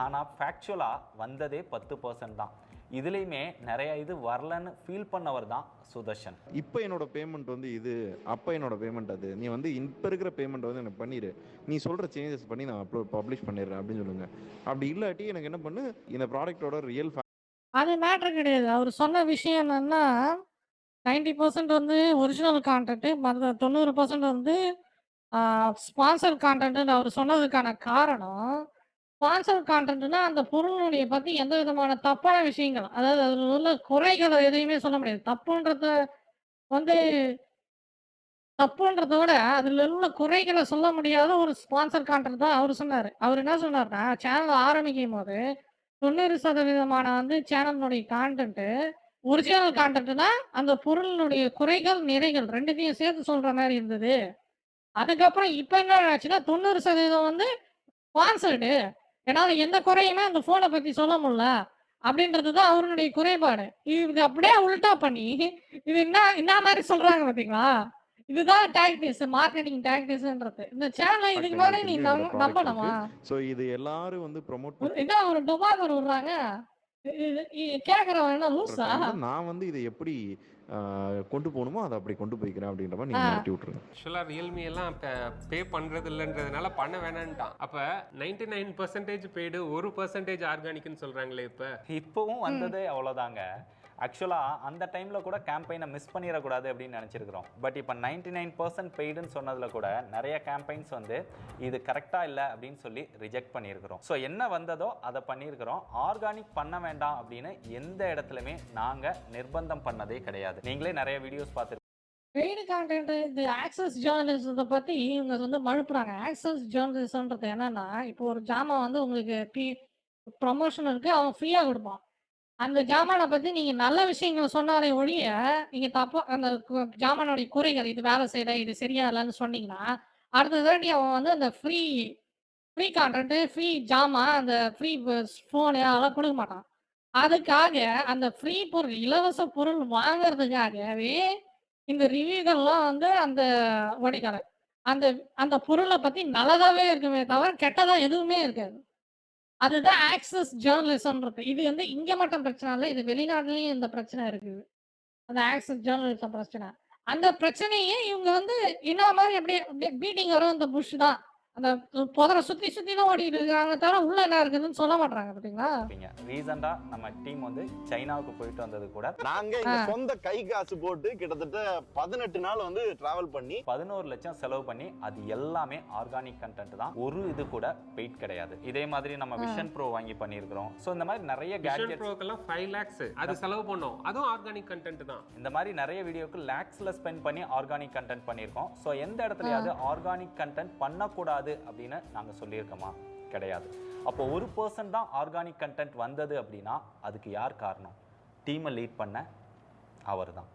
ஆனால் ஃபேக்சுவலாக வந்ததே 10% தான். இதுலேயுமே நிறைய இது வரலன்னு ஃபீல் பண்ணவர் தான் சுதர்ஷன். இப்போ என்னோட பேமெண்ட் வந்து இது, அப்போ என்னோட பேமெண்ட் அது, நீ வந்து இப்போ இருக்கிற பேமெண்ட் வந்து எனக்கு பண்ணிடு, நீ சொல்கிற சேஞ்சஸ் பண்ணி நான் பப்ளிஷ் பண்ணிடுறேன் அப்படின்னு சொல்லுங்க. அப்படி இல்லாட்டி எனக்கு என்ன பண்ணு, இந்த ப்ராடக்டோட ரியல் அது மேட்டர் கிடையாது. அவர் சொன்ன விஷயம் என்னன்னா 90% வந்து ஒரிஜினல் கான்டென்ட், மற்ற 90% வந்து ஸ்பான்சர் கான்டென்ட். அவர் சொன்னதுக்கான காரணம் ஸ்பான்சர் கான்டென்ட்னா அந்த பொருளுடைய பத்தி எந்த விதமான தப்பான விஷயங்கள், அதாவது அதில உள்ள குறைகள எதையுமே சொல்ல முடியாது. வந்து தப்புன்றத விட, அதில உள்ள குறைகள சொல்ல முடியாத ஒரு ஸ்பான்சர் கான்டென்ட் தான் அவரு சொன்னாரு. அவரு என்ன சொன்னாருன்னா, சேனல் ஆரம்பிக்கும்போது 90% வந்து சேனலினுடைய கான்டென்ட் ஒரிஜினல் கான்டென்ட்னா அந்த பொருளினுடைய குறைகள், நிறைகள் 2த்தையும் சேர்த்து சொல்ற மாரி இருந்தது. அதுக்கப்புறம் இப்ப என்ன ஆச்சுன்னா 90% வந்து ஸ்பான்சர்டு. என்னால எந்த குறையுமே அந்த ஃபோன பத்தி சொல்ல முடியல. அப்படின்றது தான் அவருடைய குறைபாடு. இது அப்படியே உல்டா பண்ணி, இது என்ன மாரி சொல்றாங்க பார்த்தீங்களா? இதுதான் டாக்டிக்ஸ், மார்க்கெட்டிங் டாக்டிக்ஸ்ன்றது. இந்த சேனல இதுக்கு மேல நீ நம்பணுமா? ஸோ இது எல்லாரும் வந்து ப்ரொமோட் என்ன ஒரு டுபாக்கூர் விடுறாங்க. கேட்கிறவன் என்ன லூசா? நான் வந்து இதை எப்படி கொண்டு போகணுமோ அதை அப்படி கொண்டு போய்க்கிறேன் அப்படின்ற மாதிரி நீங்க மாட்டி விட்டுருங்க. ஆக்சுவலாக ரியல்மி எல்லாம் பே பண்ணுறது இல்லைன்றதுனால பண்ண வேணான்ட்டான். அப்போ 99% பெய்டு 1% ஆர்கானிக்னு சொல்கிறாங்களே இப்போவும் வந்ததே அவ்வளோதாங்க. ஆக்சுவலாக அந்த டைமில் கூட கேம்பெயினை மிஸ் பண்ணிடக்கூடாது அப்படின்னு நினச்சிருக்கிறோம். பட் இப்போ 99% பெய்டுன்னு சொன்னதில் கூட நிறைய கேம்பெயின்ஸ் வந்து இது கரெக்டாக இல்லை அப்படின்னு சொல்லி ரிஜெக்ட் பண்ணியிருக்கிறோம். ஸோ என்ன வந்ததோ அதை பண்ணியிருக்கிறோம். ஆர்கானிக் பண்ண வேண்டாம் அப்படின்னு எந்த இடத்துலையுமே நாங்கள் நிர்பந்தம் பண்ணதே கிடையாது. நீங்களே நிறைய வீடியோஸ் பார்த்து பெய்டு கான்டென்ட் இந்த ஆக்சஸ் ஜேர்னலிசத்தை பத்தி இவங்க வந்து மழுப்புறாங்க. ஆக்சஸ் ஜேர்னலிசம்ன்றது என்னன்னா, இப்போ ஒரு ஜாமான் வந்து உங்களுக்கு ப்ரமோஷன் இருக்கு, அவன் ஃப்ரீயா கொடுப்பான். அந்த ஜாமான பத்தி நீங்க நல்ல விஷயங்கள் சொன்னாலே ஒழிய, நீங்க தப்பா அந்த ஜாமானுடைய குறைகள், இது வேலை செய்யல, இது சரியா இல்லன்னு சொன்னீங்கன்னா, அடுத்த தாட்டி அவன் வந்து அந்த ஃப்ரீ கான்டென்ட், ஃப்ரீ ஜாமான், அந்த ஃப்ரீ ஃபோனு அதெல்லாம் குடுக்க மாட்டான். அதுக்காக அந்த ஃப்ரீ பொருள், இலவச பொருள் வாங்குறதுக்காகவே இந்த ரிவ்யூகள்லாம் வந்து அந்த ஓடிக்காரன். அந்த அந்த பொருள பத்தி நல்லதாவே இருக்குமே தவிர, கெட்டதா எதுவுமே இருக்காது. அதுதான் ஆக்சஸ் ஜேர்னலிசம்ன்றது. இது வந்து இங்க மட்டும் பிரச்சனை இல்ல. இது வெளிநாட்டிலயும் இந்த பிரச்சனை இருக்குது. அந்த ஆக்சஸ் ஜேர்னலிசம் பிரச்சனை. அந்த பிரச்சனையே இவங்க வந்து என்ன மாரி அப்படியே பீட்டிங் அரவுண்ட் த புஷ் தான். அந்த புதர சுத்தி சுத்தி தான் ஓடிட்டு இருக்காங்க தவிர, உள்ள என்ன இருக்குதுன்னு சொல்ல மாட்றாங்க பார்த்தீங்களா? ரீசெண்டா நம்ம டீம் வந்து சைனாவுக்கு போயிட்டு வந்தது கூட நாங்க எங்க சொந்த கை காசு போட்டு கிட்டத்தட்ட 18 நாள் வந்து டிராவல் பண்ணி 11 லட்சம் செலவு பண்ணி அது எல்லாமே ஆர்கானிக் கண்டென்ட் தான். ஒரு இது கூட பெய்ட் கிடையாது. இதே மாதிரி நம்ம விஷன் ப்ரோ வாங்கி பண்ணியிருக்கிறோம். ஸோ இந்த மாதிரி நிறைய விஷன் ப்ரோக்கெல்லாம் 5 lakhs அது செலவு பண்ணோம். அதுவும் ஆர்கானிக் கண்டென்ட் தான். இந்த மாதிரி நிறைய வீடியோக்கு லேக்ஸ்ல ஸ்பெண்ட் பண்ணி ஆர்கானிக் கண்டென்ட் பண்ணியிருக்கோம். ஸோ எந்த இடத்துலயாவது ஆர்கானிக் கண்டென்ட் பண்ணக்கூடாது அப்படின்னு நாங்க சொல்லியிருக்கோமா? கிடையாது. அப்போ 1% தான் ஆர்கானிக் கண்டென்ட் வந்தது அப்படின்னா அதுக்கு யார் காரணம்? டீமை லீட் பண்ண அவர் தான்.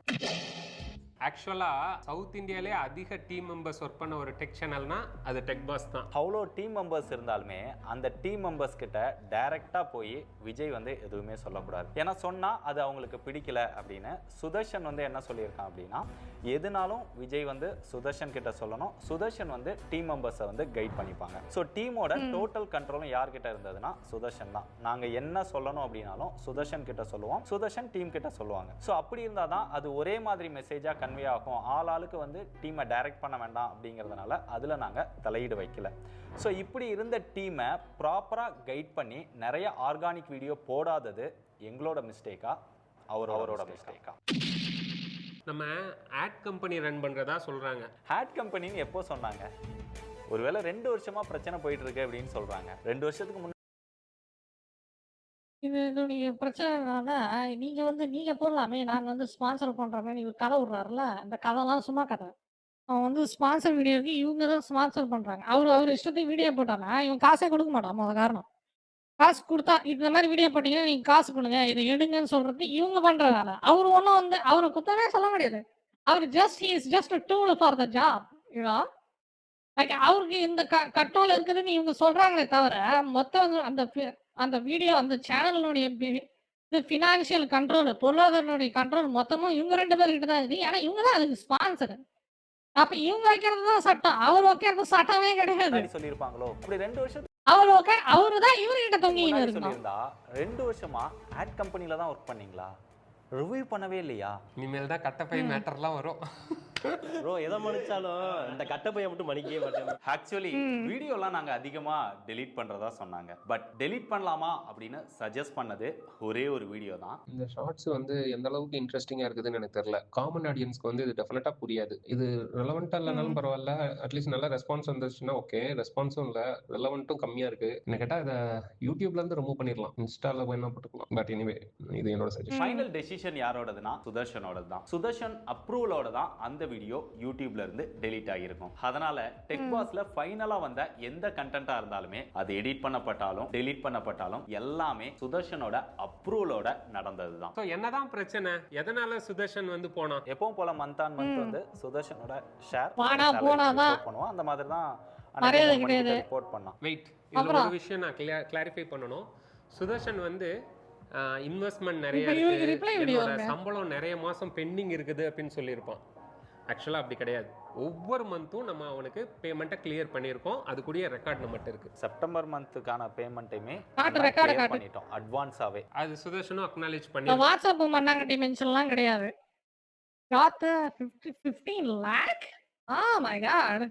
ஆக்சுவலாக சவுத் இந்தியாவிலே அதிக டீம் மெம்பர்ஸ் ஒர்க் பண்ண ஒரு டெக் சேனல்னா அது டெக் பாஸ் தான். அவ்வளோ டீம் மெம்பர்ஸ் இருந்தாலுமே அந்த டீம் மெம்பர்ஸ் கிட்ட டைரெக்டாக போய் விஜய் வந்து எதுவுமே சொல்லக்கூடாது. ஏன்னா சொன்னால் அது அவங்களுக்கு பிடிக்கல அப்படின்னு சுதர்ஷன் வந்து என்ன சொல்லியிருக்கான் அப்படின்னா, எதுனாலும் விஜய் வந்து சுதர்ஷன் கிட்ட சொல்லணும். சுதர்ஷன் வந்து டீம் மெம்பர்ஸை வந்து கைட் பண்ணிப்பாங்க. ஸோ டீமோட டோட்டல் கண்ட்ரோலும் யார்கிட்ட இருந்ததுன்னா சுதர்ஷன் தான். நாங்கள் என்ன சொல்லணும் அப்படின்னாலும் சுதர்ஷன் கிட்ட சொல்லுவோம், சுதர்ஷன் டீம் கிட்ட சொல்லுவாங்க. ஸோ அப்படி இருந்தால் தான் அது ஒரே மாதிரி மெசேஜாக கன்வே ஆகும். ஆளுக்கு வந்து டீமை டைரக்ட் பண்ண வேண்டாம் அப்படிங்கிறதுனால அதில் நாங்கள் தலையீடு வைக்கல. ஸோ இப்படி இருந்த டீமை ப்ராப்பராக கைட் பண்ணி நிறைய ஆர்கானிக் வீடியோ போடாதது எங்களோட மிஸ்டேக்கா அவரோட மிஸ்டேக்கா? நம்ம ஆட் கம்பெனி ரன் பண்ணுறதா சொல்கிறாங்க. ஆட் கம்பெனின்னு எப்போ சொன்னாங்க? ஒருவேளை 2 வருஷமா பிரச்சனை போயிட்டு இருக்கு அப்படின்னு சொல்கிறாங்க. 2 வருஷத்துக்கு முன்னாடி இதனுடைய பிரச்சனை என்னன்னா, நீங்க போடலாமே, நாங்க வந்து ஸ்பான்சர் பண்ற மாரி ஒரு கதை விடுறாருல்ல, அந்த கதைலாம் சும்மா கதை. அவன் வந்து ஸ்பான்சர் வீடியோக்கு இவங்க தான் ஸ்பான்சர் பண்றாங்க. அவர் இஷ்டத்துக்கு வீடியோ போட்டானா, இவன் காசே கொடுக்க மாட்டான். மொத காரணம். காசு குடுத்தா, இந்த மாரி வீடியோ போட்டீங்கன்னா நீங்க காசு குடுங்க, இத எடுங்கன்னு சொல்றது இவங்க பண்ற வேலை. அவரு ஒண்ணும் வந்து அவர குத்தமே சொல்ல முடியாது. அவரு he is just a tool for the job, you know. Like அவருக்கு இந்த கண்ட்ரோல் இருக்குதுன்னு இவங்க சொல்றாங்களே தவிர, மொத்தம் அந்த வீடியோ அந்த சேனலினுடைய இது ஃபினான்ஷியல் கண்ட்ரோல், பொருளாதாரனுடைய கண்ட்ரோல் மொத்தமும் இவங்க 2 பேர்கிட்ட தான் இருக்குது. ஏன்னா இவங்க தான் அதுக்கு ஸ்பான்சர். அப்ப இவங்க வைக்கிறது தான் சட்டம். அவர் வைக்கிறது சட்டமே கிடையாது. சொல்லியிருப்பாங்களோ இப்படி 2 வருஷத்துக்கு அவரு தான் இவர்கிட்ட தொங்கின்னு இருக்கணும். சொல்லியிருந்தா 2 வருஷமா ஆட் கம்பெனில தான் ஒர்க் பண்ணீங்களா? ரிவ்யூ பண்ணவே இல்லையா? இனிமேல் தான் கட்டப்பை மேட்டர்லாம் வரும். ப்ரோ எதை மன்னிச்சாலும் இந்த கட்ட பையன் மட்டும் மன்னிக்கவே மாட்டேன். ஆக்சுவலி வீடியோலாம் நாங்க அதிகமா டெலீட் பண்றதா சொன்னாங்க. பட் டெலீட் பண்ணலாமா அப்படின்னு சஜஸ்ட் பண்ணது ஒரே ஒரு வீடியோ தான். இந்த ஷார்ட்ஸ் வந்து எந்த அளவுக்கு இன்ட்ரெஸ்டிங்கா இருக்குதுன்னு எனக்கு தெரியல. காமன் ஆடியன்ஸ்க்கு வந்து இது டெஃபினட்டா புரியாது. இது ரெலவெண்டா இல்லைனாலும் பரவாயில்ல, அட்லீஸ்ட் நல்ல ரெஸ்பான்ஸ் வந்துச்சுன்னா ஓகே. ரெஸ்பான்ஸும் இல்லை, ரெலவெண்ட்டும் கம்மியா இருக்கு. என்ன கேட்டா இதை யூடியூப்ல இருந்து ரிமூவ் பண்ணிடலாம், இன்ஸ்டால என்ன போட்டுக்கலாம். பட் எனிவே இது என்னோட சஜஷன். ஃபைனல் டெசிஷன் யாரோடதுன்னா சுதர்ஷனோடது தான். சுதர்ஷன் அப்ரூவலோட தான் அந்த வீடியோ யூடியூப்ல இருந்து டெலீட் ஆகிருக்கும். அதனால டெக் பாஸ்ல ஃபைனலா வந்த எந்த கண்டென்ட்டா இருந்தாலுமே அது எடிட் பண்ணப்பட்டாலும் டெலீட் பண்ணப்பட்டாலும் எல்லாமே சுதர்ஷனோட அப்ரூவலோட நடந்தது தான். சோ என்னதான் பிரச்சனை? எதனால சுதர்ஷன் வந்து போனா? எப்பவும் போல மந்த் ஆன் மந்த் வந்து சுதர்ஷனோட ஷேர் பண்ணுவோம். அந்த மாதிரி தான் ரிப்போர்ட் பண்ணோம். வெயிட், இதுல ஒரு விஷயம் நான் கிளாரிஃபை பண்ணணும். சுதர்ஷன் வந்து இன்வெஸ்ட்மெண்ட் நிறைய இருக்கு, என்னோட சம்பளம் நிறைய மாசம் பெண்டிங் இருக்குது அப்படின்னு சொல்லியிருப்பான். ஆக்சுவலாக அப்படி கிடையாது. ஒவ்வொரு மந்த்தும் நம்ம அவனுக்கு பேமெண்ட்டை கிளியர் பண்ணியிருக்கோம். அது கூடிய ரெக்கார்ட் நம்மகிட்ட இருக்கு. செப்டம்பர் மந்த்துக்கான பேமெண்ட்டையுமே பண்ணிட்டோம் அட்வான்ஸாவே. அது சுதர்ஷனும் அக்னாலேஜ் பண்ணி வாட்ஸ்அப் பண்ணாங்க. டிமென்ஷன்லாம் கிடையாது. got 15 lakh. oh my god,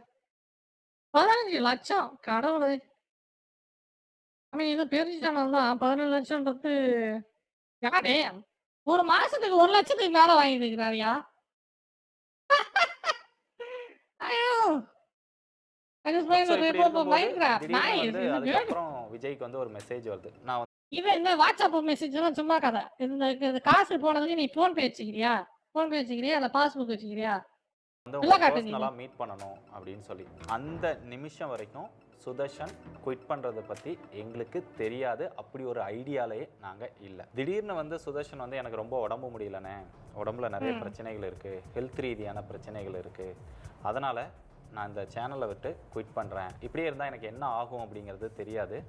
15 லட்சம். கடவுளே, இது பெரிய சேனல் தான். 17 லட்சம்ன்றது யாரே ஒரு மாசத்துக்கு 1 லட்சத்துக்கு மேல வாங்கிட்டு இருக்கிறாரியா? விஜய்க்கு வந்து ஒரு மெசேஜ் வருது. நான் இந்த வாட்ஸ்அப் மெசேஜ் எல்லாம் சும்மா கதை. இந்த காசு போனதுக்கு நீ போன் பே வச்சுக்கிறியா? போன் பே வச்சுக்கிறியா இல்ல பாஸ்புக் வச்சுக்கிறியா? பர்சனலா மீட் பண்ணணும் அப்படின்னு சொல்லி அந்த நிமிஷம் வரைக்கும் சுதர்ஷன் குவிட் பண்றதை பத்தி எங்களுக்கு தெரியாது. அப்படி ஒரு ஐடியாலேயே நாங்க இல்ல. திடீர்னு வந்து சுதர்ஷன் வந்து எனக்கு ரொம்ப உடம்பு முடியலனே, உடம்புல நிறைய பிரச்சனைகள் இருக்கு, ஹெல்த் ரீதியான பிரச்சனைகள் இருக்கு, அதனால நான் இந்த சேனலை விட்டு குவிட் பண்றேன், இப்படியே இருந்தா எனக்கு என்ன ஆகும் அப்படிங்கிறது தெரியாது,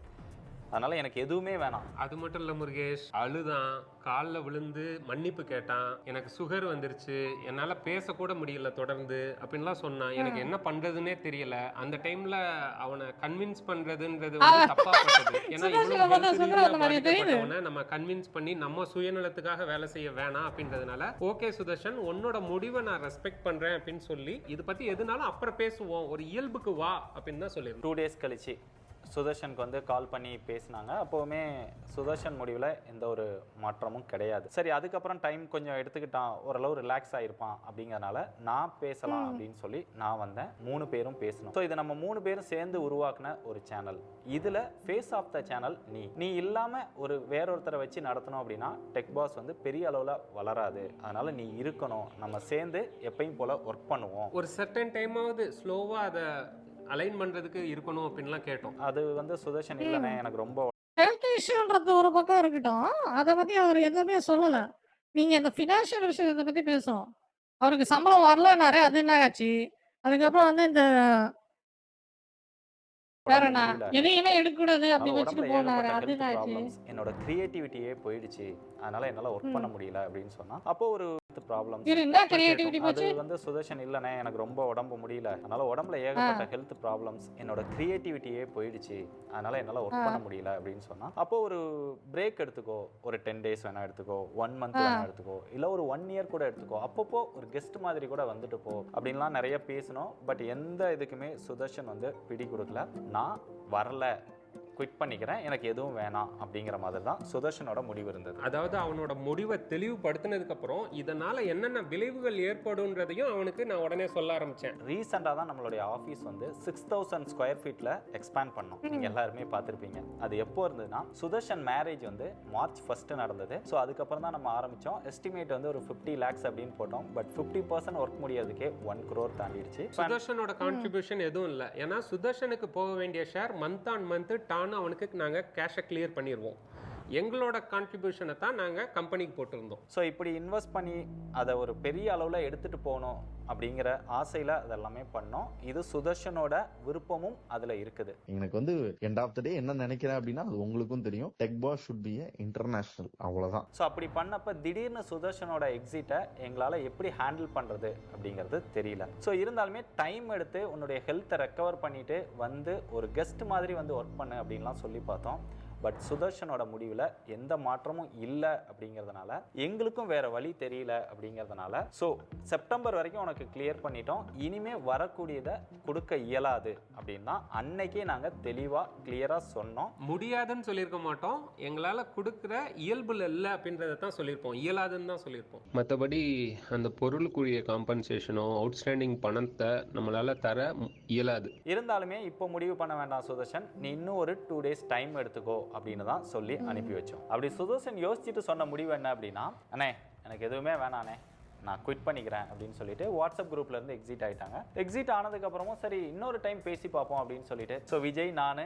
அதனால எனக்கு எதுவுமே வேணாம். அது மட்டும் இல்ல முருகேஷ், அழுதான், காலில் விழுந்து மன்னிப்பு கேட்டான். எனக்கு சுகர் வந்துருச்சு, என்னால பேசக்கூட முடியல தொடர்ந்து அப்படின்லாம் சொன்னான். எனக்கு என்ன பண்றதுன்னே தெரியல. அந்த டைம்ல அவனை கன்வின்ஸ் பண்றதுன்றது வந்து தப்பா பட்டது. ஏன்னா இவ்வளவு நம்ம கன்வின்ஸ் பண்ணி நம்ம சுயநலத்துக்காக வேலை செய்ய வேணாம் அப்படின்றதுனால ஓகே சுதர்ஷன், உன்னோட முடிவை நான் ரெஸ்பெக்ட் பண்றேன் அப்படின்னு சொல்லி இது பத்தி எதுனாலும் அப்புறம் பேசுவோம், ஒரு இயல்புக்கு வா அப்படின்னு தான் சொல்லியிருந்தேன். 2 days கழிச்சு சுதர்ஷனுக்கு வந்து கால் பண்ணி பேசினாங்க. அப்போவுமே சுதர்ஷன் முடிவில் எந்த ஒரு மாற்றமும் கிடையாது. சரி, அதுக்கப்புறம் டைம் கொஞ்சம் எடுத்துக்கிட்டான், ஓரளவு ரிலாக்ஸ் ஆகிருப்பான் அப்படிங்கிறனால நான் பேசலாம் அப்படின்னு சொல்லி நான் வந்தேன். 3 பேரும் பேசணும். ஸோ இதை நம்ம 3 பேரும் சேர்ந்து உருவாக்குன ஒரு சேனல். இதில் ஃபேஸ் ஆஃப் த சேனல் நீ இல்லாமல் ஒரு வேறொருத்தரை வச்சு நடத்தணும் அப்படின்னா டெக் பாஸ் வந்து பெரிய அளவில் வளராது. அதனால நீ இருக்கணும், நம்ம சேர்ந்து எப்பயும் போல ஒர்க் பண்ணுவோம். ஒரு சர்டன் டைமாவது ஸ்லோவாக அதை அலைன் பண்றதுக்கு இருக்கணும் அப்படின்லாம் கேட்டோம். அது வந்து சுதர்ஷன் இல்லைனே எனக்கு ரொம்ப ஹெல்த் இஷ்யூன்றது ஒரு பக்கம் இருக்கட்டும், அதை பத்தி அவர் எதுவுமே சொல்லல. நீங்க இந்த ஃபினான்ஷியல் விஷயத்தை பத்தி பேசுவோம். அவருக்கு சம்பளம் வரலன்னாரு, அது என்ன ஆச்சு? அதுக்கப்புறம் வந்து இந்த வேற என்ன எதையுமே எடுக்கக்கூடாது அப்படி வச்சுட்டு போனாரு, அது என்ன ஆச்சு? என்னோட கிரியேட்டிவிட்டியே போயிடுச்சு, அதனால என்னால ஒர்க் பண்ண முடியல அப்படின்னு சொன்னா அப்போ ஒரு ப்ராப்ளம். அது வந்து சுதர்ஷன் இல்லனே எனக்கு ரொம்ப உடம்பு முடியல, அதனால உடம்புல ஏகப்பட்ட ஹெல்த் ப்ராப்ளம்ஸ், என்னோட கிரியேட்டிவிட்டியே போயிடுச்சு, அதனால என்னால ஒர்க் பண்ண முடியல அப்படின்னு சொன்னா அப்போ ஒரு பிரேக் எடுத்துக்கோ, ஒரு 10 days வேணா எடுத்துக்கோ, 1 month வேணா எடுத்துக்கோ, இல்ல ஒரு 1 year கூட எடுத்துக்கோ, அப்பப்போ ஒரு கெஸ்ட் மாதிரி கூட வந்துட்டு போ அப்படின்லாம் நிறைய பேசணும். பட் எந்த இதுக்குமே சுதர்ஷன் வந்து பிடி கொடுக்கல. நான் வரல, குவிட் பண்ணிக்கிறேன், எனக்கு எதுவும் வேணாம் அப்படிங்கிற மாதிரி தான் சுதர்ஷனோட முடிவு இருந்தது. அதாவது அவனோட முடிவை தெளிவுபடுத்தினதுக்கு அப்புறம் இதனால என்னென்ன விளைவுகள் ஏற்படும்ன்றதையும் அவனுக்கு நான் உடனே சொல்ல ஆரம்பிச்சேன். ரீசெண்டாக தான் நம்மளுடைய ஆஃபீஸ் வந்து 6000 square feetல எக்ஸ்பேண்ட் பண்ணோம். நீங்க எல்லாருமே பார்த்துருப்பீங்க. அது எப்போ இருந்ததுன்னா சுதர்ஷன் மேரேஜ் வந்து March 1 நடந்தது. ஸோ அதுக்கப்புறம் தான் நம்ம ஆரம்பிச்சோம். எஸ்டிமேட் வந்து ஒரு 50 lakhs அப்படின்னு போட்டோம். பட் 50% ஒர்க் முடியாதுக்கே 1 crore தாண்டிடுச்சு. சுதர்ஷனோட கான்ட்ரிபியூஷன் எதுவும் இல்லை. ஏன்னா சுதர்ஷனுக்கு போக வேண்டிய ஷேர் மந்த் ஆன் மந்த் அவனுக்கு நாங்க கேஷை கிளியர் பண்ணிடுவோம். எங்களோட கான்ட்ரிபியூஷனை தான் நாங்கள் கம்பெனிக்கு போட்டிருந்தோம். ஸோ இப்படி இன்வெஸ்ட் பண்ணி அதை ஒரு பெரிய அளவில் எடுத்துகிட்டு போகணும் அப்படிங்கிற ஆசையில் அதெல்லாமே பண்ணோம். இது சுதர்ஷனோட விருப்பமும் அதில் இருக்குது. எனக்கு வந்து எண்ட் ஆஃப் த டே என்ன நினைக்கிறேன் அப்படின்னா அது உங்களுக்கும் தெரியும், tech pass should be international, அவ்வளோதான். ஸோ அப்படி பண்ணப்போ திடீர்னு சுதர்ஷனோட எக்ஸிட்டை எங்களால் எப்படி ஹேண்டில் பண்ணுறது அப்படிங்கிறது தெரியல. ஸோ இருந்தாலுமே டைம் எடுத்து உன்னுடைய ஹெல்த்தை ரெக்கவர் பண்ணிட்டு வந்து ஒரு கெஸ்ட் மாதிரி வந்து ஒர்க் பண்ணு அப்படின்லாம் சொல்லி பார்த்தோம். பட் சுதர்ஷனோட முடிவில் எந்த மாற்றமும் இல்லை அப்படிங்கிறதுனால எங்களுக்கும் வேற வழி தெரியல அப்படிங்கிறதுனால ஸோ செப்டம்பர் வரைக்கும் உனக்கு கிளியர் பண்ணிட்டோம், இனிமே வரக்கூடியதை கொடுக்க இயலாது அப்படின்னா அன்னைக்கே நாங்கள் தெளிவாக கிளியராக சொன்னோம். முடியாதுன்னு சொல்லியிருக்க மாட்டோம், எங்களால் கொடுக்குற இயல்புல இல்லை அப்படின்றத தான் சொல்லியிருப்போம், இயலாதுன்னு தான் சொல்லியிருப்போம். மற்றபடி அந்த பொருளுக்குரிய காம்பன்சேஷனோ அவுட்ஸ்டாண்டிங் பணத்தை நம்மளால் தர இயலாது. இருந்தாலுமே இப்போ முடிவு பண்ண வேண்டாம் சுதர்ஷன், நீ இன்னும் ஒரு 2 days டைம் எடுத்துக்கோ அப்படின்னு தான் சொல்லி அனுப்பி வச்சோம். அப்படி சுதர்ஷன் யோசிச்சுட்டு சொன்ன முடிவு என்ன அப்படின்னா, அண்ணே எனக்கு எதுவுமே வேணாண்ணே, நான் குவிட் பண்ணிக்கிறேன் அப்படின்னு சொல்லிட்டு வாட்ஸ்அப் குரூப்ல இருந்து எக்ஸிட் ஆயிட்டாங்க. எக்ஸிட் ஆனதுக்கு அப்புறமும் சரி இன்னொரு டைம் பேசி பார்ப்போம் அப்படின்னு சொல்லிட்டு ஸோ விஜய், நான்,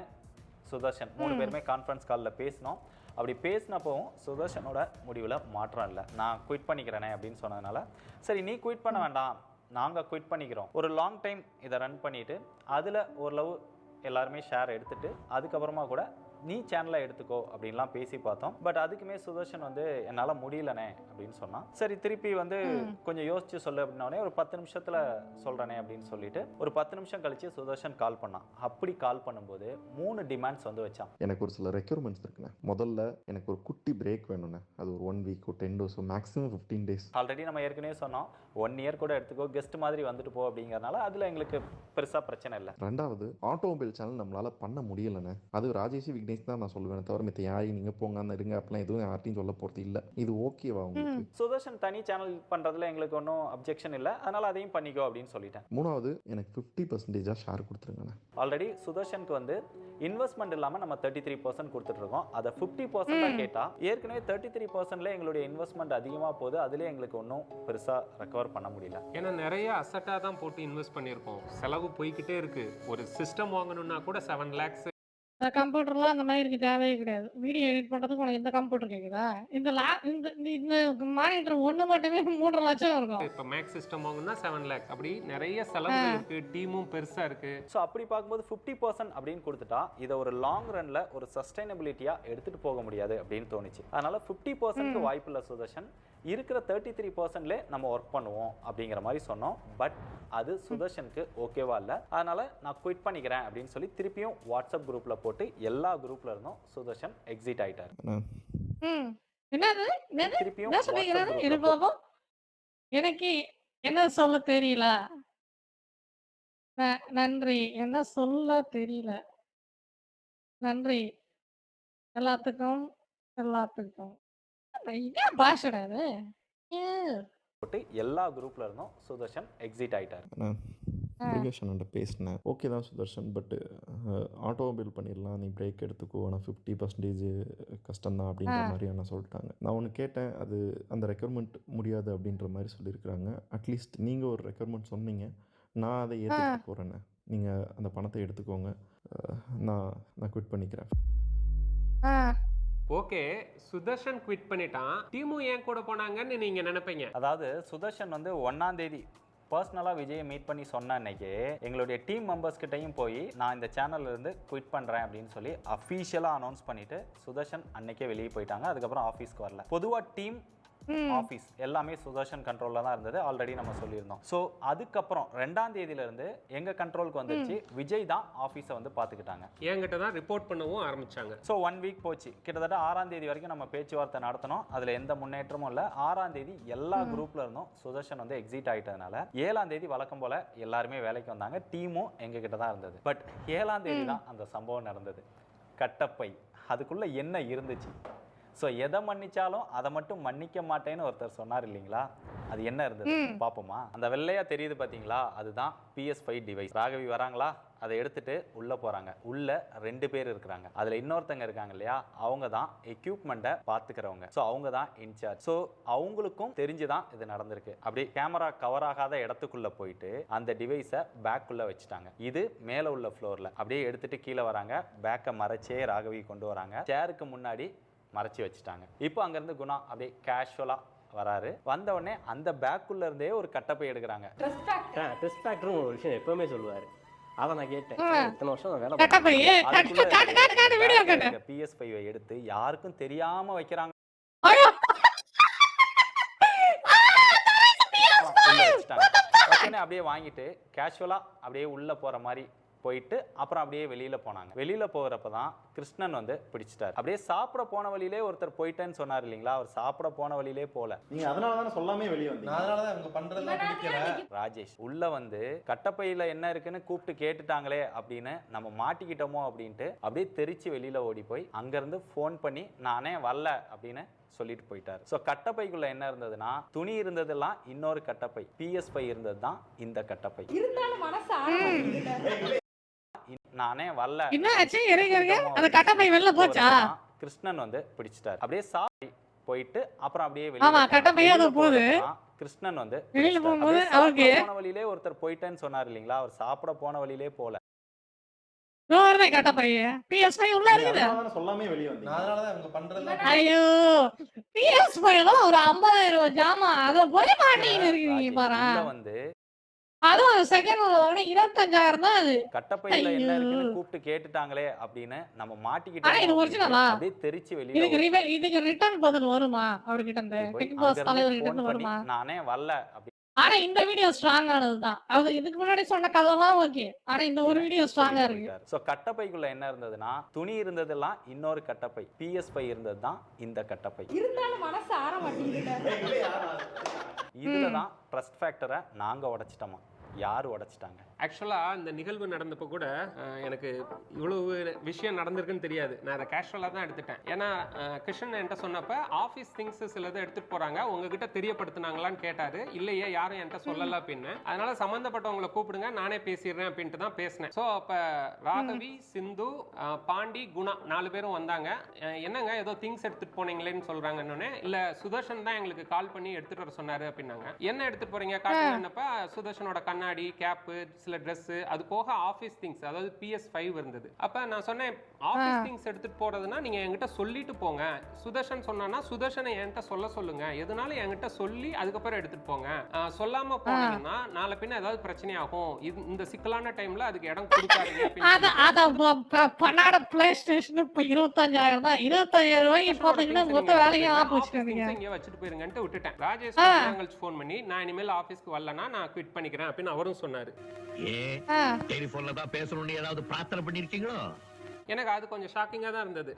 சுதர்ஷன் 3 பேருமே கான்ஃபரன்ஸ் காலில் பேசினோம். அப்படி பேசினப்பவும் சுதர்ஷனோட முடிவில் மாற்றம் இல்லை. நான் குவிட் பண்ணிக்கிறேனே அப்படின்னு சொன்னதுனால சரி நீ குவிட் பண்ண வேண்டாம், நாங்கள் குவிட் பண்ணிக்கிறோம், ஒரு லாங் டைம் இதை ரன் பண்ணிவிட்டு அதில் ஓரளவு எல்லாருமே ஷேர் எடுத்துட்டு அதுக்கப்புறமா கூட நீ சேனலை எடுத்துக்கோ அப்படின்லாம் பேசி பார்த்தோம். பட் அதுக்குமே சுதர்ஷன் வந்து என்னால் முடியலனே அப்படின்னு சொன்னான். சரி திருப்பி வந்து கொஞ்சம் யோசிச்சு சொல்லு அப்படின்னோடனே ஒரு 10 நிமிஷத்தில் சொல்கிறேனே அப்படின்னு சொல்லிட்டு ஒரு 10 நிமிஷம் கழிச்சு சுதர்ஷன் கால் பண்ணான். அப்படி கால் பண்ணும்போது 3 டிமாண்ட்ஸ் வந்து வச்சான். எனக்கு ஒரு சில ரெக்யூர்மெண்ட்ஸ் இருக்குண்ணே. முதல்ல எனக்கு ஒரு குட்டி பிரேக் வேணும்ண்ணே, அது ஒரு 1 week 10 days maximum 15 days. Already நம்ம ஏற்கனவே சொன்னோம் 1 year கூட எடுத்துக்கோ, கெஸ்ட் மாதிரி வந்துட்டு போ அப்படிங்கிறனால அதில் எங்களுக்கு பெருசாக பிரச்சனை இல்லை. ரெண்டாவது ஆட்டோமொபைல் சேனல் நம்மளால் பண்ண முடியலண்ணே. அது ராஜேஷ் விக்னேஷ் தான் நான் சொல்லுவேன், தவிர மற்ற யாரையும் நீங்கள் போங்க இருங்க அப்படிலாம் எதுவும் யார்ட்டையும் சொல்ல போகிறது இல்லை. இது ஓகேவா உங்களுக்கு? சுதர்ஷன் தனி சேனல் பண்ணுறதுல எங்களுக்கு ஒன்றும் அப்ஜெக்ஷன் இல்லை, அதனால் அதையும் பண்ணிக்கோ அப்படின்னு சொல்லிட்டேன். மூணாவது எனக்கு 50% ஷேர் கொடுத்துருங்கண்ணே. ஆல்ரெடி சுதர்ஷனுக்கு வந்து இன்வெஸ்ட்மெண்ட் இல்லாமல் நம்ம 33% கொடுத்துட்ருக்கோம். அதை 50% தான் கேட்டால் ஏற்கனவே 33%ல எங்களுடைய இன்வெஸ்ட்மெண்ட் அதிகமாக போகுது, அதுலேயே எங்களுக்கு ஒன்றும் பெருசாக ரெக்கவர் பண்ண முடியல. ஏன்னா நிறைய அசட்டாக தான் போட்டு இன்வெஸ்ட் பண்ணியிருக்கோம், செலவு போய்கிட்டே இருக்கு. ஒரு சிஸ்டம் வாங்கணும்னா கூட 7 lakhs. இந்த கம்ப்யூட்டர்லாம் அந்த மாதிரி இருக்கு, தேவையே கிடையாது. வீடியோ எடிட் பண்ணுறதுக்கு உனக்கு இந்த கம்ப்யூட்டர் கேட்குதா? இந்த இந்த மானிட்டர் ஒன்று மட்டுமே 3 லட்சம் இருக்கும். இப்போ மேக்ஸ் சிஸ்டம் வாங்கணும்னா 7 lakhs. அப்படி நிறைய செலவுகள் இருக்கு, டீமும் பெருசா இருக்கு. ஸோ அப்படி பார்க்கும்போது 50% அப்படின்னு கொடுத்துட்டா இதை ஒரு லாங் ரன்ல ஒரு சஸ்டைனபிலிட்டியாக எடுத்துட்டு போக முடியாது அப்படின்னு தோணுச்சு. அதனால 50%க்கு வாய்ப்பு இல்லை சுதர்ஷன், இருக்கிற 33%லே நம்ம ஒர்க் பண்ணுவோம் அப்படிங்கிற மாதிரி சொன்னோம். பட் அது சுதர்ஷனுக்கு ஓகேவா இல்லை. அதனால நான் குவிட் பண்ணிக்கிறேன் அப்படின்னு சொல்லி திருப்பியும் வாட்ஸ்அப் குரூப்ல போட்டு எல்லா குரூப்ல இருந்தும் சுதர்ஷன் எக்ஸிட் ஆயிட்டாரு. என்னது திருப்பியும் என்ன சொல்லிக்கிறாரு? இருப்போம் எனக்கு என்ன சொல்ல தெரியல. நன்றி, என்ன சொல்ல தெரியல. நன்றி எல்லாத்துக்கும் எல்லாத்துக்கும். என்ன பாஷடா இது? போட்டு எல்லா குரூப்ல இருந்தும் சுதர்ஷன் எக்ஸிட் ஆயிட்டாரு. முருகேஷ் அண்ணன்ட்ட பேசினேன், ஓகே தான் சுதர்ஷன், பட் ஆட்டோமொபைல் பண்ணிடலாம், நீ பிரேக் எடுத்துக்கோ, ஆனால் 50% கஷ்டம்தான் அப்படின்ற மாதிரி அண்ணா சொல்லிட்டாங்க. நான் ஒன்று கேட்டேன், அது அந்த ரெக்யர்மெண்ட் முடியாது அப்படின்ற மாதிரி சொல்லியிருக்கிறாங்க. அட்லீஸ்ட் நீங்கள் ஒரு ரெக்யர்மெண்ட் சொன்னீங்க, நான் அதை ஏற்றுக்கிட்டு போகிறேண்ணே. நீங்கள் அந்த பணத்தை எடுத்துக்கோங்க, நான் குவிட் பண்ணிக்கிறேன். ஓகே, சுதர்ஷன் குவிட் பண்ணிட்டான், டீமும் ஏன் கூட போனாங்கன்னு நீங்க நினைப்பீங்க. அதாவது சுதர்ஷன் வந்து 1ஆம் தேதி பர்சனலாக விஜயை மீட் பண்ணி சொன்ன அன்னைக்கு எங்களுடைய டீம் மெம்பர்ஸ் கிட்டையும் போய் நான் இந்த சேனல்ல இருந்து குவிட் பண்ணுறேன் அப்படின்னு சொல்லி அஃபீஷியலாக அனௌன்ஸ் பண்ணிட்டு சுதர்ஷன் அன்னைக்கே வெளியே போயிட்டாங்க. அதுக்கப்புறம் ஆஃபீஸ்க்கு வரல. பொதுவாக டீம் ஆஃபீஸ் எல்லாமே சுதர்ஷன் கண்ட்ரோலில் தான் இருந்தது, ஆல்ரெடி நம்ம சொல்லியிருந்தோம். ஸோ அதுக்கப்புறம் 2ஆம் தேதியிலிருந்து எங்கள் கண்ட்ரோலுக்கு வந்துருச்சு. விஜய் தான் ஆஃபீஸை வந்து பார்த்துக்கிட்டாங்க, என்கிட்ட தான் ரிப்போர்ட் பண்ணவும் ஆரம்பிச்சாங்க. ஸோ 1 week போச்சு. கிட்டத்தட்ட 6ஆம் தேதி வரைக்கும் நம்ம பேச்சுவார்த்தை நடத்தினோம், அதில் எந்த முன்னேற்றமும் இல்லை. 6ஆம் தேதி எல்லா குரூப்ல இருந்தும் சுதர்ஷன் வந்து எக்ஸிட் ஆகிட்டதுனால 7ஆம் தேதி வழக்கம் போல எல்லாருமே வேலைக்கு வந்தாங்க, டீமும் எங்ககிட்ட தான் இருந்தது. பட் 7ஆம் தேதி தான் அந்த சம்பவம் நடந்தது. கட்டப்பை அதுக்குள்ள என்ன இருந்துச்சு? ஸோ எதை மன்னிச்சாலும் அதை மட்டும் மன்னிக்க மாட்டேன்னு ஒருத்தர் சொன்னார் இல்லைங்களா, அது என்ன இருந்தது பார்ப்போமா? அந்த வெள்ளையா தெரியுது பார்த்தீங்களா, அதுதான் PS5 டிவைஸ். ராகவி வராங்களா, அதை எடுத்துட்டு உள்ள போறாங்க. உள்ள 2 பேர் இருக்கிறாங்க, அதுல இன்னொருத்தங்க இருக்காங்க இல்லையா, அவங்க தான் எக்யூப்மெண்ட்டை பார்த்துக்கிறவங்க. ஸோ அவங்க தான் இன்சார்ஜ். ஸோ அவங்களுக்கும் தெரிஞ்சுதான் இது நடந்திருக்கு. அப்படி கேமரா கவர் ஆகாத இடத்துக்குள்ள போயிட்டு அந்த டிவைஸை பேக்குள்ள வச்சுட்டாங்க. இது மேல உள்ள ஃப்ளோர்ல அப்படியே எடுத்துட்டு கீழே வராங்க. பேக்கை மறைச்சே ராகவி கொண்டு வராங்க, சேருக்கு முன்னாடி மறைச்சி வச்சுட்டாங்க. இப்போ அங்கேருந்து குணா அப்படியே கேஷுவலாக வராரு. வந்த உடனே அந்த பேக்குள்ள இருந்தே ஒரு கட்டப்பை எடுக்கிறாங்க. டெஸ்ட் ஃபேக்டர்னு ஒரு விஷயம் எப்பவுமே சொல்லுவாரு, அதை நான் கேட்டேன். இத்தனை வருஷம் வேலை PS5 எடுத்து யாருக்கும் தெரியாம வைக்கிறாங்க. அப்படியே வாங்கிட்டு கேஷுவலா அப்படியே உள்ள போற மாதிரி போயிட்டு அப்புறம் அப்படியே வெளியில போனாங்க. வெளியில போகிறப்ப தான் கிருஷ்ணன் வந்து பிடிச்சிட்டாரு. அப்படியே சாப்பிட போன வழியிலே ஒருத்தர் போயிட்டேன்னு சொன்னார் இல்லைங்களா, அவர் சாப்பிட போன வழியிலே போல. நீங்க அதனால தானே சொல்லாமே வெளியே வந்தீங்க. அதனால தான் இவங்க பண்றதெல்லாம் பிடிக்கல. ராஜேஷ் உள்ள வந்து கட்டப்பையில என்ன இருக்குன்னு கூப்பிட்டு கேட்டுட்டாங்களே அப்படின்னு நம்ம மாட்டிக்கிட்டோமோ அப்படின்ட்டு அப்படியே தெரிச்சு வெளியில ஓடி போய் அங்கிருந்து ஃபோன் பண்ணி நானே வரல அப்படின்னு சொல்லிட்டு போயிட்டாரு. ஸோ கட்டப்பைக்குள்ள என்ன இருந்ததுன்னா துணி இருந்ததெல்லாம் இன்னொரு கட்டப்பை, PS5 இருந்தது தான் இந்த கட்டப்பை. நானே வரல கிருஷ்ணன் வந்து பிடிச்சிட்டாரு. அப்படியே சாப்பிட்டு போயிட்டு அப்புறம் அப்படியே கிருஷ்ணன் வந்து போன வழியிலே ஒருத்தர் போயிட்டேன்னு சொன்னார் இல்லைங்களா, அவர் சாப்பிட போன வழியிலே போல. சொல்லாமே வெளியே வந்தீங்க. அதனால தான் இவங்க பண்றதெல்லாம் ஐயோ PS5 ஒரு 50,000 ஜாமா அத போய் மாட்டீங்க இருக்கீங்க பாரு. வந்து அதுவும் செகண்ட் 25,000 தான் அது. கட்டப்பையில என்ன இருக்குன்னு கூப்பிட்டு கேட்டுட்டாங்களே அப்படின்னு நம்ம மாட்டிக்கிட்டோம். இது ஒரிஜினலா அப்படியே தெரிச்சு வெளியில இதுக்கு ரிட்டர்ன் பதில் வருமா அவர்கிட்ட இருந்து பிக் பாஸ் தலைவர் கிட்ட இருந்து வருமா? நானே வரல அப்படி. ஆனா இந்த வீடியோ ஸ்ட்ராங் ஆனதுதான். அது இதுக்கு முன்னாடி சொன்ன கதைலாம் ஓகே, ஆனா இந்த ஒரு வீடியோ ஸ்ட்ராங்கா இருக்கு. சோ கட்டப்பைக்குள்ள என்ன இருந்ததுன்னா துணி இருந்ததெல்லாம் இன்னொரு கட்டப்பை, PS5 இருந்தது தான் இந்த கட்டப்பை. இருந்தாலும் மனசு ஆற மாட்டேங்குது. இதுலதான் ட்ரஸ்ட் ஃபேக்டரை நாங்க உடைச்சிட்டோமா, யாரு உடைச்சிட்டாங்க? ஆக்சுவலாக இந்த நிகழ்வு நடந்தப்போ கூட எனக்கு இவ்வளவு விஷயம் நடந்திருக்குன்னு தெரியாது. நான் அதை கேஷுவலாக தான் எடுத்துட்டேன். ஏன்னா கிருஷ்ணன் என்கிட்ட சொன்னப்போ ஆஃபீஸ் திங்ஸ் சிலதை எடுத்துகிட்டு போகிறாங்க, உங்ககிட்ட தெரியப்படுத்தினாங்களான்னு கேட்டார். இல்லையே யாரும் என்கிட்ட சொல்லலை அப்படின்னு. அதனால சம்மந்தப்பட்டவங்களை கூப்பிடுங்க நானே பேசிடுறேன் அப்படின்ட்டு தான் பேசினேன். ஸோ அப்போ ராகவி, சிந்து, பாண்டி, குணா 4 பேரும் வந்தாங்க. என்னங்க ஏதோ திங்ஸ் எடுத்துகிட்டு போனீங்களேன்னு சொல்கிறாங்கன்னு. இல்லை சுதர்ஷன் தான் எங்களுக்கு கால் பண்ணி எடுத்துகிட்டு வர சொன்னார் அப்படின்னாங்க. என்ன எடுத்துகிட்டு போகிறீங்க காட்டுங்கன்னப்ப சுதர்ஷனோட கண்ணாடி, கேப்பு, சில ட்ரெஸ்ஸு, அது போக ஆஃபீஸ் திங்ஸ், அதாவது PS5 இருந்தது. அப்போ நான் சொன்னேன் ஆஃபீஸ் திங்ஸ் எடுத்துகிட்டு போகிறதுனா நீங்கள் என்கிட்ட சொல்லிட்டு போங்க. சுதர்ஷன் சொன்னான்னா சுதர்ஷனை என்கிட்ட சொல்லுங்க, எதுனாலும் என்கிட்ட சொல்லி அதுக்கப்புறம் எடுத்துகிட்டு போங்க. சொல்லாமல் போனீங்கன்னா நாளை பின்ன ஏதாவது பிரச்சனை ஆகும். இந்த சிக்கலான டைமில் அதுக்கு இடம் கொடுக்காதீங்க அப்படின்னு. பண்ணாட பிளே ஸ்டேஷன் இப்போ 25,000 தான். 25,000 ரூபாய்க்கு போட்டீங்கன்னா மொத்த வேலையை இங்கே வச்சுட்டு போயிருங்கன்ட்டு விட்டுட்டேன். ராஜேஷ் கழிச்சு ஃபோன் பண்ணி நான் இனிமேல் ஆஃபீஸ்க்கு வரலன்னா நான் குவிட் பண்ணிக்கிறேன் அப்படின்னு அவரும் சொன்னாரு. டெலிபோன்ல தான் பேசணும்னு ஏதாவது பிரார்த்தனை பண்ணிருக்கீங்களோ? எனக்கு அது கொஞ்சம் ஷாக்கிங்காக தான் இருந்தது.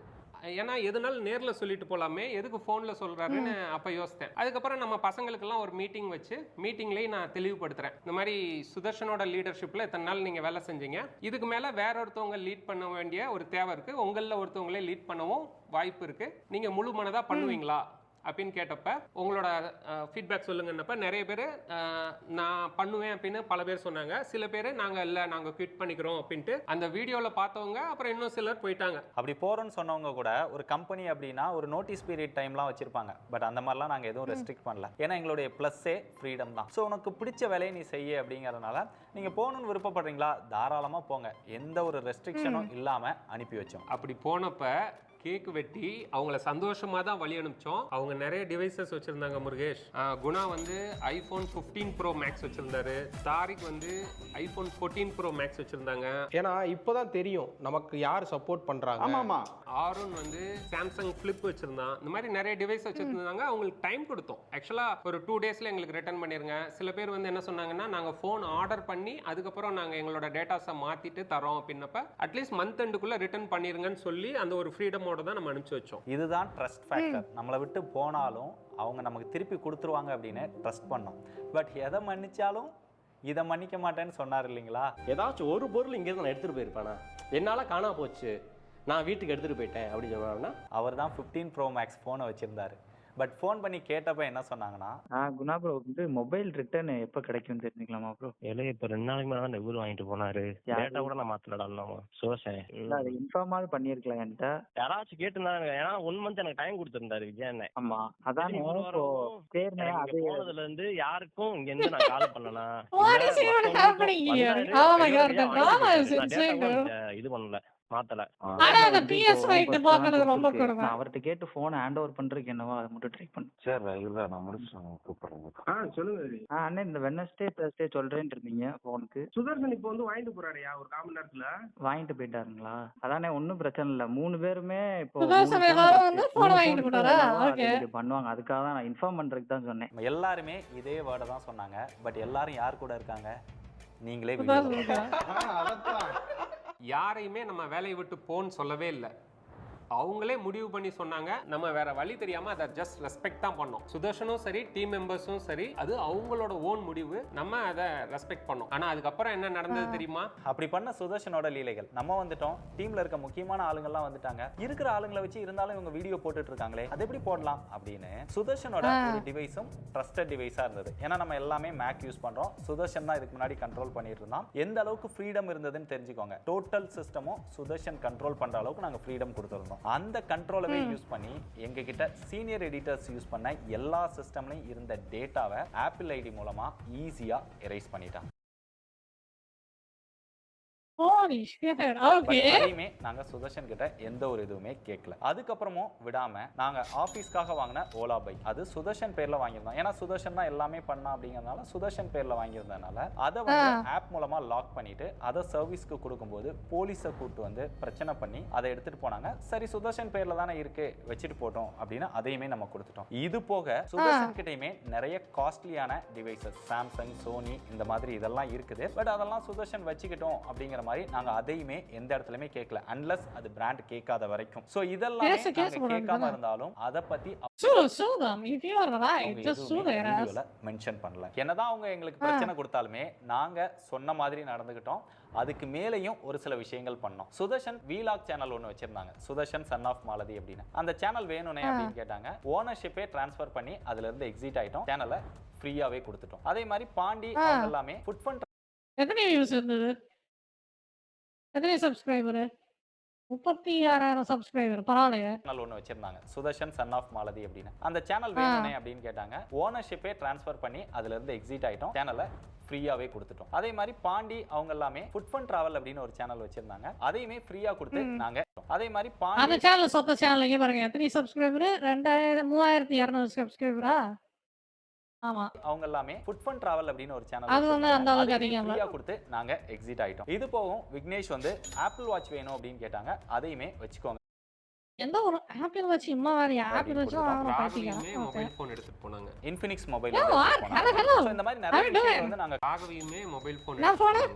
ஏன்னா எதுனாலும் நேரில் சொல்லிட்டு போகலாமே, எதுக்கு ஃபோனில் சொல்கிறாருன்னு அப்போ யோசித்தேன். அதுக்கப்புறம் நம்ம பசங்களுக்கெல்லாம் ஒரு மீட்டிங் வச்சு மீட்டிங்லேயே நான் தெளிவுபடுத்துகிறேன். இந்த மாதிரி சுதர்ஷனோட லீடர்ஷிப்பில் இத்தனை நாள் நீங்கள் வேலை செஞ்சீங்க, இதுக்கு மேலே வேற ஒருத்தவங்க லீட் பண்ண வேண்டிய ஒரு தேவை இருக்குது, உங்களில் ஒருத்தவங்களே லீட் பண்ணவும் வாய்ப்பு இருக்குது, நீங்கள் முழு மனதாக பண்ணுவீங்களா அப்படின்னு கேட்டப்ப உங்களோட ஃபீட்பேக் சொல்லுங்கன்னப்ப நிறைய பேர் நான் பண்ணுவேன் அப்படின்னு பல பேர் சொன்னாங்க. சில பேர் நாங்கள் இல்லை நாங்கள் குவிட் பண்ணிக்கிறோம் அப்படின்ட்டு அந்த வீடியோவில் பார்த்தவங்க, அப்புறம் இன்னும் சிலர் போயிட்டாங்க. அப்படி போகிறோன்னு சொன்னவங்க கூட ஒரு கம்பெனி அப்படின்னா ஒரு நோட்டீஸ் பீரியட் டைம்லாம் வச்சுருப்பாங்க. பட் அந்த மாதிரிலாம் நாங்கள் எதுவும் ரெஸ்ட்ரிக்ட் பண்ணல. ஏன்னா எங்களுடைய ப்ளஸ்ஸே ஃப்ரீடம் தான். ஸோ உனக்கு பிடிச்ச வேலையை நீ செய்ய அப்படிங்கிறதுனால நீங்கள் போகணுன்னு விருப்பப்படுறீங்களா தாராளமாக போங்க, எந்த ஒரு ரெஸ்ட்ரிக்ஷனும் இல்லாமல் அனுப்பி வச்சோம். அப்படி போனப்ப கேக் வெட்டி அவங்கள சந்தோஷமா தான் வழி அனுப்பிச்சோம். அவங்க நிறைய டிவைசஸ் வச்சிருந்தாங்க. முருகேஷ், குணா வந்து iPhone 15 Pro Max வச்சிருந்தாரு. தாரிக் வந்து iPhone 14 Pro Max வச்சிருந்தாங்க. ஏன்னா இப்போதான் தெரியும் நமக்கு யார் சப்போர்ட் பண்றாங்க. ஆமாமா. ஆருண் வந்து சாம்சங் ஃபிளிப் வச்சிருந்தான். இந்த மாதிரி நிறைய டிவைஸ் வச்சிருந்தாங்க. அவங்களுக்கு டைம் கொடுத்தோம். ஆக்சுவலா ஒரு 2 daysல எங்களுக்கு ரிட்டர்ன் பண்ணிருங்க. சில பேர் வந்து என்ன சொன்னாங்கன்னா நாங்க போன் ஆர்டர் பண்ணி அதுக்கப்புறம் நாங்க எங்களோட டேட்டாஸை மாத்திட்டு தரோம் அப்படின்னப்ப அட்லீஸ்ட் மந்த் எண்டுக்குள்ள ரிட்டர்ன் பண்ணிருங்கன்னு சொல்லி அந்த ஒரு ஃப்ரீடம் தான் நம்ம அனுப்பிச்சு வச்சோம். இதுதான் ட்ரஸ்ட் ஃபேக்டர். நம்மளை விட்டு போனாலும் அவங்க நமக்கு திருப்பி கொடுத்துருவாங்க அப்படின்னு ட்ரஸ்ட் பண்ணோம். பட் எதை மன்னிச்சாலும் இதை மன்னிக்க மாட்டேன்னு சொன்னார் இல்லைங்களா. ஏதாச்சும் ஒரு பொருள் இங்கேருந்து நான் எடுத்துகிட்டு போயிருப்பானா, என்னால் காணா போச்சு நான் வீட்டுக்கு எடுத்துகிட்டு போயிட்டேன் அப்படின்னு சொன்னாருன்னா அவர் தான் 15 Pro Max ஃபோனை வச்சுருந்தாரு. பட் ஃபோன் பண்ணி கேட்டப்ப என்ன சொன்னாங்கன்னா, குணா ப்ரோ வந்து மொபைல் ரிட்டர்ன் எப்போ கிடைக்கும்னு தெரிஞ்சுக்கலாமா ப்ரோ? இல்லை இப்போ 2 நாளைக்கு மேலே தான் இவர் வாங்கிட்டு போனாரு. டேட்டா கூட நான் மாற்றலாம் சோசன். அது இன்ஃபார்மாவது பண்ணியிருக்கலாம் என்கிட்ட. யாராச்சும் கேட்டுருந்தாங்க. ஏன்னா 1 month எனக்கு டைம் கொடுத்துருந்தாரு விஜயண்ணே. ஆமா அதான் போனதுல இருந்து யாருக்கும் இங்க இருந்து நான் கால் பண்ணனா இது பண்ணல மாத்தல. அவர்கிட்ட கேட்டு போன் ஹேண்ட் ஓவர் பண்றதுக்கு என்னவோ அதை மட்டும் ட்ரை பண்ணு. சார் இல்ல நான் முடிச்சு கூப்பிடுறேன். சொல்லுங்க அண்ணே. இந்த வெட்னஸ்டே தேர்ஸ்டே சொல்றேன்னு இருந்தீங்க போனுக்கு. சுதர்சன் இப்போ வந்து வாங்கிட்டு போறாருயா ஒரு 1/4 மணி நேரத்துல. வாங்கிட்டு போயிட்டாருங்களா? அதானே ஒன்னும் பிரச்சனை இல்ல. 3 பேருமே இப்போ பண்ணுவாங்க. அதுக்காக தான் நான் இன்ஃபார்ம் பண்றதுக்கு தான் சொன்னேன். எல்லாருமே இதே வேர்டை தான் சொன்னாங்க. பட் எல்லாரும் யார் கூட இருக்காங்க? நீங்களே இப்பதான் வீடியோல சொல்லிருக்கா? அதத்தான் யாரையுமே நம்ம வேலையை விட்டு போன்னு சொல்லவே இல்லை. அவங்களே முடிவு பண்ணி சொன்னாங்க. நம்ம வேற வழி தெரியாம அதை ஜஸ்ட் ரெஸ்பெக்ட் தான் பண்ணோம். சுதர்ஷனும் சரி, டீம் மெம்பர்ஸும் சரி, அது அவங்களோட ஓன் முடிவு. நம்ம அதை ரெஸ்பெக்ட் பண்ணோம். ஆனா அதுக்கப்புறம் என்ன நடந்தது தெரியுமா? அப்படி பண்ண சுதர்ஷனோட லீலைகள். நம்ம வந்துட்டோம், டீம்ல இருக்க முக்கியமான ஆளுங்கள்லாம் வந்துட்டாங்க. இருக்கிற ஆளுங்களை வச்சு இருந்தாலும் இவங்க வீடியோ போட்டுட்டு இருக்காங்களே, அது எப்படி போடலாம் அப்படின்னு சுதர்ஷனோட ஒரு டிவைஸும் ட்ரஸ்டட் டிவைஸா இருந்தது. ஏன்னா நம்ம எல்லாமே மேக் யூஸ் பண்றோம். சுதர்ஷன் தான் இதுக்கு முன்னாடி கண்ட்ரோல் பண்ணிட்டு இருந்தான். எந்த அளவுக்கு ஃப்ரீடம் இருந்ததுன்னு தெரிஞ்சுக்கோங்க. டோட்டல் சிஸ்டமும் சுதர்ஷன் கண்ட்ரோல் பண்ற அளவுக்கு நாங்க ஃப்ரீடம் கொடுத்துருந்தோம். அந்த கண்ட்ரோலவே யூஸ் பண்ணி எங்க கிட்ட சீனியர் எடிட்டர்ஸ் யூஸ் பண்ண எல்லா சிஸ்டம்லயும் இருந்த டேட்டாவை ஆப்பிள் ஐடி மூலமா ஈஸியா எரேஸ் பண்ணிட்டாங்க. Holy shit. Okay. அதையுமே நாங்க சுதர்ஷன் கிட்ட எந்த ஒரு இதுவுமே கேட்கல. அதுக்கப்புறமும் விடாம நாங்க ஆபீஸ்க்காக வாங்கின ஓலா பைக், அது சுதர்ஷன் பேர்ல வாங்கியிருந்தோம். ஏன்னா சுதர்ஷன் தான் எல்லாமே பண்ணா அப்படிங்கறதுனால சுதர்ஷன் பேர்ல வாங்கியிருந்தனால அதை வந்து ஆப் மூலமா லாக் பண்ணிட்டு அதை சர்வீஸ்க்கு கொடுக்கும்போது போலீஸை கூட்டு வந்து பிரச்சனை பண்ணி அதை எடுத்துட்டு போனாங்க. சரி சுதர்ஷன் பேர்ல தானே இருக்கு, வச்சுட்டு போட்டோம் அப்படின்னு அதையுமே நம்ம கொடுத்துட்டோம். இது போக சுதர்ஷன் கிட்டயுமே நிறைய காஸ்ட்லியான டிவைசஸ், சாம்சங், சோனி இந்த மாதிரி இதெல்லாம் இருக்குது. பட் அதெல்லாம் சுதர்ஷன் வச்சுக்கிட்டோம் அப்படிங்கிற மாதிரி நாங்க அதையுமே எந்த இடத்துலயுமே கேட்கல, அன்லஸ் அது பிராண்ட் கேட்காத வரைக்கும். சோ இதெல்லாம் கேட்காம இருந்தாலும் அதை பத்தி வீடியோல மென்ஷன் பண்ணல. என்னதான் அவங்க எங்களுக்கு பிரச்சனை கொடுத்தாலுமே நாங்க சொன்ன மாதிரி நடந்துகிட்டோம். அதுக்கு மேலேயும் ஒரு சில விஷயங்கள் பண்ணோம். சுதர்ஷன் வீலாக் சேனல் ஒன்று வச்சிருந்தாங்க, சுதர்ஷன் சன் ஆஃப் மாலதி அப்படின்னு. அந்த சேனல் வேணும்னே அப்படின்னு கேட்டாங்க. ஓனர்ஷிப்பே டிரான்ஸ்ஃபர் பண்ணி அதுல இருந்து எக்ஸிட் ஆயிட்டோம். சேனலை ஃப்ரீயாவே கொடுத்துட்டோம். அதே மாதிரி பாண்டி அவங்க எல்லாமே ஃபுட் ஃபண்ட். எத்தனை வியூஸ் இருந்தது? எத்தனை சப்ஸ்கிரைபர்? 36,000 சப்ஸ்கிரைபர். பரவாயில்லையே. சேனல் ஒன்று வச்சிருந்தாங்க, சுதர்ஷன் சன் ஆஃப் மாலதி அப்படின்னு. அந்த சேனல் வேணும்னே அப்படின்னு கேட்டாங்க. ஓனர்ஷிப்பே டிரான்ஸ்ஃபர் பண்ணி அதுல இருந்து எக்ஸிட் ஆயிட்டோம். சேனலை ஃப்ரீயாவே கொடுத்துட்டோம். அதே மாதிரி பாண்டி அவங்க எல்லாமே ஃபுட் ஃபண்ட் டிராவல் அப்படின்னு ஒரு சேனல் வச்சிருந்தாங்க. அதையுமே ஃப்ரீயா கொடுத்து நாங்க அதே மாதிரி பாண்டி அந்த சேனல் சொத்த சேனல் இங்க பாருங்க, எத்தனை சப்ஸ்கிரைபர்? 3200 சப்ஸ்கிரைபரா? ஆமா. அவங்க எல்லாமே ஃபுட் ஃபண்ட் டிராவல் அப்படின்னு ஒரு சேனல் அது வந்து அந்த அளவுக்கு அதிகம் இல்ல. ஃப்ரீயா கொடுத்து நாங்க எக்ஸிட் ஆயிட்டோம். இது போகும் விக்னேஷ் வந்து ஆப்பிள் வாட்ச் வேணும் அப்படின்னு கேட்டாங்க. அதையுமே வச்சுக்கோங்க. எந்த ஒரு ஆப்பிள் வாட்ச் இம்மா வேற ஆப்பிள் வாட்ச் வாங்குறோம் பாத்தீங்க. மொபைல் ஃபோன் எடுத்துட்டு போனாங்க. Infinix mobile hello hello. இந்த மாதிரி நிறைய விஷயங்கள் வந்து நாங்க ராகவியுமே மொபைல் ஃபோன் நான் போன்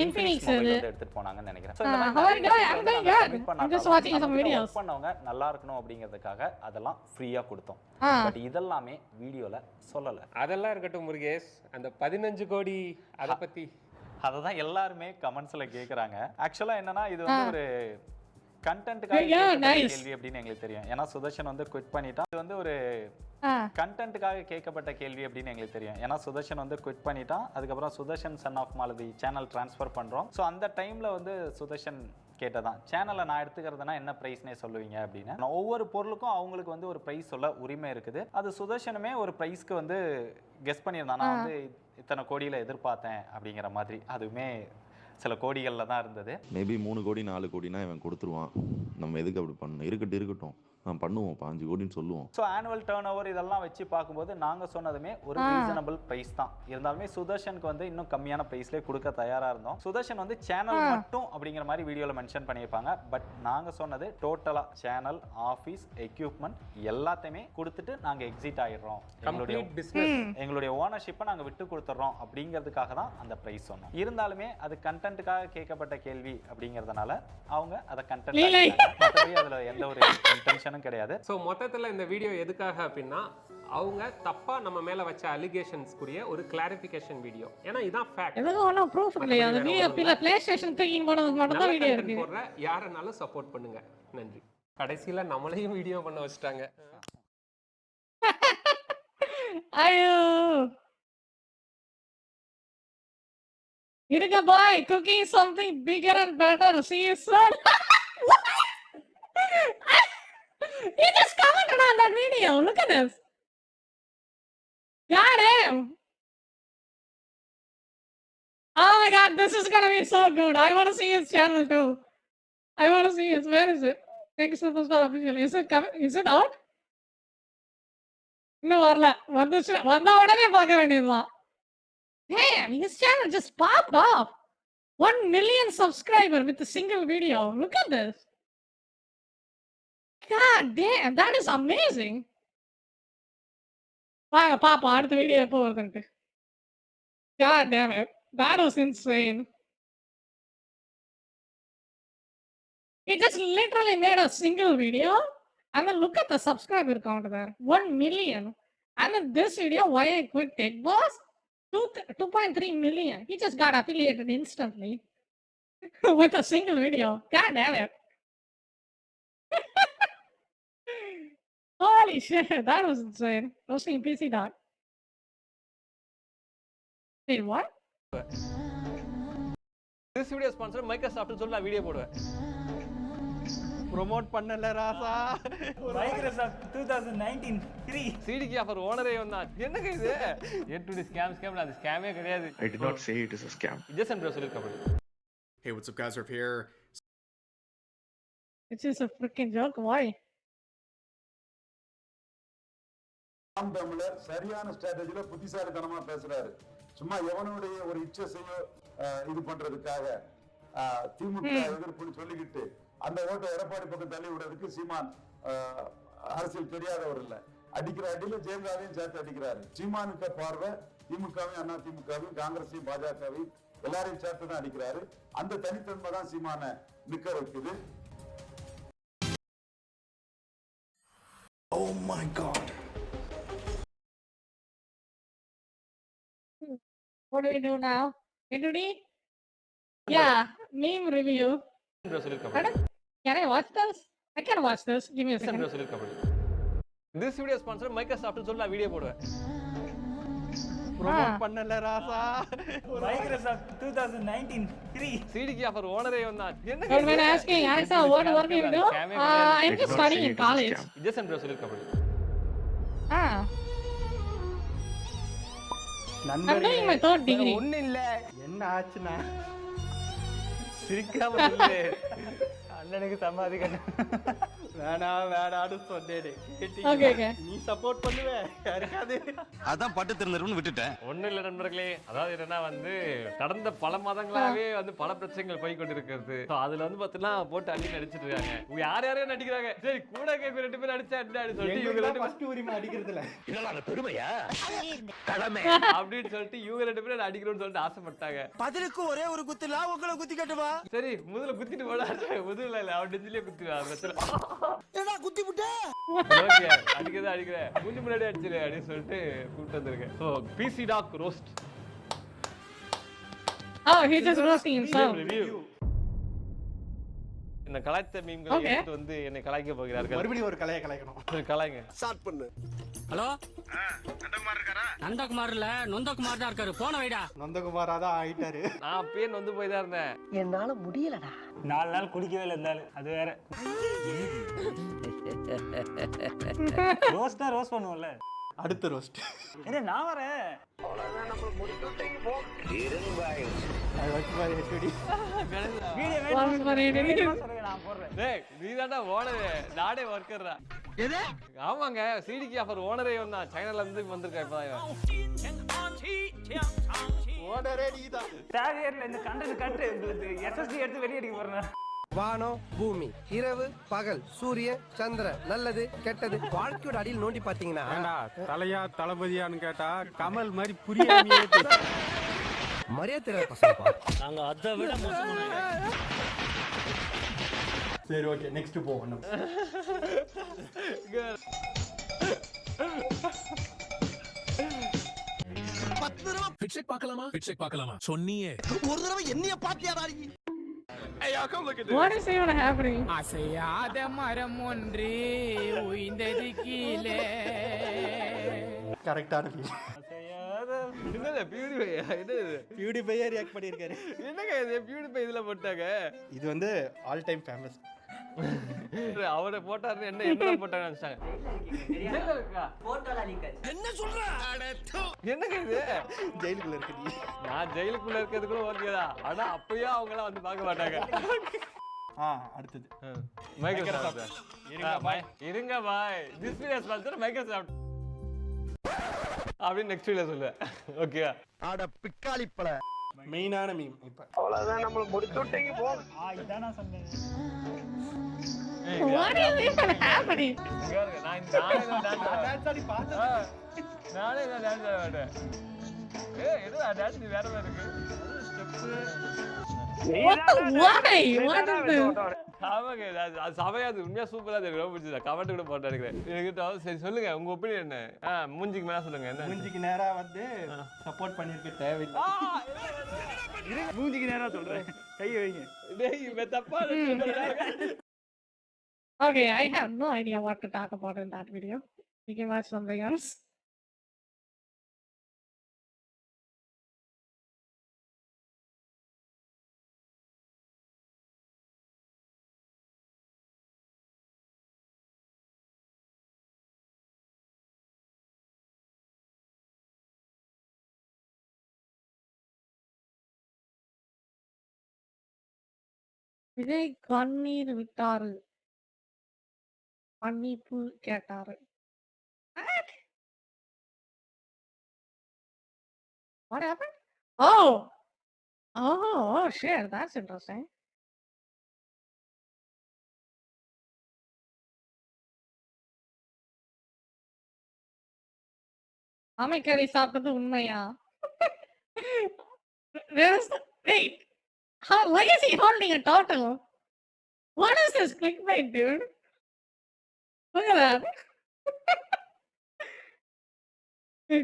இன்ஃபினிக்ஸ் மொபைல் வந்து எடுத்துட்டு போனாங்கன்னு நினைக்கிறேன். சோ இந்த how are you doing? I'm doing good. I'm just watching some videos. பண்ணவங்க நல்லா இருக்கணும் அப்படிங்கிறதுக்காக அதெல்லாம் ஃப்ரீயா கொடுத்தோம். பட் இதெல்லாமே வீடியோல சொல்லல. அதெல்லாம் இருக்கட்டும் முருகேஷ், அந்த 15 கோடி அத பத்தி அததான் எல்லாருமே கமெண்ட்ஸ்ல கேக்குறாங்க. ஆக்சுவலா என்னன்னா இது வந்து ஒரு கண்டென்ட்காக கேள்வி அப்படின்னு எங்களுக்கு தெரியும். ஏன்னா சுதர்ஷன் வந்து குவிட் பண்ணிட்டான். இது வந்து ஒரு கண்டென்ட்காக கேட்கப்பட்ட கேள்வி அப்படின்னு எங்களுக்கு தெரியும். ஏன்னா சுதர்ஷன் வந்து குவிட் பண்ணிட்டான். அதுக்கப்புறம் Sudarshan son of Malathi channel transfer பண்றோம். ஸோ அந்த டைம்ல வந்து சுதர்ஷன் கேட்டதான், சேனலை நான் எடுத்துக்கிறதுனா என்ன பிரைஸ்னே சொல்லுவீங்க அப்படின்னு. ஒவ்வொரு பொருளுக்கும் அவங்களுக்கு வந்து ஒரு பிரைஸ் சொல்ல உரிமை இருக்குது. அது சுதர்ஷனுமே ஒரு பிரைஸ்க்கு வந்து கெஸ் பண்ணியிருந்தான். நான் வந்து இத்தனை கோடியில எதிர்பார்த்தேன் அப்படிங்கிற மாதிரி. அதுவுமே சில கோடிகள்ல தான் இருந்தது. மேபி 3 கோடி 4 கோடினா இவன் கொடுத்துருவான். நம்ம எதுக்கு அப்படி பண்ணணும்? இருக்கட்டும் நான் பண்ணுவோம், 5 கோடின்னு சொல்லுவோம். ஸோ ஆனுவல் டர்ன் ஓவர் இதெல்லாம் வச்சு பார்க்கும்போது நாங்கள் சொன்னதுமே ஒரு ரீசனபிள் ப்ரைஸ் தான். இருந்தாலுமே சுதர்ஷனுக்கு வந்து இன்னும் கம்மியான ப்ரைஸ்லேயே கொடுக்க தயாராக இருந்தோம். சுதர்ஷன் வந்து சேனல் மட்டும் அப்படிங்கிற மாதிரி வீடியோவில் மென்ஷன் பண்ணியிருப்பாங்க. பட் நாங்கள் சொன்னது டோட்டலாக சேனல், ஆஃபீஸ், எக்யூப்மெண்ட் எல்லாத்தையுமே கொடுத்துட்டு நாங்கள் எக்ஸிட் ஆகிடுறோம். எங்களுடைய ஓனர்ஷிப்பை நாங்கள் விட்டு கொடுத்துட்றோம் அப்படிங்கிறதுக்காக தான் அந்த ப்ரைஸ் சொன்னோம். இருந்தாலுமே அது கண்டென்ட்டுக்காக கேட்கப்பட்ட கேள்வி அப்படிங்கிறதுனால அவங்க அதை கண்டென்ட் மற்றபடி அதில் எந்த ஒரு இன்டென்ஷனும் கிடையாது. சோ மொத்தத்துல இந்த வீடியோ எதுக்காக அப்படின்னா அவங்க தப்பா நம்ம மேல வச்ச அலிகேஷன்ஸ்க்குரிய ஒரு கிளாரிஃபிகேஷன் வீடியோ. ஏன்னா இதான் ஃபேக்ட். எதுக்கு ஒண்ணு ப்ரூஃப் இல்லையா? அந்த வீடியோ பிளே ஸ்டேஷன் தூக்கிங் போனது மட்டும் தான் வீடியோ இருக்கு. போற யாரனாலும் சப்போர்ட் பண்ணுங்க. நன்றி. கடைசில நம்மளையும் வீடியோ பண்ண வச்சிட்டாங்க. ஐயோ இருங்க பாய், cooking something bigger and better. See you soon. You just commented on that video. Look at this. Got him. Oh my god, this is gonna be so good. I want to see his channel too. I want to see his. Where is it? Thanks so much for official. Is it coming? Is it out? No, வரல. வந்த உடனே பார்க்க வேண்டியதுதான். Damn, his channel just popped off. 1 million subscriber with a single video. Look at this. God damn, that is amazing. வாங்க பாப்போம் அடுத்த video எப்போ வருதுன்ட்டு. God damn it. That was insane. He just literally made a single video and then look at the subscriber count there. 1 million. And then this video, why I quit Tech Boss, 2.3 million. He just got affiliated instantly with a single video. God damn it. Holy shit, that was insane. Roasting PC Dog. Wait, what? This video sponsor Microsoft சொல்லி நான் video போடுவேன். Promote பண்ணல ராசா. Microsoft 2019 3 சிடிக்கு offer ஓனரே வந்தான். என்னங்க இது? ஏ2டி scam அது ஸ்கேமே கிடையாது. I did not say it is a scam. Jason bro சொல்லிருக்க அப்படி. Hey, what's up guys, Rip here. It's just a freaking joke. Why? தமிழர் சரியான ஸ்ட்ராட்டஜில புத்திசாலித்தனமா பேசுறாரு. சும்மா எவனுடைய ஒரு இச்சை செய்ய இது பண்றதுக்காக திமுக எதிர்ப்புன்னு சொல்லிக்கிட்டு அந்த ஓட்டை எடப்பாடி பக்கம் தள்ளி விடுறதுக்கு சீமான் அரசியல் தெரியாதவர் இல்ல. அடிக்கிற அடியில ஜெயலலிதாவையும் சேர்த்து அடிக்கிறாரு. சீமானுக்கு பார்வை திமுகவையும் அண்ணா திமுகவையும் காங்கிரஸையும் பாஜகவையும் எல்லாரையும் சேர்த்து தான் அடிக்கிறாரு. அந்த தனித்தன்மை தான் சீமான நிக்க வைக்குது. Oh my god. What do we do now? A2D? Yeah, meme review. Bro சொல்லிருக்க அப்படி. Can I watch this? I can watch this. Give me a Jason second. Bro சொல்லிருக்க அப்படி. This video sponsor Microsoft சொல்லி நான் video போடுவேன். Promote பண்ணல ராசா. Microsoft 2019 3 சிடிக்கு offer ஓனரே வந்தான். என்னங்க But when asking Alexa what work you do, I'm just studying in college. Jason bro சொல்லிருக்க அப்படி. I'm doing my third degree. ஒண்ணு இல்ல. என்ன ஆச்சுனா சிரிக்காம சொல்லு. அண்ணனுக்கு சமாதிக்கணும். வேணான்னு சொன்னேனே. Okay, okay. நீ சப்போர்ட் பண்ணுவே. யாருக்காது அதான் பட்டு திருந்தரும்னு விட்டுட்டேன். ஒண்ணும் இல்ல நண்பர்களே, அதாவது என்னன்னா வந்து கடந்த பல மாதங்களாவே வந்து பல பிரச்சனைகள் போய் கொண்டிருக்கிறது. அதுல வந்து பாத்தீங்கன்னா போட்டு அள்ளி நடிச்சிட்டு இருக்காங்க. யாரையும் நடிக்கிறாங்க. சரி கூட கேட்க 2 பேர் நடிச்சா என்ன சொல்லிட்டு இவங்க 2 ஃபர்ஸ்ட் உரிமை அடிக்கிறதுல இதெல்லாம் பெருமையா? கடமை அப்படின்னு சொல்லிட்டு இவங்க 2 பேர் அடிக்கணும்னு சொல்லிட்டு ஆசைப்பட்டாங்க. பதிலுக்கு ஒரே ஒரு குத்துல உங்களை குத்தி கட்டுவா. சரி முதல்ல குத்திட்டு போடா. முதுகுல இல்ல அவன் நெஞ்சிலே குத்துவா. ஏடா குத்தி விட்டே. ஓகே அடிக்கிற மூஞ்சி முன்னாடி அடிச்சிரு அப்படின்னு சொல்லிட்டு கூப்பிட்டு வந்திருக்கேன். ஸோ பிசி டாக் ரோஸ்ட். Oh, he just roasting himself. இந்த கலாய்த்த மீம்களை எடுத்து வந்து என்னை கலாய்க்க போகிறார்கள். மறுபடியும் ஒரு கலையை கலாய்க்கணும். கலாய்ங்க. ஸ்டார்ட் பண்ணு. ஹலோ நந்தகுமார் இருக்காரா? நந்தகுமார் இல்ல நொந்தகுமார் தான் இருக்காரு. போன வைடா. நந்தகுமாரா தான் ஆயிட்டாரு. நான் பேன் வந்து போய் தான் இருந்தேன். என்னால முடியலடா. 4 நாள் குடிக்கவே இல்ல இருந்தாலும் அது வேற. ரோஸ்டா ரோஸ்ட் பண்ணுவோம்ல. அடுத்த ரோஸ்ட். என்ன நான் வரேன். அவ்வளவுதான் நம்ம முடிச்சுட்டே போ. இருங்காய். ஐ வாட்ச் மை ஏ2டி. வீடியோ வேணும் சொல்லுங்க நான் போடுறேன். டேய் நீதான்டா ஓனரே. நானே வர்க்கர்டா. எது? ஆமாங்க சிடிக்கு ஆஃபர் ஓனரே வந்தான். சைனால இருந்து வந்திருக்கா இப்பதான். ஓனரே நீதான். டேரியர்ல இந்த கண்டென்ட் கட்டு உங்களுக்கு எஸ்எஸ்டி எடுத்து வெளிய அடிக்க போறேன். வானம் பூமி இரவு பகல் சூரிய சந்திரன் நல்லது கெட்டது வாழ்க்கையோட அடியில் நோண்டி பாத்தீங்கன்னா தலையா தளபதியான்னு கேட்டா கமல் மாதிரி புரியாமையே மரியாதை பசங்கப்பா. நாங்க அதை விட மோசமான. சரி ஓகே நெக்ஸ்ட் போவோம். பார்க்கலாமா சொன்னியே ஒரு தடவை என்னைய பாத்தியாடா நீ? What is even happening? அசையாத மரம் ஒன்று உயிர்ந்தது கீழே. கரெக்டான என்னது பியூரிஃபை? என்னது பியூரிஃபையா ரியாக்ட் பண்ணிருக்காரு. என்னங்க இது பியூரிஃபை இதுல போட்டாங்க? இது வந்து ஆல் டைம் ஃபேமஸ். அவரை போட்டாரு என்ன போட்டாங்க நினைச்சாங்க. என்ன சொல்ற? என்னங்க இது? ஜெயிலுக்குள்ள இருக்கு நீ. நான் ஜெயிலுக்குள்ள இருக்கிறது கூட ஓகேதான். ஆனா அப்பயும் அவங்க எல்லாம் வந்து பார்க்க மாட்டாங்க. அடுத்தது மைக்ரோசாஃப்ட். இருங்க பாய். This video sponsor Microsoft. அப்படி நெக்ஸ்ட் வீடியோ சொல்லு. ஓகே. அட பிக்காளிப்பள. மெயினான மீம் இப்ப. அவ்வளவுதான் நம்ம முடிச்சுட்டீங்க போ. இதான் நான் சொன்னேன். What is even happening? நானே தான் டான்ஸ் ஆடுவேன். என்னடா டான்ஸ் வேற மாதிரி இருக்கு. What the why? What is this? ஆமாங்க அது சமையா அது உண்மையா சூப்பரா இருக்கு. ரொம்ப பிடிச்சது. கமெண்ட் கூட போட்டு எடுக்கிறேன். எனக்கு சரி சொல்லுங்க உங்க ஒப்பீனியன் என்ன? மூஞ்சிக்கு மேல சொல்லுங்க என்ன? மூஞ்சிக்கு நேரா வந்து சப்போர்ட் பண்ணிருக்க தேவையில்லை. மூஞ்சிக்கு நேரா சொல்றேன். கையை வைங்க. டேய் இவ தப்பா Okay, I have no idea what to talk about in that video. We can watch something else. Vijay கண்ணீர் விட்டாரு மன்னிப்பு கேட்டாரு. What? What happened? Oh! Oh, shit, that's interesting. ஆமைக்கறி சாப்பிட்டது உண்மையா? Wait. Why is he holding a turtle? What is this clickbait, dude? Look at that.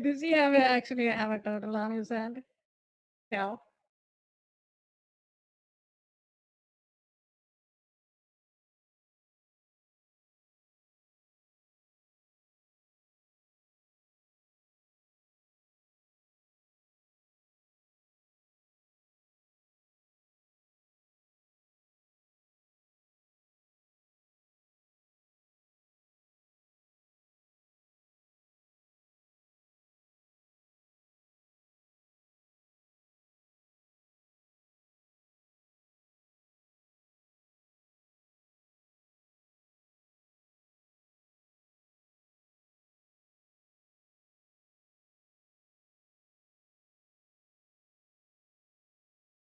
Does he actually have a turtle on his hand? No.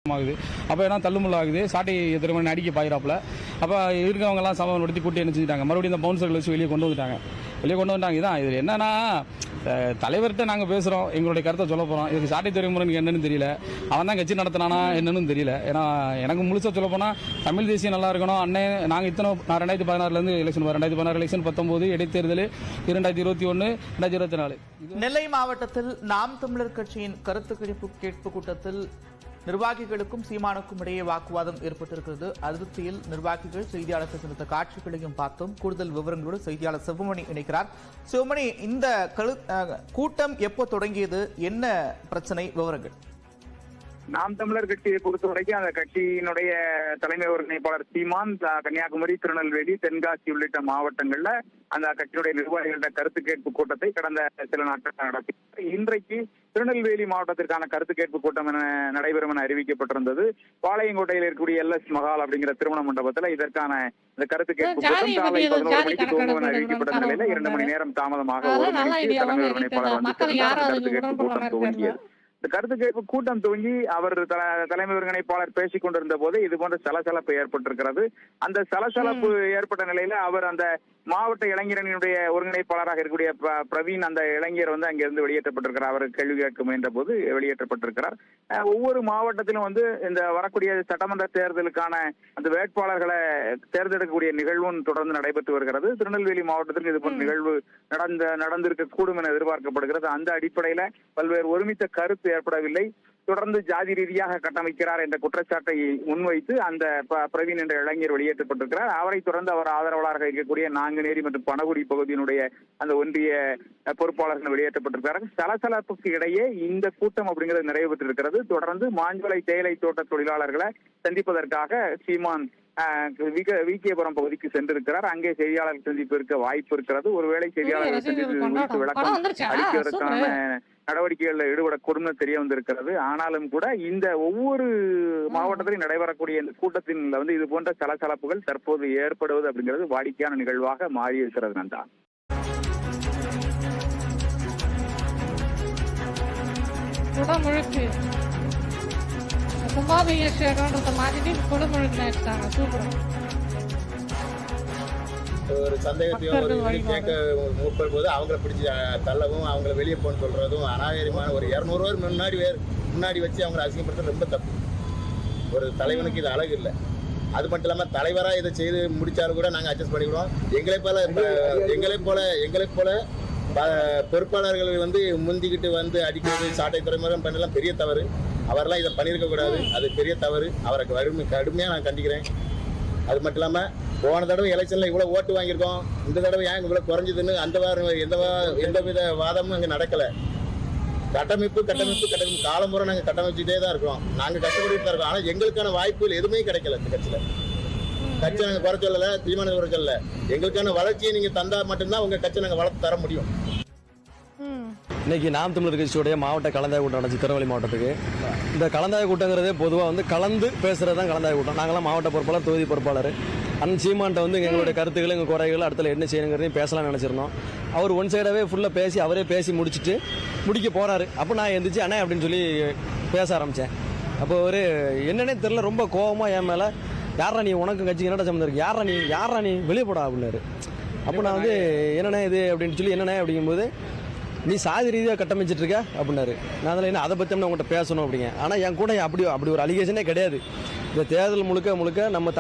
ஆகுது. அப்போ ஏன்னா தள்ளுமுள்ள ஆகுது. சாட்டை எத்தனை மணி அடிக்க பாயிறாப்புல. அப்போ இருக்கிறவங்கலாம் சமப்படுத்தி கூட்டி என்ன செஞ்சுட்டாங்க, மறுபடியும் இந்த பவுன்சர்கள் வச்சு வெளியே கொண்டு வந்துட்டாங்க. இதான் இது என்னன்னா, தலைவர்கிட்ட நாங்கள் பேசுகிறோம், எங்களுடைய கருத்தை சொல்ல போகிறோம். இதுக்கு சாட்டை துறைமுறைக்கு என்னன்னு தெரியல. அவன் தான் கட்சி நடத்தினானா என்னன்னு தெரியல. ஏன்னா எனக்கு முழுசாக சொல்ல போனால் தமிழ் தேசியம் நல்லா இருக்கணும். அண்ணன் நாங்கள் நான் 2016 எலெக்ஷன் 2016 எலெக்ஷன் 19 இடைத்தேர்தல் 2021 2024. நெல்லை மாவட்டத்தில் நாம் தமிழர் கட்சியின் கருத்து கேட்பு கூட்டத்தில் நிர்வாகிகளுக்கும் சீமானுக்கும் இடையே வாக்குவாதம் ஏற்பட்டிருக்கிறது. அதிருப்தியில் நிர்வாகிகள் செய்தியாளர்கள் சந்தித்த காட்சிகளையும் பார்த்தோம். கூடுதல் விவரங்களோடு செய்தியாளர் சிவமணி இணைக்கிறார். சிவமணி, இந்த கூட்டம் எப்போ தொடங்கியது, என்ன பிரச்சனை, விவரங்கள்? நாம் தமிழர் கட்சியை பொறுத்தவரைக்கும் அந்த கட்சியினுடைய தலைமை ஒருங்கிணைப்பாளர் சீமான் கன்னியாகுமரி, திருநெல்வேலி, தென்காசி உள்ளிட்ட மாவட்டங்கள்ல அந்த கட்சியுடைய நிர்வாகிகளிட கருத்து கேட்பு கூட்டத்தை கடந்த சில நாட்கள் நடத்தி இன்றைக்கு திருநெல்வேலி மாவட்டத்திற்கான கருத்து கேட்பு கூட்டம் என நடைபெறும் என அறிவிக்கப்பட்டிருந்தது. பாளையங்கோட்டையில் இருக்கக்கூடிய LS மஹால் அப்படிங்கிற திருமண மண்டபத்தில் இதற்கான இந்த கருத்து கேட்பு கூட்டம் காலை 11 மணிக்கு துவங்கும் என அறிவிக்கப்பட்ட நிலையில 2 மணி நேரம் தாமதமாக 1 மணிக்கு தலைமை ஒருங்கிணைப்பாளர் வந்து கருத்து கேட்பு கூட்டம் துவங்கியது. இந்த கருத்து கேட்பு கூட்டம் துவங்கி அவர் தலைமை ஒருங்கிணைப்பாளர் பேசிக் கொண்டிருந்த போது இது போன்ற சலசலப்பு ஏற்பட்டிருக்கிறது. அந்த சலசலப்பு ஏற்பட்ட நிலையில அவர் அந்த மாவட்ட இளைஞரணியுடைய ஒருங்கிணைப்பாளராக இருக்கக்கூடிய பிரவீன், அந்த இளைஞர் வந்து அங்கிருந்து வெளியேற்றப்பட்டிருக்கிறார். அவர் கேள்வி கேட்க முயன்ற போது வெளியேற்றப்பட்டிருக்கிறார். ஒவ்வொரு மாவட்டத்திலும் வந்து இந்த வரக்கூடிய சட்டமன்ற தேர்தலுக்கான அந்த வேட்பாளர்களை தேர்ந்தெடுக்கக்கூடிய நிகழ்வும் தொடர்ந்து நடைபெற்று வருகிறது. திருநெல்வேலி மாவட்டத்திற்கு இது போன்ற நிகழ்வு நடந்திருக்க கூடும் என எதிர்பார்க்கப்படுகிறது. அந்த அடிப்படையில பல்வேறு ஒருமித்த கருத்து ஏற்படவில்லை. தொடர்ந்து ஜாதி ரீதியாக கட்டமைக்கிறார் என்ற குற்றச்சாட்டை முன்வைத்து அந்த பிரவீன் என்ற இளைஞர் வெளியேற்றப்பட்டிருக்கிறார். அவரை தொடர்ந்து அவர் ஆதரவாளராக இருக்கக்கூடிய நாங்குநேரி மற்றும் பனகுடி பகுதியினுடைய அந்த ஒன்றிய பொறுப்பாளர்கள் வெளியேற்றப்பட்டிருக்கிறார்கள். சலசலப்புக்கு இடையே இந்த கூட்டம் அப்படிங்கிறது நிறைவு பெற்றிருக்கிறது. தொடர்ந்து மாஞ்சோலை தேயிலை தோட்ட தொழிலாளர்களை சந்திப்பதற்காக சீமான் விகேபுரம் பகுதிக்கு சென்றிருக்கிறார். அங்கே செய்தியாளர் சந்திப்பு இருக்க வாய்ப்பு இருக்கிறது. ஒருவேளை செய்தியாளர்கள் சந்திப்பு விளக்கம் அளிப்பதற்கான நடவடிக்கைகளில் ஈடுபடக்கூடும் தெரிய வந்திருக்கிறது. ஆனாலும் கூட இந்த ஒவ்வொரு மாவட்டத்திலும் நடைபெறக்கூடிய இந்த கூட்டத்தின் வந்து இது போன்ற சலசலப்புகள் தற்போது ஏற்படுவது அப்படிங்கிறது வாடிக்கையான நிகழ்வாக மாறி இருக்கிறது. நன்றா ஒரு சந்தேகத்தையும் ஒரு இதையும் கேட்க முற்படும் போது அவங்கள பிடிச்சி தள்ளவும் அவங்கள வெளியே போன்னு சொல்றதும் அநாகரிகமான ஒரு 200 பேர் முன்னாடி வச்சு அவங்களை அசிங்கப்படுத்துறது ரொம்ப தப்பு. ஒரு தலைவனுக்கு இது அழகு இல்லை. அது மட்டும் இல்லாமல் தலைவராக இதை செய்து முடிச்சாலும் கூட நாங்கள் அட்ஜஸ்ட் பண்ணிக்கிடுவோம். எங்களை போல பொறுப்பாளர்கள் வந்து முந்திக்கிட்டு வந்து அடிக்கிறது சாட்டை துறைமுகம் பண்ணலாம் பெரிய தவறு. அவரெல்லாம் இதை பண்ணியிருக்க கூடாது. அது பெரிய தவறு. அவரை கடுமையாக நான் கண்டிக்கிறேன். அது மட்டும் இல்லாமல் போன தடவை எலெக்ஷனில் இவ்வளோ ஓட்டு வாங்கியிருக்கோம், இந்த தடவை ஏன் இவ்வளோ குறைஞ்சதுன்னு அந்த வாரம் எந்தவித வாதமும் அங்கே நடக்கலை. கட்டமைப்பு காலமுறை நாங்கள் கட்டமைச்சுட்டே தான் இருக்கிறோம். நாங்கள் கஷ்டப்பட்டு தான் இருக்கோம். ஆனால் எங்களுக்கான வாய்ப்புகள் எதுவுமே கிடைக்கல. இந்த கட்சி நாங்கள் குறை சொல்லலை, தீர்மானம் குறை சொல்லலை. எங்களுக்கான வளர்ச்சியை நீங்கள் தந்தால் மட்டும்தான் உங்கள் கட்சி நாங்கள் வளர்த்து தர முடியும். இன்னைக்கு நாம் தமிழர் கட்சியுடைய மாவட்ட கலந்தாய்வு கூட்டம் நடந்துச்சு திருநெல்வேலி மாவட்டத்துக்கு. இந்த கலந்தாய்வு கூட்டங்கிறதே பொதுவாக வந்து கலந்து பேசுறது தான் கலந்தாய்வு கூட்டம். நாங்களாம் மாவட்ட பொறுப்பாளர், தொகுதி பொறுப்பாளர். அண்ணன் சீமான்ட்ட வந்து எங்களுடைய கருத்துக்கள், எங்கள் குறைகள், அடுத்தல என்ன செய்யணுங்கிறதையும் பேசலாம்னு நினச்சிருந்தோம். அவர் ஒன் சைடாகவே ஃபுல்லாக பேசி அவரே பேசி முடிச்சுட்டு முடிக்க போகிறாரு. அப்போ நான் எந்திரிச்சு அண்ணே அப்படின்னு சொல்லி பேச ஆரம்பித்தேன். அப்போ ஒரு என்னன்னே தெரில, ரொம்ப கோபமாக என் மேலே, யாரா நீ, உனக்கு கட்சிக்கு என்னடா சம்மந்தம் இருக்கு, யாரா நீ வெளியே போடா அப்படின்னாரு. அப்போ நான் வந்து என்னண்ணே இது அப்படின்னு சொல்லி, என்னண்ணே அப்படிங்கும்போது, நீ சாதி ரீதியாக கட்டமைச்சிட்டு இருக்க அப்படின்னாரு. நான் அதில் என்ன அதை பற்றி உங்கள்கிட்ட பேசணும் அப்படிங்க. ஆனால் என் கூட அப்படி ஒரு அலிகேஷனே கிடையாது. இந்த தேர்தல் முழுக்க நம்ம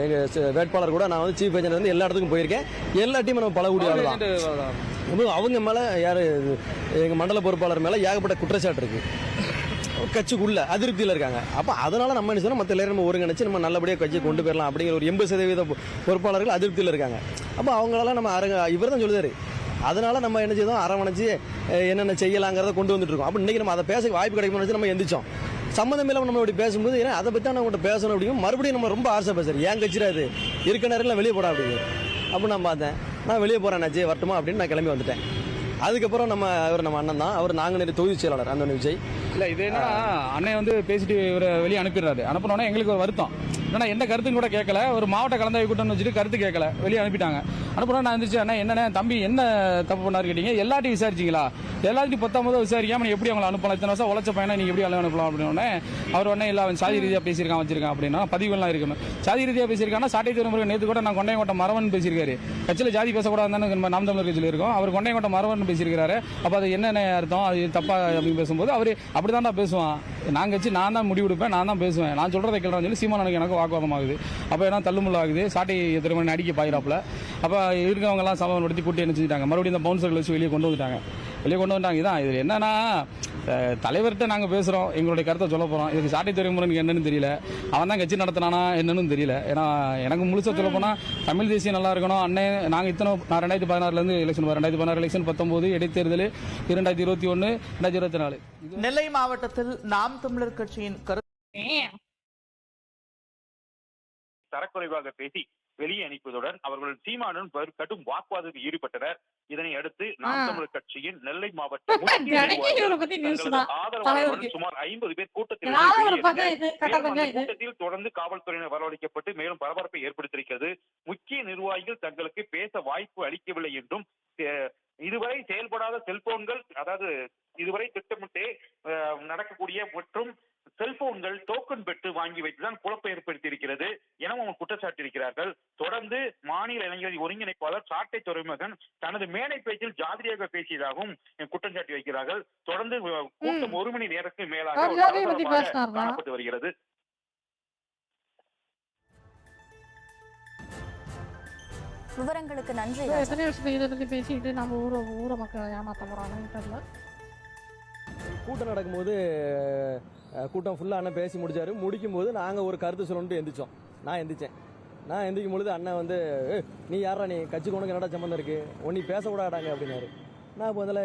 எங்கள் வேட்பாளர் கூட நான் வந்து சீஃப் ஏஜென்ட் வந்து எல்லா இடத்துக்கும் போயிருக்கேன். எல்லா டீமும் நம்ம பழகக்கூடிய ஆள் தான். அவங்க மேலே யார், எங்கள் மண்டல பொறுப்பாளர் மேலே ஏகப்பட்ட குற்றச்சாட்டு இருக்குது. கட்சிக்குள்ள அதிருப்தியில் இருக்காங்க. அப்போ அதனால் நம்ம என்ன சொன்னால் மற்ற எல்லாரும் நம்ம ஒருங்கிணைச்சு நம்ம நல்லபடியாக கட்சியை கொண்டு போயிடலாம் அப்படிங்கிற ஒரு 80% பொறுப்பாளர்கள் அதிருப்தியில் இருக்காங்க. அப்போ அவங்களால நம்ம இவர் தான் சொல்லுதாரு. அதனால நம்ம என்ன செய்தோம், அரவணைச்சு என்னென்ன செய்யலாங்கிறத கொண்டு வந்துட்டு இருக்கோம். அப்போ இன்றைக்கி நம்ம அதை பேச வாய்ப்பு கிடைக்கும்னு நம்ம எந்திரிச்சோம். சம்மந்தம் இல்லாமல் நம்ம இப்படி பேசும்போது ஏன்னா அதை பற்றி நம்ம உங்கள்கிட்ட பேசணும் அப்படிங்க. மறுபடியும் நம்ம ரொம்ப ஆசை பேசுகிறேன். ஏன் கட்சியில் அது இருக்க நேரம் வெளியே போடா அப்படிங்க. அப்போ நான் பார்த்தேன், நான் வெளியே போகிறேன் நச்சு வரட்டுமா அப்படின்னு நான் கிளம்பி வந்துட்டேன். அதுக்கப்புறம் நம்ம அண்ணன் தான், அவர் நாங்குநேரி தொகுதி செயலாளர் அந்த விஜய். இல்லை இது என்ன, அண்ணன் வந்து பேசிட்டு இவரை வெளியே அனுப்பிடுறாரு. அனுப்பினோன்னா எங்களுக்கு ஒரு வருத்தம். ஏன்னா எந்த கருத்தும் கூட கேட்கல, ஒரு மாவட்ட கலந்தாய்வு கூட்டம்னு வச்சுட்டு கருத்து கேட்கல, வெளியே அனுப்பிட்டாங்க. அனுப்பினா நான் இருந்துச்சு, அண்ணா என்னண்ணே தம்பி என்ன தப்பு பண்ணாரு கேட்டீங்க, எல்லாத்தையும் விசாரிச்சிங்களா, எல்லாத்தையும் 19 விசாரிக்காம நீ எப்படி அவங்களை அனுப்பலாம், இத்தனை வருஷம் உழைச்ச பையனை நீங்கள் எப்படி அனுப்பலாம் அப்படின்னு. அவர் உடனே இல்லை அவன் சாதி ரீதியாக பேசியிருக்கான் வச்சிருக்கான் அப்படின்னா பதிவுலாம் இருக்கணும். சாதி ரீதியாக பேசியிருக்காங்கன்னா சாட்டை திருமுறை நேற்று கூட நான் கொண்டையங்கோட்டை மரவன் பேசியிருக்காரு. கட்சியில் ஜாதி பேசக்கூடாதுன்னு நாம் தமிழர் கட்சியில் இருக்கோம். அவர் கொண்டையங்கோட்டை மரவன் பேசியிருக்காரு. அப்போ அது என்னென்ன அர்த்தம், அது தப்பா அப்படின்னு பேசும்போது அவர் அப்படி தான்டா பேசுவான், நான் கட்சி நான் தான் முடிவெடுப்பேன், நான் தான் பேசுவேன், நான் சொல்கிறத கேட்கறான்னு சொல்லி சீமானுக்கு எனக்கு வாக்குவாதம் ஆகுது. அப்போ ஏன்னா தள்ளுமுள்ள ஆகுது, சாட்டை திருமணி அடிக்க பாயிராப்புல. அப்போ இருக்கவங்கலாம் சமப்படுத்தி கூட்டி என்ன செஞ்சுட்டாங்க, மறுபடியும் இந்த பவுன்சர்கள் வச்சு வெளியே கொண்டு வந்துட்டாங்க. இதான் இது என்னன்னா, தலைவர்கிட்ட நாங்கள் பேசுகிறோம், எங்களுடைய கருத்தை சொல்ல போகிறோம். இதுக்கு சாட்டை துறைமுறைக்கு என்னன்னு தெரியல, அவன் தான் கட்சி நடத்தினானா என்னன்னு தெரியல. ஏன்னா எனக்கு முழுசாக சொல்ல போனால் தமிழ் தேசியம் நல்லா இருக்கணும் அண்ணே. நாங்கள் நான் 2016 எலெக்ஷன் 2016 எலெக்ஷன் 19 இடைத்தேர்தல் 2021 2024. நெல்லை மாவட்டத்தில் நாம் தமிழர் கட்சியின் தரக்குறைவாக பேசி வெளியே அனுப்புவதுடன் அவர்கள் சீமானும் கடும் வாக்குவாதத்தில் ஈடுபட்டனர். இதனை அடுத்து நாம் தமிழர் கட்சியின் நெல்லை மாவட்ட ஆதரவாளர்களுடன் சுமார் 50 பேர் கூட்டத்தில் தொடர்ந்து காவல்துறையினர் வரவழைக்கப்பட்டு மேலும் பரபரப்பை ஏற்படுத்தியிருக்கிறது. முக்கிய நிர்வாகிகள் தங்களுக்கு பேச வாய்ப்பு அளிக்கவில்லை என்றும், இதுவரை செயல்படாத செல்போன்கள், அதாவது இதுவரை திட்டமிட்டே நடக்கக்கூடிய மற்றும் செல்போன்கள் டோக்கன் பெற்று வாங்கி வைத்துதான் குழப்பம் ஏற்படுத்தியிருக்கிறது என அவங்க குற்றச்சாட்டியிருக்கிறார்கள். தொடர்ந்து மாநில இளைஞர் ஒருங்கிணைப்பாளர் சாட்டை துறைமுகன் தனது மேடை பேச்சில் ஜாதியாக பேசியதாகவும் குற்றம் சாட்டி வைக்கிறார்கள். தொடர்ந்து கூட்டம் 1 மணி நேரத்துக்கு மேலாக காணப்பட்டு வருகிறது. விவரங்களுக்கு நன்றி. எத்தனை வருஷம் இதை பத்தி பேசிட்டு நம்ம ஊர மக்களை ஏமாத்த போறாங்கன்னு தெரியல. கூட்டம் நடக்கும்போது கூட்டம் ஃபுல்லாக அண்ணன் பேசி முடிச்சாரு. முடிக்கும்போது நாங்கள் ஒரு கருத்து சொல்லணுன்ட்டு எந்திரிச்சோம். நான் எந்திரிக்கும் பொழுது அண்ணன் வந்து, நீ யாரா, நீ கட்சிக்கு உனக்கு என்னடா சம்மந்தம் இருக்கு, நீ பேசக்கூடாடாங்க அப்படின்னாரு. நான் இப்போ அதில்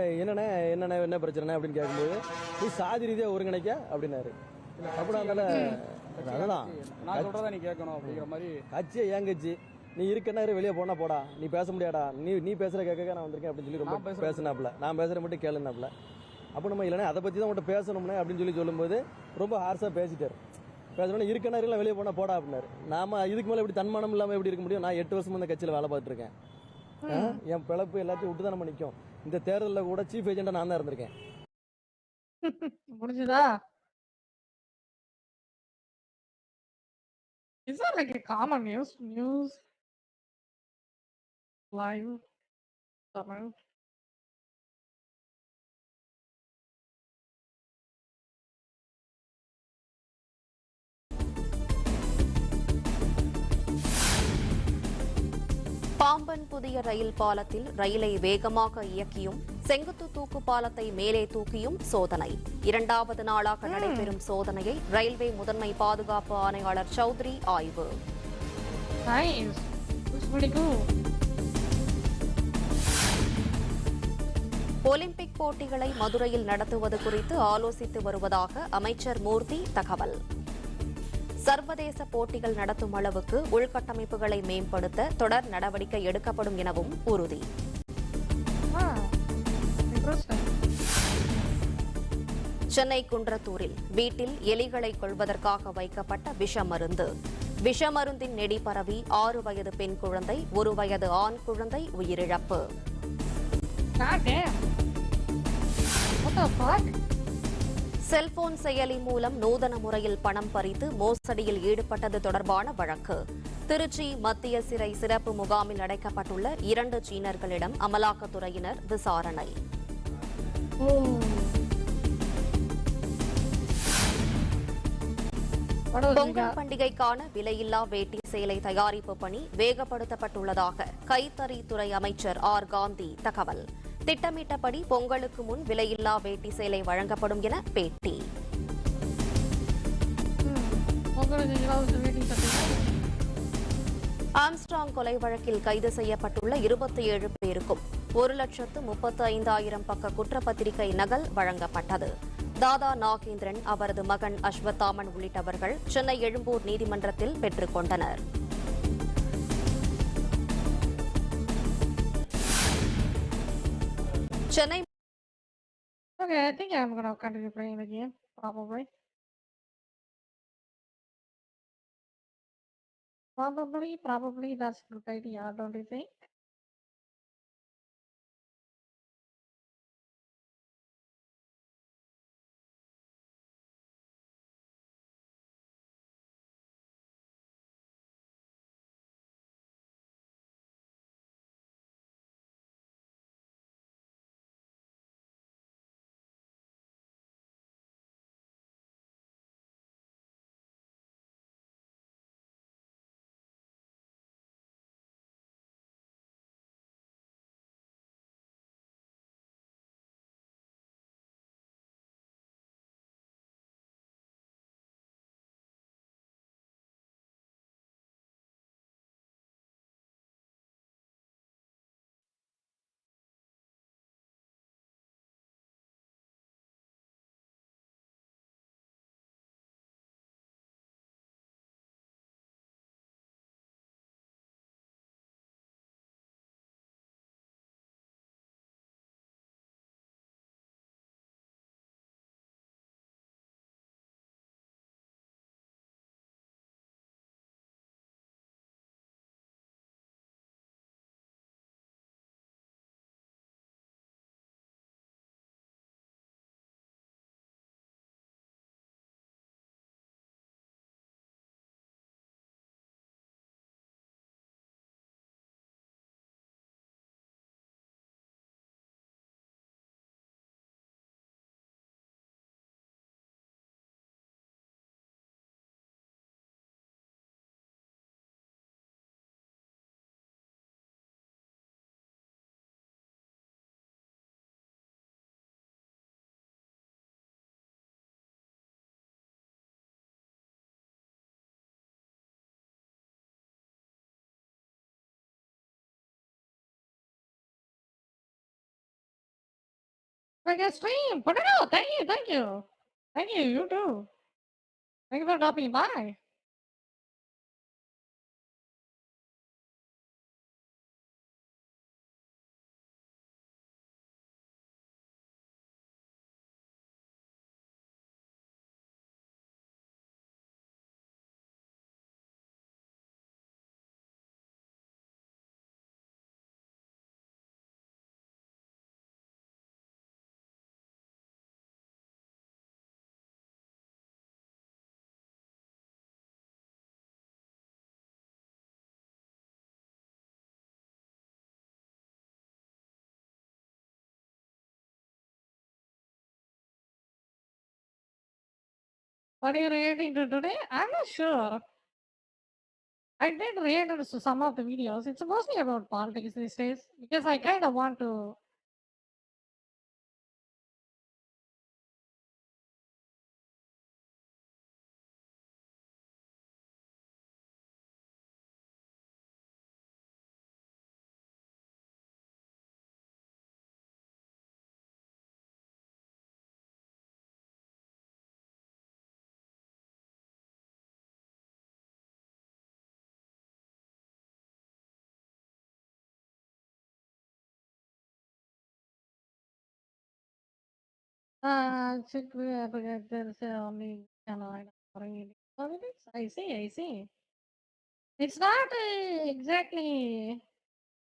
என்ன பிரச்சனை அப்படின்னு கேட்கும்போது, நீ சாதி ரீதியாக ஒருங்கிணைக்க அப்படின்னாரு. அப்புறம் அதெல்லாம் நான் சொல்கிறதா நீ கேட்கணும் அப்படிங்கிற மாதிரி. கட்சியை ஏன் கட்சி, நீ இருக்கன்னா வெளியே போனா போடா, நீ பேச முடியாடா, நீ பேசுகிற கேட்க நான் வந்திருக்கேன் அப்படின்னு சொல்லி ரொம்ப பேசினாப்புல. நான் பேசுகிற மட்டும் கேளுனாப்புல. அப்போ நம்ம இல்லைன்னா அதை பற்றி தான் உங்கள்கிட்ட பேசணும்னே அப்படின்னு சொல்லும்போது ரொம்ப ஹார்ஸாக பேசிட்டார். பேசணும்னா இருக்க நேரம் வெளியே போனால் போடா அப்படின்னாரு. நாம இதுக்கு மேலே எப்படி தன்மானம் இல்லாமல் எப்படி இருக்க முடியும்? நான் 8 வருஷம் இந்த கட்சியில் வேலை பார்த்துருக்கேன். என் பிழப்பு எல்லாத்தையும் விட்டு தான் நம்ம நிற்கும். இந்த தேர்தலில் கூட சீஃப் ஏஜெண்டாக நான் தான் இருந்திருக்கேன். முடிஞ்சதா? Is that like a common news? live Tamil. Pamban புதிய ரயில் பாலத்தில் ரயிலை வேகமாக இயக்கியும் செங்குத்து தூக்கு பாலத்தை மேலே தூக்கியும் சோதனை. இரண்டாவது நாளாக நடைபெறும் சோதனையை ரயில்வே முதன்மை பாதுகாப்பு ஆணையாளர் சௌத்ரி ஆய்வு. Nice. Looks pretty cool. Olympic போட்டிகளை மதுரையில் நடத்துவது குறித்து ஆலோசித்து வருவதாக அமைச்சர் மூர்த்தி தகவல். சர்வதேச போட்டிகள் நடத்தும் அளவுக்கு உள்கட்டமைப்புகளை மேம்படுத்த தொடர் நடவடிக்கை எடுக்கப்படும் எனவும் உறுதி. சென்னை குன்றத்தூரில் வீட்டில் எலிகளை கொல்வதற்காக வைக்கப்பட்ட விஷமருந்து. விஷமருந்தின் நெடி பரவி 6 வயது பெண் குழந்தை, 1 வயது ஆண் குழந்தை உயிரிழப்பு. செல்போன் செயலி மூலம் நூதன முறையில் பணம் பறித்து மோசடியில் ஈடுபட்டது தொடர்பான வழக்கு. திருச்சி மத்திய சிறை சிறப்பு முகாமில் அடைக்கப்பட்டுள்ள 2 சீனர்களிடம் அமலாக்கத்துறையினர் விசாரணை. பொங்கல் பண்டிகைக்கான விலையில்லா வேட்டி சேலை தயாரிப்பு பணி வேகப்படுத்தப்பட்டுள்ளதாக கைத்தறித்துறை அமைச்சர் ஆர் காந்தி தகவல். திட்டமிட்டபடி பொங்கலுக்கு முன் விலையில்லா வேட்டி சேலை வழங்கப்படும் என பேட்டி. ஆம்ஸ்ட்ராங் கொலை வழக்கில் கைது செய்யப்பட்டுள்ள 27 பேருக்கும் 1,35,000 பக்க குற்றப்பத்திரிகை நகல் வழங்கப்பட்டது. தாதா நாகேந்திரன், அவரது மகன் அஸ்வத்தாமன் உள்ளிட்டவர்கள் சென்னை எழும்பூர் நீதிமன்றத்தில் பெற்றுக் கொண்டனர். Chennai Okay, I think I'm gonna continue playing the game, probably. Probably that's a good idea, don't you think? I guess stream, put it out. Thank you, thank you. Thank you, you too. Thank you for dropping by. What are you reacting to today? I'm not sure. I did react to some of the videos. It's mostly about politics these days because I kind of want to. There's only channel I don't politics. I see. It's not exactly.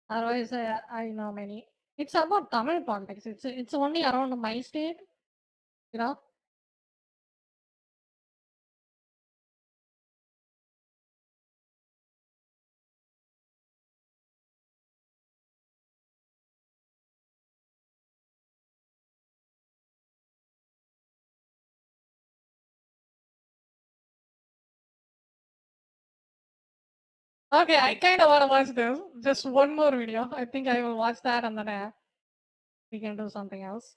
Otherwise, I know many. It's about Tamil politics. It's only around my state, you know. Okay, I kind of want to watch this. Just one more video. I think I will watch that and then we can do something else.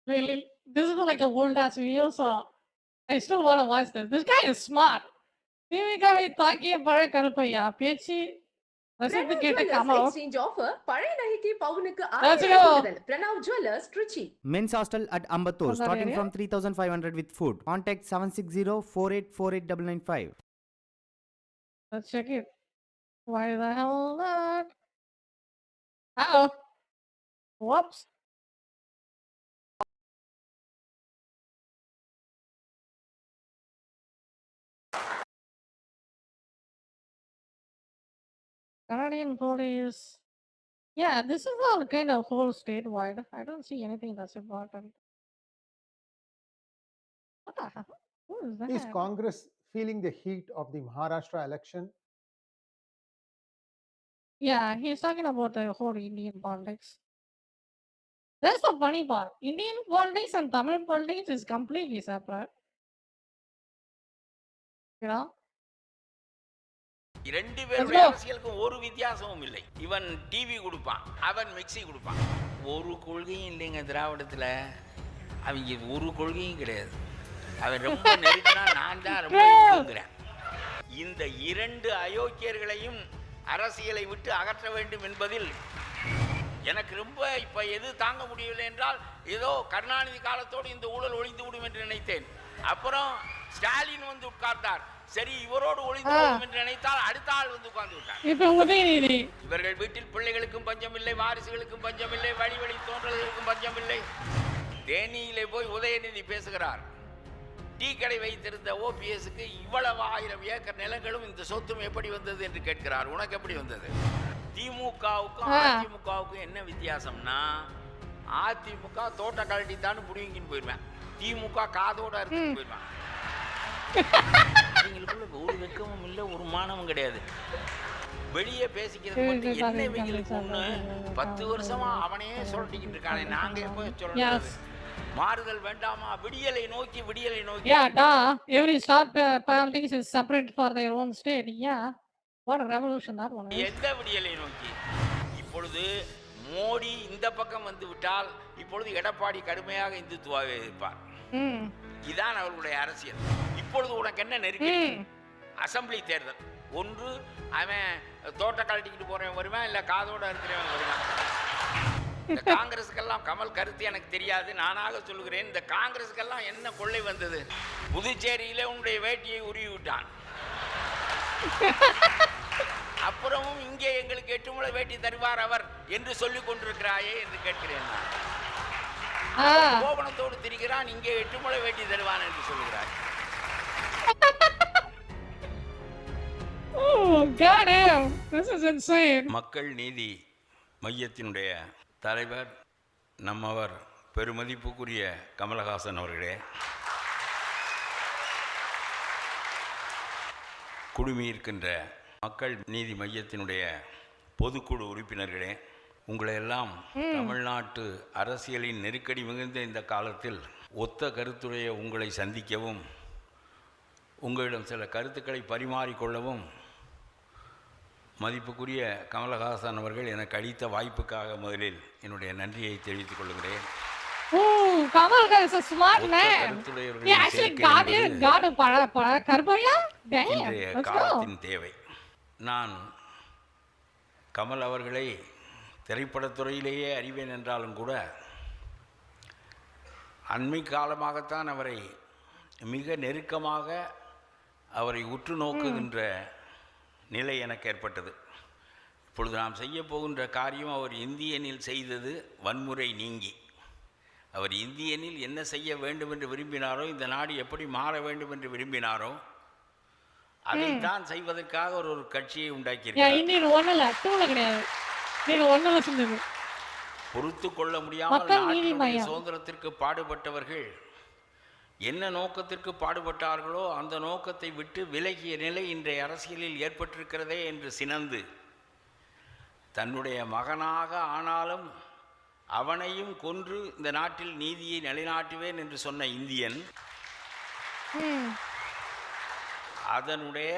Really, this is like a old ass video, so I still want to watch this. This guy is smart. திமுகவை தாக்கிய பழைய கருப்பையா பேச்சு ரசித்து கேட்ட Kamal. Exchange offer பழைய நகைக்கு பவுனுக்கு Let's 1000 go. கூடுதல். Pranav jewellers Trichy. Men's hostel at Ambattur, From that starting area? from 3,500 with food. Contact 760-4848-995. Let's check it. Why the hell not? Uh-oh. Whoops. Canadian police. Yeah, this is all kind of whole statewide. I don't see anything that's important. What the hell? Who is that? Is Congress feeling the heat of the Maharashtra election? Yeah, he's talking about the whole Indian politics. That's the funny part. Indian politics and Tamil politics is completely separate. You know? ரெண்டு Let's பேருடைய go. அரசியலுக்கும் ஒரு வித்தியாசமும் இல்லை. இவன் TV கொடுப்பான், அவன் mixie கொடுப்பான். ஒரு கொள்கையும் இல்லைங்க திராவிடத்துல. அவங்க ஒரு கொள்கையும் கிடையாது. அவன் ரொம்ப நெருக்கினா நான் தான் ரொம்ப இருக்குங்கிறேன். இந்த இரண்டு அயோக்கியர்களையும் அரசியலை விட்டு அகற்ற வேண்டும் என்பதில் எனக்கு ரொம்ப இப்ப எது தாங்க முடியவில்லை என்றால் ஏதோ கருணாநிதி காலத்தோடு இந்த ஊழல் ஒழிந்து விடும் என்று நினைத்தேன். அப்புறம் ஸ்டாலின் வந்து உட்கார்ந்தார். சரி இவரோடு ஒழிந்து விடும் என்று நினைத்தால் அடுத்த ஆள் வந்து உட்கார்ந்து விட்டார். இப்போ உதயநிதி. இவர்கள் வீட்டில் பிள்ளைகளுக்கும் பஞ்சமில்லை, வாரிசுகளுக்கும் பஞ்சமில்லை, வழி வழி தோன்றல்களுக்கும் பஞ்சமில்லை. தேனியிலே போய் உதயநிதி பேசுகிறார். டீ கடை வைத்திருந்த ஓபிஎஸ்க்கு இவ்வளவு 1000 ஏக்கர் நிலங்களும் இந்த சொத்தும் எப்படி வந்தது என்று கேட்கிறார். உனக்கு எப்படி வந்தது? திமுகவுக்கும் அதிமுகவுக்கும் என்ன வித்தியாசம்னா அதிமுக தோட்ட கழட்டி தான் புடிங்கின்னு போயிடுவேன், திமுக காதோட இருக்குன்னு போயிடுவேன். அவங்களுக்குள்ள ஒரு வெக்கமும் இல்லை, ஒரு மானமும் கிடையாது. வெளியே பேசிக்கிறது மட்டும் என்ன இவங்களுக்கு ஒண்ணு 10 வருஷமா அவனையே சொல்லிக்கிட்டு இருக்கானே, நாங்க எப்போ சொல்றது? மாறுதல் வேண்டாமா? விடியலை நோக்கி விடியலை நோக்கி. Yeah, duh. Every state politics is separate for their own state. Yeah. What a revolution that one is. எந்த விடியலை நோக்கி? இப்பொழுது மோடி இந்த பக்கம் வந்து விட்டால் இப்பொழுது எடப்பாடி கடுமையாக இந்துத்துவாவை எதிர்ப்பார். இதான் அவர்களுடைய அரசியல். இப்பொழுது உனக்கு என்ன நெருக்கடி? அசம்பிளி தேர்தல். ஒன்று அவன் தோட்ட கழட்டிக்கிட்டு போறவன் வருவான், இல்ல காதோட இருக்கிறவன் வருவான். இந்த காங்கிரஸுக்கெல்லாம் கமல் கருத்து எனக்கு தெரியாது, நானாக சொல்லுகிறேன். இந்த காங்கிரஸுக்கெல்லாம் என்ன கொள்ளை வந்தது? புதுச்சேரியிலே உன்னுடைய வேட்டியை உருவி விட்டான். அப்புறமும் இங்கே எங்களுக்கு 8 முளை வேட்டி தருவார் அவர் என்று சொல்லிக் கொண்டிருக்கிறாயே என்று கேட்கிறேன் நான். கோபனத்தோடு திரிகிறான், இங்கே 8 முளை வேட்டி தருவான் என்று சொல்லுகிறார். Oh, goddamn. This is insane. மக்கள் நீதி மையத்தினுடைய தலைவர் நம்மவர் பெருமதிப்புக்குரிய கமலஹாசன் அவர்களே, குழுமியிருக்கின்ற மக்கள் நீதி மையத்தினுடைய பொதுக்குழு உறுப்பினர்களே, உங்களை எல்லாம் தமிழ்நாட்டு அரசியலின் நெருக்கடி மிகுந்த இந்த காலத்தில் ஒத்த கருத்துடைய உங்களை சந்திக்கவும் உங்களிடம் சில கருத்துக்களை பரிமாறிக்கொள்ளவும் மதிப்புக்குரிய கமலஹாசன் அவர்கள் எனக்கு அளித்த வாய்ப்புக்காக முதலில் என்னுடைய நன்றியை தெரிவித்துக் கொள்கிறேன். Kamal is a smart man. He actually got a Karbaya. இன்றைய காலத்தின் தேவை. நான் கமல் அவர்களை திரைப்படத்துறையிலேயே அறிவேன் என்றாலும் கூட அண்மை காலமாகத்தான் அவரை மிக நெருக்கமாக அவரை உற்று நோக்குகின்ற நிலை எனக்கு ஏற்பட்டது. இப்பொழுது நாம் செய்ய போகின்ற காரியம் அவர் இந்தியனில் செய்தது வன்முறை நீங்கி. அவர் இந்தியனில் என்ன செய்ய வேண்டும் என்று விரும்பினாரோ, இந்த நாடு எப்படி மாற வேண்டும் என்று விரும்பினாரோ அதைத்தான் செய்வதற்காக ஒரு கட்சியை உண்டாக்கியிருக்கிறார். பொறுத்து கொள்ள முடியாமல் நாட்டினுடைய சுதந்திரத்திற்கு பாடுபட்டவர்கள் என்ன நோக்கத்திற்கு பாடுபட்டார்களோ அந்த நோக்கத்தை விட்டு விலகிய நிலை இன்றைய அரசியலில் ஏற்பட்டிருக்கிறதே என்று சினந்து தன்னுடைய மகனாக ஆனாலும் அவனையும் கொன்று இந்த நாட்டில் நீதியை நிலைநாட்டுவேன் என்று சொன்ன இந்தியன் அதனுடைய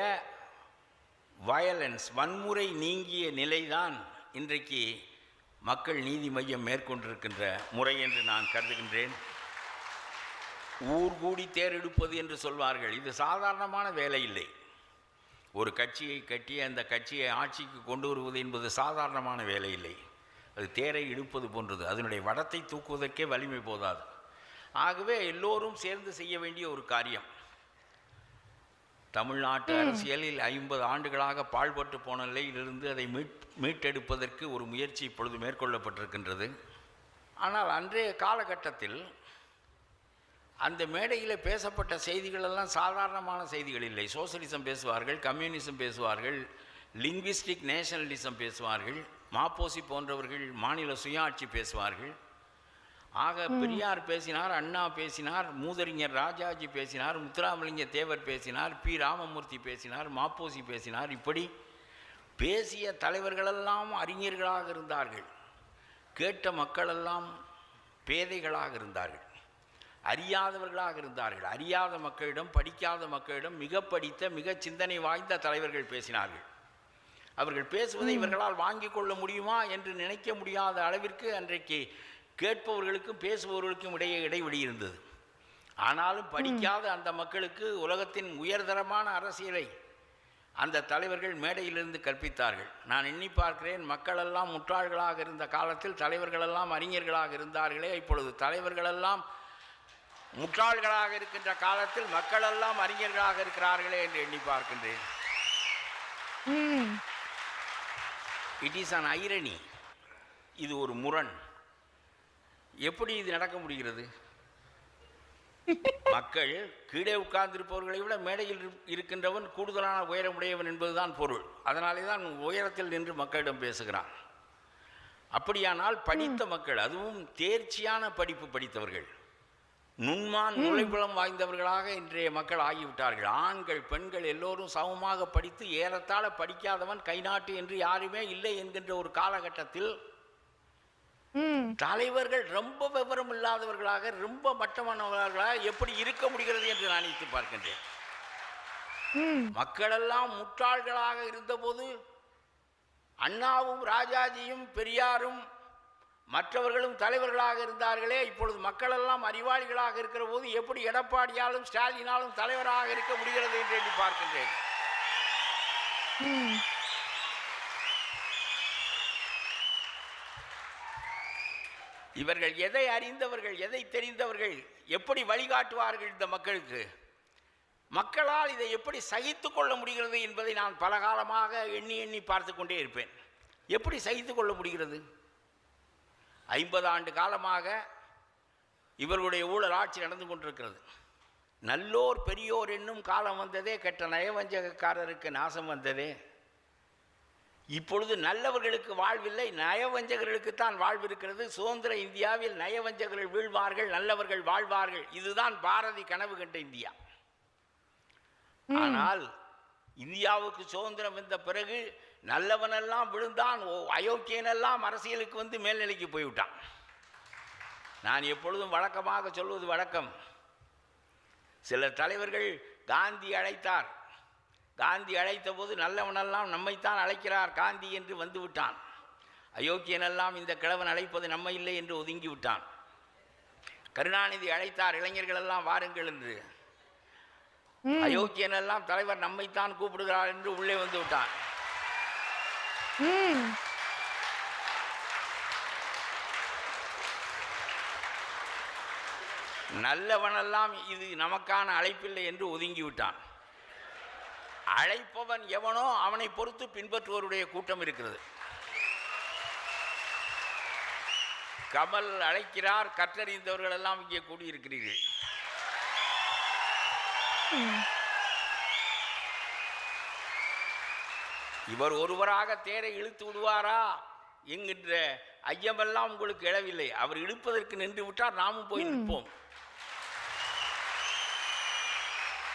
வயலன்ஸ் வன்முறை நீங்கிய நிலைதான் இன்றைக்கு மக்கள் நீதி மையம் மேற்கொண்டிருக்கின்ற முறை என்று நான் கருதுகின்றேன். ஊர் கூடி தேரெடுப்பது என்று சொல்வார்கள். இது சாதாரணமான வேலை இல்லை. ஒரு கட்சியை கட்டி அந்த கட்சியை ஆட்சிக்கு கொண்டு வருவது என்பது சாதாரணமான வேலை இல்லை. அது தேரை இழுப்பது போன்றது. அதனுடைய வடத்தை தூக்குவதற்கே வலிமை போதாது. ஆகவே எல்லோரும் சேர்ந்து செய்ய வேண்டிய ஒரு காரியம். தமிழ்நாட்டு அரசியலில் 50 ஆண்டுகளாக பாழ்பட்டு போன நிலையிலிருந்து அதை மீட்டெடுப்பதற்கு ஒரு முயற்சி இப்பொழுது மேற்கொள்ளப்பட்டிருக்கின்றது. ஆனால் அன்றைய காலகட்டத்தில் அந்த மேடையில் பேசப்பட்ட செய்திகளெல்லாம் சாதாரணமான செய்திகள் இல்லை. சோசலிசம் பேசுவார்கள், கம்யூனிசம் பேசுவார்கள், லிங்குவிஸ்டிக் நேஷனலிசம் பேசுவார்கள், மாப்போசி போன்றவர்கள் மாநில சுயாட்சி பேசுவார்கள். ஆக பெரியார் பேசினார், அண்ணா பேசினார், மூதறிஞர் ராஜாஜி பேசினார், முத்துராமலிங்க தேவர் பேசினார், பி ராமமூர்த்தி பேசினார், மாப்போசி பேசினார். இப்படி பேசிய தலைவர்களெல்லாம் அறிஞர்களாக இருந்தார்கள். கேட்ட மக்களெல்லாம் பேதைகளாக இருந்தார்கள், அறியாதவர்களாக இருந்தார்கள். அறியாத மக்களிடம், படிக்காத மக்களிடம் மிக படித்த மிக சிந்தனை வாய்ந்த தலைவர்கள் பேசினார்கள். அவர்கள் பேசுவதை இவர்களால் வாங்கி கொள்ள முடியுமா என்று நினைக்க முடியாத அளவிற்கு அன்றைக்கு கேட்பவர்களுக்கும் பேசுபவர்களுக்கும் இடையே இடைவெளி இருந்தது. ஆனாலும் படிக்காத அந்த மக்களுக்கு உலகத்தின் உயர்தரமான அரசியலை அந்த தலைவர்கள் மேடையிலிருந்து கற்பித்தார்கள். நான் எண்ணி பார்க்கிறேன், மக்களெல்லாம் முட்டாள்களாக இருந்த காலத்தில் தலைவர்களெல்லாம் அறிஞர்களாக இருந்தார்களே, இப்பொழுது தலைவர்களெல்லாம் முட்டாள்களாக இருக்கின்ற காலத்தில் மக்களெல்லாம் அறிஞர்களாக இருக்கிறார்களே என்று எண்ணி பார்க்கின்றேன். It is an irony. இது ஒரு முரண். எப்படி இது நடக்க முடிகிறது? மக்கள் கீழே உட்கார்ந்திருப்பவர்களை விட மேடையில் இருக்கின்றவன் கூடுதலான உயரமுடையவன் என்பதுதான் பொருள். அதனாலே தான் உயரத்தில் நின்று மக்களிடம் பேசுகிறான். அப்படியானால் படித்த மக்கள், அதுவும் தேர்ச்சியான படிப்பு படித்தவர்கள், நுண்மான் நுழைபுலம் வாய்ந்தவர்களாக இன்றைய மக்கள் ஆகிவிட்டார்கள். ஆண்கள் பெண்கள் எல்லோரும் சமமாக படித்து ஏறத்தாழ படிக்காதவன் கைநாட்டு என்று யாருமே இல்லை என்கின்ற ஒரு காலகட்டத்தில் தலைவர்கள் ரொம்ப விவரம் இல்லாதவர்களாக, ரொம்ப மட்டமானவர்களாக எப்படி இருக்க முடிகிறது என்று நான் நினைத்து பார்க்கின்றேன். மக்களெல்லாம் முட்டாள்களாக இருந்தபோது அண்ணாவும் ராஜாஜியும் பெரியாரும் மற்றவர்களும் தலைவர்களாக இருந்தார்களே, இப்பொழுது மக்களெல்லாம் அறிவாளிகளாக இருக்கிற போது எப்படி எடப்பாடியாலும் ஸ்டாலினாலும் தலைவராக இருக்க முடிகிறது என்று எண்ணி பார்க்கின்றேன். இவர்கள் எதை அறிந்தவர்கள், எதை தெரிந்தவர்கள், எப்படி வழிகாட்டுவார்கள் இந்த மக்களுக்கு? மக்களால் இதை எப்படி சகித்து கொள்ள முடிகிறது என்பதை நான் பல காலமாக எண்ணி எண்ணி பார்த்து கொண்டே இருப்பேன். எப்படி சகித்து கொள்ள முடிகிறது? 50 ஆண்டு காலமாக இவர்களுடைய ஊழல் ஆட்சி நடந்து கொண்டிருக்கிறது. நல்லோர் பெரியோர் என்னும் காலம் வந்ததே, கெட்ட நயவஞ்சகக்காரருக்கு நாசம் வந்ததே. இப்பொழுது நல்லவர்களுக்கு வாழ்வில்லை, நயவஞ்சகர்களுக்குத்தான் வாழ்வு இருக்கிறது. சுதந்திர இந்தியாவில் நயவஞ்சகர்கள் வீழ்வார்கள், நல்லவர்கள் வாழ்வார்கள். இதுதான் பாரதி கனவு கண்ட இந்தியா. ஆனால் இந்தியாவுக்கு சுதந்திரம் வந்த பிறகு நல்லவனெல்லாம் விழுந்தான், அயோக்கியனெல்லாம் அரசியலுக்கு வந்து மேல்நிலைக்கு போய்விட்டான். நான் எப்பொழுதும் வழக்கமாக சொல்வது வழக்கம், சில தலைவர்கள் காந்தி அழைத்தார். காந்தி அழைத்த போது நல்லவனெல்லாம் நம்மைத்தான் அழைக்கிறார் காந்தி என்று வந்து விட்டான். அயோக்கியனெல்லாம் இந்த கிழவன் அழைப்பது நம்ம இல்லை என்று ஒதுங்கி விட்டான். கருணாநிதி அழைத்தார், இளைஞர்கள் எல்லாம் வாருங்கள் என்று. அயோக்கியனெல்லாம் தலைவர் நம்மைத்தான் கூப்பிடுகிறார் என்று உள்ளே வந்து விட்டான். நல்லவனெல்லாம் இது நமக்கான அழைப்பில்லை என்று ஒதுங்கி விட்டான். அழைப்பவன் எவனோ அவனை பொறுத்து பின்பற்றுவோருடைய கூட்டம் இருக்கிறது. கமல் அழைக்கிறார், கற்றறிந்தவர்கள் எல்லாம் இங்கே கூடியிருக்கிறீர்கள். இவர் ஒருவராக தேரை இழுத்து விடுவாரா என்கின்ற ஐயமெல்லாம் உங்களுக்கு எழவில்லை. அவர் இழுப்பதற்கு நின்று விட்டார், நாமும் போய் நிற்போம்.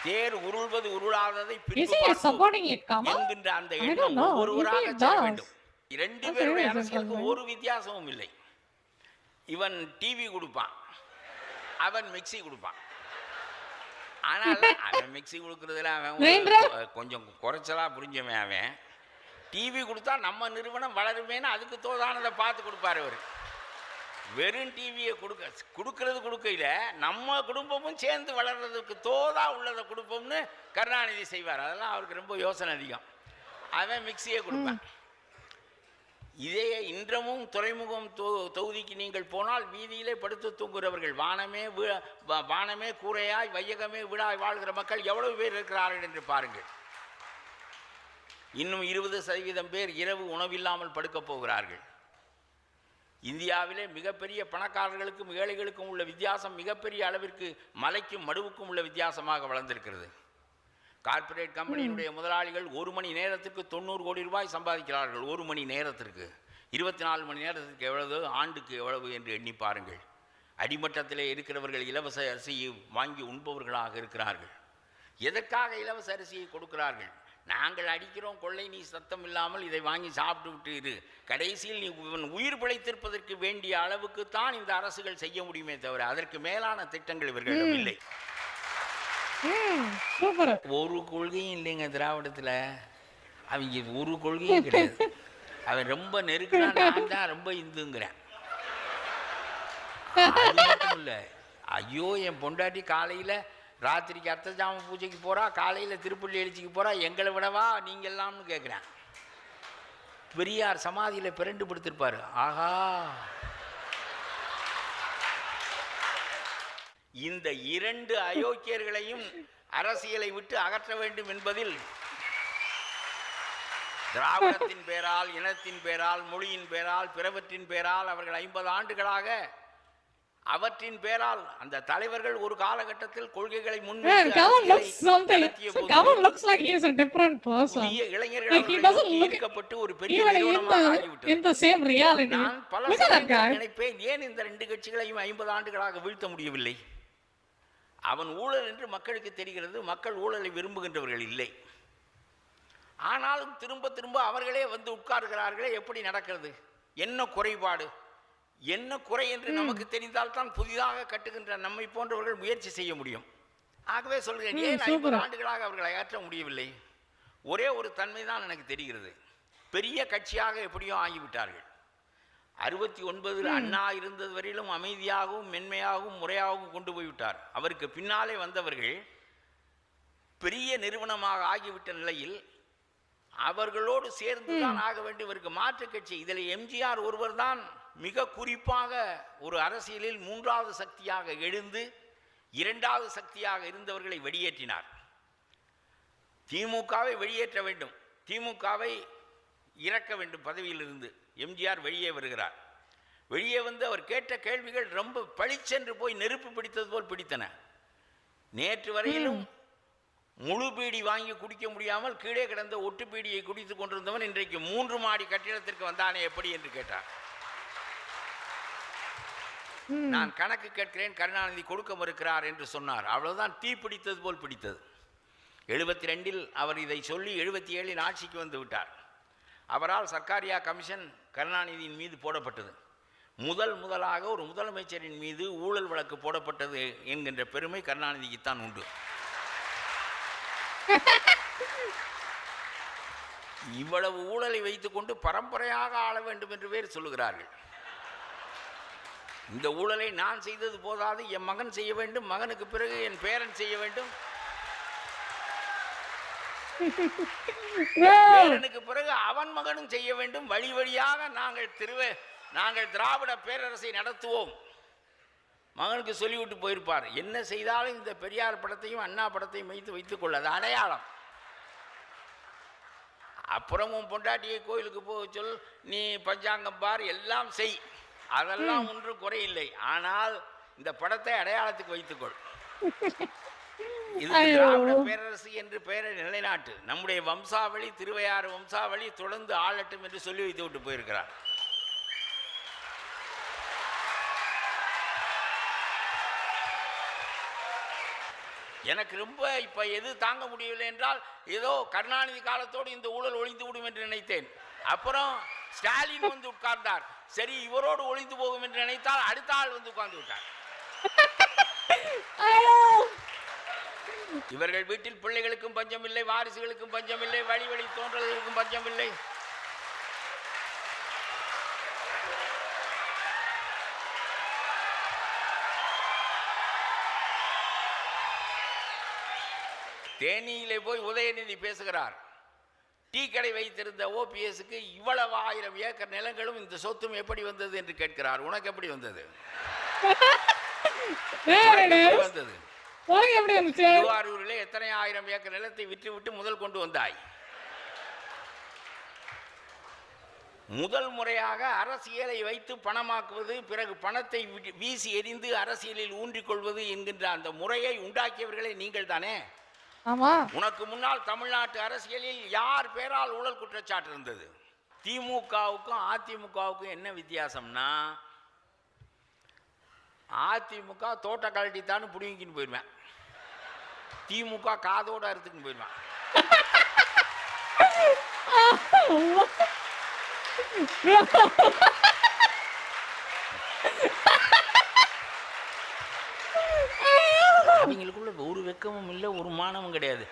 தேர் உருள்வது உருளாததை என்கின்ற அந்த எண்ணம் ஒருவராக செய்ய வேண்டும். இரண்டு பேருடைய அரசியலுக்கு ஒரு வித்தியாசமும் இல்லை. இவன் டிவி கொடுப்பான், அவன் மிக்சி கொடுப்பான். ஆனால் அவன் மிக்சி கொடுக்கறதுல அவன் கொஞ்சம் குறைச்சலா புரிஞ்சவன். அவன் டிவி கொடுத்தா நம்ம நிறுவனம் வளருமேன்னு அதுக்கு தோதானதை பார்த்து கொடுப்பாரு. அவர் வெறும் டிவியை கொடுக்கறது நம்ம குடும்பமும் சேர்ந்து வளர்றதுக்கு தோதா உள்ளதை கொடுப்போம்னு கருணாநிதி செய்வார். அதெல்லாம் அவருக்கு ரொம்ப யோசனை அதிகம். அவன் மிக்சியை கொடுப்பான். இதே இன்றமும் துறைமுகம் தொகுதிக்கு நீங்கள் போனால் வீதியிலே படுத்து தூங்குகிறவர்கள், வானமே கூரையாய் வையகமே வீடாய் வாழ்கிற மக்கள் எவ்வளவு பேர் இருக்கிறார்கள் என்று பாருங்கள். இன்னும் 20% பேர் இரவு உணவில்லாமல் படுக்கப் போகிறார்கள். இந்தியாவிலே மிகப்பெரிய பணக்காரர்களுக்கும் ஏழைகளுக்கும் உள்ள வித்தியாசம் மிகப்பெரிய அளவிற்கு மலைக்கும் மடுவுக்கும் உள்ள வித்தியாசமாக வளர்ந்திருக்கிறது. கார்ப்பரேட் கம்பெனியினுடைய முதலாளிகள் ஒரு மணி நேரத்துக்கு 90 கோடி ரூபாய் சம்பாதிக்கிறார்கள். ஒரு மணி நேரத்திற்கு 24 மணி நேரத்திற்கு எவ்வளவு, ஆண்டுக்கு எவ்வளவு என்று எண்ணி பாருங்கள். அடிமட்டத்திலே இருக்கிறவர்கள் இலவச அரிசியை வாங்கி உண்பவர்களாக இருக்கிறார்கள். எதற்காக இலவச அரிசியை கொடுக்கிறார்கள்? நாங்கள் அடிக்கிறோம் கொள்ளை, நீ சத்தம் இல்லாமல் இதை வாங்கி சாப்பிட்டு விட்டு இரு. கடைசியில் நீ உயிர் பிழைத்திருப்பதற்கு வேண்டிய அளவுக்கு தான் இந்த அரசுகள் செய்ய முடியுமே தவிர அதற்கு மேலான திட்டங்கள் இவர்களிடம் இல்லை. ஒரு கொள்கையும் இல்லைங்க திராவிடத்துல. அவங்க ஒரு கொள்கையும் கிடையாது. அவன் ரொம்ப நெருக்கினா நான் தான் ரொம்ப இந்துங்கிறேன். அது மட்டும் இல்லை, ஐயோ என் பொண்டாட்டி காலையில் ராத்திரிக்கு அர்த்தஜாம பூஜைக்கு போகிறா, காலையில் திருப்பள்ளி எழுச்சிக்கு போகிறா, எங்களை விடவா நீங்கள் எல்லாம்னு கேட்குறேன். பெரியார் சமாதியில் பிறண்டு படுத்திருப்பார். ஆஹா, இந்த இரண்டு அயோக்கியர்களையும் அரசியலை விட்டு அகற்ற வேண்டும் என்பதில் திராவிடத்தின் பேரால், இனத்தின் பேரால், மொழியின் பேரால், பிறவற்றின் பேரால் அவர்கள் 50 ஆண்டுகளாக அவற்றின் பேரால் அந்த தலைவர்கள் ஒரு காலகட்டத்தில் கொள்கைகளை ஈர்க்கப்பட்டு ஒரு பெரிய நிறுவனமாக ஆகிவிட்டது. நான் பல நினைப்பேன், ஏன் இந்த 2 கட்சிகளையும் 50 ஆண்டுகளாக வீழ்த்த முடியவில்லை? அவன் ஊழல் என்று மக்களுக்கு தெரிகிறது. மக்கள் ஊழலை விரும்புகின்றவர்கள் இல்லை. ஆனாலும் திரும்ப திரும்ப அவர்களே வந்து உட்கார்கிறார்களே, எப்படி நடக்கிறது? என்ன குறைபாடு, என்ன குறை என்று நமக்கு தெரிந்தால் தான் புதிதாக கட்டுகின்ற நம்மை போன்றவர்கள் முயற்சி செய்ய முடியும். ஆகவே சொல்கிறேன், ஏன் 50 ஆண்டுகளாக அவர்களை அகற்ற முடியவில்லை? ஒரே ஒரு தன்மை தான் எனக்கு தெரிகிறது. பெரிய கட்சியாக எப்படியோ ஆகிவிட்டார்கள். 69 அண்ணா இருந்தது வரையிலும் அமைதியாகவும் மென்மையாகவும் முறையாகவும் கொண்டு போய்விட்டார். அவருக்கு பின்னாலே வந்தவர்கள் பெரிய நிறுவனமாக ஆகிவிட்ட நிலையில் அவர்களோடு சேர்ந்துதான் ஆக வேண்டும். இவருக்கு மாற்று கட்சி. இதில் எம்ஜிஆர் ஒருவர் தான் மிக குறிப்பாக ஒரு அரசியலில் 3வது சக்தியாக எழுந்து 2வது சக்தியாக இருந்தவர்களை வெளியேற்றினார். திமுகவை வெளியேற்ற வேண்டும், திமுகவை இறக்க வேண்டும் பதவியிலிருந்து. எம்ஜிஆர் வெளியே வருகிறார். வெளியே வந்து அவர் கேட்ட கேள்விகள் ரொம்ப பளிச்சென்று போய் நெருப்பு பிடித்தது போல் பிடித்தன. நேற்று வரையிலும் முழு பீடி வாங்கி குடிக்க முடியாமல் கீழே கிடந்த ஒட்டு பீடியை குடித்துக் கொண்டிருந்தவன் இன்றைக்கு 3 மாடி கட்டிடத்திற்கு வந்தானே எப்படி என்று கேட்டார். நான் கணக்கு கேட்கிறேன், கருணாநிதி கொடுக்க மறுக்கிறார் என்று சொன்னார். அவ்வளவுதான், தீ பிடித்தது போல் பிடித்தது. 72 அவர் இதை சொல்லி 77 ஆட்சிக்கு வந்து விட்டார். அவரால் சர்க்காரியா கமிஷன் கருணாநிதியின் மீது போடப்பட்டது. முதலாக ஒரு முதலமைச்சரின் மீது ஊழல் வழக்கு போடப்பட்டது என்கின்ற பெருமை கருணாநிதிக்குத்தான் உண்டு. இவ்வளவு ஊழலை வைத்துக்கொண்டு பரம்பரையாக ஆள வேண்டும் என்று வேறு சொல்லுகிறார்கள். இந்த ஊழலை நான் செய்தது போதாது, என் மகன் செய்ய வேண்டும், மகனுக்கு பிறகு என் பேரன் செய்ய வேண்டும், பேரனுக்கு பிறகு அவன் மகனும் செய்ய வேண்டும். வழி வழியாக நாங்கள் திராவிட பேரரசை நடத்துவோம். மகனுக்கு சொல்லிவிட்டு போயிருப்பார். என்ன செய்தாலும் இந்த பெரியார் படத்தையும் அண்ணா படத்தையும் வைத்துக் கொள்ள, அது அடையாளம். அப்புறமும் பொண்டாட்டியை கோயிலுக்கு போக சொல், நீ பஞ்சாங்கம் பார், எல்லாம் செய், அதெல்லாம் ஒன்றும் குறையில்லை. ஆனால் இந்த படத்தை அடையாளத்துக்கு வைத்துக்கொள். இது திராவிட பேரரசு என்று பெயரை நிலைநாட்டு, நம்முடைய வம்சாவளி, திருவையாறு வம்சாவளி தொடர்ந்து ஆளட்டும் என்று சொல்லி வைத்து விட்டு போயிருக்கிறார். எனக்கு ரொம்ப இப்ப எது தாங்க முடியவில்லை என்றால், ஏதோ கருணாநிதி காலத்தோடு இந்த ஊழல் ஒழிந்து விடும் என்று நினைத்தேன். அப்புறம் ஸ்டாலின் வந்து உட்கார்ந்தார். சரி, இவரோடு ஒழிந்து போகும் என்று நினைத்தால் அடுத்த ஆள் வந்து உட்கார்ந்து விட்டார். இவர்கள் வீட்டில் பிள்ளைகளுக்கும் பஞ்சம் இல்லை, வாரிசுகளுக்கும் பஞ்சம் இல்லை, வழி வழி தோன்றல்களுக்கும் பஞ்சம் இல்லை. தேனியிலே போய் உதயநிதி பேசுகிறார். டீ கடை வைத்திருந்த ஓபிஎஸ்க்கு இவ்வளவு 1000 ஏக்கர் நிலங்களும் இந்த சொத்தும் எப்படி வந்தது என்று கேட்கிறார். உனக்கு எப்படி வந்தது? திருவாரூரிலே எத்தனை 1000 ஏக்கர் நிலத்தை விற்றுவிட்டு முதல் கொண்டு வந்தாய்? முதல் முறையாக அரசியலை வைத்து பணமாக்குவது, பிறகு பணத்தை வீசி எறிந்து அரசியலில் ஊன்றிக்கொள்வது என்கின்ற அந்த முறையை உண்டாக்கியவர்களே நீங்கள் தானே? உனக்கு முன்னால் தமிழ்நாட்டு அரசியலில் யார் பேரால் ஊழல் குற்றச்சாட்டு இருந்தது? திமுகவுக்கும் அதிமுகவுக்கும் என்ன வித்தியாசம்னா, அதிமுக தோட்ட கழட்டித்தான்னு புடிங்கின்னு போயிடுவேன், திமுக காதோட அறுத்துக்குன்னு போயிடுவேன். அவங்களுக்குள்ள ஒரு வெக்கமும் இல்லை, ஒரு மானமும் கிடையாது.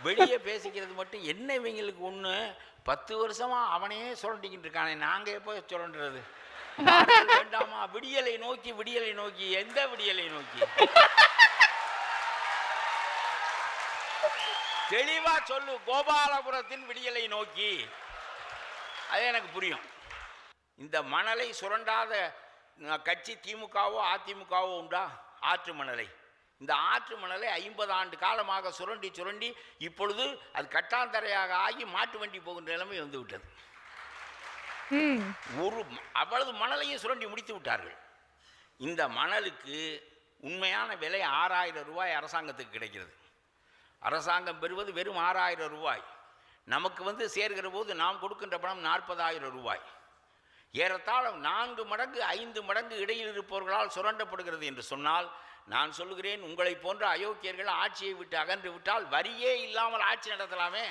வெளியே பேசிக்கிறது மட்டும் என்ன. இவங்களுக்கு ஒன்று 10 வருஷமா அவனே சுரண்டிக்கிட்டு இருக்கானே, நாங்கள் எப்போ சுரண்டுறது? வேண்டாமா? விடியலை நோக்கி, விடியலை நோக்கி. எந்த விடியலை நோக்கி? தெளிவா சொல்லு. கோபாலபுரத்தின் விடியலை நோக்கி. அது எனக்கு புரியும். இந்த மணலை சுரண்டாத கட்சி திமுகவோ அதிமுகவோ உண்டா? ஆற்று மணலை, இந்த ஆற்று மணலை 50 ஆண்டு காலமாக சுரண்டி சுரண்டி இப்பொழுது அது கட்டாந்தரையாக ஆகி மாட்டு வண்டி போகின்ற நிலைமை வந்து விட்டது. அவ்வளவு மணலையும் சுரண்டி முடித்து விட்டார்கள். இந்த மணலுக்கு உண்மையான விலை 6000 ரூபாய் அரசாங்கத்துக்கு கிடைக்கிறது. அரசாங்கம் பெறுவது வெறும் 6000 ரூபாய். நமக்கு சேர்கிற போது நாம் கொடுக்கின்ற பணம் 40,000 ரூபாய். ஏறத்தாழ 4 மடங்கு 5 மடங்கு இடையில் இருப்பவர்களால் சுரண்டப்படுகிறது என்று சொன்னால், நான் சொல்லுகிறேன், உங்களை போன்ற அயோக்கியர்கள் ஆட்சியை விட்டு அகன்று விட்டால் வரியே இல்லாமல் ஆட்சி நடத்தலாமே.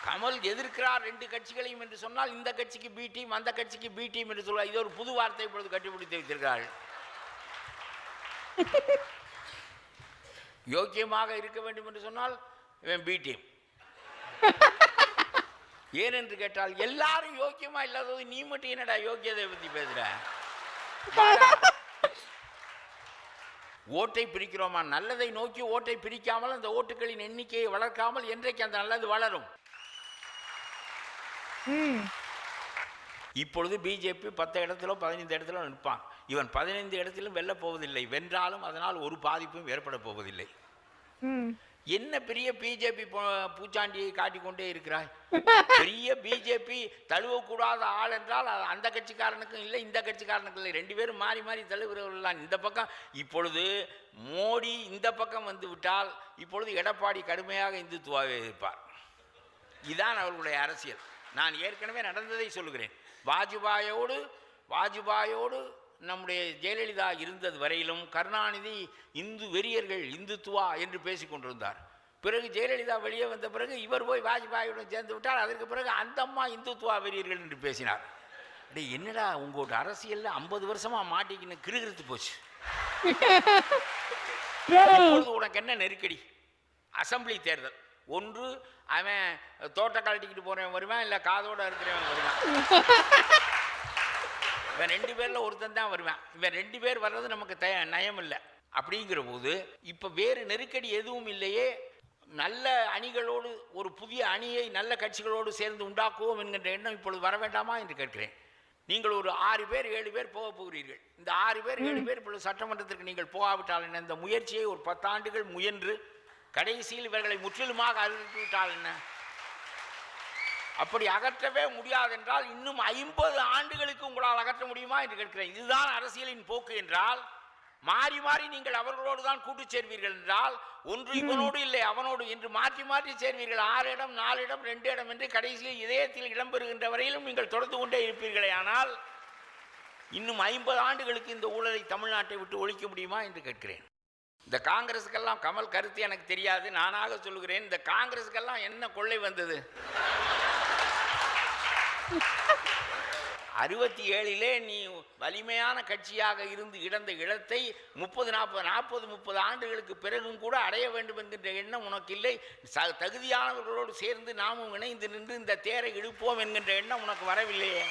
கமல் எதிர்க்கிறார் 2 கட்சிகளையும் என்று சொன்னால், இந்த கட்சிக்கு பி டீம், அந்த கட்சிக்கு பி டீம் என்று சொல்வார். இது ஒரு புது வார்த்தை இப்பொழுது கண்டுபிடித்து வைத்திருக்கிறார்கள். யோக்கியமாக இருக்க வேண்டும் என்று சொன்னால் இவன் பி டீம். ஏனென்று கேட்டால் எல்லாரும் யோக்கியமா இல்லாதது, நீ மட்டும் என்னடா யோக்கியதை பத்தி பேசுற? ஓட்டை பிரிக்கிறோமா? நல்லதை நோக்கி ஓட்டை பிரிக்காமல் அந்த ஓட்டுகளின் எண்ணிக்கையை வளர்க்காமல் என்றைக்கு அந்த நல்லது வளரும்? இப்பொழுது பிஜேபி 10 இடத்திலோ 15 இடத்திலோ நிற்பான். இவன் 15 இடத்திலும் வெல்ல போவதில்லை. வென்றாலும் அதனால் ஒரு பாதிப்பும் ஏற்பட போவதில்லை. என்ன பெரிய பிஜேபி பூச்சாண்டியை காட்டிக்கொண்டே இருக்கிறாய்? பெரிய பிஜேபி தழுவக்கூடாத ஆள் என்றால் அந்த கட்சிக்காரனுக்கும் இல்லை, இந்த கட்சிக்காரனுக்கும் இல்லை. 2 பேரும் மாறி மாறி தழுவுறவர்கள். இந்த பக்கம் இப்பொழுது மோடி இந்த பக்கம் வந்து விட்டால், இப்பொழுது எடப்பாடி கடுமையாக இந்துத்துவாவை எதிர்ப்பார். இதுதான் அவர்களுடைய அரசியல். நான் ஏற்கனவே நடந்ததை சொல்லுகிறேன். வாஜ்பாயோடு நம்முடைய ஜெயலலிதா இருந்தது வரையிலும் கருணாநிதி இந்து வெறியர்கள், இந்துத்துவா என்று பேசிக் கொண்டிருந்தார். பிறகு ஜெயலலிதா வெளியே வந்த பிறகு இவர் போய் வாஜ்பாயுடன் சேர்ந்து விட்டால், அதற்கு பிறகு அந்த அம்மா இந்துத்துவா வெறியர்கள் என்று பேசினார். டே, என்னடா உங்களோட அரசியல்ல 50 வருஷமா மாட்டிக்கின்னு கிருகிருத்து போச்சு. உனக்கு என்ன நெருக்கடி? அசெம்பிளி தேர்தல். ஒன்று அவன் தோட்ட கழட்டிக்கிட்டு போறவன் வருவான், இல்லை காதோட இருக்கிறவன் வருவான். இவன் 2 பேரில் ஒருத்தன் தான் வருவான். இவன் 2 பேர் வர்றது நமக்கு நயம் இல்லை. அப்படிங்கிற போது இப்போ வேறு நெருக்கடி எதுவும் இல்லையே, நல்ல அணிகளோடு ஒரு புதிய அணியை நல்ல கட்சிகளோடு சேர்ந்து உண்டாக்குவோம் என்கின்ற எண்ணம் இப்பொழுது வர வேண்டாமா என்று கேட்கிறேன். நீங்கள் ஒரு 6 பேர் 7 பேர் போக போகிறீர்கள். இந்த 6 பேர் 7 பேர் இப்பொழுது சட்டமன்றத்திற்கு நீங்கள் போகாவிட்டால் என்ன? இந்த முயற்சியை ஒரு 10 ஆண்டுகள் முயன்று கடைசியில் இவர்களை முற்றிலுமாக அகற்றி விட்டால் என்ன? அப்படி அகற்றவே முடியாது என்றால் இன்னும் 50 ஆண்டுகளுக்கு உங்களால் அகற்ற முடியுமா என்று கேட்கிறேன். இதுதான் அரசியலின் போக்கு என்றால், மாறி மாறி நீங்கள் அவர்களோடு தான் கூட்டு சேர்வீர்கள் என்றால், ஒன்று இவனோடு இல்லை அவனோடு என்று மாற்றி மாற்றி சேர்வீர்கள். 6 இடம் 4 இடம் 2 இடம் என்று கடைசியில் இதயத்தில் இடம்பெறுகின்ற வரையிலும் நீங்கள் தொடர்ந்து கொண்டே இருப்பீர்களே. ஆனால் இன்னும் 50 ஆண்டுகளுக்கு இந்த ஊழலை தமிழ்நாட்டை விட்டு ஒழிக்க முடியுமா என்று கேட்கிறேன். இந்த காங்கிரஸுக்கெல்லாம் கமல் கருத்து எனக்கு தெரியாது, நானாக சொல்லுகிறேன். இந்த காங்கிரஸுக்கெல்லாம் என்ன கொள்ளை வந்தது? 67 நீ வலிமையான கட்சியாக இருந்து இழந்த இடத்தை 30 ஆண்டுகளுக்கு பிறகும் கூட அடைய வேண்டும் என்கின்ற எண்ணம் உனக்கு இல்லை. தகுதியானவர்களோடு சேர்ந்து நாமும் இணைந்து நின்று இந்த தேரை இழுப்போம் என்கின்ற எண்ணம் உனக்கு வரவில்லையே.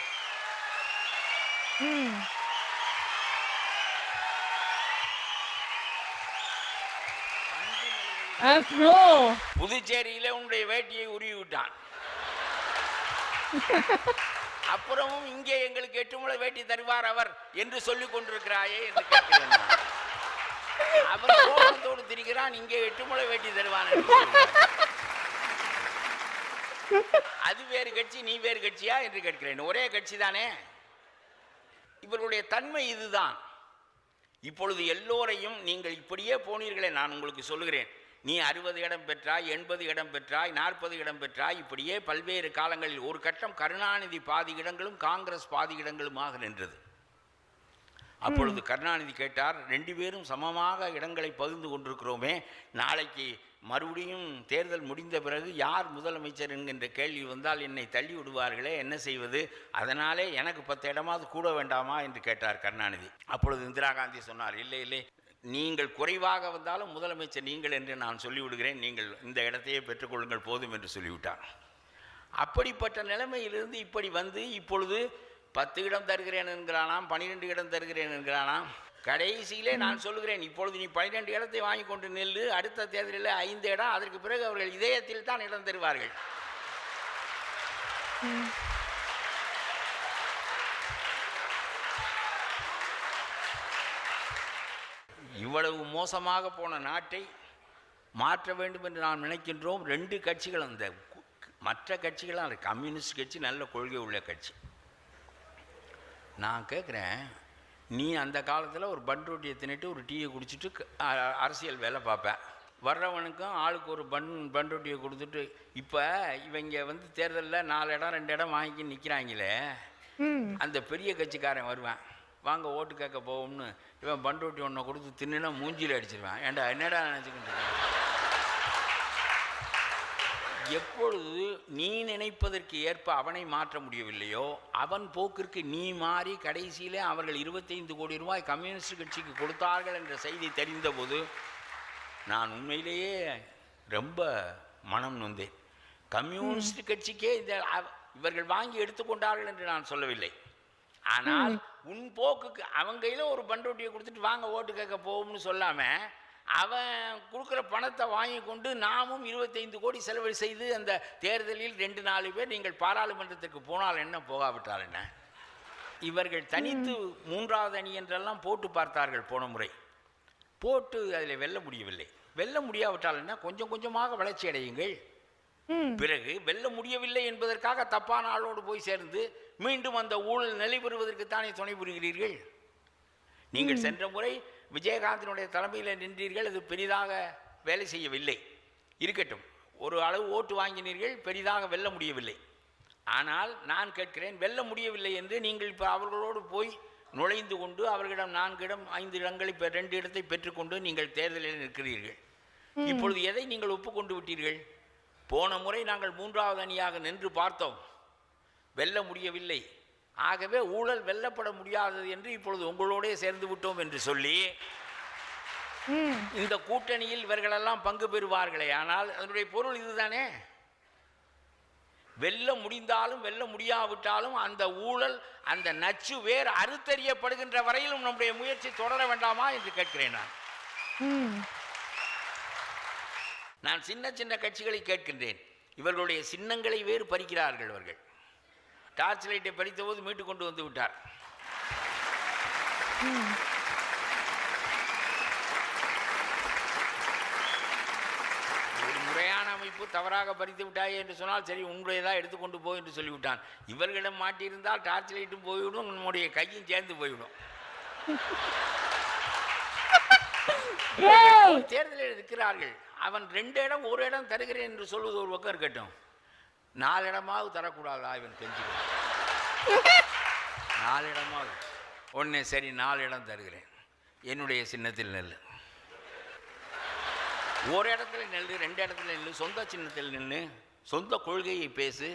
புதுச்சேரியிலே உன்னுடைய வேட்டியை உருவி விட்டான். அப்புறமும் இங்கே எங்களுக்கு 8 முழ வேட்டி தருவார் அவர் என்று சொல்லிக் கொண்டிருக்கிறாயே என்று கேட்கிறேன். அவர் கோபத்தோடு திரிகிறான், இங்கே 8 முழ வேட்டி தருவான். அது வேறு கட்சி, நீ வேறு கட்சியா என்று கேட்கிறேன். ஒரே கட்சி தானே. இவர்களுடைய தன்மை இதுதான். இப்பொழுது எல்லோரையும் நீங்கள் இப்படியே போனீர்களே, நான் உங்களுக்கு சொல்லுகிறேன், நீ 60 இடம் பெற்றாய், 80 இடம் பெற்றாய், 40 இடம் பெற்றாய், இப்படியே பல்வேறு காலங்களில் ஒரு கட்டம் கருணாநிதி பாதி இடங்களும் காங்கிரஸ் பாதி இடங்களுமாக நின்றது. அப்பொழுது கருணாநிதி கேட்டார், 2 பேரும் சமமாக இடங்களை பகிர்ந்து கொண்டிருக்கிறோமே, நாளைக்கு மறுபடியும் தேர்தல் முடிந்த பிறகு யார் முதலமைச்சர் என்கின்ற கேள்வி வந்தால் என்னை தள்ளி விடுவார்களே, என்ன செய்வது? அதனாலே எனக்கு 10 இடமாவது கூட வேண்டாமா என்று கேட்டார் கருணாநிதி. அப்பொழுது இந்திரா காந்தி சொன்னார், இல்லை இல்லை, நீங்கள் குறைவாக வந்தாலும் முதலமைச்சர் நீங்கள் என்று நான் சொல்லிவிடுகிறேன், நீங்கள் இந்த இடத்தையே பெற்றுக்கொள்ளுங்கள் போதும் என்று சொல்லிவிட்டார். அப்படிப்பட்ட நிலைமையிலிருந்து இப்படி வந்து இப்பொழுது 10 இடம் தருகிறேன் என்கிறானாம், 12 இடம் தருகிறேன் என்கிறானாம். கடைசியிலே நான் சொல்லுகிறேன், இப்பொழுது நீ 12 இடத்தை வாங்கி கொண்டு நெல்லு, அடுத்த தேர்தலில் 5 இடம், அதற்கு பிறகு அவர்கள் இதயத்தில் தான் இடம் தருவார்கள். இவ்வளவு மோசமாக போன நாட்டை மாற்ற வேண்டும் என்று நாம் நினைக்கின்றோம். 2 கட்சிகள், அந்த மற்ற கட்சிகள், அந்த கம்யூனிஸ்ட் கட்சி நல்ல கொள்கை உள்ள கட்சி. நான் கேட்குறேன், நீ அந்த காலத்தில் ஒரு பன் ரொட்டியை தின்னுட்டு ஒரு டீயை குடிச்சிட்டு அரசியல் வேலை பார்ப்பேன். வர்றவனுக்கும் ஆளுக்கு ஒரு பன் ரொட்டியை கொடுத்துட்டு, இப்போ இவங்க வந்து தேர்தலில் 4 இடம் 2 இடம் வாங்கி நிற்கிறாங்களே, அந்த பெரிய கட்சிக்காரன் வருவேன், வாங்க ஓட்டு கேட்க போவோம்னு இவன் பன் ரொட்டி ஒன்றை கொடுத்து தின்னுனா மூஞ்சியில் அடிச்சிருவான். ஏண்டா என்னடா நினச்சிக்கிட்டு இருக்கேன்? எப்பொழுது நீ நினைப்பதற்கு ஏற்ப அவனை மாற்ற முடியவில்லையோ, அவன் போக்கிற்கு நீ மாறி கடைசியிலே அவர்கள் 25 கோடி ரூபாய் கம்யூனிஸ்ட் கட்சிக்கு கொடுத்தார்கள் என்ற செய்தி தெரிந்தபோது நான் உண்மையிலேயே ரொம்ப மனம் நொந்தேன். கம்யூனிஸ்ட் கட்சிக்கே இவர்கள் வாங்கி எடுத்துக்கொண்டார்கள் என்று நான் சொல்லவில்லை. ஆனால் உன் போக்குக்கு அவங்க கையில் ஒரு பன் ரொட்டியை கொடுத்துட்டு வாங்க ஓட்டு கேட்க போகும்னு சொல்லாமல், அவன் கொடுக்குற பணத்தை வாங்கி கொண்டு நாமும் 25 கோடி செலவு செய்து அந்த தேர்தலில் 2-4 பேர் நீங்கள் பாராளுமன்றத்திற்கு போனால் என்ன, போகாவிட்டால் என்ன? இவர்கள் தனித்து 3வது அணி என்றெல்லாம் போட்டு பார்த்தார்கள் போன முறை. போட்டு அதில் வெல்ல முடியவில்லை. வெல்ல முடியாவிட்டால் என்ன, கொஞ்சம் கொஞ்சமாக வளர்ச்சி அடையுங்கள். பிறகு வெல்ல முடியவில்லை என்பதற்காக தப்பான ஆளோடு போய் சேர்ந்து மீண்டும் அந்த ஊழல் நிலை பெறுவதற்குத்தானே துணை புரிகிறீர்கள். நீங்கள் சென்ற முறை விஜயகாந்தினுடைய தலைமையில் நின்றீர்கள், அது பெரிதாக வேலை செய்யவில்லை. இருக்கட்டும், ஒரு அளவு ஓட்டு வாங்கினீர்கள், பெரிதாக வெல்ல முடியவில்லை. ஆனால் நான் கேட்கிறேன், வெல்ல முடியவில்லை என்று நீங்கள் இப்போ அவர்களோடு போய் நுழைந்து கொண்டு அவர்களிடம் 4 இடம் 5 இடங்களை 2 இடத்தை பெற்றுக்கொண்டு நீங்கள் தேர்தலில் நிற்கிறீர்கள். இப்பொழுது எதை நீங்கள் ஒப்புக்கொண்டு விட்டீர்கள்? போன முறை நாங்கள் 3வது அணியாக நின்று பார்த்தோம், வெல்ல முடியவில்லை, ஆகவே ஊழல் வெல்லப்பட முடியாதது என்று இப்பொழுது உங்களோடே சேர்ந்து விட்டோம் என்று சொல்லி ம். இந்த கூட்டணியில் இவர்களெல்லாம் பங்கு பெறுவார்களே, ஆனால் அதனுடைய பொருள் இதுதானே. வெல்ல முடிந்தாலும் வெல்ல முடியாவிட்டாலும் அந்த ஊழல், அந்த நச்சு வேர் அறுத்தறியப்படுகின்ற வரையிலும் நம்முடைய முயற்சி தொடர வேண்டாமா என்று கேட்கிறேன். நான் சின்ன சின்ன கட்சிகளை கேட்கின்றேன். இவர்களுடைய சின்னங்களை வேறு பறிக்கிறார்கள். அவர்கள் டார்ச் லைட்டை பறித்த போது மீட்டு கொண்டு வந்து விட்டார். ஒரு முறையான அமைப்பு தவறாக பறித்து விட்டாயே என்று சொன்னால் சரி உங்களுடையதான் எடுத்துக்கொண்டு போய் என்று சொல்லிவிட்டான். இவர்களிடம் மாட்டியிருந்தால் டார்ச் லைட்டும் போய்விடும், நம்முடைய கையும் சேர்ந்து போய்விடும். தேர்தலில் இருக்கிறார்கள். அவன் 2 இடம் 1 இடம் தருகிறேன் என்று சொல்வது ஒரு பக்கம் இருக்கட்டும், 4 இடமாவது தரக்கூடாதா இவன் தெரிஞ்சுக்கிறான். 4 இடமாவது ஒன்று சரி 4 இடம் தருகிறேன், என்னுடைய சின்னத்தில் நெல். 1 இடத்துல நெல், 2 இடத்துல நெல், சொந்த சின்னத்தில் நின்று சொந்த கொள்கையை பேசு.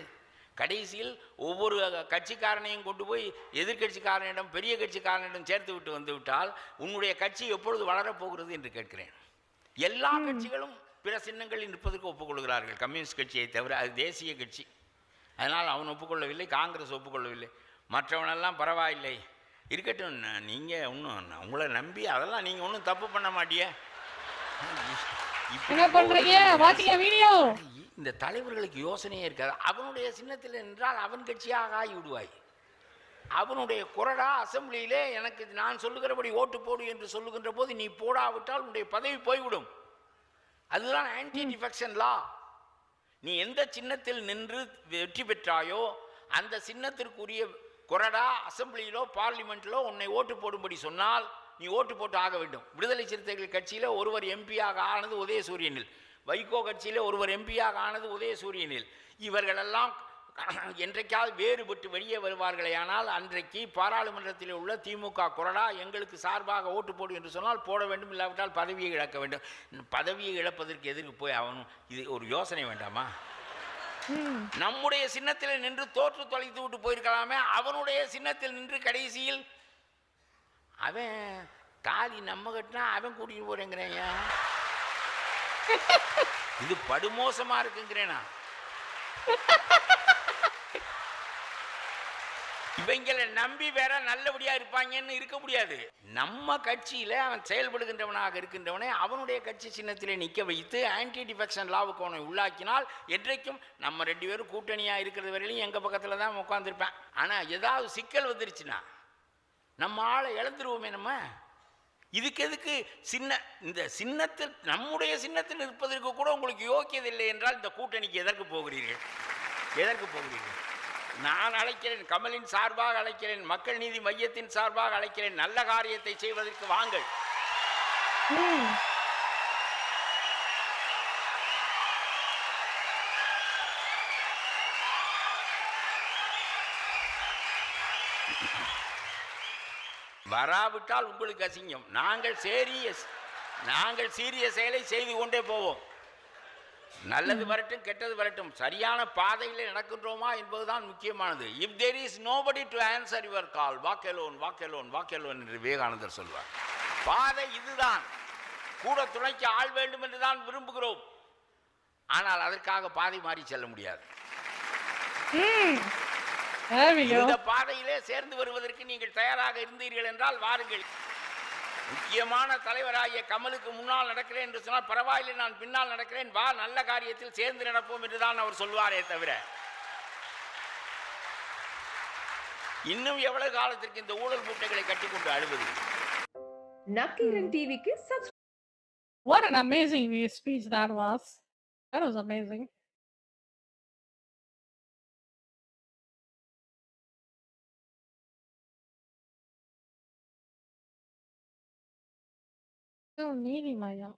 கடைசியில் ஒவ்வொரு கட்சிக்காரனையும் கொண்டு போய் எதிர்கட்சிக்காரனிடம் பெரிய கட்சிக்காரனிடம் சேர்த்து விட்டு வந்து விட்டால் உன்னுடைய கட்சி எப்பொழுது வளரப்போகிறது என்று கேட்கிறேன். எல்லா கட்சிகளும் பிற சின்னங்களில் நிற்பதற்கு ஒப்புக்கொள்கிறார்கள், கம்யூனிஸ்ட் கட்சியை தவிர. அது தேசிய கட்சி, அதனால் அவன் ஒப்புக்கொள்ளவில்லை, காங்கிரஸ் ஒப்புக்கொள்ளவில்லை. மற்றவனெல்லாம் பரவாயில்லை இருக்கட்டும், நீங்கள் ஒன்றும் உங்களை நம்பி அதெல்லாம் நீங்கள் ஒன்றும் தப்பு பண்ண மாட்டியே. இந்த தலைவர்களுக்கு யோசனையே இருக்காது. அவனுடைய சின்னத்தில் என்றால் அவன் கட்சியாக ஆகி விடுவாய். அவனுடைய குரடா அசம்பிளியிலே எனக்கு நான் சொல்லுகிறபடி ஓட்டு போடு என்று சொல்லுகின்ற போது நீ போடாவிட்டால் உன்னுடைய பதவி போய்விடும். அதுதான் ஆன்டி டிஃபெக்ஷன் லா. நீ எந்த சின்னத்தில் நின்று வெற்றி பெற்றாயோ அந்த சின்னத்திற்குரிய கொறடா அசம்பிளியிலோ பார்லிமெண்ட்டிலோ உன்னை ஓட்டு போடும்படி சொன்னால் நீ ஓட்டு போட்டு ஆக வேண்டும். விடுதலை சிறுத்தைகள் கட்சியில் ஒருவர் எம்பியாக ஆனது உதயசூரியனில், வைகோ கட்சியில் ஒருவர் எம்பியாக ஆனது உதயசூரியனில். இவர்களெல்லாம் என்றைக்காவது வேறுபட்டு வெளியே வருவார்களே ஆனால் அன்றைக்கு பாராளுமன்றத்தில் உள்ள திமுக கொறடா எங்களுக்கு சார்பாக ஓட்டு போடு என்று சொன்னால் போட வேண்டும், இல்லாவிட்டால் பதவியை இழக்க வேண்டும். பதவியை இழப்பதற்கு எதிர்க்கு போய் அவனும் இது ஒரு யோசனை வேண்டாமா? நம்முடைய சின்னத்தில் நின்று தோற்று தொலைத்து விட்டு போயிருக்கலாமே. அவனுடைய சின்னத்தில் நின்று கடைசியில் அவன் தாலி நம்ம கட்டினா அவன் கூட்டிட்டு போறேங்கிறேன். இது படுமோசமா இருக்குங்கிறேனா? இவங்களை நம்பி வேற நல்லபடியா இருப்பாங்கன்னு இருக்க முடியாது. நம்ம கட்சியில அவன் செயல்படுகின்றவனாக இருக்கின்றவனே அவனுடைய கட்சி சின்னத்திலே நிற்க வைத்து ஆன்டி டிஃபெக்ஷன் லாவுக்கு அவனை உள்ளாக்கினால் என்றைக்கும் நம்ம 2 பேரும் கூட்டணியா இருக்கிறது வரையிலும் எங்க பக்கத்துல தான் உட்காந்துருப்பேன். ஆனா ஏதாவது சிக்கல் வந்துருச்சுன்னா நம்ம ஆளை இழந்துருவோமே. நம்ம இதுக்கு எதுக்கு இந்த சின்னத்தில் நம்முடைய சின்னத்தில் இருப்பதற்கு கூட உங்களுக்கு யோக்கியதில்லை என்றால் இந்த கூட்டணிக்கு எதற்கு போகிறீர்கள்? எதற்கு போகிறீர்கள்? நான் அழைக்கிறேன், கமலின் சார்பாக அழைக்கிறேன், மக்கள் நீதி மையத்தின் சார்பாக அழைக்கிறேன், நல்ல காரியத்தை செய்வதற்கு வாங்கள். வராவிட்டால் உங்களுக்கு அசிங்கம். நாங்கள் சீரிய செயலை செய்து கொண்டே போவோம். நல்லது வரட்டும் கெட்டது வரட்டும், சரியான பாதையில் நடக்கின்றோமா என்பதுதான் முக்கியமானது. If there is nobody to answer your call, walk alone walk alone walk alone என்று விவேகானந்தர் சொல்வார். பாதை இதுதான். கூட துணைக்கு ஆள் வேண்டும் என்று தான் விரும்புகிறோம். ஆனால் அதற்காக பாதை மாறி செல்ல முடியாது. இந்த பாதையிலே சேர்ந்து வருவதற்கு நீங்கள் தயாராக இருந்தீர்கள் என்றால் வாருங்கள். முக்கியமான தலைவராகிய கமலுக்கு முன்னால் நடக்கிறேன் என்று சொன்னால் பரவாயில்லை, நான் பின்னால் நடக்கிறேன், வா நல்ல காரியத்தில் சேர்ந்து நடப்போம் என்றுதான் அவர் சொல்வாரே தவிர இன்னும் எவ்வளவு காலத்திற்கு இந்த ஊழல் மூட்டைகளை கட்டிக்கொண்டு அழுவது? நக்கீரன் டிவிக்கு What an amazing speech that was. That was amazing. நீதிமயம்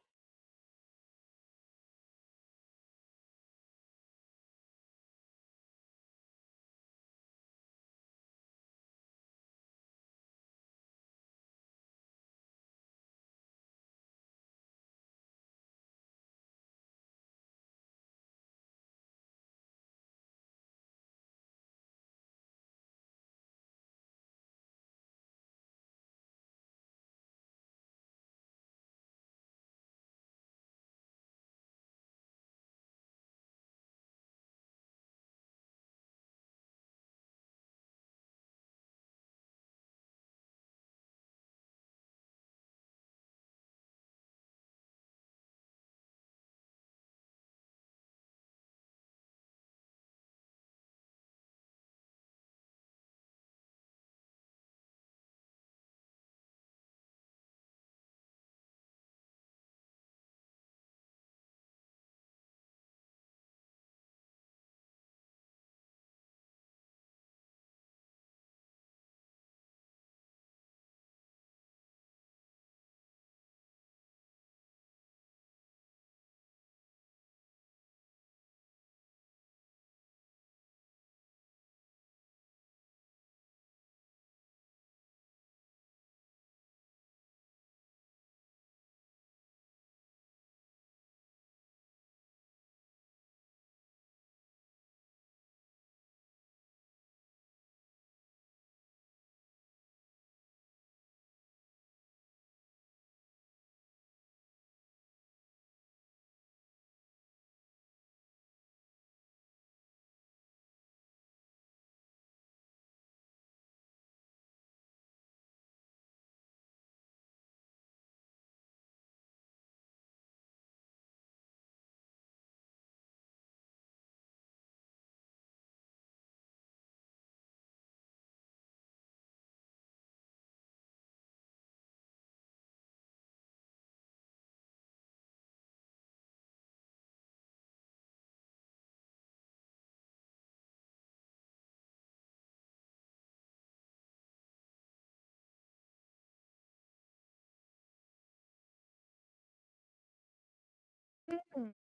ம்.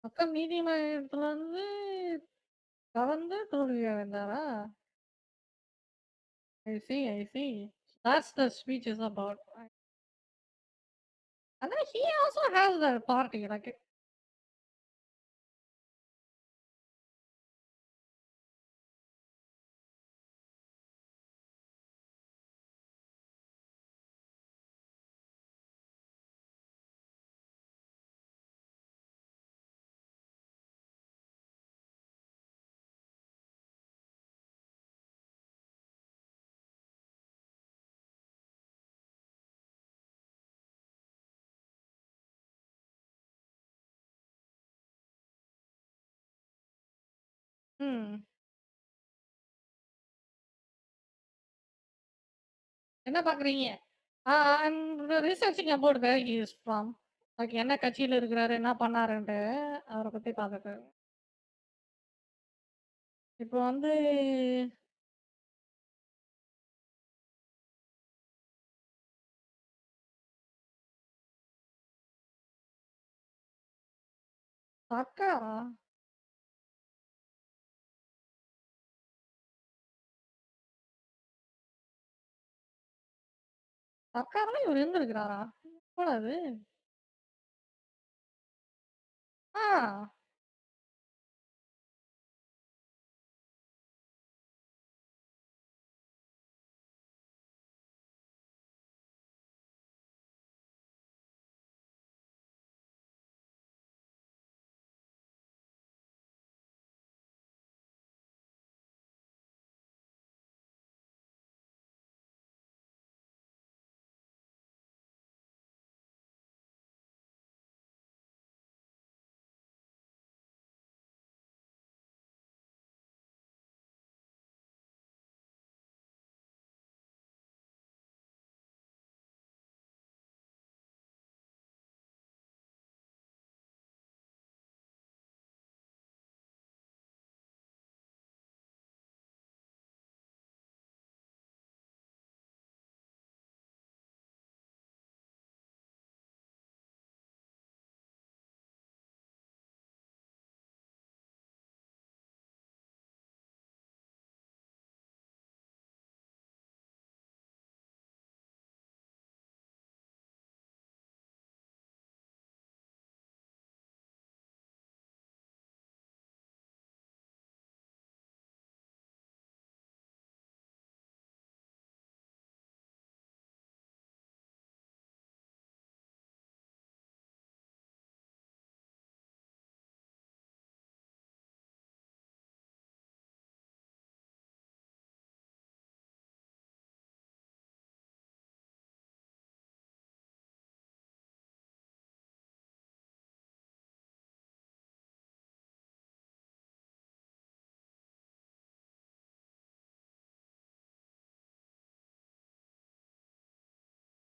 மக்கள் நீதிமன்றத்துல வந்து கலந்து தோல்வி அடைந்தாரா? I see, I see. That's the speech is about. And then he also has that party, like. ம். என்ன பார்க்குறீங்க? I'm researching about where he is from. Like என்ன கட்சியில இருக்கிறாரு, என்ன பண்ணாருன்ட்டு அவர பத்தி பார்த்துட்டு. இப்போ வந்து சர்க்காரா? சர்க்கார்ல இவரு இருந்திருக்கிறாரா? எப்படா இது? ஆ.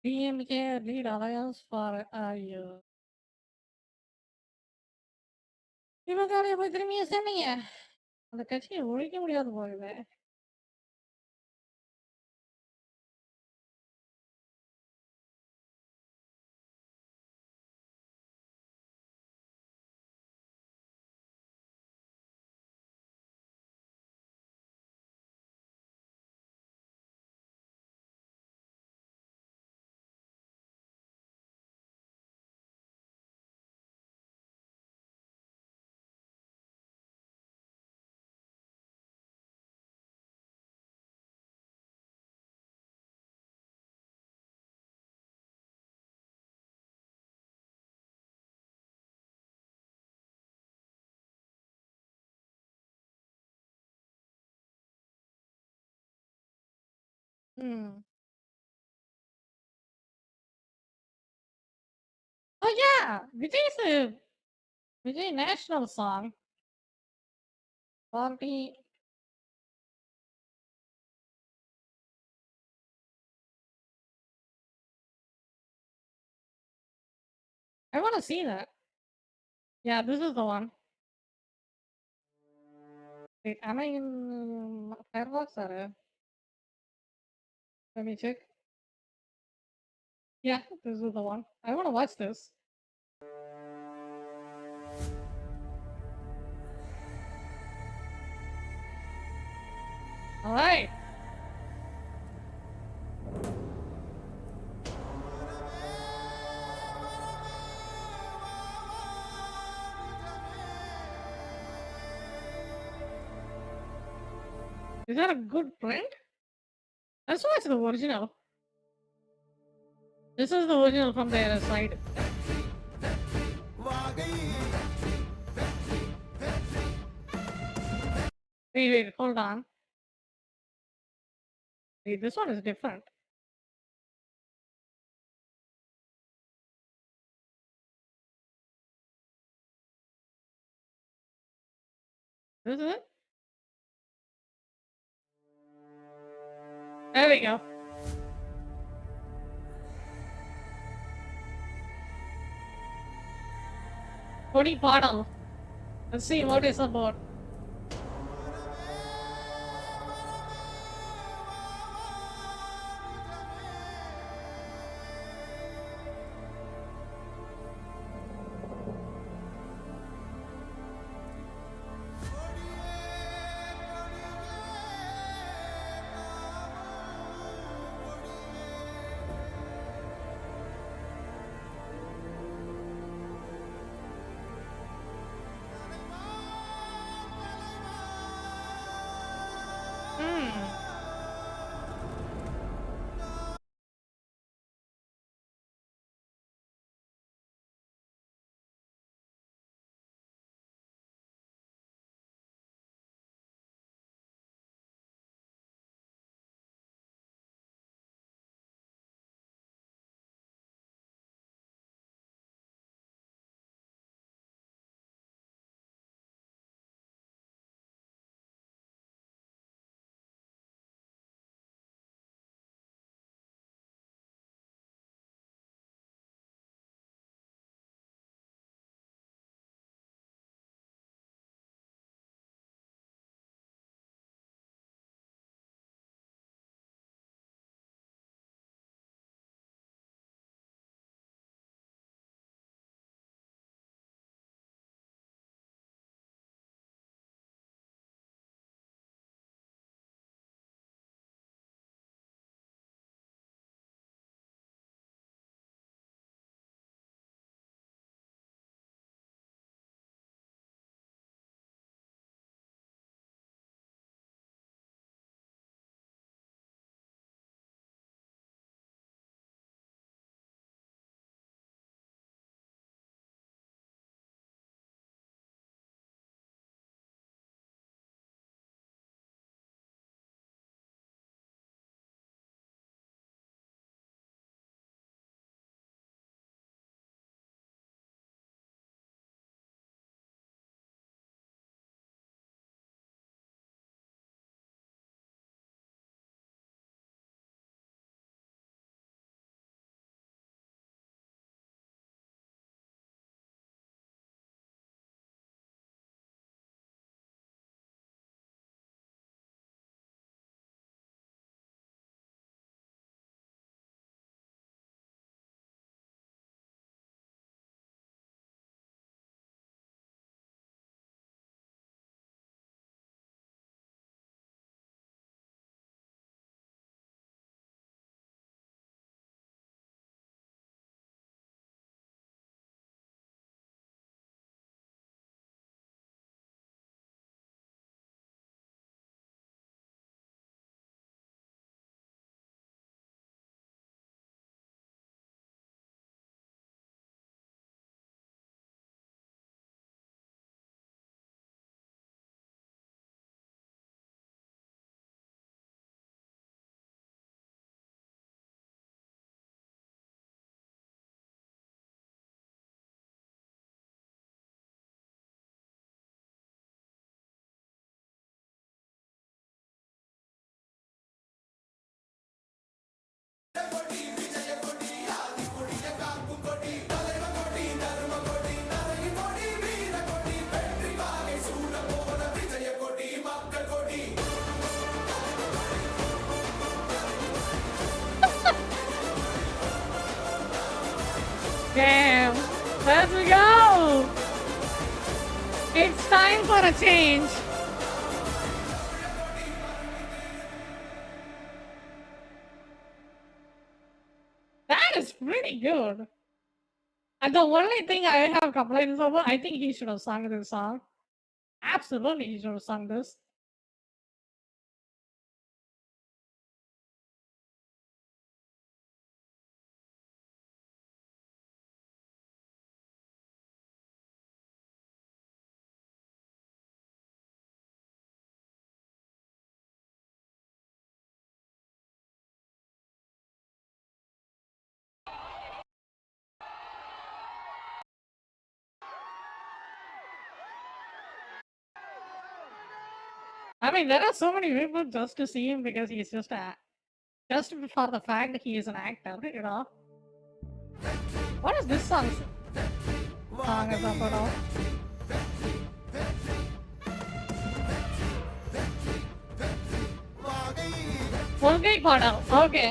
டிஎம்கே லீட் அலையன்ஸ் ஃபார் ஐயோ! திமுகவுல போய் திரும்பியும் சேர்ந்தீங்க. அந்த கட்சிய ஒழிக்க முடியாது போலவே. ம். Oh yeah, Vijay national song. Party. I want to see that. Yeah, this is the one. Wait, am I in Firefox or? Let me check. Yeah, this is the one. I want to watch this. All right. Is that a good print? Let's watch the original. This is the original from the other side. Wait, hold on. Wait, this one is different. This is it? There we go. Tony Bottle. Let's see what it's about. Damn. Let's go. It's time for a change. really good. And the only thing I have complaints over, I think he should have sung this song. Absolutely, he should have sung this. I mean, there are so many people just to see him because he's just for the fact that he is an actor, you know. What is this song? Song is about? Volgai Padal. Okay.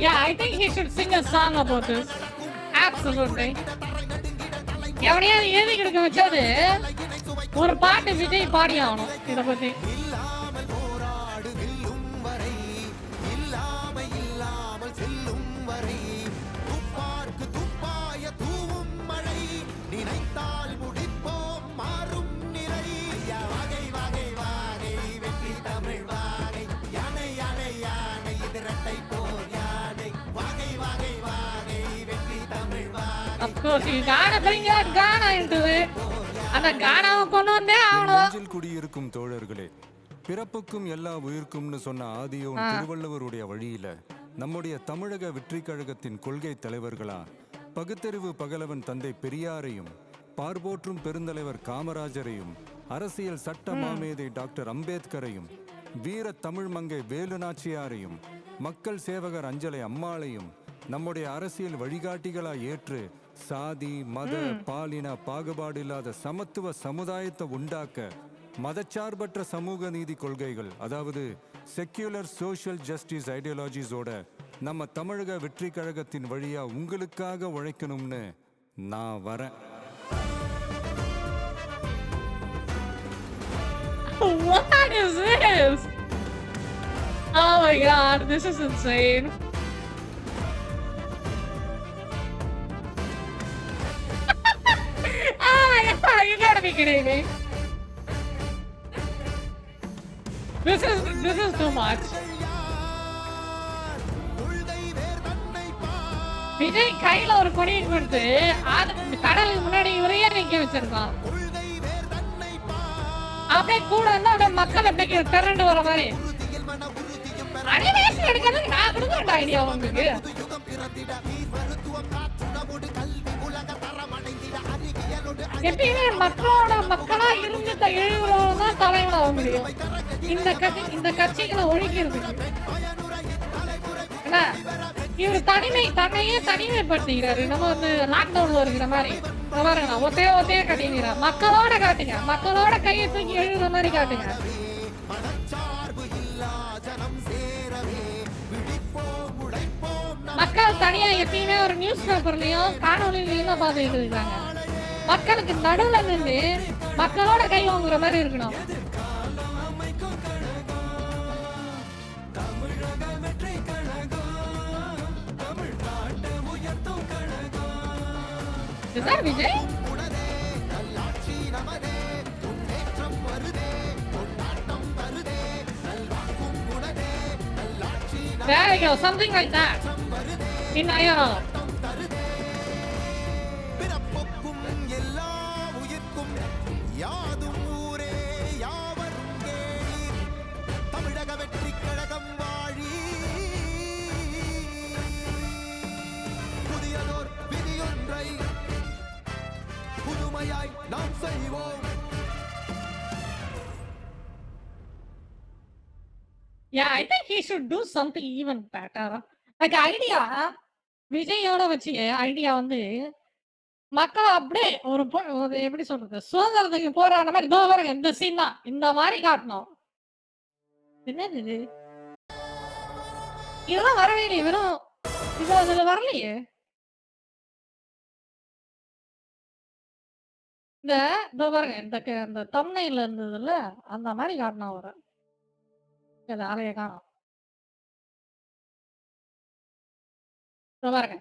Yeah, I think he should sing a song about this. Absolutely. எவனையாவது எழுதி கொடுக்க வச்சது ஒரு பாட்டு விஜய் பாடி ஆகணும் இதை பத்தி. Of course, you gotta bring that Ghana into it. அந்த கானாவை கொண்டு வந்தே ஆகணும். குடியிருக்கும் தோழர்களே, பிறப்புக்கும் எல்லா உயிர்க்கும்னு சொன்ன ஆதியோன் திருவள்ளுவருடைய வழியில நம்முடைய தமிழக வெற்றி கழகத்தின் கொள்கை தலைவர்களா பகுத்தறிவு பகலவன் தந்தை பெரியாரையும், பார்போற்றும் பெருந்தலைவர் காமராஜரையும், அரசியல் சட்ட மாமேதை டாக்டர் அம்பேத்கரையும், வீர தமிழ் மங்கை வேலு நாச்சியாரையும், மக்கள் சேவகர் அஞ்சலை அம்மாளையும் நம்முடைய அரசியல் வழிகாட்டிகளா ஏற்று சாதி மத பாலின பாகுபாடு இல்லாத சமத்துவ சமுதாயத்தை உண்டாக்க மதச்சார்பற்ற சமூக நீதி கொள்கைகள், அதாவது செக்யூலர் சோஷியல் ஜஸ்டிஸ் ஐடியாலஜிஸோட நம்ம தமிழக வெற்றி கழகத்தின் வழியா உங்களுக்காக உழைக்கணும்னு நான் வரேன். What is this? Oh my god, this is insane. You gotta be kidding me. This is too much. Vijay கையில ஒரு கொடியை கொடுத்து கடலுக்கு முன்னாடி இவரையே நிக்க வச்சிருக்கான். அப்படியே கூட வந்து மக்கள் அப்படியே திரண்டு வர மாதிரி அனிமேஷன் எடுக்கிறதுக்கு நான் கொடுக்க ஐடியா உங்களுக்கு. எப்பயுமே மக்களா இருந்து எழுதுறவங்க தலைவனாக முடியும். இந்த கட்சிகளை ஒழிக்கிறதுக்கு இவர் தன்னையே தனிமைப்படுத்திக்கிறாரு. நம்ம வந்து லாக்டவுன்ல இருக்கிற மாதிரி பாருங்க, ஒத்தையே காட்டிக்கிறார். மக்களோட காட்டுங்க, மக்களோட கையை தூக்கி எழுதுற மாதிரி காட்டுங்க. மக்கள் தனியா எப்பயுமே ஒரு நியூஸ் பேப்பர்லயும் காணொலியிலையும் தான் பார்த்துட்டு இருக்காங்க. மக்களுக்கு நடுவுல நின்று மக்களோட கை வாங்குற மாதிரி இருக்கணும். Vijay There you go, something like that. In Ayala. Yeah, I think he should do something even better. Like idea, விஜயோட வச்சு ஐடியா வந்து மக்கள் அப்படியே ஒரு எப்படி சொல்றது சுதந்திரத்துக்கு போராடின மாதிரி இதோ பாருங்க இந்த சீன் தான் இந்த மாதிரி காட்டணும். என்னது இது? இதெல்லாம் வரவே இல்லையே, வெறும் இது அதுல வரலையே. இதோ பாருங்க இந்த தம்ப்நெயில்ல இருந்ததுல அந்த மாதிரி காட்டணும் அவரை. அது ஆளைய காணோம். இதோ பாருங்க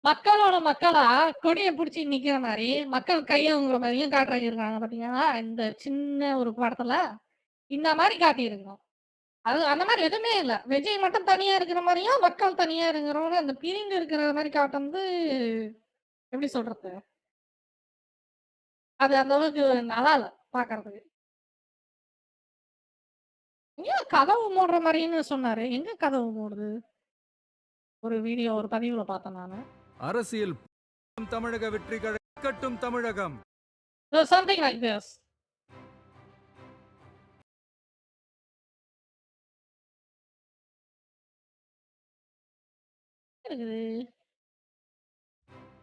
மக்களோட மக்களா கொடியை பிடிச்சி நிக்கிற மாதிரி மக்கள் கையவங்கிற மாதிரியும் காட்டிருக்காங்க பாத்தீங்கன்னா இந்த சின்ன ஒரு படத்துல இந்த மாதிரி காட்டியிருக்கோம். அது அந்த மாதிரி எதுவுமே இல்ல. விஜய் மட்டும் தனியா இருக்கிற மாதிரியும் மக்கள் தனியா இருக்கிறவங்க அந்த பிரிந்து இருக்கிற மாதிரி காட்டுறது எப்படி சொல்றது, அது அந்த அளவுக்கு நல்லா இல்ல பாக்குறதுக்கு. ஏன் கதவு மூடுற மாதிரின்னு சொன்னாரு, எங்க கதவு மூடுது? ஒரு வீடியோ ஒரு பதிவுல பார்த்தேன் நானு. அரசியல் தமிழக வெற்றி கட்டும் தமிழகம். Something like this.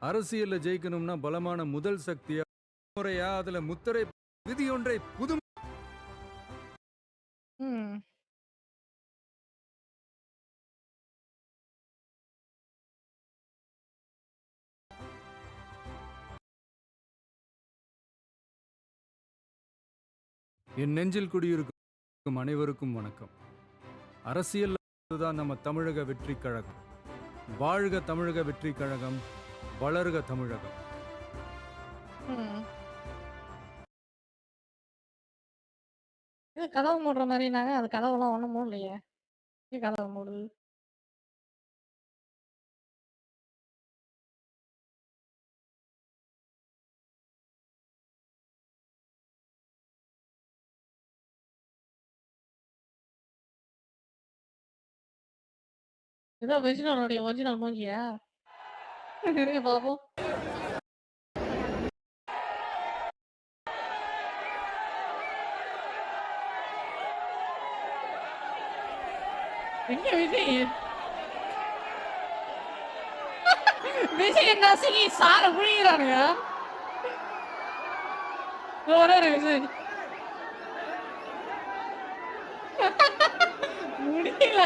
அரசியல்ல ஜெயிக்கணும்னா பலமான முதல் சக்தியா முறையா அதுல முத்திரை விதி ஒன்றை புது என் நெஞ்சில் குடியிருக்கும் அனைவருக்கும் வணக்கம். அரசியல் தான் நம்ம தமிழக வெற்றி கழகம். வாழ்க தமிழக வெற்றி கழகம், வளர்க தமிழகம். கதவு மூடுற மாதிரினாங்க, அது கதவுலாம் ஒண்ணும் மூடலையே. கதவு மூடுது. இதான் வெஜினோடைய ஒரிஜினல் மூஞ்சியா? பாப்போம். எங்க விஜய்? விஜய் நசுங்கி சார புழிகிறானுங்க. விஜய் முடியல.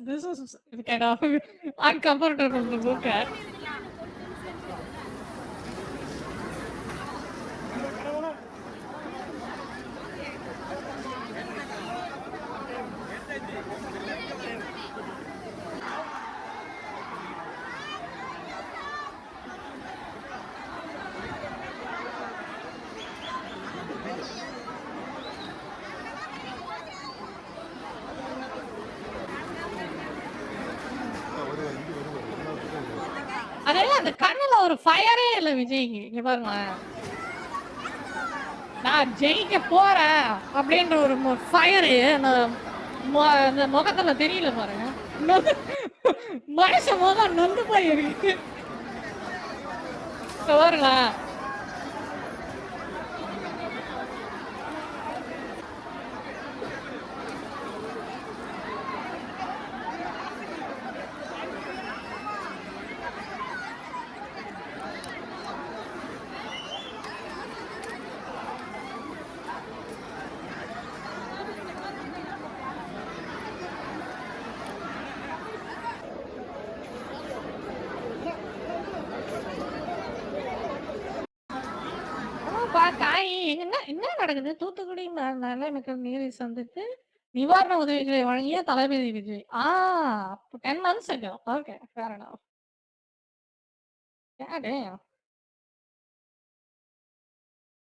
This is kind of uncomfortable to look at. அதெல்லாம் அந்த கண்ணுல ஒரு ஃபயரே இல்ல விஜய்க்கு. இங்க பாருங்க, நான் ஜெயிக்க போறேன் அப்படின்ற ஒரு ஃபயரு அந்த முகத்துல தெரியல பாருங்க. மனுஷ முகம் நொந்து போயிருக்கு பாருங்க. என்ன நடக்குது? தூத்துக்குடி மக்கள் நீரை சந்தித்து நிவாரண உதவிகளை வழங்கிய தளபதி Vijay. 10 months ago. Okay, fair enough. Yeah, damn.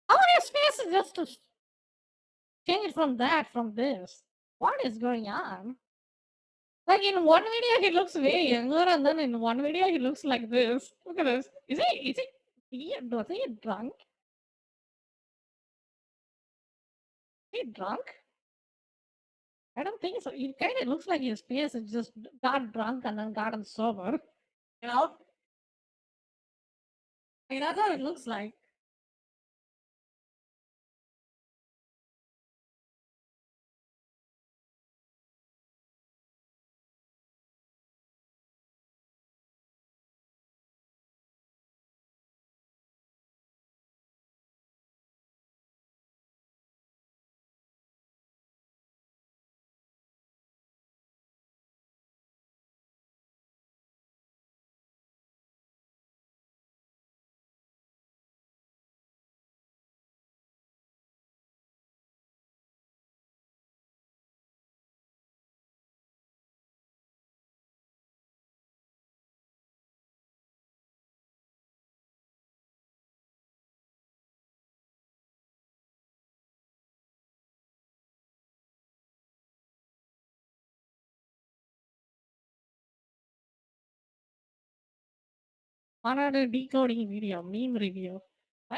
How many spaces just to change from this? What is going on? Like in one video, he looks way younger, and then in one video, he looks like this. Look at this. Is he drunk? Is he drunk? I don't think so. It kind of looks like his face is just got drunk and then gotten sober. You know? Like, that's how it looks like. Another decoding video, meme review. Eh?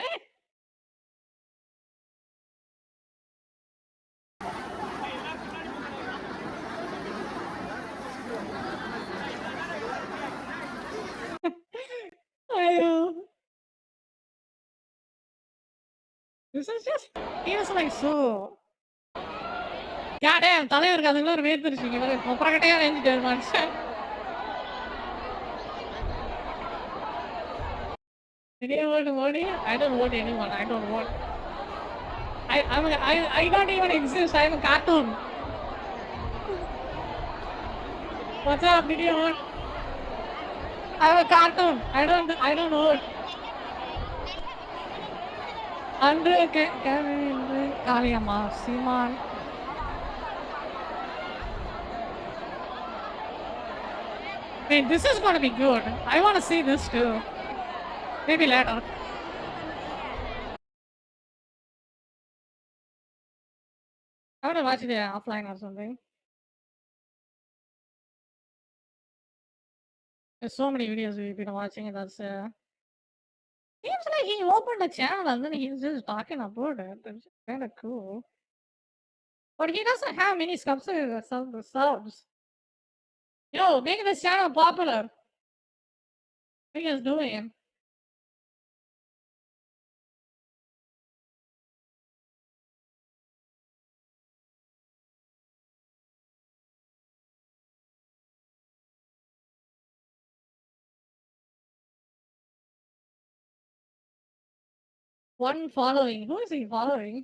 This is just feels like so. Goddamn, தலைவருக்கு அதுக்குள்ள ஒரு வேர்த்துருச்சுங்க வேற கொப்பரக்கட்டையா நெஞ்சிட்டாரு மனுஷன். Did you vote Modi? I don't vote anyone. I don't vote. I don't even exist. I'm a cartoon. What's up? Did you vote? I'm a cartoon. I don't vote. Andre Kaliyama, Siman. Wait, this is gonna be good. I wanna see this too. Maybe later. I wanna watch it offline or something. There's so many videos we've been watching. That's seems like he opened a channel and then he's just talking about it. It's kind of cool. But he doesn't have many subs. Yo, make this channel popular. What are you guys doing? One following. Who is he following?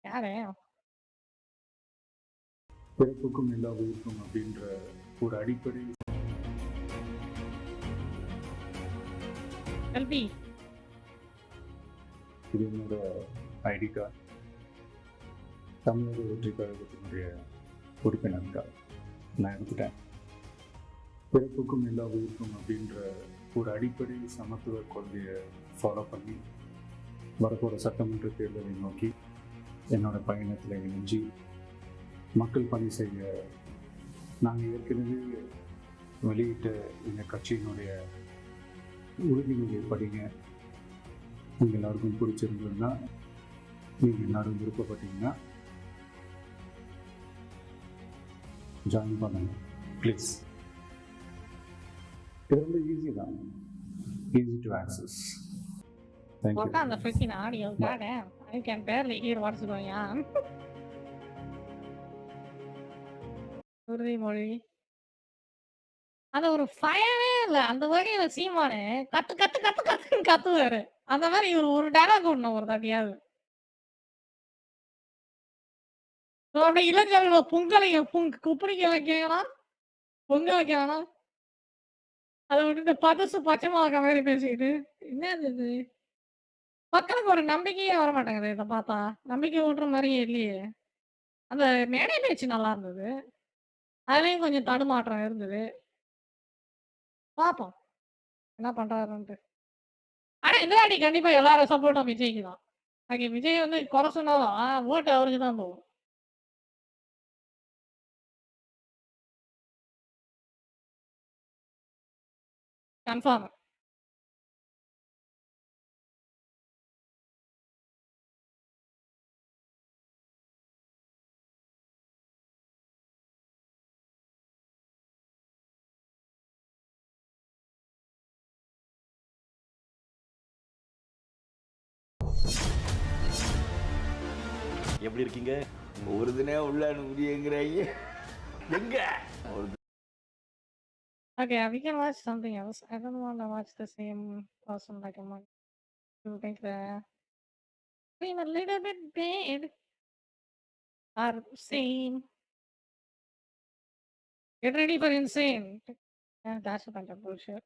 Goddamn. பிறப்புக்கும் எல்லா உயிருக்கும் அப்படின்ற ஒரு அடிப்படை LB. இது என்னோட ID card. தமிழக வெற்றி கழகத்தினுடைய உறுப்பினர் கார்டு நான் எடுத்துட்டேன். பிறப்புக்கும் எல்லா உயிருக்கும் அப்படின்ற ஒரு அடிப்படை சமத்துவ கொள்கையை ஃபாலோ பண்ணி வரப்போகிற சட்டமன்ற தேர்தலை நோக்கி என்னோட பயணத்தில் இணைஞ்சி மக்கள் பணி செய்ய நாங்கள் ஏற்கனவே வெளியிட்ட எங்கள் கட்சியினுடைய உறுதிமொழியை படிங்க. உங்கள் எல்லாருக்கும் பிடிச்சிருந்ததுன்னா நீங்கள் எல்லாரும் விருப்பப்பட்டீங்கன்னா ஜாயின் பண்ணுங்க ப்ளீஸ். இது ரொம்ப ஈஸி தான், easy to access. Work on the freaking audio. Goddamn. I can barely hear what's going on. உறுதிமொழி. அந்த ஒரு ஃபயரே இல்ல. அந்த வகையில சீமானு கத்து கத்து கத்து கத்துன்னு கத்துவாரு. அந்த மாதிரி இவர் ஒரு டயலாக் விடணும் ஒரு தாட்டியாவது. அப்படி இளைஞர்கள் பொங்கலைங்க குப்பரிக்க வைக்கலாம், பொங்க வைக்க வேணாம். அதை விட்டுட்டு பதசு பச்சை மிளகா மாதிரி பேசிக்கிட்டு என்னது இது? மக்களுக்கு ஒரு நம்பிக்கையே வர மாட்டேங்குது. இதை பார்த்தா நம்பிக்கை ஊட்டுற மாதிரியே இல்லையே. அந்த மேடை பேச்சு நல்லா இருந்தது, அதுலயும் கொஞ்சம் தடுமாற்றம் இருந்தது. பார்ப்போம் என்ன பண்றாருன்ட்டு. ஆனா இந்த வாட்டி கண்டிப்பா எல்லாரும் சப்போர்ட்டும் விஜய்க்கு தான். அங்கே விஜய் வந்து குறை சொன்னாலும் ஓட்டு அவருக்கு தான் போகும். Confirm. எப்படி இருக்கீங்க? ஒரு தினம் உள்ள முடியுங்கிறாங்க. எங்க? Okay, we can watch something else. I don't want to watch the same person like a month to make the screen a little bit big or sane. Get ready for insane. Yeah, that's a bunch of bullshit.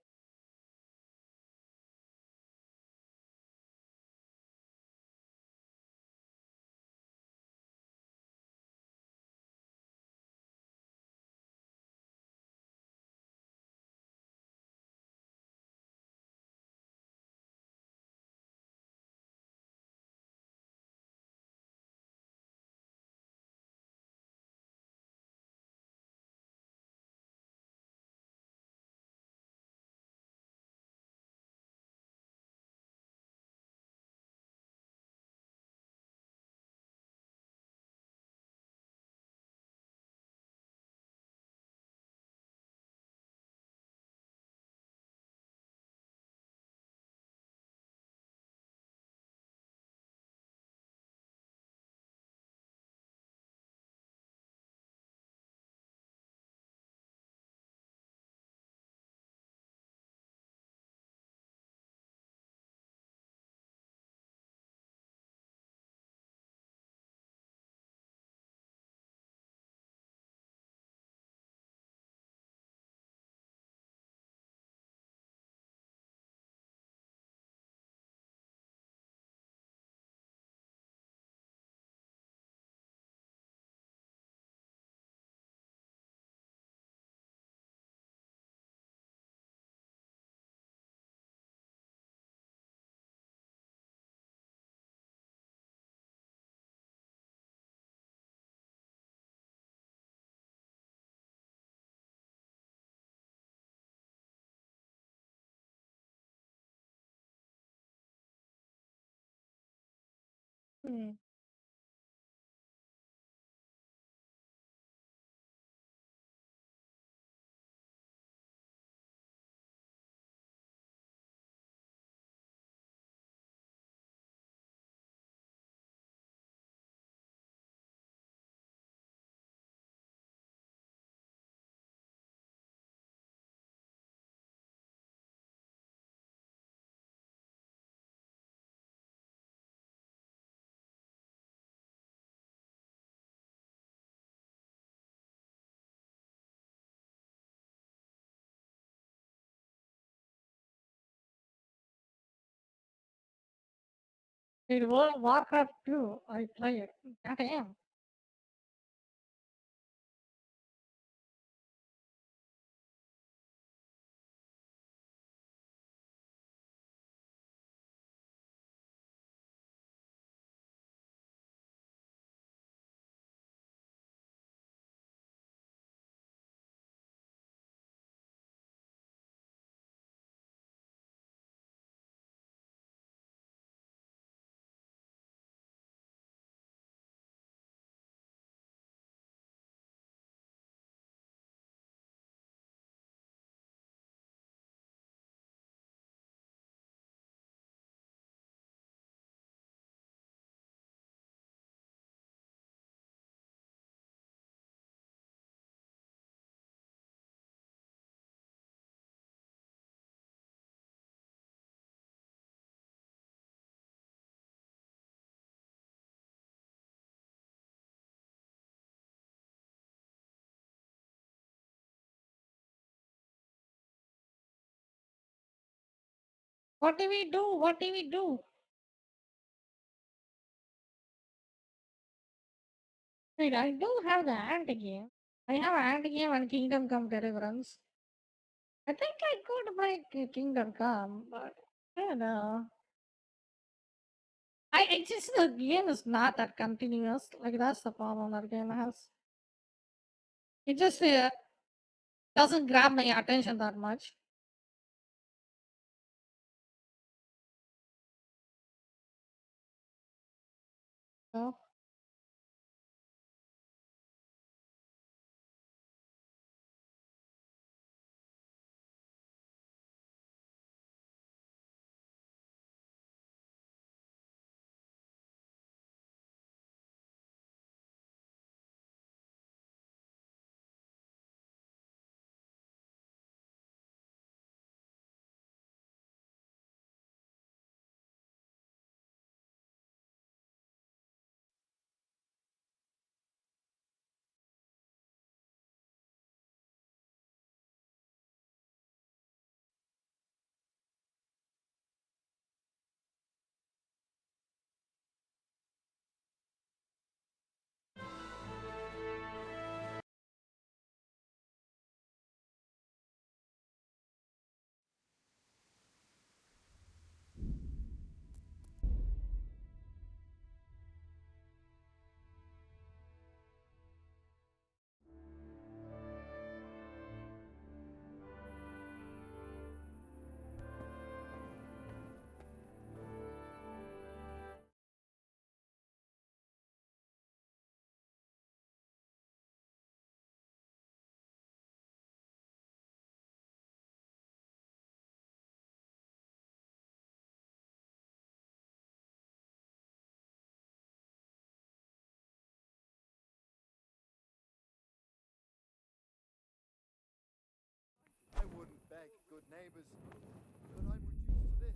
Hmm. Dude, World of Warcraft 2, I play it. Goddamn. What do we do? What do we do? Wait, I do have the anti-game. I have anti-game and Kingdom Come Deliverance. I think I could buy Kingdom Come, but I don't know. It's just the game is not that continuous. Like that's the problem that game has. It just doesn't grab my attention that much. Oh. I wouldn't beg good neighbours, but I'm reduced to this.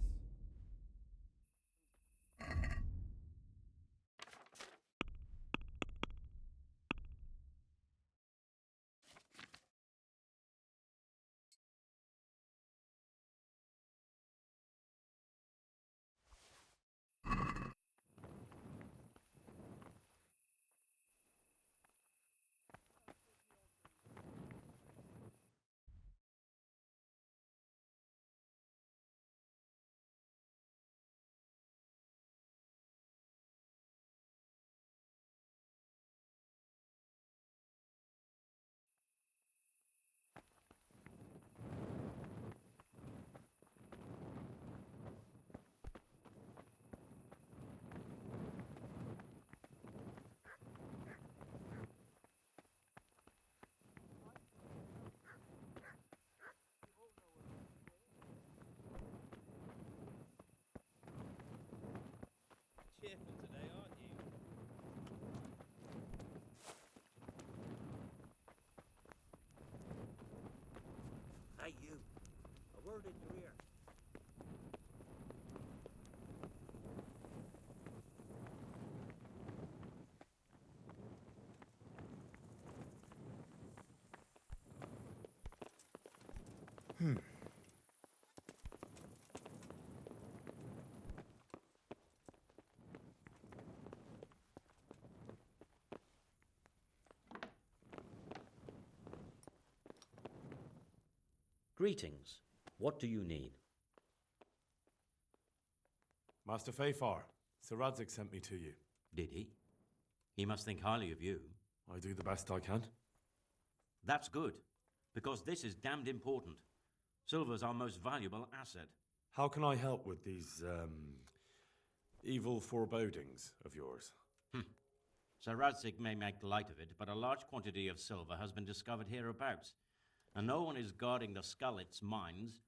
Cheerful today, aren't you? Hey, you. A word in your ear. Greetings. What do you need? Master Fayfar, Sir Radzig sent me to you. Did he? He must think highly of you. I do the best I can. That's good, because this is damned important. Silver's our most valuable asset. How can I help with these, evil forebodings of yours? Sir Radzig may make light of it, but a large quantity of silver has been discovered hereabouts, and no one is guarding the Skullets mines,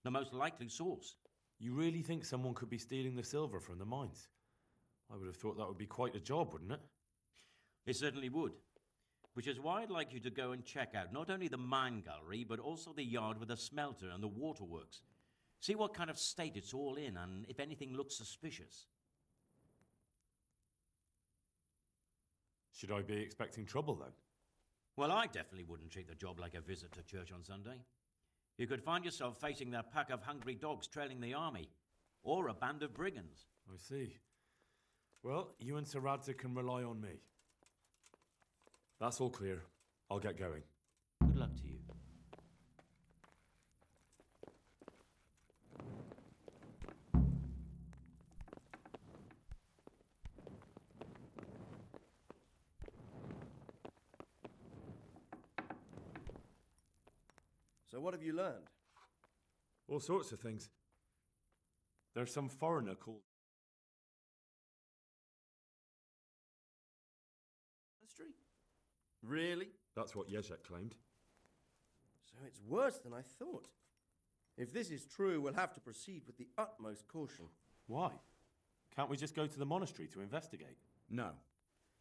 the most likely source. You really think someone could be stealing the silver from the mines? I would have thought that would be quite a job, wouldn't it? It certainly would. Which is why I'd like you to go and check out not only the mine gallery, but also the yard with the smelter and the waterworks. See what kind of state it's all in, and if anything looks suspicious. Should I be expecting trouble, then? Well, I definitely wouldn't treat the job like a visit to church on Sunday. You could find yourself facing that pack of hungry dogs trailing the army, or a band of brigands. I see. Well, you and Sir Radzig can rely on me. That's all clear. I'll get going. Good luck to you. So what have you learned? All sorts of things. There's some foreigner called Really? That's what Yezhek claimed. So it's worse than I thought. If this is true, we'll have to proceed with the utmost caution. Why? Can't we just go to the monastery to investigate? No.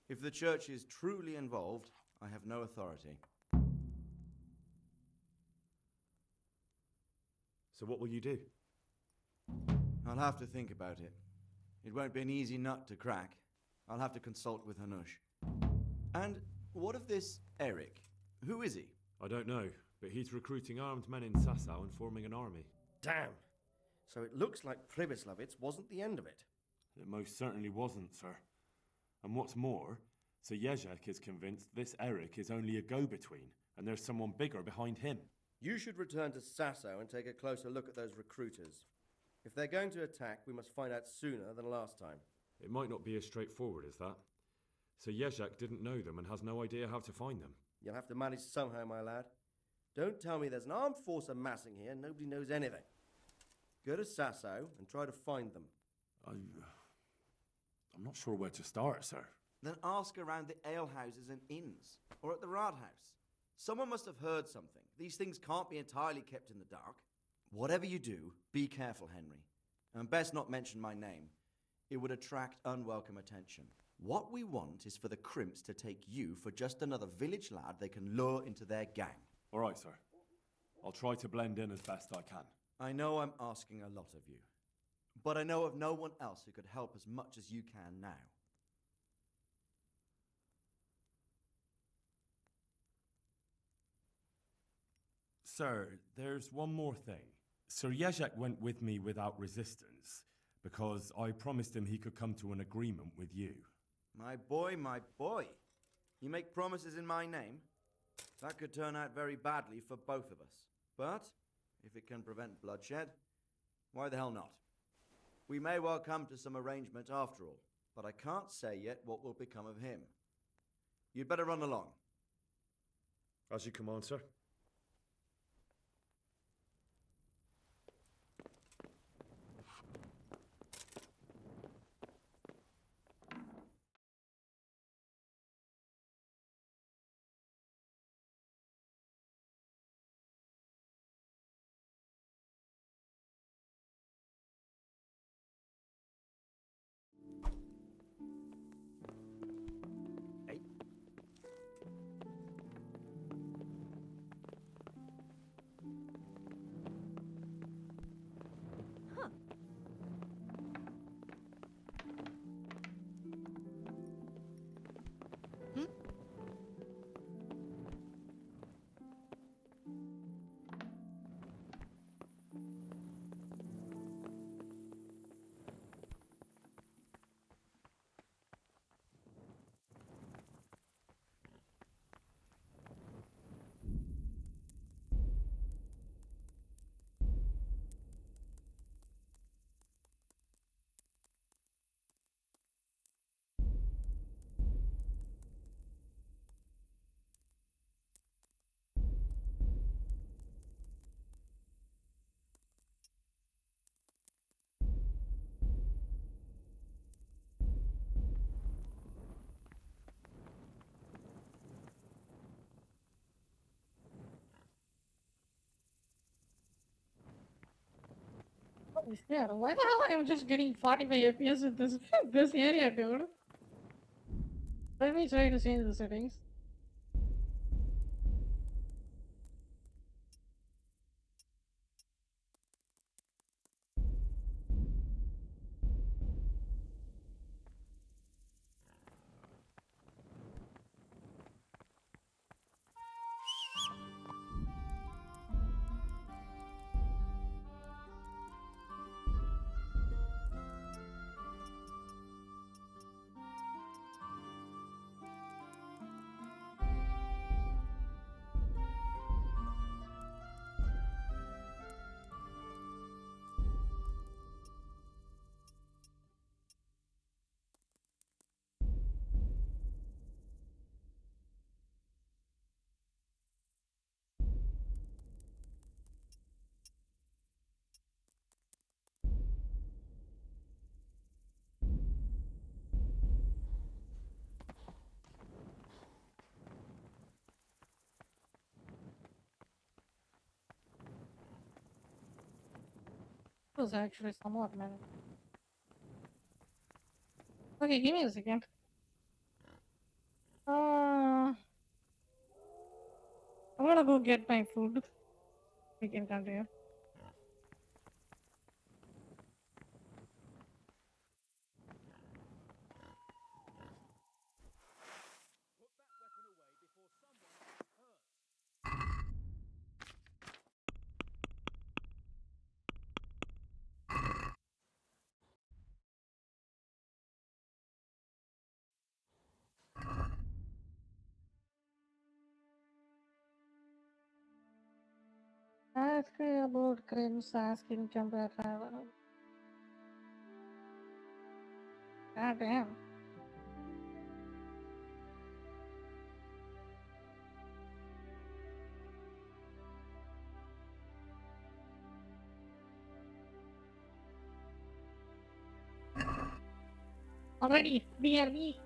If the church is truly involved, I have no authority. So what will you do? I'll have to think about it. It won't be an easy nut to crack. I'll have to consult with Hanush. And what of this Eric? Who is he? I don't know, but he's recruiting armed men in Sasau and forming an army. Damn. So it looks like Pribyslavitz wasn't the end of it. It most certainly wasn't, sir. And what's more, Sir Yezhek is convinced this Eric is only a go-between, and there's someone bigger behind him. You should return to Sasau and take a closer look at those recruiters. If they're going to attack, we must find out sooner than last time. It might not be as straightforward as that. Sir Yezhek didn't know them and has no idea how to find them. You'll have to manage somehow, my lad. Don't tell me there's an armed force amassing here and nobody knows anything. Go to Sasau and try to find them. I'm not sure where to start, sir. Then ask around the alehouses and inns, or at the Rathaus. Someone must have heard something. These things can't be entirely kept in the dark. Whatever you do, be careful, Henry. And best not mention my name. It would attract unwelcome attention. What we want is for the Crimps to take you for just another village lad they can lure into their gang. All right, sir. I'll try to blend in as best I can. I know I'm asking a lot of you, but I know of no one else who could help as much as you can now. Sir, there's one more thing. Sir Yezhek went with me without resistance because I promised him he could come to an agreement with you. My boy, my boy. You make promises in my name? That could turn out very badly for both of us. But if it can prevent bloodshed, why the hell not? We may well come to some arrangement after all, but I can't say yet what will become of him. You'd better run along. As you command, sir. Yeah, why the hell I'm just getting 45 FPS in this area, dude? Let me try to change the settings. was actually somewhat many. Okay, give me a second. I'm gonna go get my food. We can continue. Asking about crimes, asking compared travel. God damn. Already, BRB.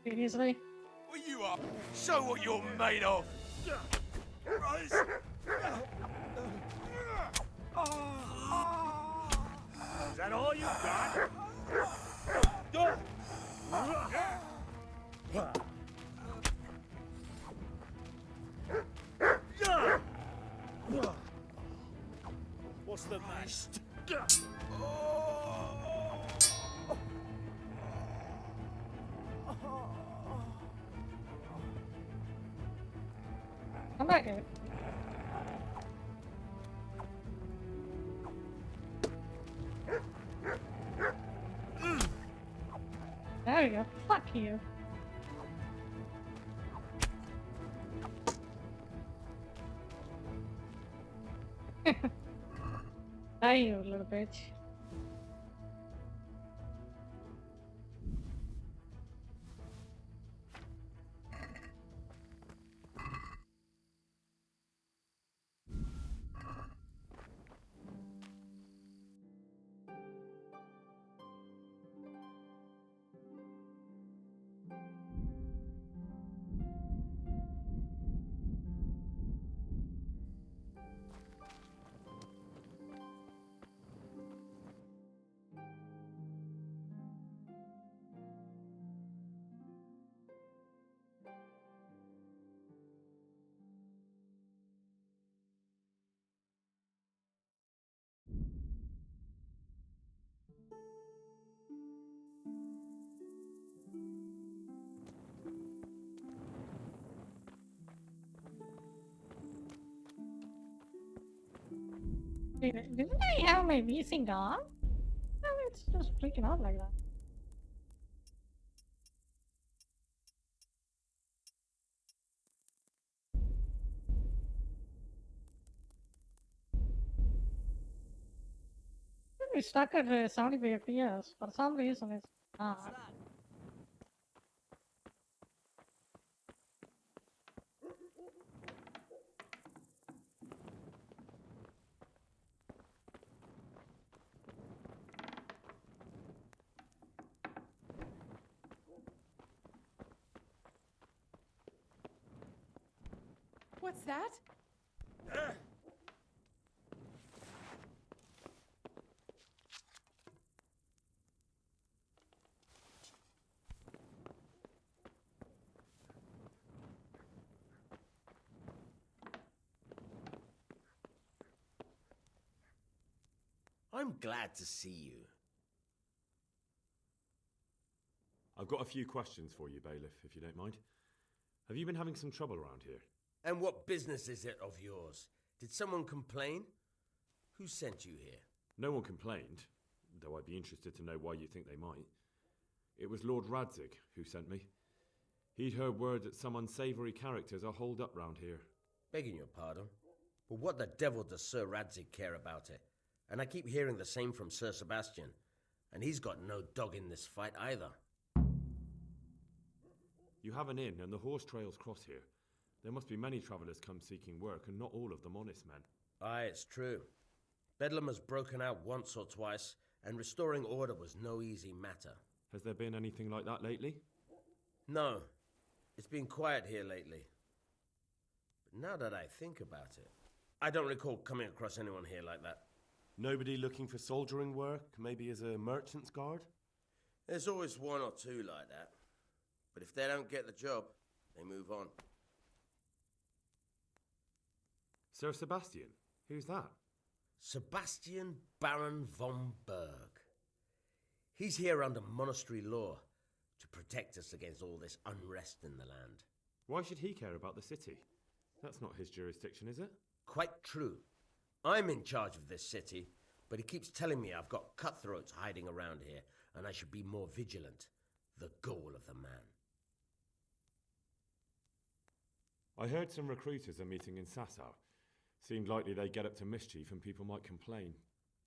Seriously? Well, you are. Show what you're made of. Rise. Is that all you got? What's the matter? Come back here. There you go. Fuck you. Die, you little bitch. Didn't I have my VSync on? No, it's just freaking out like that. We stuck at 75 FPS. For some reason, it's not. What's that? I'm glad to see you. I've got a few questions for you, Bailiff, if you don't mind. Have you been having some trouble around here? And what business is it of yours? Did someone complain? Who sent you here? No one complained, though I'd be interested to know why you think they might. It was Lord Radzig who sent me. He'd heard word that some unsavoury characters are holed up round here. Begging your pardon, but what the devil does Sir Radzig care about it? And I keep hearing the same from Sir Sebastian, and he's got no dog in this fight either. You have an inn, and the horse trails cross here. There must be many travellers come seeking work, and not all of them honest men. Aye, it's true. Bedlam has broken out once or twice, and restoring order was no easy matter. Has there been anything like that lately? No, it's been quiet here lately. But now that I think about it, I don't recall coming across anyone here like that. Nobody looking for soldiering work, maybe as a merchant's guard? There's always one or two like that. But if they don't get the job, they move on. Sir Sebastian? Who's that? Sebastian Baron von Berg. He's here under monastery law to protect us against all this unrest in the land. Why should he care about the city? That's not his jurisdiction, is it? Quite true. I'm in charge of this city, but he keeps telling me I've got cutthroats hiding around here, and I should be more vigilant. The goal of the man. I heard some recruiters are meeting in Sasau. Seemed likely they'd get up to mischief and people might complain.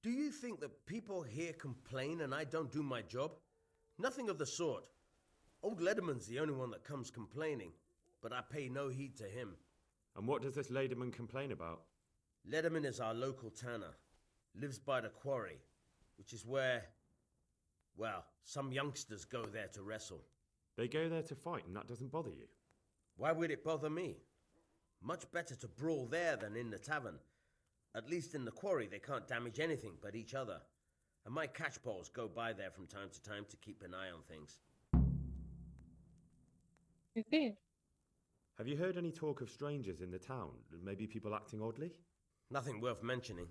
Do you think that people here complain and I don't do my job? Nothing of the sort. Old Lederman's the only one that comes complaining, but I pay no heed to him. And what does this Lederman complain about? Lederman is our local tanner. Lives by the quarry, which is where, well, some youngsters go there to wrestle. They go there to fight, and that doesn't bother you? Why would it bother me? Much better to brawl there than in the tavern. At least in the quarry, they can't damage anything but each other. And my catchpoles go by there from time to time to keep an eye on things. You did. Have you heard any talk of strangers in the town? Maybe people acting oddly? Nothing worth mentioning.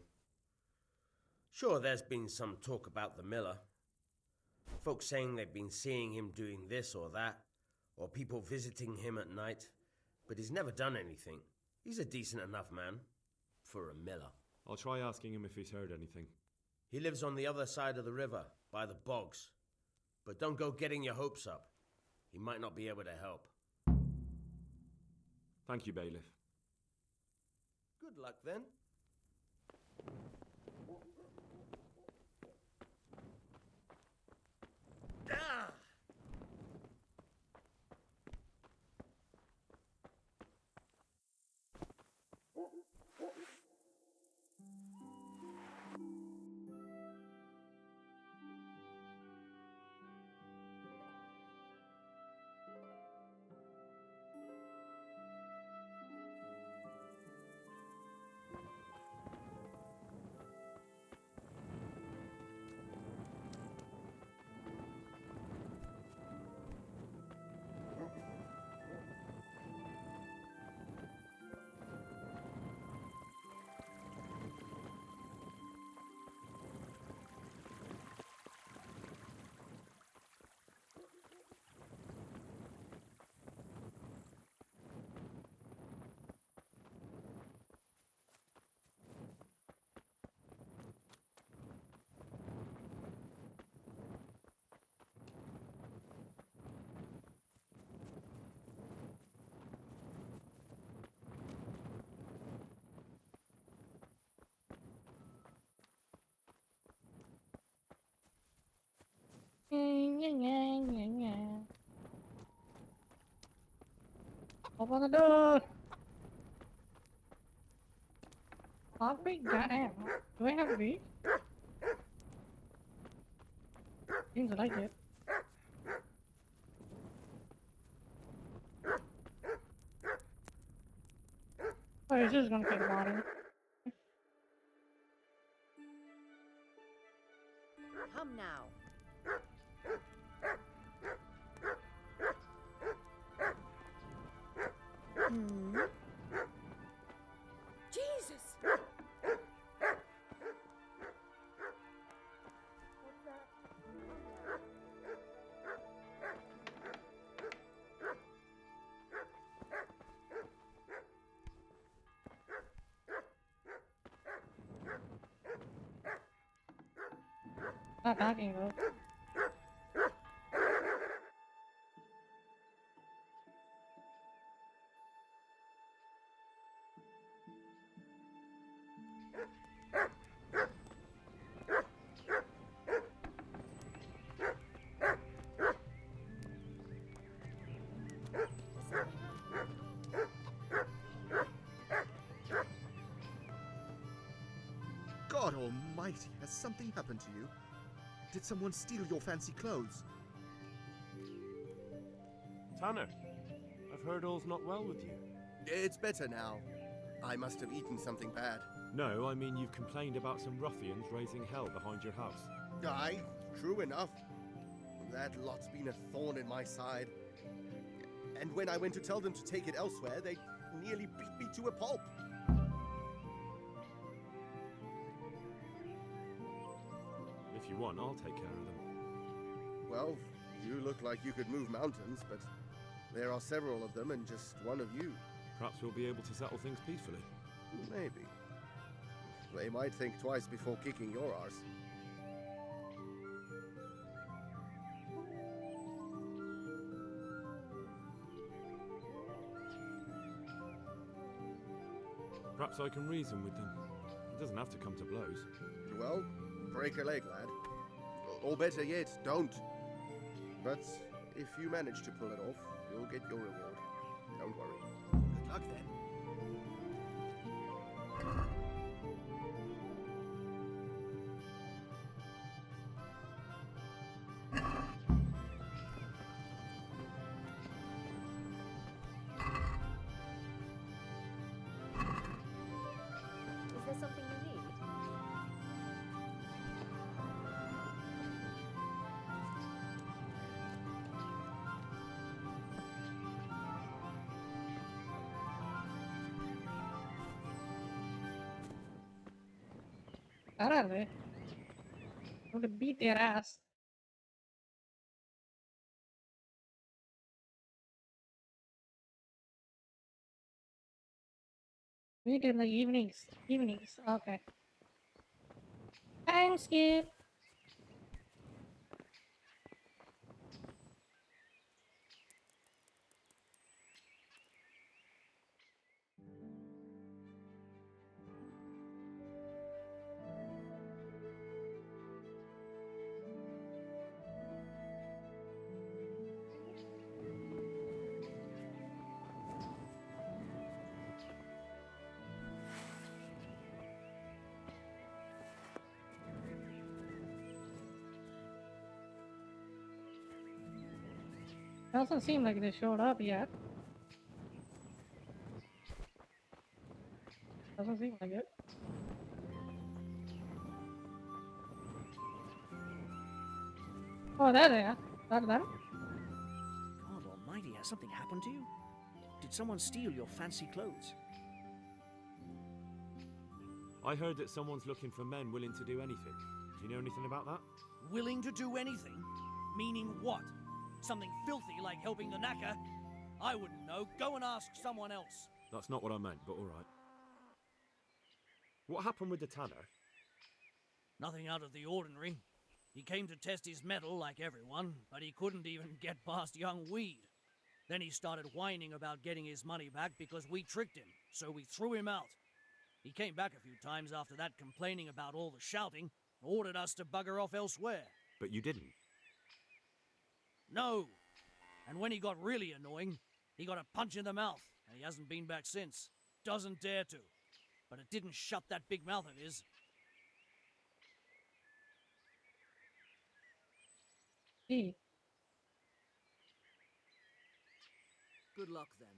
Sure, there's been some talk about the miller. Folks saying they've been seeing him doing this or that, or people visiting him at night, but he's never done anything. He's a decent enough man for a miller. I'll try asking him if he's heard anything. He lives on the other side of the river, by the bogs. But don't go getting your hopes up. He might not be able to help. Thank you, Bailiff. Good luck then. Ah! Open the door. Coffee? Damn. Do I have weed? Seems like it. Oh, it's just gonna take water. Come now. Jesus! Not talking though. God almighty, has something happened to you? Did someone steal your fancy clothes? Tanner, I've heard all's not well with you. It's better now. I must have eaten something bad. No, I mean you've complained about some ruffians raising hell behind your house. Aye, true enough. That lot's been a thorn in my side. And when I went to tell them to take it elsewhere, they nearly beat me to a pulp. If you want, I'll take care of them. Well, you look like you could move mountains, but there are several of them and just one of you. Perhaps we'll be able to settle things peacefully. Maybe. They might think twice before kicking your arse. Perhaps I can reason with them. It doesn't have to come to blows. Well, break a leg, lad. Or better yet, don't. But if you manage to pull it off, you'll get your reward. Don't worry. Good luck then. Where are they? I'm gonna beat their ass. Meet in the evenings. Evenings. Okay. Thanks, kid. Doesn't seem like they showed up yet. Doesn't seem like it. Oh, there they are. That them? God almighty, has something happened to you? Did someone steal your fancy clothes? I heard that someone's looking for men willing to do anything. Do you know anything about that? Willing to do anything? Meaning what? Something filthy like helping the knacker? I wouldn't know. Go and ask someone else. That's not what I meant, but all right. What happened with the tanner? Nothing out of the ordinary. He came to test his mettle like everyone, but he couldn't even get past young Weed. Then he started whining about getting his money back because we tricked him, so we threw him out. He came back a few times after that complaining about all the shouting, and ordered us to bugger off elsewhere. But you didn't. No. And when he got really annoying, he got a punch in the mouth, and he hasn't been back since. Doesn't dare to. But it didn't shut that big mouth of his. Hey. Good luck then.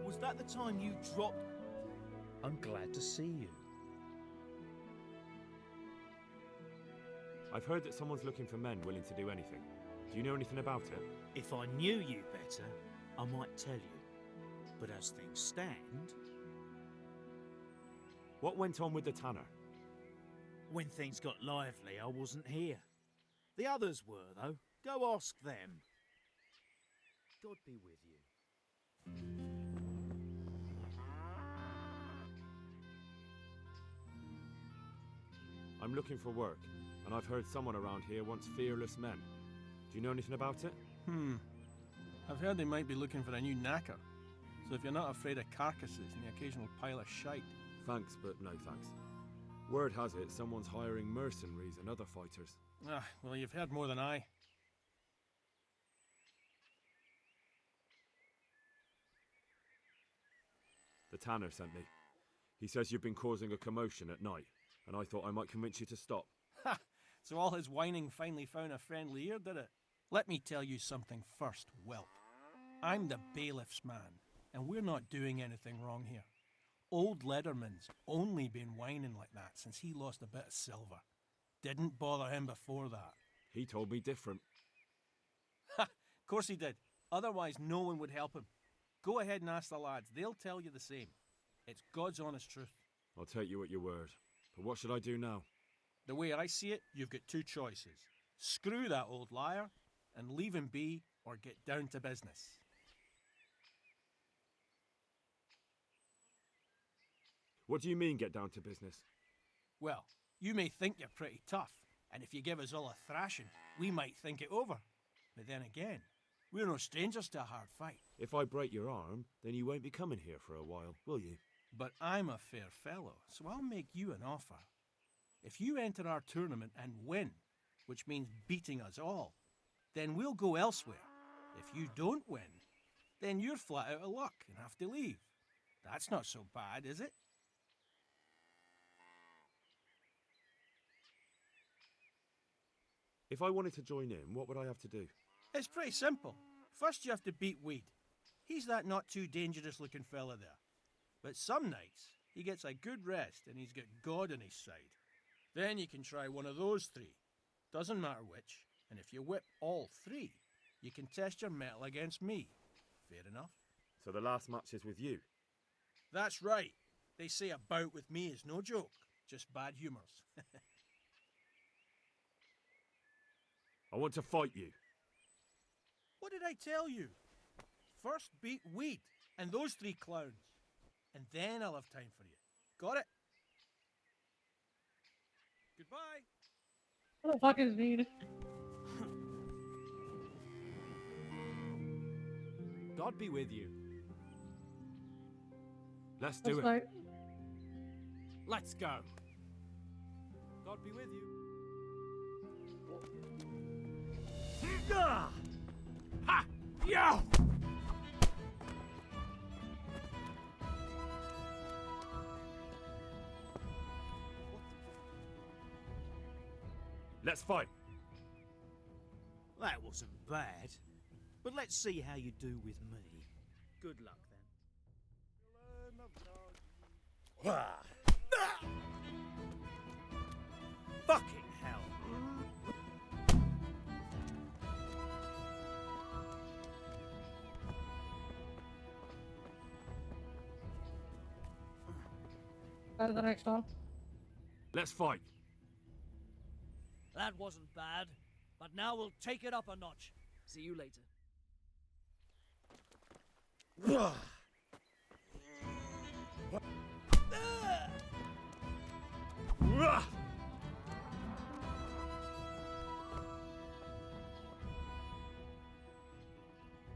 Was that the time you dropped? I'm glad to see you. I've heard that someone's looking for men willing to do anything. Do you know anything about it? If I knew you better, I might tell you. But as things stand... What went on with the tanner? When things got lively, I wasn't here. The others were, though. Go ask them. God be with you. I'm looking for work, and I've heard someone around here wants fearless men. Do you know anything about it? I've heard they might be looking for a new knacker. So if you're not afraid of carcasses and the occasional pile of shite... Thanks, but no thanks. Word has it someone's hiring mercenaries and other fighters. Ah, well, you've heard more than I. The tanner sent me. He says you've been causing a commotion at night, and I thought I might convince you to stop. Ha! So all his whining finally found a friendly ear, did it? Let me tell you something first, whelp. I'm the bailiff's man, and we're not doing anything wrong here. Old Lederman's only been whining like that since he lost a bit of silver. Didn't bother him before that. He told me different. Ha! Of course he did. Otherwise no one would help him. Go ahead and ask the lads. They'll tell you the same. It's God's honest truth. I'll take you at your word. But what should I do now? The way I see it, you've got two choices. Screw that old liar and leave him be, or get down to business. What do you mean, get down to business? Well, you may think you're pretty tough, and if you give us all a thrashing, we might think it over. But then again, we're no strangers to a hard fight. If I break your arm, then you won't be coming here for a while, will you? But I'm a fair fellow, so I'll make you an offer. If you enter our tournament and win, which means beating us all, then we'll go elsewhere. If you don't win, then you're flat out of luck and have to leave. That's not so bad, is it? If I wanted to join in, what would I have to do? It's pretty simple. First you have to beat Weed. He's that not too dangerous looking fella there. But some nights, he gets a good rest and he's got God on his side. Then you can try one of those three. Doesn't matter which. And if you whip all three, you can test your mettle against me. Fair enough? So the last match is with you? That's right. They say a bout with me is no joke. Just bad humours. I want to fight you. What did I tell you? First beat Weed and those three clowns. And then I'll have time for you. Got it? Goodbye. What the fuck is Weed? God be with you. Let's do That's it. right. Let's go. God be with you. Ha! Yo! Let's fight. That wasn't bad. But let's see how you do with me. Good luck then. Fucking hell. That's the next one. Let's fight. That wasn't bad, but now we'll take it up a notch. See you later. I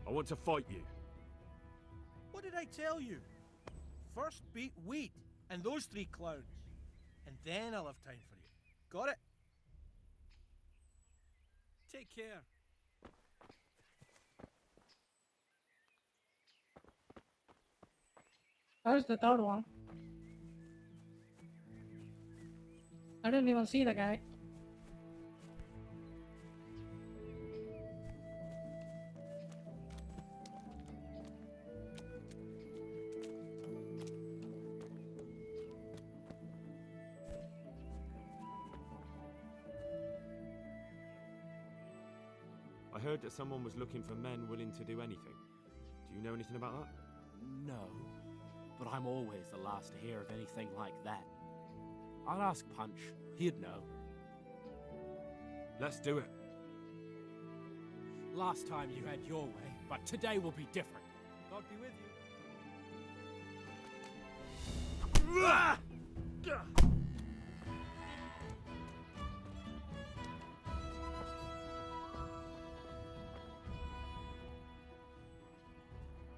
want to fight you. What did I tell you? First beat Weed and those three clowns. And then I'll have time for you. Got it? Take care. Where's the third one? I didn't even see the guy. I heard that someone was looking for men willing to do anything. Do you know anything about that? No, but I'm always the last to hear of anything like that. I'll ask Punch. He'd know. Let's do it. Last time you had your way, but today will be different. God be with you.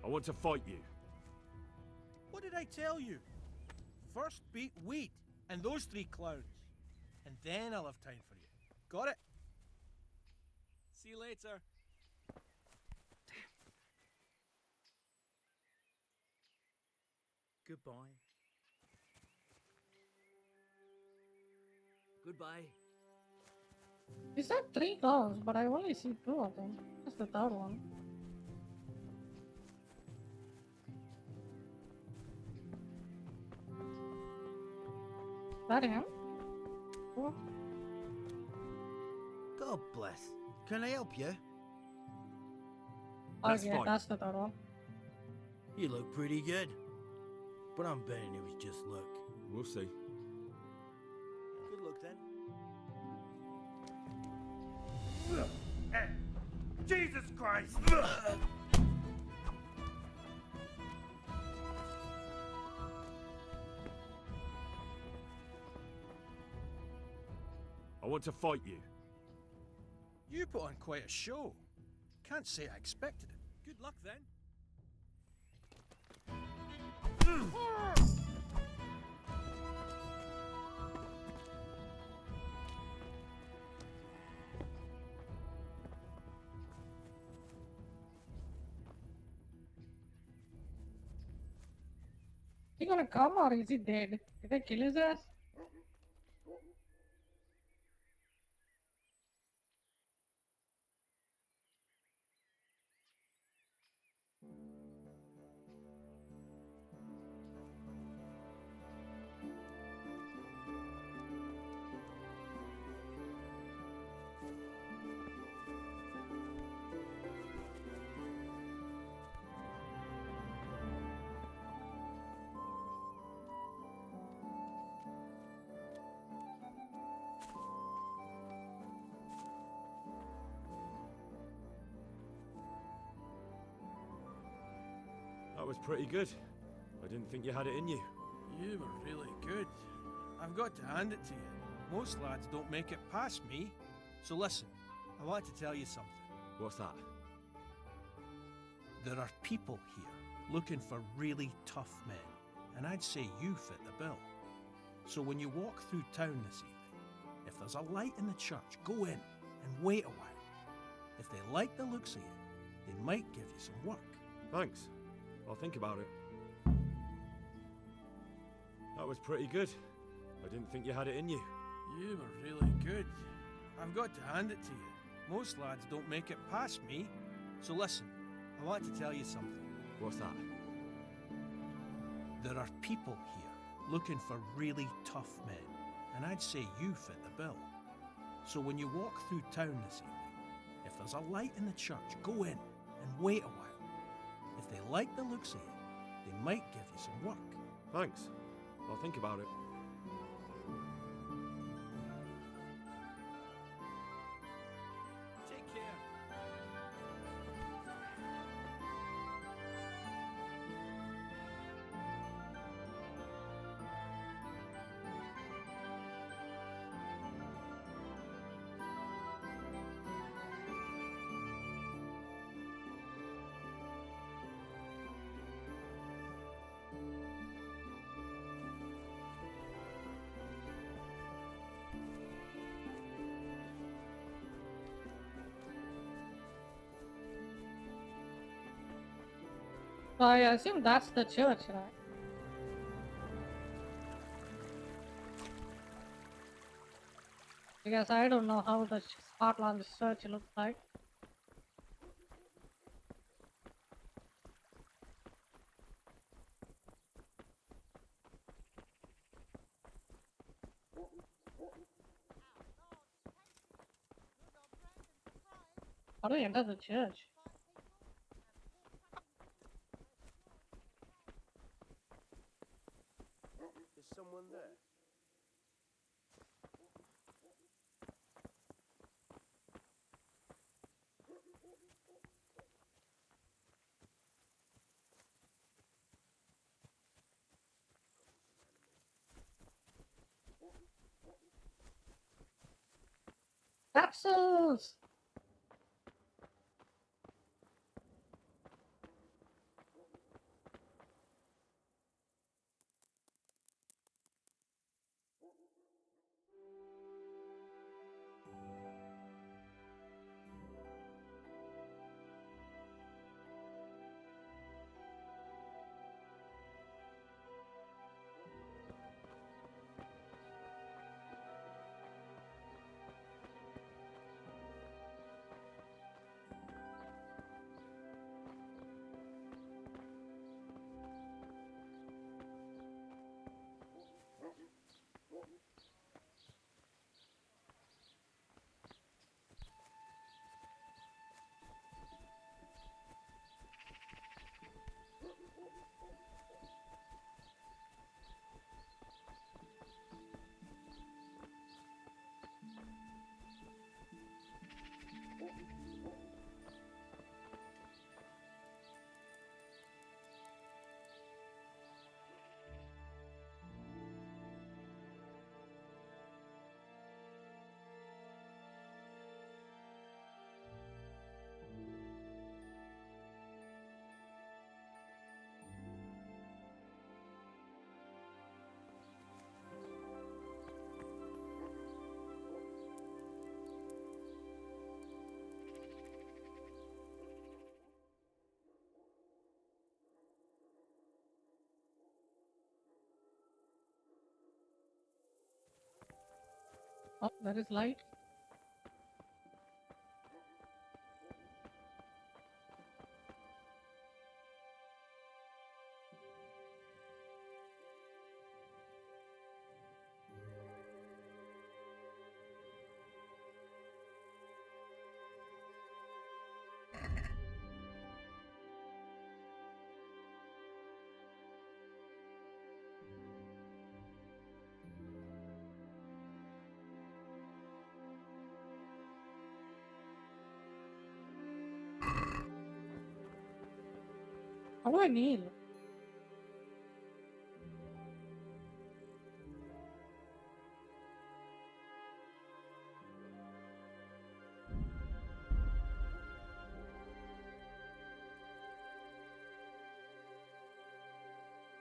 I want to fight you. What did I tell you? First beat Weed and those three clowns. And then I'll have time for you. Got it? See you later. Goodbye. Goodbye. He said 3 clowns, but I only see 2 of them. That's the third one. That him? What? God bless. Can I help you? Oh yeah, that's the third one. You look pretty good. But I'm betting it was just luck. We'll see. Good luck then. Jesus Christ! I want to fight you. You put on quite a show. Can't say I expected it. Good luck then. He gonna come or is he dead? Did I kill his ass? That was pretty good. I didn't think you had it in you. You were really good. I've got to hand it to you. Most lads don't make it past me. So listen, I want to tell you something. What's that? There are people here looking for really tough men, and I'd say you fit the bill. So when you walk through town this evening, if there's a light in the church, go in and wait a while. If they like the looks of you, they might give you some work. Thanks. I'll think about it. That was pretty good. I didn't think you had it in you. You were really good. I've got to hand it to you. Most lads don't make it past me. So listen, I want to tell you something. What's that? There are people here looking for really tough men, and I'd say you fit the bill. So when you walk through town this evening, if there's a light in the church, go in and wait a while. If they like the looks of you, they might give you some work. Thanks. I'll think about it. Take care. So I assume that's the church, right? Because I don't know how the Scotland church looks like. How do you enter the church? Is someone there? Capsules! Oh, there is light. What do I need?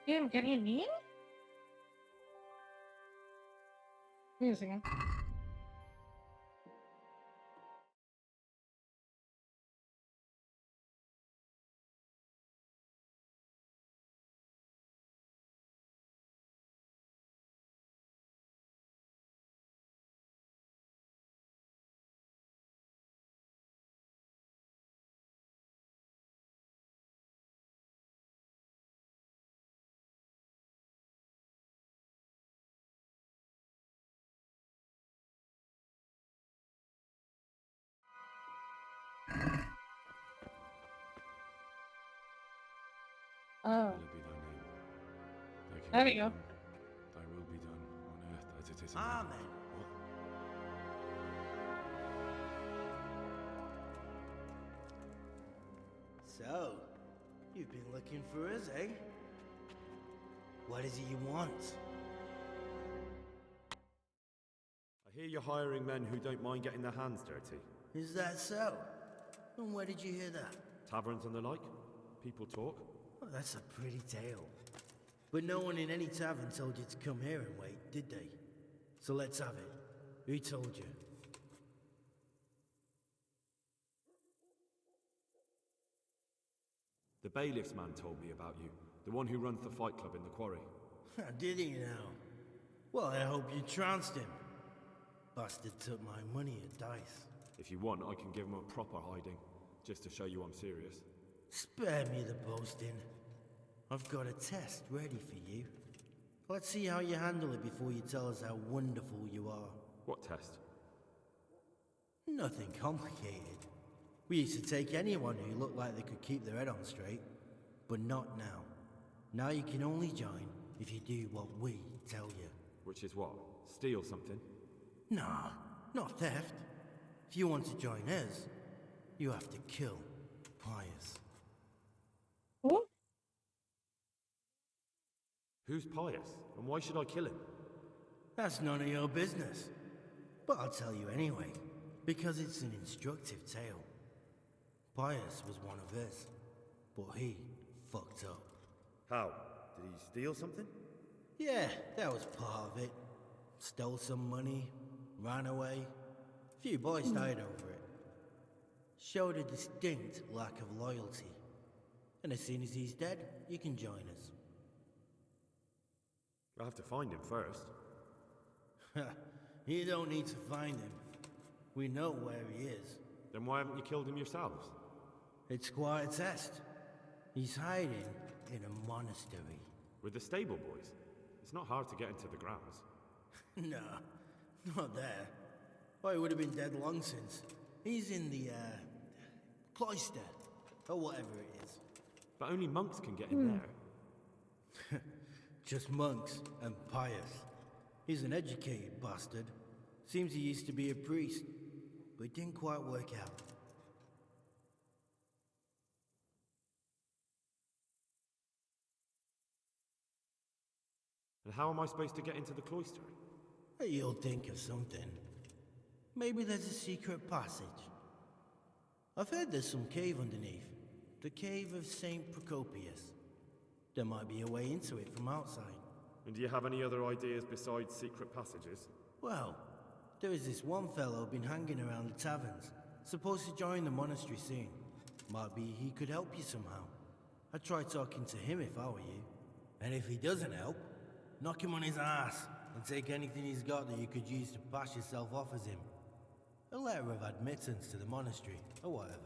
Game, can you kneel? Wait a second. Oh. There we go. Thy will be done on earth as it is in Amen. heaven. So, you've been looking for us, eh? What is it you want? I hear you're hiring men who don't mind getting their hands dirty. Is that so? And where did you hear that? Taverns and the like? People talk? Oh, that's a pretty tale. But no one in any tavern told you to come here and wait, did they? So let's have it. Who told you? The bailiff's man told me about you. The one who runs the fight club in the quarry. Did he now? Well, I hope you trounced him. Bastard took my money at dice. If you want, I can give him a proper hiding, just to show you I'm serious. Spare me the boasting. I've got a test ready for you. Let's see how you handle it before you tell us how wonderful you are. What test? Nothing complicated. We used to take anyone who looked like they could keep their head on straight, but not now. Now you can only join if you do what we tell you. Which is what? Steal something? Nah, not theft. If you want to join us, you have to kill Pius. What? Who's Pius? And why should I kill him? That's none of your business. But I'll tell you anyway, because it's an instructive tale. Pius was one of us, but he fucked up. How? Did he steal something? Yeah, that was part of it. Stole some money, ran away. A few boys died over it. Showed a distinct lack of loyalty. And as soon as he's dead, you can join us. I'll have to find him first. You don't need to find him. We know where he is. Then why haven't you killed him yourselves? It's quite a test. He's hiding in a monastery. With the stable boys? It's not hard to get into the grounds. No, not there. Well, he would have been dead long since. He's in the, cloister, or whatever it is. But only monks can get in there. Just monks and Pius. He's an educated bastard. Seems he used to be a priest, but it didn't quite work out. And how am I supposed to get into the cloister? You'll think of something. Maybe there's a secret passage. I've heard there's some cave underneath. The cave of St. Procopius. There might be a way into it from outside. And do you have any other ideas besides secret passages? Well, there is this one fellow been hanging around the taverns. Supposed to join the monastery soon. Might be he could help you somehow. I'd try talking to him if I were you. And if he doesn't help, knock him on his ass and take anything he's got that you could use to pass yourself off as him. A letter of admittance to the monastery, or whatever.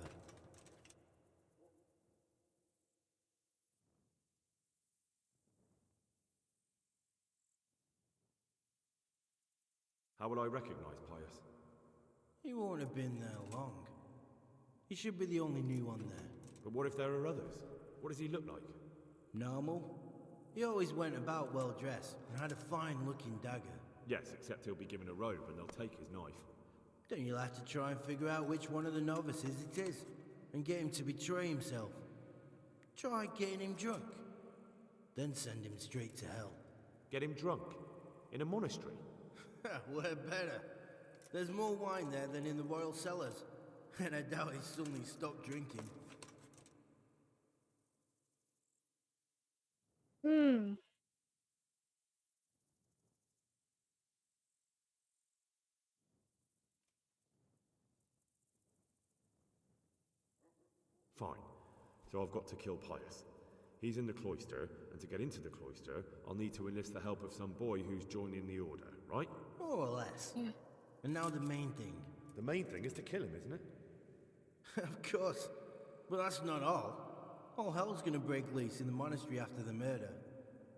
How will I recognize Pius? He won't have been there long. He should be the only new one there. But what if there are others? What does he look like? Normal. He always went about well dressed and had a fine looking dagger. Yes, except he'll be given a robe and they'll take his knife. Then you'll have to try and figure out which one of the novices it is, and get him to betray himself. Try getting him drunk. Then send him straight to hell. Get him drunk? In a monastery? We're better. There's more wine there than in the royal cellars. And I doubt he suddenly stopped drinking. Fine. So I've got to kill Pius. He's in the cloister, and to get into the cloister, I'll need to enlist the help of some boy who's joining the order, right? More or less. And now the main thing. The main thing is to kill him, isn't it? Of course. But that's not all. All hell's gonna break loose in the monastery after the murder.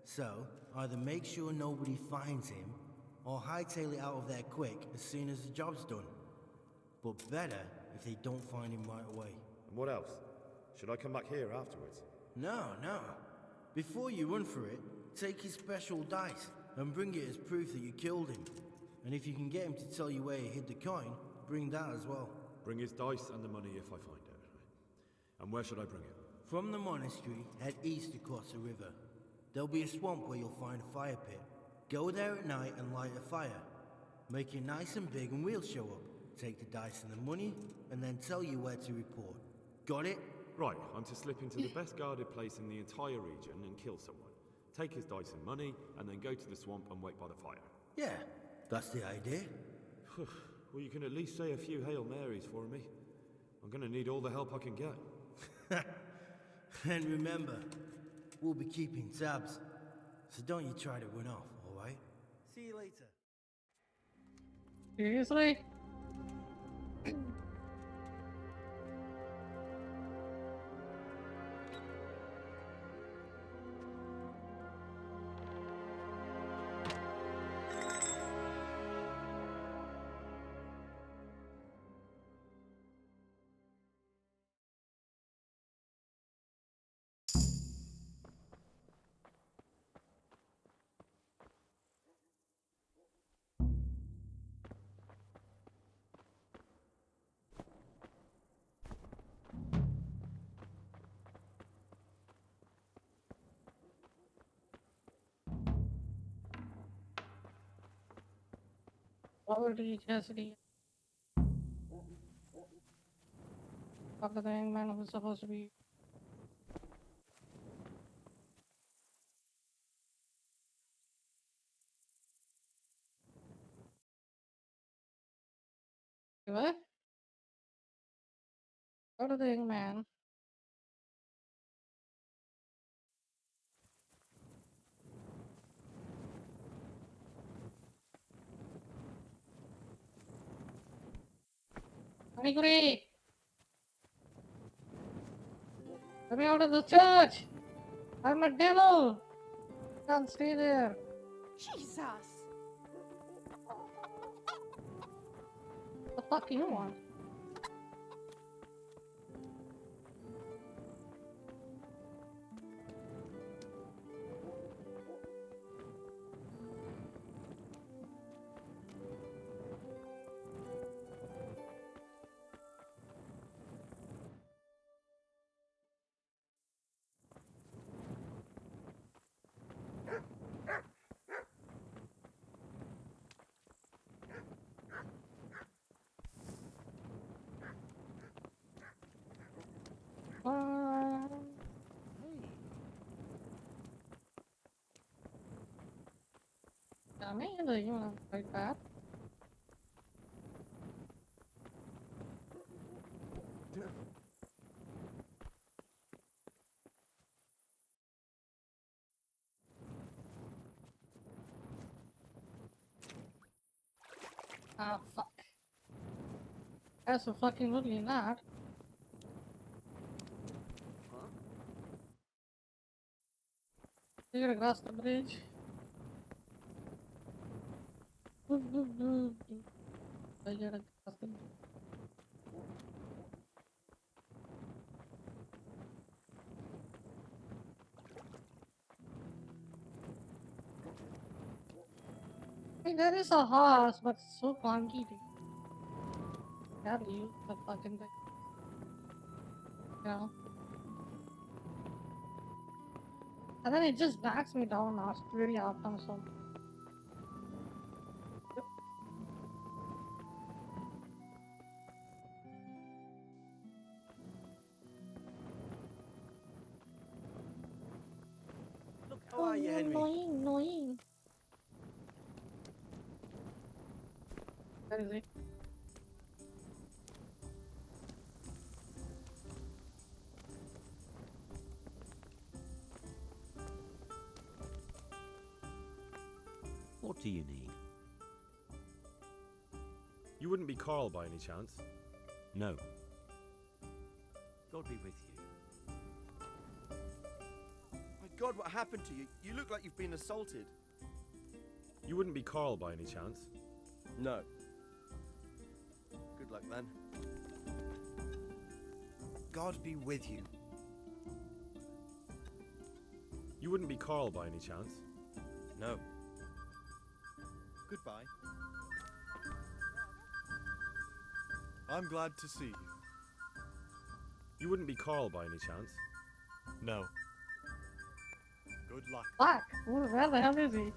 So, either make sure nobody finds him, or hightail it out of there quick as soon as the job's done. But better if they don't find him right away. And what else? Should I come back here afterwards? No. Before you run for it, take his special dice and bring it as proof that you killed him. And if you can get him to tell you where he hid the coin, bring that as well. Bring his dice and the money if I find it. And where should I bring it? From the monastery, head east across the river. There'll be a swamp where you'll find a fire pit. Go there at night and light a fire. Make it nice and big and we'll show up. Take the dice and the money, and then tell you where to report. Got it? Right, I'm to slip into the best guarded place in the entire region and kill someone. Take his dice and money, and then go to the swamp and wait by the fire. Yeah, that's the idea. Well, you can at least say a few Hail Marys for me. I'm gonna need all the help I can get. And remember, we'll be keeping tabs. So don't you try to run off, alright? See you later. Seriously? Poverty, chastity. After the hangman who's supposed to be. What? Go to the hangman. Angry! Let me out of the church! I'm a devil! Can't stay there. Jesus! What the fuck do you want? I mean, you want to fight that? Ah, fuck. That's a fucking looking that. You gotta cross the bridge. I gotta cross the bridge. Hey, that is a horse, but it's so clunky. Gotta use the fucking thing. You know? And then it just backs me down very often, so. Look, how are you, Henry? Annoying. Where is it? What do you need? You wouldn't be Carl by any chance? No. God be with you. My God, what happened to you? You look like you've been assaulted. You wouldn't be Carl by any chance? No. Good luck then. God be with you. You wouldn't be Carl by any chance? No. Goodbye. I'm glad to see you. You wouldn't be Carl by any chance? No. Good luck. Fuck! Where the hell is he?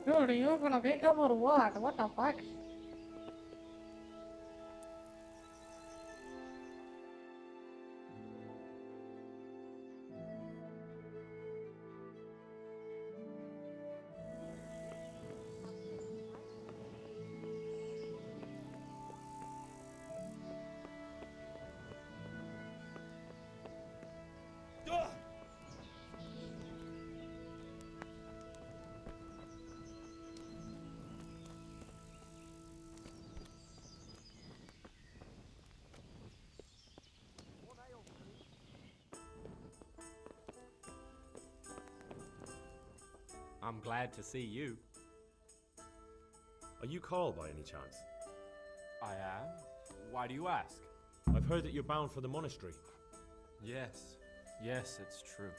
Dude, you gonna wake up or what? What the fuck? I'm glad to see you. Are you Carl by any chance? I am. Why do you ask? I've heard that you're bound for the monastery. Yes, it's true.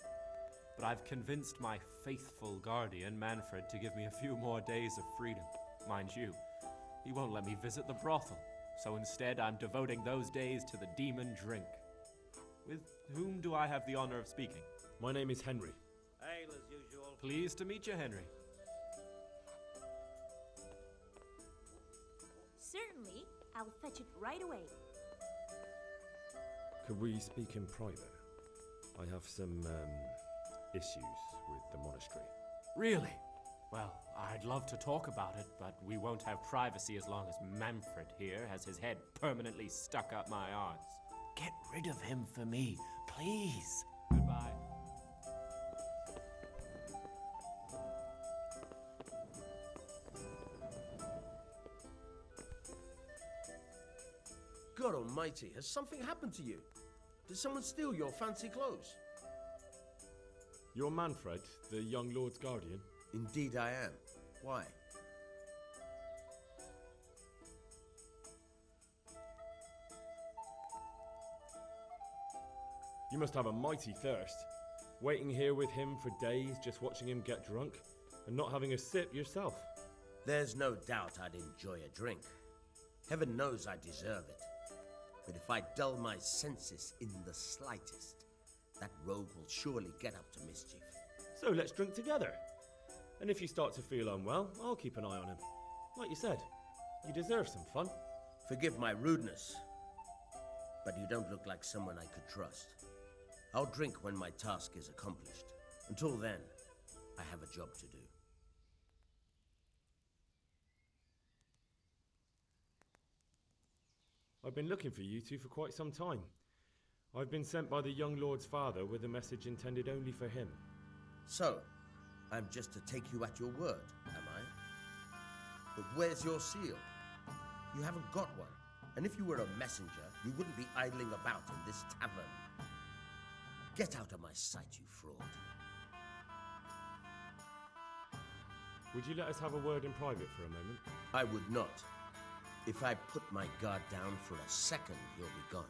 But I've convinced my faithful guardian, Manfred, to give me a few more days of freedom. Mind you, he won't let me visit the brothel, so instead I'm devoting those days to the demon drink. With whom do I have the honor of speaking? My name is Henry. Hail as usual. Pleased to meet you, Henry. Certainly. I'll fetch it right away. Could we speak in private? I have some issues with the monastery. Really? Well, I'd love to talk about it, but we won't have privacy as long as Manfred here has his head permanently stuck up my arse. Get rid of him for me, please. Goodbye. God almighty, has something happened to you? Did someone steal your fancy clothes? You're Manfred, the young lord's guardian? Indeed I am. Why? You must have a mighty thirst. Waiting here with him for days, just watching him get drunk, and not having a sip yourself. There's no doubt I'd enjoy a drink. Heaven knows I deserve it. But if I dull my senses in the slightest, that rogue will surely get up to mischief. So let's drink together. And if you start to feel unwell, I'll keep an eye on him. Like you said, you deserve some fun. Forgive my rudeness, but you don't look like someone I could trust. I'll drink when my task is accomplished. Until then, I have a job to do. I've been looking for you two for quite some time. I've been sent by the young lord's father with a message intended only for him. So, I'm just to take you at your word, am I? But where's your seal? You haven't got one. And if you were a messenger, you wouldn't be idling about in this tavern. Get out of my sight, you fraud. Would you let us have a word in private for a moment? I would not. If I put my guard down for a second, he'll be gone.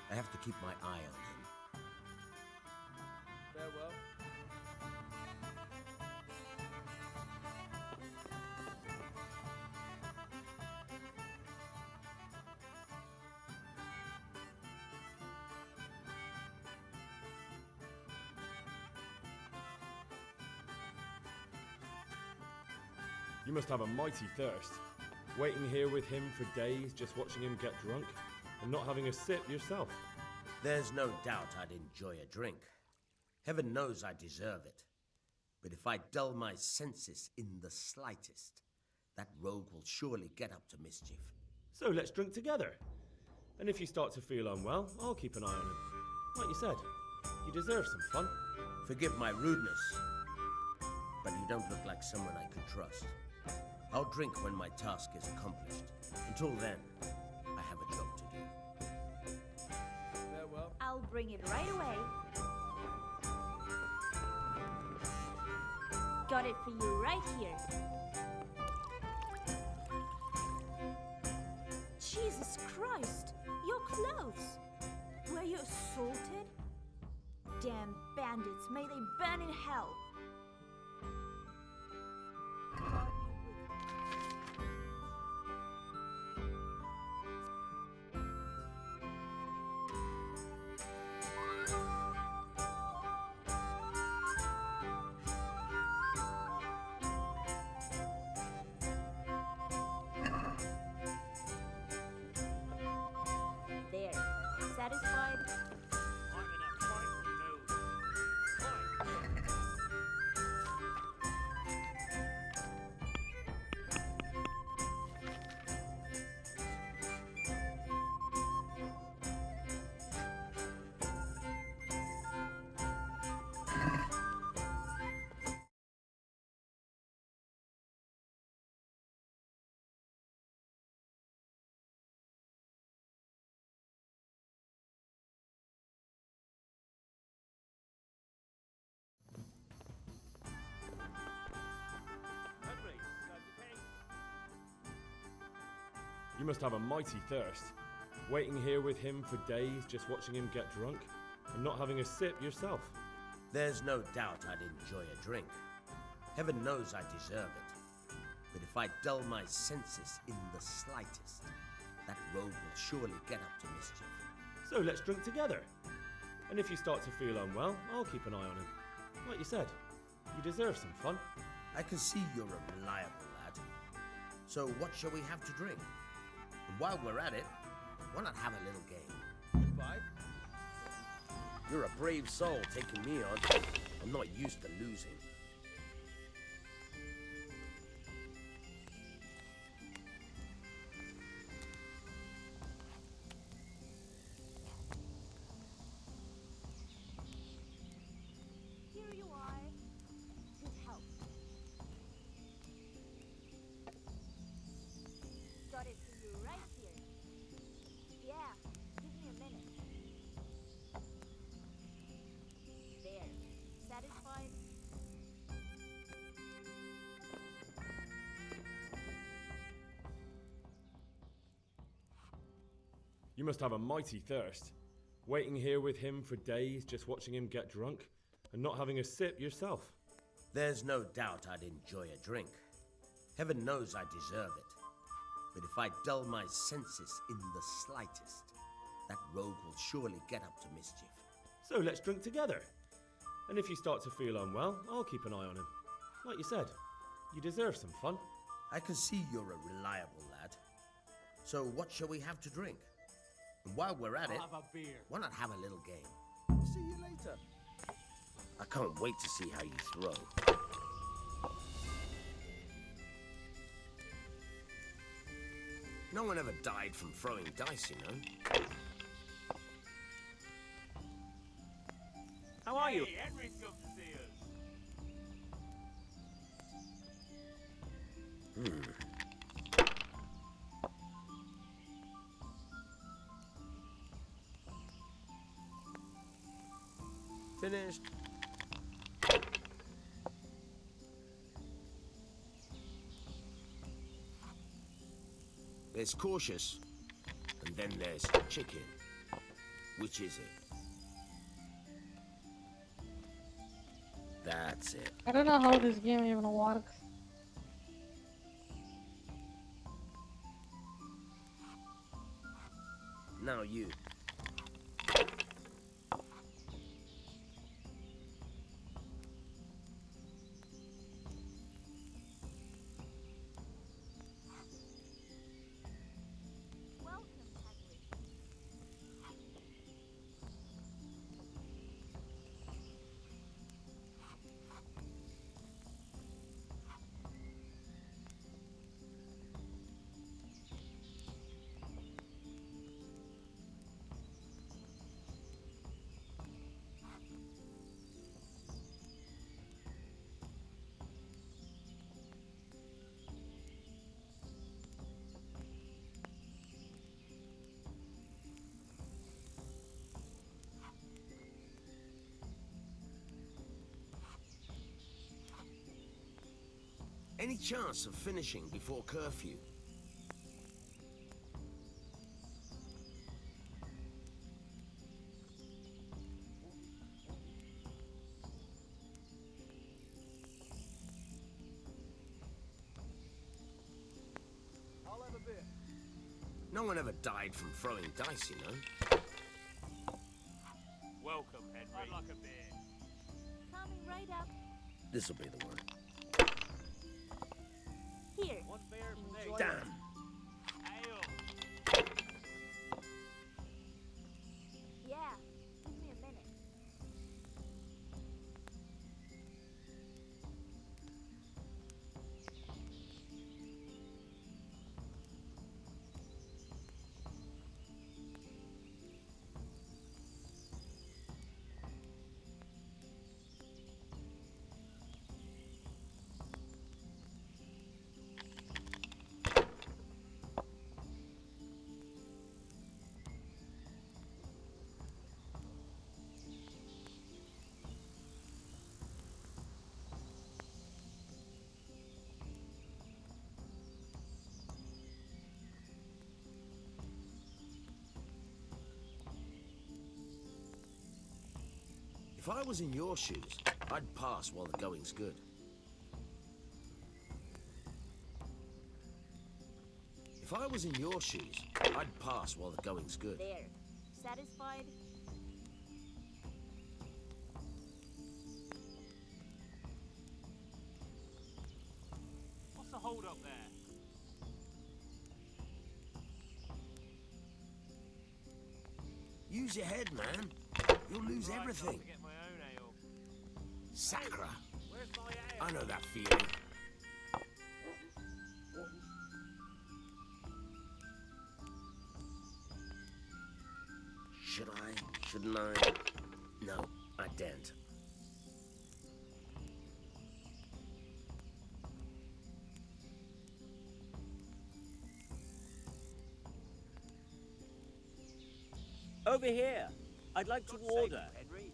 I have to keep my eye on him. Farewell. You must have a mighty thirst. Waiting here with him for days, just watching him get drunk, and not having a sip yourself. There's no doubt I'd enjoy a drink. Heaven knows I deserve it. But if I dull my senses in the slightest, that rogue will surely get up to mischief. So let's drink together. And if you start to feel unwell, I'll keep an eye on him. Like you said, you deserve some fun. Forgive my rudeness, but you don't look like someone I could trust. I'll drink when my task is accomplished. Until then, I have a job to do. Farewell. I'll bring it right away. Got it for you right here. Jesus Christ! Your clothes! Were you assaulted? Damn bandits, may they burn in hell! There. Satisfied? I'm in a frightful mood. You must have a mighty thirst. Waiting here with him for days, just watching him get drunk, and not having a sip yourself. There's no doubt I'd enjoy a drink. Heaven knows I deserve it. But if I dull my senses in the slightest, that rogue will surely get up to mischief. So let's drink together. And if you start to feel unwell, I'll keep an eye on him. Like you said, you deserve some fun. I can see you're a reliable lad. So what shall we have to drink? And while we're at it, why not have a little game? Goodbye. You're a brave soul taking me on. I'm not used to losing. Here you are. Good help. Got it for you right here. Yeah, give me a minute. There. Satisfied? must have a mighty thirst. Waiting here with him for days, just watching him get drunk, and not having a sip yourself. There's no doubt I'd enjoy a drink. Heaven knows I deserve it. But if I dull my senses in the slightest, that rogue will surely get up to mischief. So let's drink together. And if you start to feel unwell, I'll keep an eye on him. Like you said, you deserve some fun. I can see you're a reliable lad. So what shall we have to drink? And while we're at it, have a beer. why not have a little game? See you later. I can't wait to see how you throw. No one ever died from throwing dice, you know. How are you? Henry's come to see us. Finished. There's cautious, and then there's chicken. Which is it? That's it. I don't know how this game even works. Now you. Any chance of finishing before curfew? I'll have a beer. No one ever died from throwing dice, you know. Welcome, Henry. I'd like a beer. Coming right up. This'll be the one. Here. One beer for me. Enjoy Damn. Ale. Yeah. Give me a minute. If I was in your shoes, I'd pass while the going's good. If I was in your shoes, I'd pass while the going's good. There. Satisfied? What's the hold up there? Use your head, man. You'll lose Right, everything. time to get my own ale. Sacra. Where's my ale? I know that feeling. Should I? Shouldn't I? No, I daren't. Over here. I'd like to order. Henry.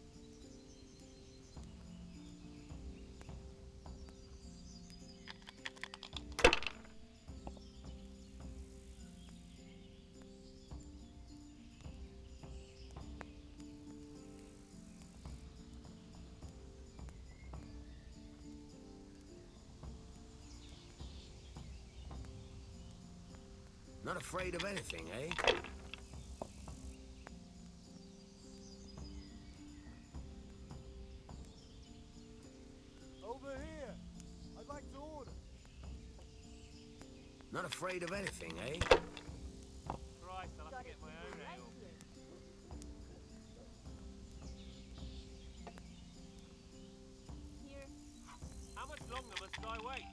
Not afraid of anything, eh? Over here. I'd like to order. Not afraid of anything, eh? Christ, I'll have to get my own ale. Here. How much longer must I wait?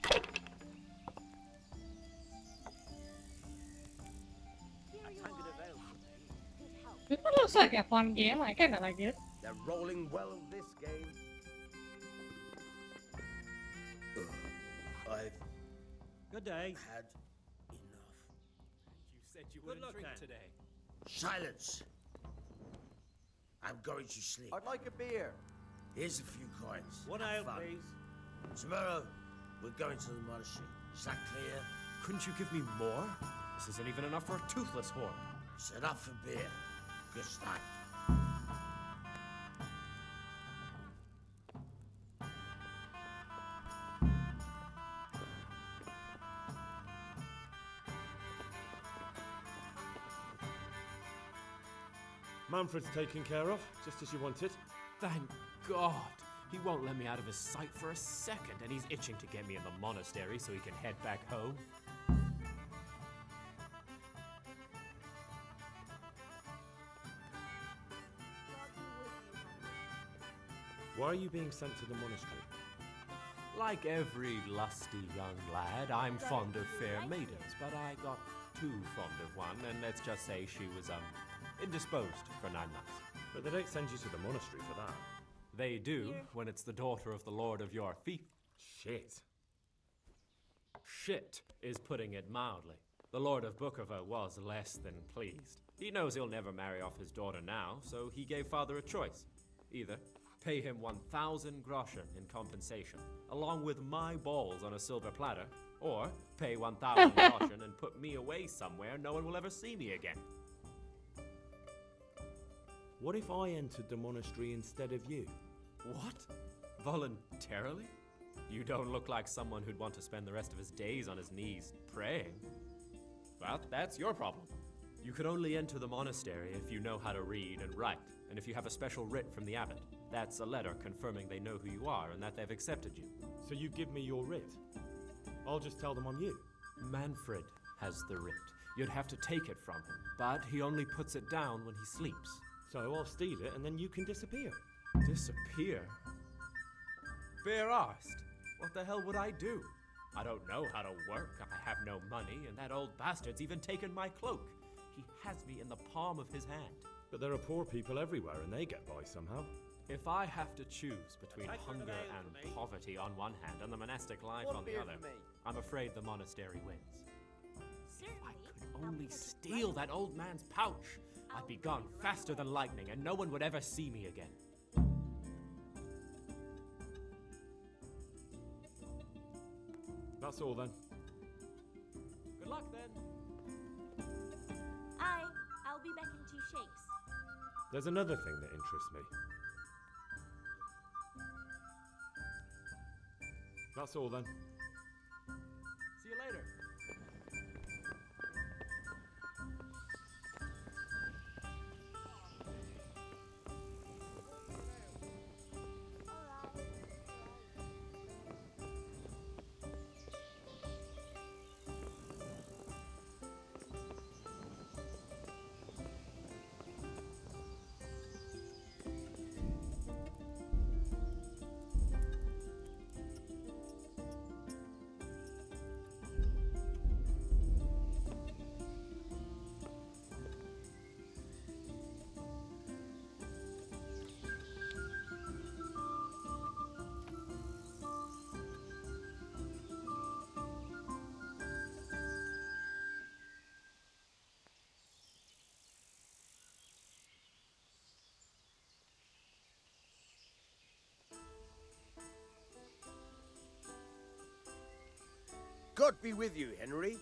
This one looks like a fun game. I kind of like it. They're rolling well this game. I've Good day. had enough. You said you wouldn't drink today. Silence! I'm going to sleep. I'd like a beer. Here's a few coins. One Have ale, fun. please. Tomorrow, we're going to the monastery. Is that clear? Couldn't you give me more? This isn't even enough for a toothless whore. It's enough for beer. Good start. Manfred's taken care of, just as you wanted. Thank God. He won't let me out of his sight for a second, and he's itching to get me in the monastery so he can head back home. Why are you being sent to the monastery? Like every lusty young lad, I'm fond of fair maidens, but I got too fond of one, and let's just say she was, indisposed for 9 months. But they don't send you to the monastery for that. They do, when it's the daughter of the Lord of your fief. Shit. Shit is putting it mildly. The Lord of Bukover was less than pleased. He knows he'll never marry off his daughter now, so he gave father a choice. Either pay him 1,000 groschen in compensation, along with my balls on a silver platter, or pay 1,000 groschen and put me away somewhere no one will ever see me again. What if I entered the monastery instead of you? What? Voluntarily? You don't look like someone who'd want to spend the rest of his days on his knees praying. Well, that's your problem. You could only enter the monastery if you know how to read and write, and if you have a special writ from the abbot. That's a letter confirming they know who you are and that they've accepted you. So you give me your writ? I'll just tell them I'm you. Manfred has the writ. You'd have to take it from him, but he only puts it down when he sleeps. So I'll steal it and then you can disappear. Disappear? Bare arsed. What the hell would I do? I don't know how to work, I have no money, and that old bastard's even taken my cloak. He has me in the palm of his hand. But there are poor people everywhere and they get by somehow. If I have to choose between hunger and poverty on one hand and the monastic life on the other, I'm afraid the monastery wins. If I could only steal that old man's pouch, I'd be gone faster than lightning and no one would ever see me again. That's all then. Good luck then. I'll be back in 2 shakes. There's another thing that interests me. That's all then. See you later. God be with you, Henry.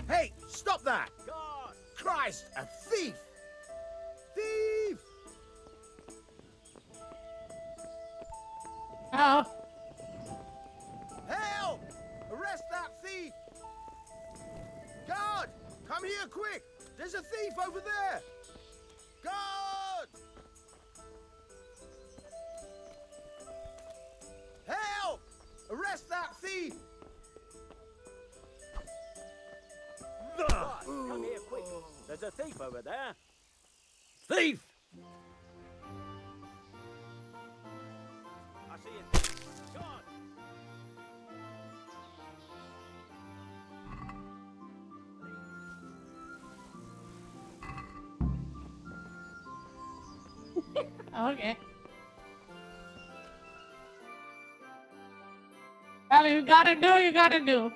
Hey, stop that! God! Christ, a thief! Thief! Oh, quick! There's a thief over there! Guard! Help! Arrest that thief! Boss, come here quick. There's a thief over there. Thief! I see it. Go on. Okay. Well, you gotta do.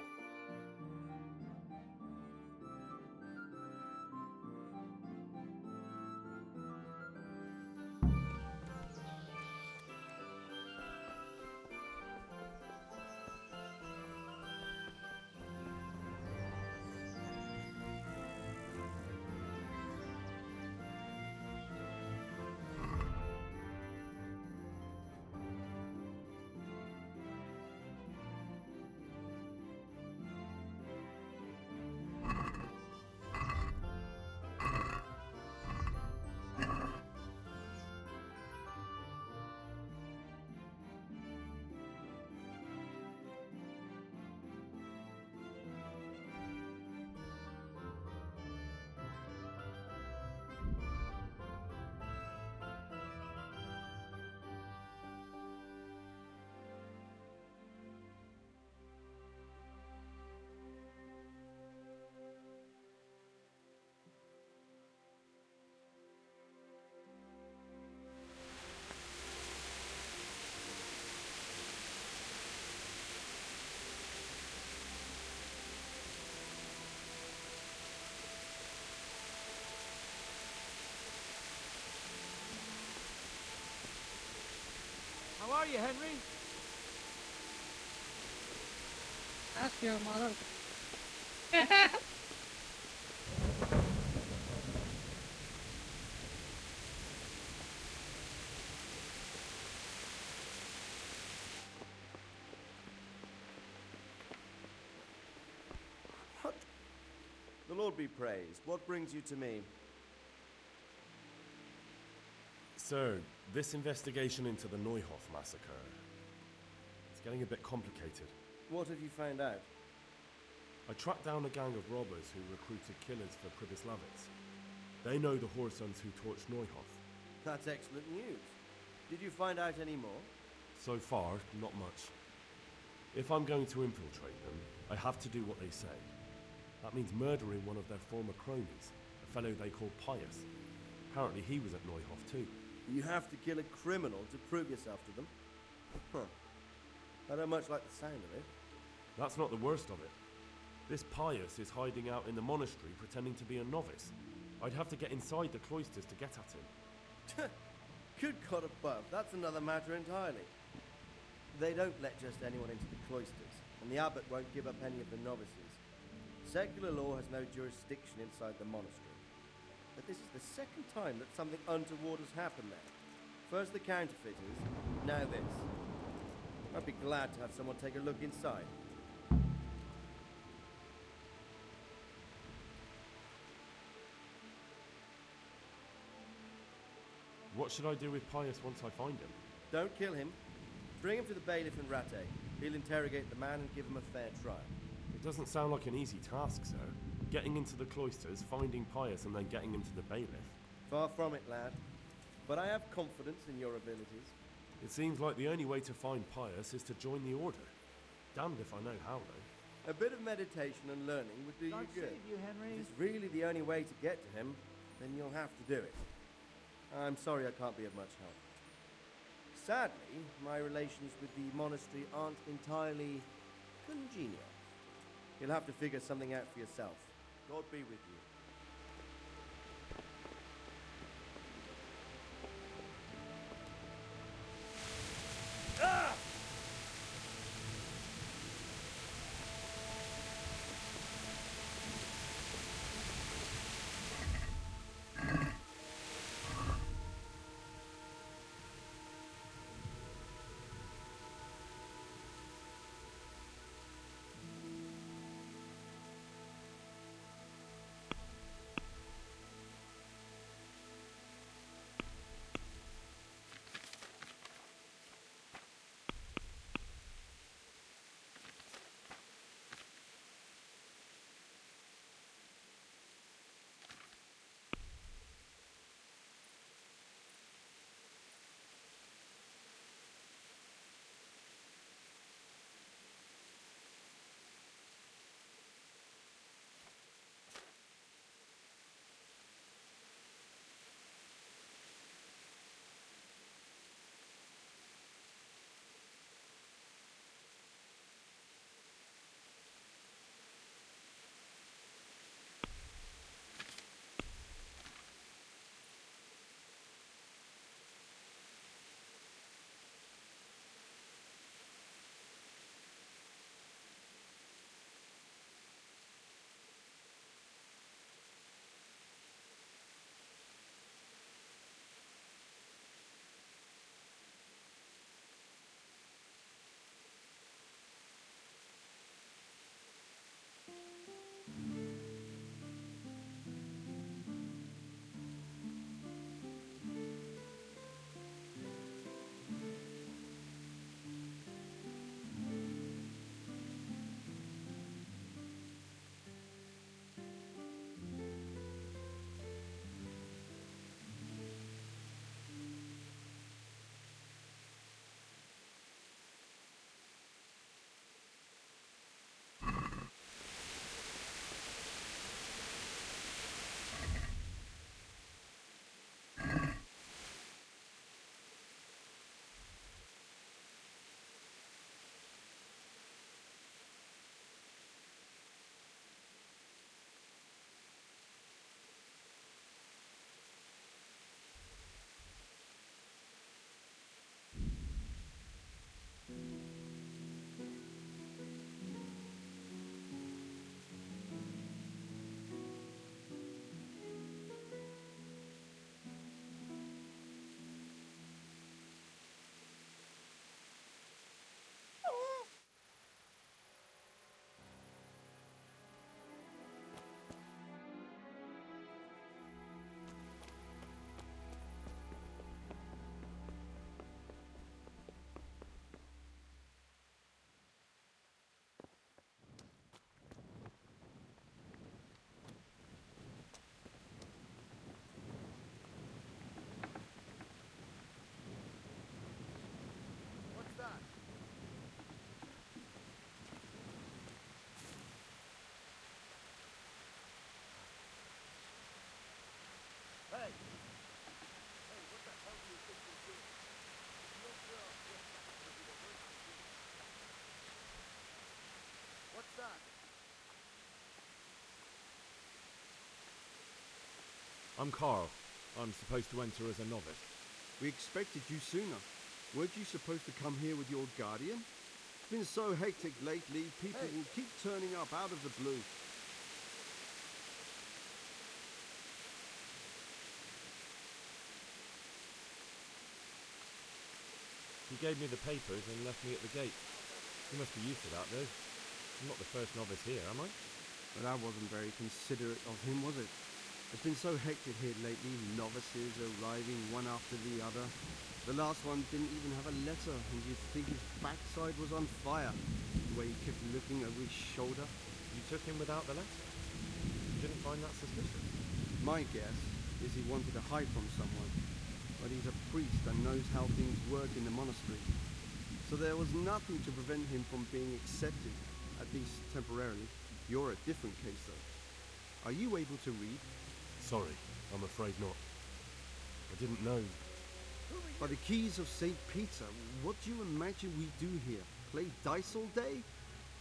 How are you, Henry? Ask your mother. What? The Lord be praised. What brings you to me? Sir, this investigation into the Neuhoff massacre, it's getting a bit complicated. What have you found out? I tracked down a gang of robbers who recruited killers for Pribyslavitz. They know the Horsons who torched Neuhoff. That's excellent news. Did you find out any more? So far, not much. If I'm going to infiltrate them, I have to do what they say. That means murdering one of their former cronies, a fellow they call Pius. Apparently he was at Neuhoff too. You have to kill a criminal to prove yourself to them? Huh. I don't much like the sound of it. That's not the worst of it. This Pius is hiding out in the monastery pretending to be a novice. I'd have to get inside the cloisters to get at him. Good God above, that's another matter entirely. They don't let just anyone into the cloisters, and the abbot won't give up any of the novices. Secular law has no jurisdiction inside the monastery. But this is the second time that something untoward has happened there. First the counterfeiters, now this. I'd be glad to have someone take a look inside. What should I do with Pius once I find him? Don't kill him. Bring him to the bailiff in Rattay. He'll interrogate the man and give him a fair trial. It doesn't sound like an easy task, sir. Getting into the cloisters, finding Pius, and then getting him to the bailiff. Far from it, lad. But I have confidence in your abilities. It seems like the only way to find Pius is to join the order. Damned if I know how, though. A bit of meditation and learning would do you good. Save you, Henry. If it's really the only way to get to him, then you'll have to do it. I'm sorry I can't be of much help. Sadly, my relations with the monastery aren't entirely congenial. You'll have to figure something out for yourself. God be with you. Ah! I'm Carl. I'm supposed to enter as a novice. We expected you sooner. Weren't you supposed to come here with your guardian? It's been so hectic lately, people will keep turning up out of the blue. He gave me the papers and left me at the gate. You must be used to that, though. I'm not the first novice here, am I? But that wasn't very considerate of him, was it? It's been so hectic here lately, novices arriving one after the other. The last one didn't even have a letter, and you'd think his backside was on fire, the way he kept looking over his shoulder. You took him without the letter? You didn't find that suspicious? My guess is he wanted to hide from someone, but he's a priest and knows how things work in the monastery. So there was nothing to prevent him from being accepted, at least temporarily. You're a different case, though. Are you able to read? Sorry, I'm afraid not. I didn't know. By the keys of St. Peter, what do you imagine we do here? Play dice all day?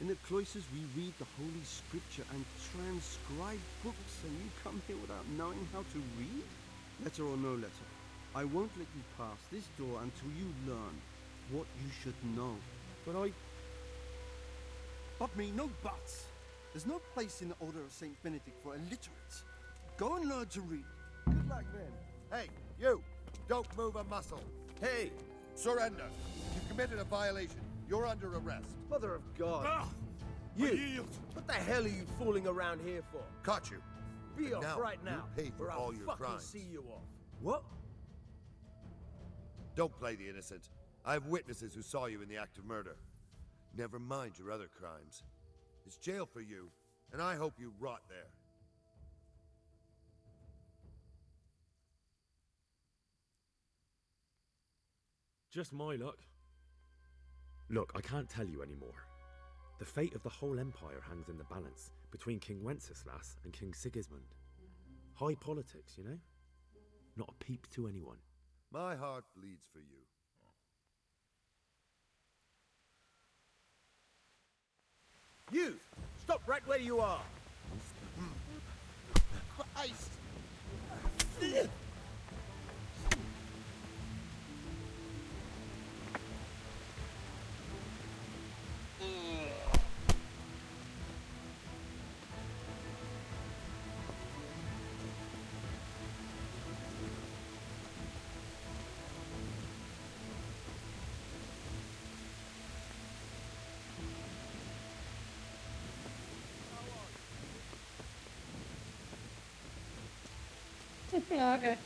In the cloisters we read the Holy Scripture and transcribe books, and you come here without knowing how to read? Letter or no letter, I won't let you pass this door until you learn what you should know. But me, no buts. There's no place in the Order of St. Benedict for illiterates. Go and learn to read. Good luck then. Hey, you! Don't move a muscle. Hey! Surrender. You've committed a violation. You're under arrest. Mother of God. You! What the hell are you fooling around here for? Caught you. Be And off now right now, you pay for or I'll all your fucking crimes. see you off. What? Don't play the innocent. I have witnesses who saw you in the act of murder. Never mind your other crimes. It's jail for you, and I hope you rot there. Just my luck. Look, I can't tell you anymore. The fate of the whole empire hangs in the balance between King Wenceslas and King Sigismund. High politics, you know? Not a peep to anyone. My heart bleeds for you. You! Stop right where you are! Christ! Okay.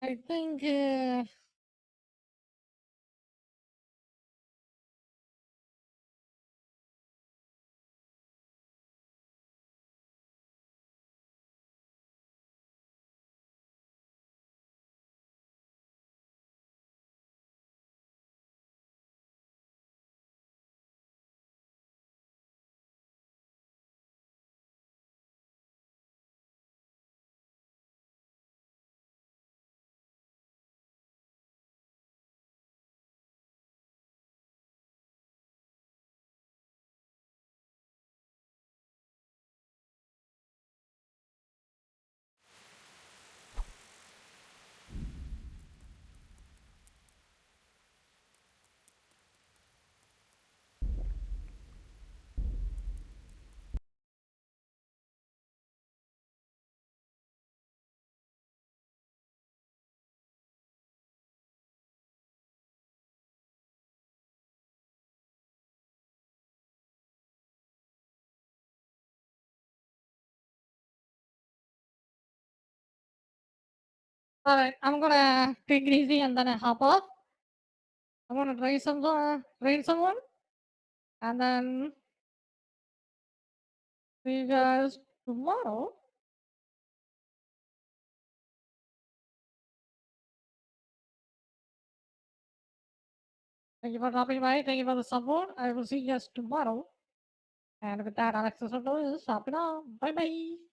I think alright, I'm gonna take it easy and then I hop off. I'm gonna raid someone, and then see you guys tomorrow. Thank you for dropping by. Thank you for the support. I will see you guys tomorrow. And with that, Alexis is stopping off. Bye bye.